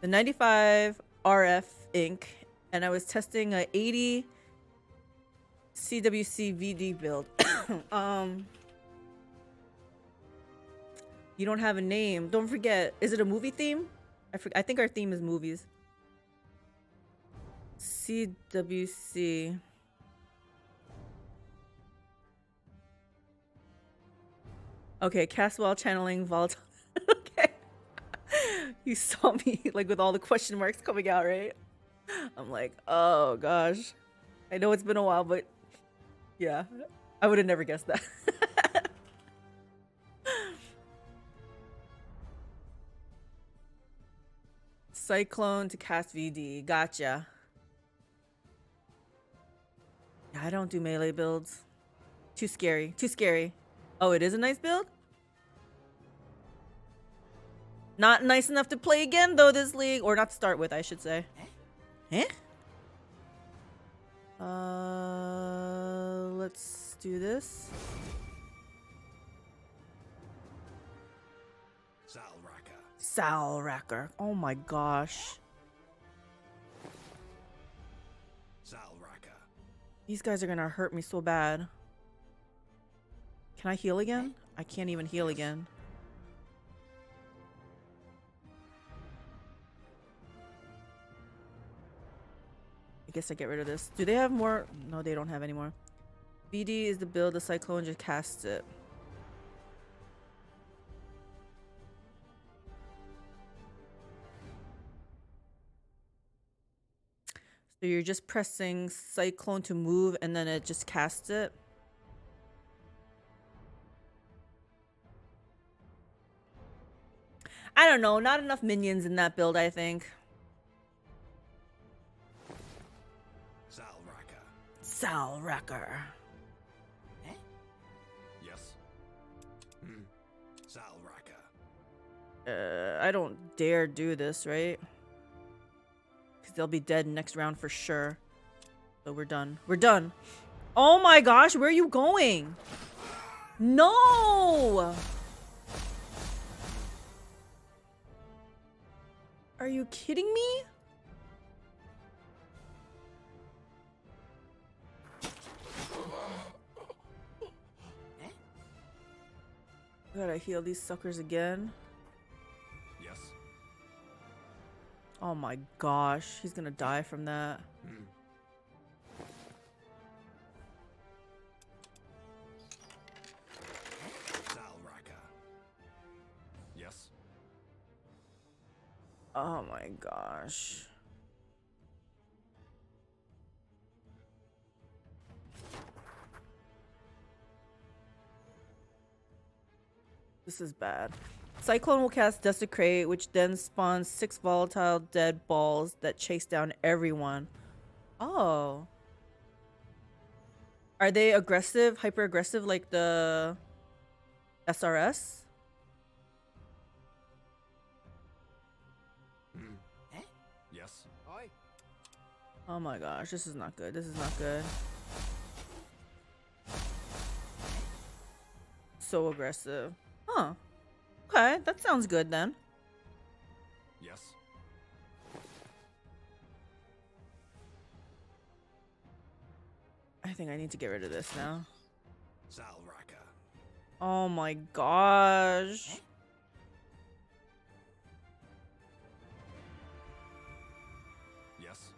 the 95 RF ink, and I was testing a 80 CWC VD build. You don't have a name. Don't forget. Is it a movie theme? I think our theme is movies. CWC. Okay, cast while channeling volatile. Okay. You saw me like with all the question marks coming out, right? I'm like, oh gosh. I know it's been a while, but yeah, I would have never guessed that. Cyclone to cast VD. Gotcha. Yeah, I don't do melee builds. Too scary. Too scary. Oh, it is a nice build? Not nice enough to play again, though, this league. Or not to start with, I should say. Eh? Let's do this. Soul Racker. Oh my gosh. These guys are gonna hurt me so bad. Can I heal again? I can't even heal again. guess I get rid of this. Do they have more? No, they don't have any more. BD is the build. The Cyclone just casts it. So you're just pressing Cyclone to move and then it just casts it. I don't know. Not enough minions in that build, I think. Salracker. Yes. Salracker. I don't dare do this, right? Because they'll be dead next round for sure. So we're done. We're done. Oh my gosh, where are you going? No! Are you kidding me? Gotta heal these suckers again. Yes. Oh my gosh, he's gonna die from that. Salracker. Yes. Oh my gosh. This is bad. Cyclone will cast Desecrate, which then spawns 6 volatile dead balls that chase down everyone. Oh. Are they aggressive, hyper aggressive like the SRS? Yes. Aye. Oh my gosh, this is not good. This is not good. So aggressive. Huh. Okay, that sounds good then. Yes. I think I need to get rid of this now. Salracker. Oh my gosh. Yes.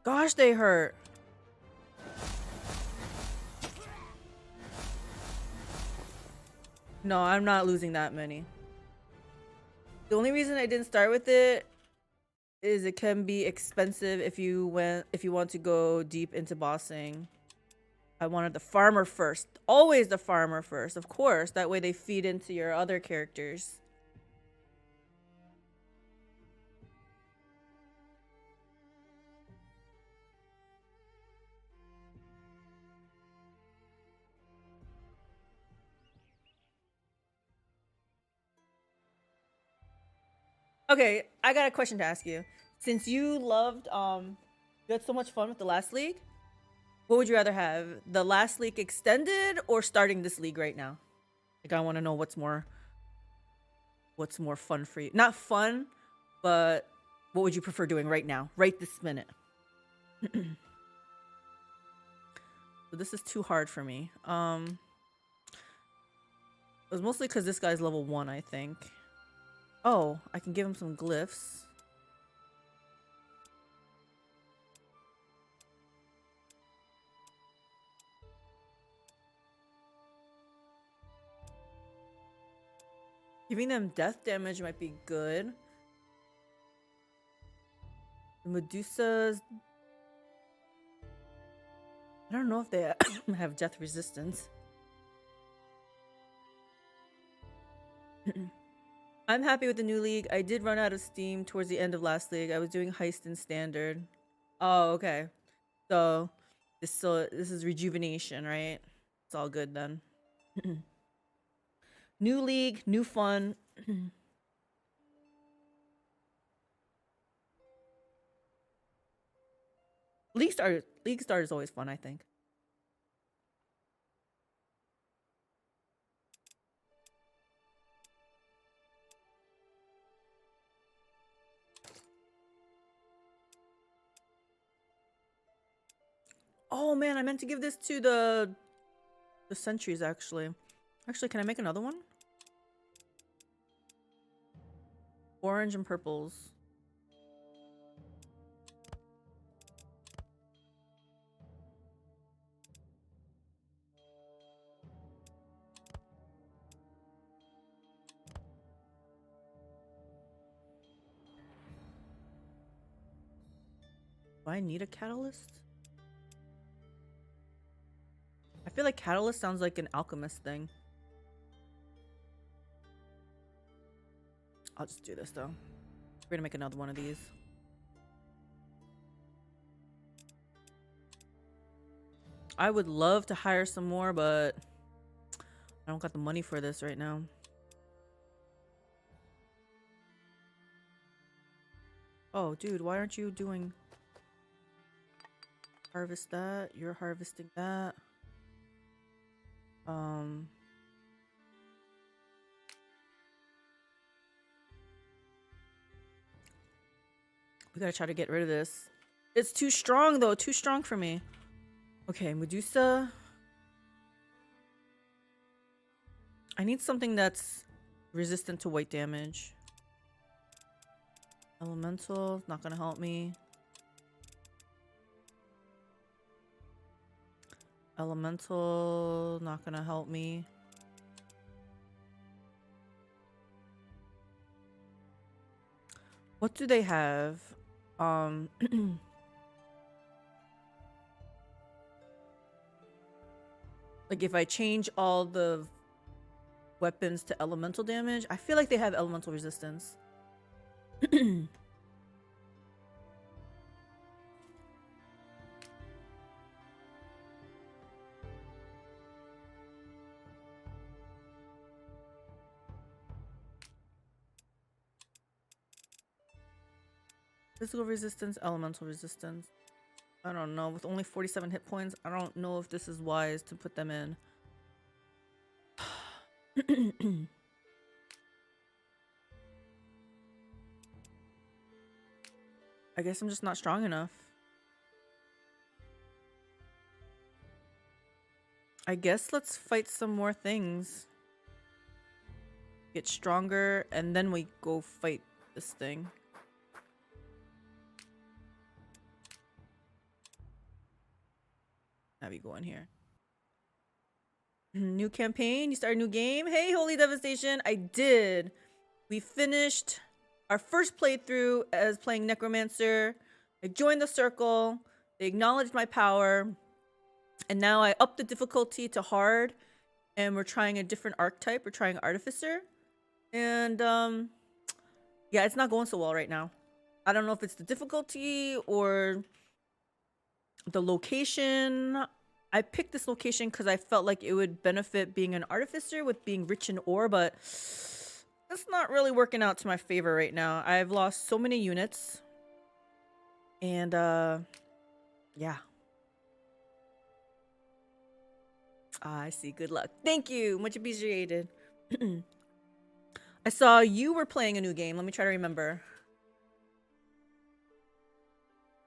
Gosh, they hurt. No, I'm not losing that many. The only reason I didn't start with it is it can be expensive if you want to go deep into bossing. I wanted the farmer first. Always the farmer first, of course. That way they feed into your other characters. Okay, I got a question to ask you. Since you loved you had so much fun with the last league, what would you rather have? The last league extended or starting this league right now? Like, I want to know what's more fun for you. Not fun, but what would you prefer doing right now? Right this minute. So this is too hard for me. It was mostly because this guy's level 1, I think. Oh, I can give him some glyphs. Giving them death damage might be good. The Medusas... I don't know if they have death resistance. I'm happy with the new league. I did run out of steam towards the end of last league. I was doing heist and standard. Oh, okay. So this is rejuvenation, right? It's all good then. New league, new fun. League start is always fun, I think. Oh man, I meant to give this to the sentries actually. Actually, can I make another one? Orange and purples. Do I need a catalyst? I feel like catalyst sounds like an alchemist thing. I'll just do this though. We're gonna make another one of these. I would love to hire some more, but I don't got the money for this right now. Oh, dude, why aren't you doing... Harvest that. You're harvesting that. We gotta try to get rid of this. It's too strong though. Too strong for me. Okay, Medusa. I need something that's resistant to white damage. Elemental, not gonna help me. Elemental, not gonna help me. What do they have? Like if I change all the weapons to elemental damage, I feel like they have elemental resistance. Physical resistance, elemental resistance. I don't know. With only 47 hit points, I don't know if this is wise to put them in. I guess I'm just not strong enough. I guess let's fight some more things. Get stronger, and then we go fight this thing. Have you go in here? New campaign? You start a new game? Hey, Holy Devastation! I did! We finished our first playthrough as playing Necromancer. I joined the circle. They acknowledged my power. And now I upped the difficulty to hard. And we're trying a different archetype. We're trying Artificer. And, yeah, it's not going so well right now. I don't know if it's the difficulty or the location. I picked this location because I felt like it would benefit being an Artificer with being rich in ore, but it's not really working out to my favor right now. I've lost so many units. And, yeah. I see. Good luck. Thank you. Much appreciated. I saw you were playing a new game. Let me try to remember.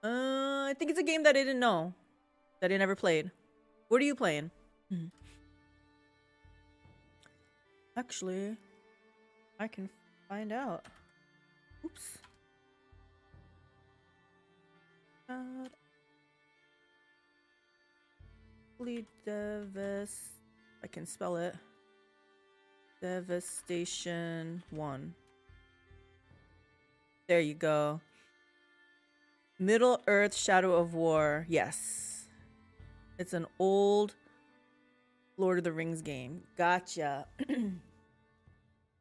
I think it's a game that I didn't know. That I never played. What are you playing? Actually, I can find out. Oops. I can spell it. Devastation 1. There you go. Middle Earth Shadow of War. Yes. It's an old Lord of the Rings game. Gotcha.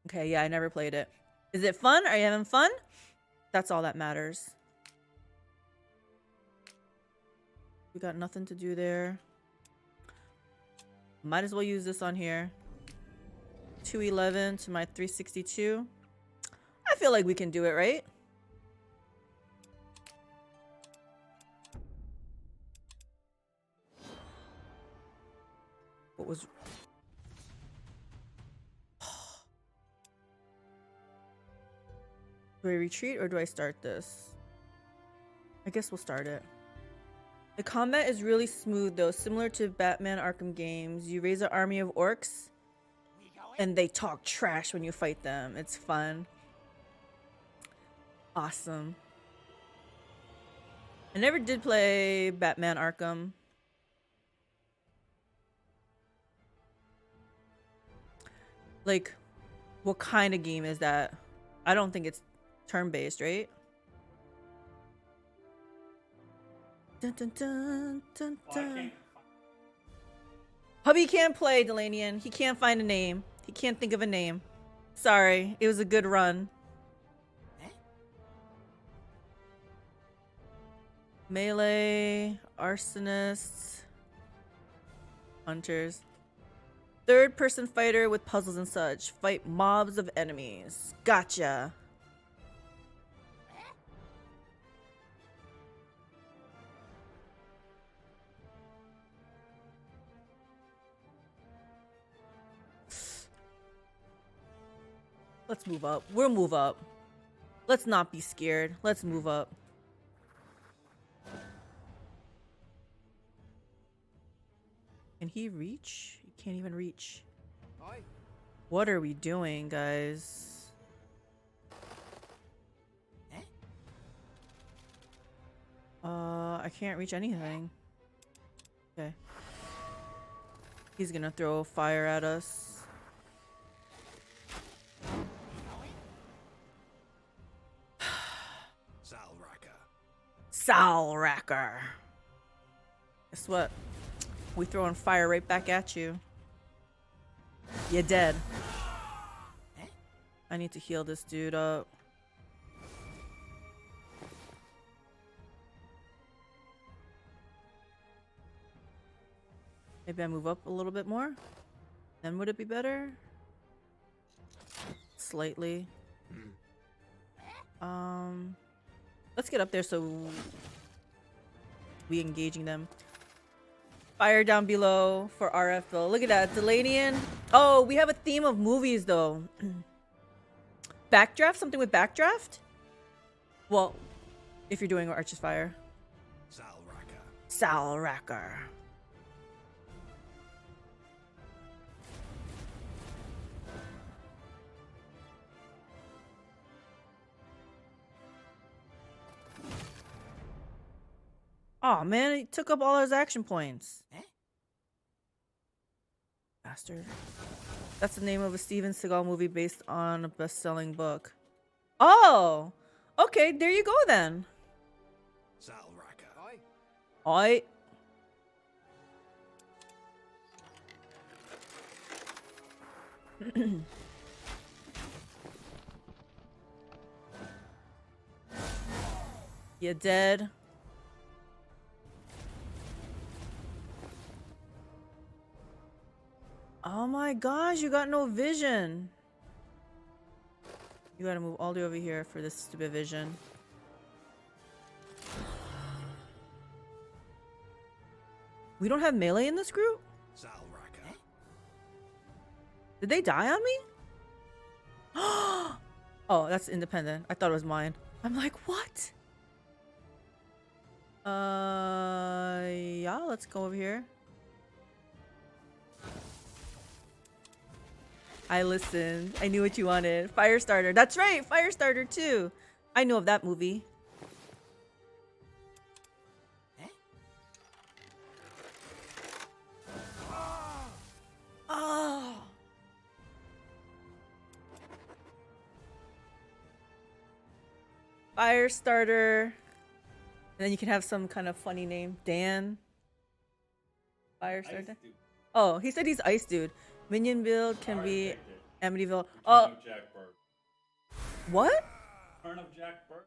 Okay, yeah, I never played it. Is it fun? Are you having fun? That's all that matters. We got nothing to do there. Might as well use this on here. 211 to my 362. I feel like we can do it, right? What was... Do I retreat or do I start this? I guess we'll start it. The combat is really smooth though, similar to Batman Arkham games. You raise an army of orcs and they talk trash when you fight them. It's fun. Awesome. I never did play Batman Arkham. Like, what kind of game is that? I don't think it's turn-based, right? Dun, dun, dun, dun, dun. Hubby can't play, Delanian. He can't find a name. He can't think of a name. Sorry, it was a good run. Melee, arsonists, hunters. Third-person fighter with puzzles and such. Fight mobs of enemies. Gotcha. Let's move up. We'll move up. Let's not be scared. Let's move up. Can he reach? He can't even reach. Aye. What are we doing, guys? I can't reach anything. Okay. He's gonna throw fire at us. Salracker. Guess what? We throwing fire right back at you. You're dead. I need to heal this dude up. Maybe I move up a little bit more? Then would it be better? Slightly. Let's get up there so we engaging them. Fire down below for RF though. Look at that, Delanian. Oh, we have a theme of movies though. Backdraft? Something with backdraft? Well, if you're doing Arch's Fire. Salracker. Oh man, he took up all his action points. Bastard. That's the name of a Steven Seagal movie based on a best-selling book. Oh! Okay, there you go then. Oi. You dead? Oh my gosh, you got no vision. You gotta move all the way over here for this stupid vision. We don't have melee in this group? Did they die on me? Oh, that's independent. I thought it was mine. I'm like, what? Yeah, let's go over here. I listened. I knew what you wanted. Firestarter. That's right. Firestarter too. I know of that movie. Oh. Firestarter. And then you can have some kind of funny name. Dan. Firestarter. Oh, he said he's Ice Dude. Minion build can be Amityville. Oh, what? Return of Jack Burton.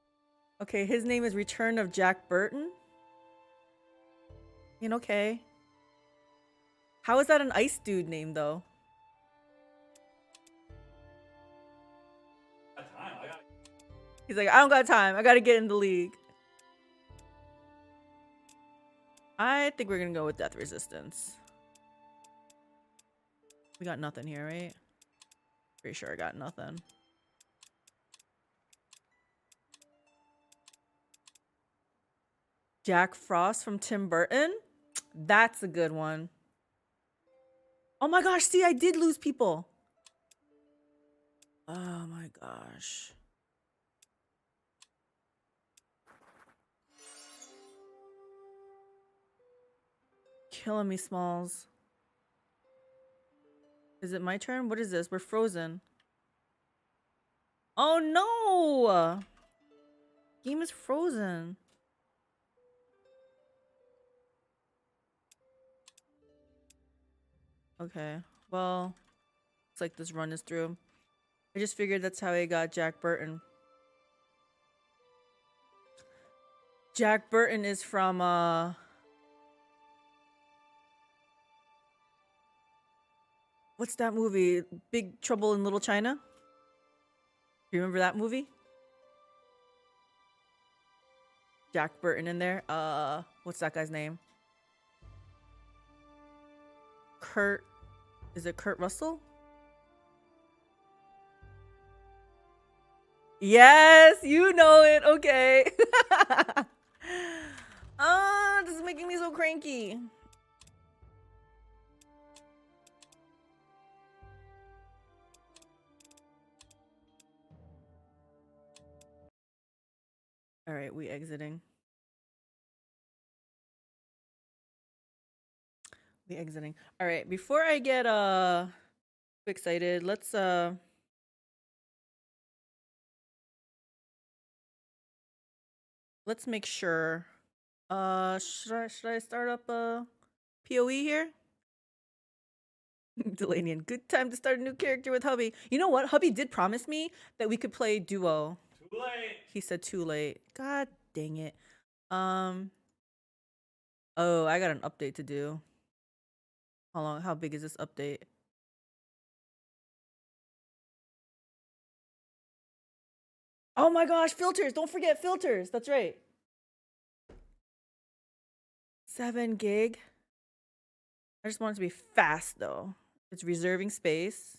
Okay, his name is Return of Jack Burton. I mean, okay. How is that an Ice Dude name though? He's like, I don't got time. I gotta get in the league. I think we're gonna go with Death Resistance. We got nothing here, right? Pretty sure I got nothing. Jack Frost from Tim Burton? That's a good one. Oh my gosh, see, I did lose people. Oh my gosh. killing me, Smalls. Is it my turn? What is this? We're frozen. Oh no! Game is frozen. Okay, well, looks like this run is through. I just figured that's how I got Jack Burton. Jack Burton is from, what's that movie? Big Trouble in Little China? Do you remember that movie? Jack Burton in there. What's that guy's name? Kurt. Is it Kurt Russell? Yes, you know it. Okay. This is making me so cranky. All right, we exiting. We exiting. All right, before I get too excited, let's make sure. Should I start up PoE here? Delanian, good time to start a new character with Hubby. You know what? Hubby did promise me that we could play duo. Too late. He said too late. God dang it. Oh, I got an update to do. How long? How big is this update? Oh my gosh, filters. Don't forget filters. That's right. 7 gig. I just want it to be fast though. It's reserving space.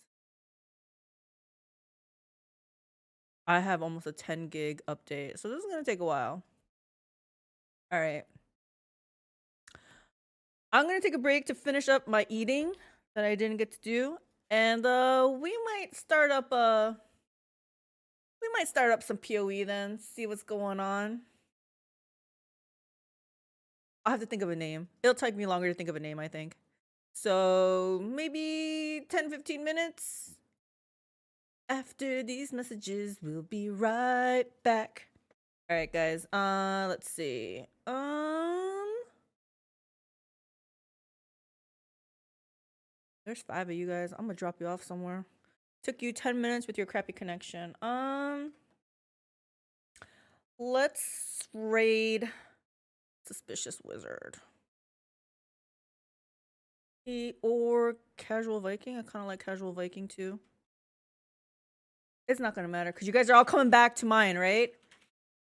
I have almost a 10 gig update, so this is gonna take a while. All right. I'm gonna take a break to finish up my eating that I didn't get to do, and we might start up some PoE then, see what's going on. I'll have to think of a name. It'll take me longer to think of a name, I think. So maybe 10-15 minutes. After these messages, we'll be right back. All right, guys. Let's see. There's 5 of you guys. I'm gonna drop you off somewhere. Took you 10 minutes with your crappy connection. Let's raid Suspicious Wizard. Or Casual Viking. I kind of like Casual Viking too. It's not gonna matter because you guys are all coming back to mine, right?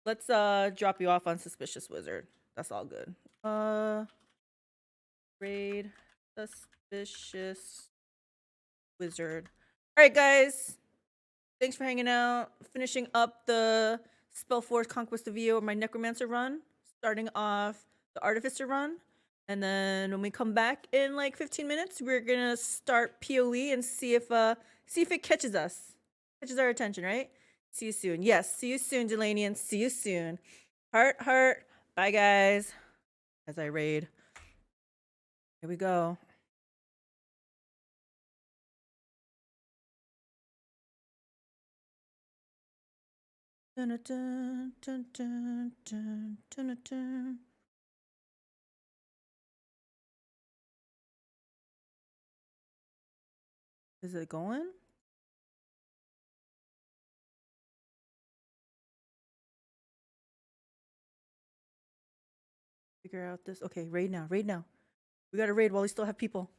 Let's drop you off on Suspicious Wizard. That's all good. Raid Suspicious Wizard. All right, guys. Thanks for hanging out. Finishing up the SpellForce Conquest of Eo, my Necromancer run. Starting off the Artificer run. And then when we come back in like 15 minutes, we're gonna start PoE and see if it catches us. Catches our attention, right? See you soon. Yes, see you soon, Delanian. See you soon. Heart, heart. Bye, guys. As I raid. Here we go. Dun, dun, dun, dun, dun, dun, dun. Is it going? Figure out this. Okay, raid now. Raid now. We gotta raid while we still have people.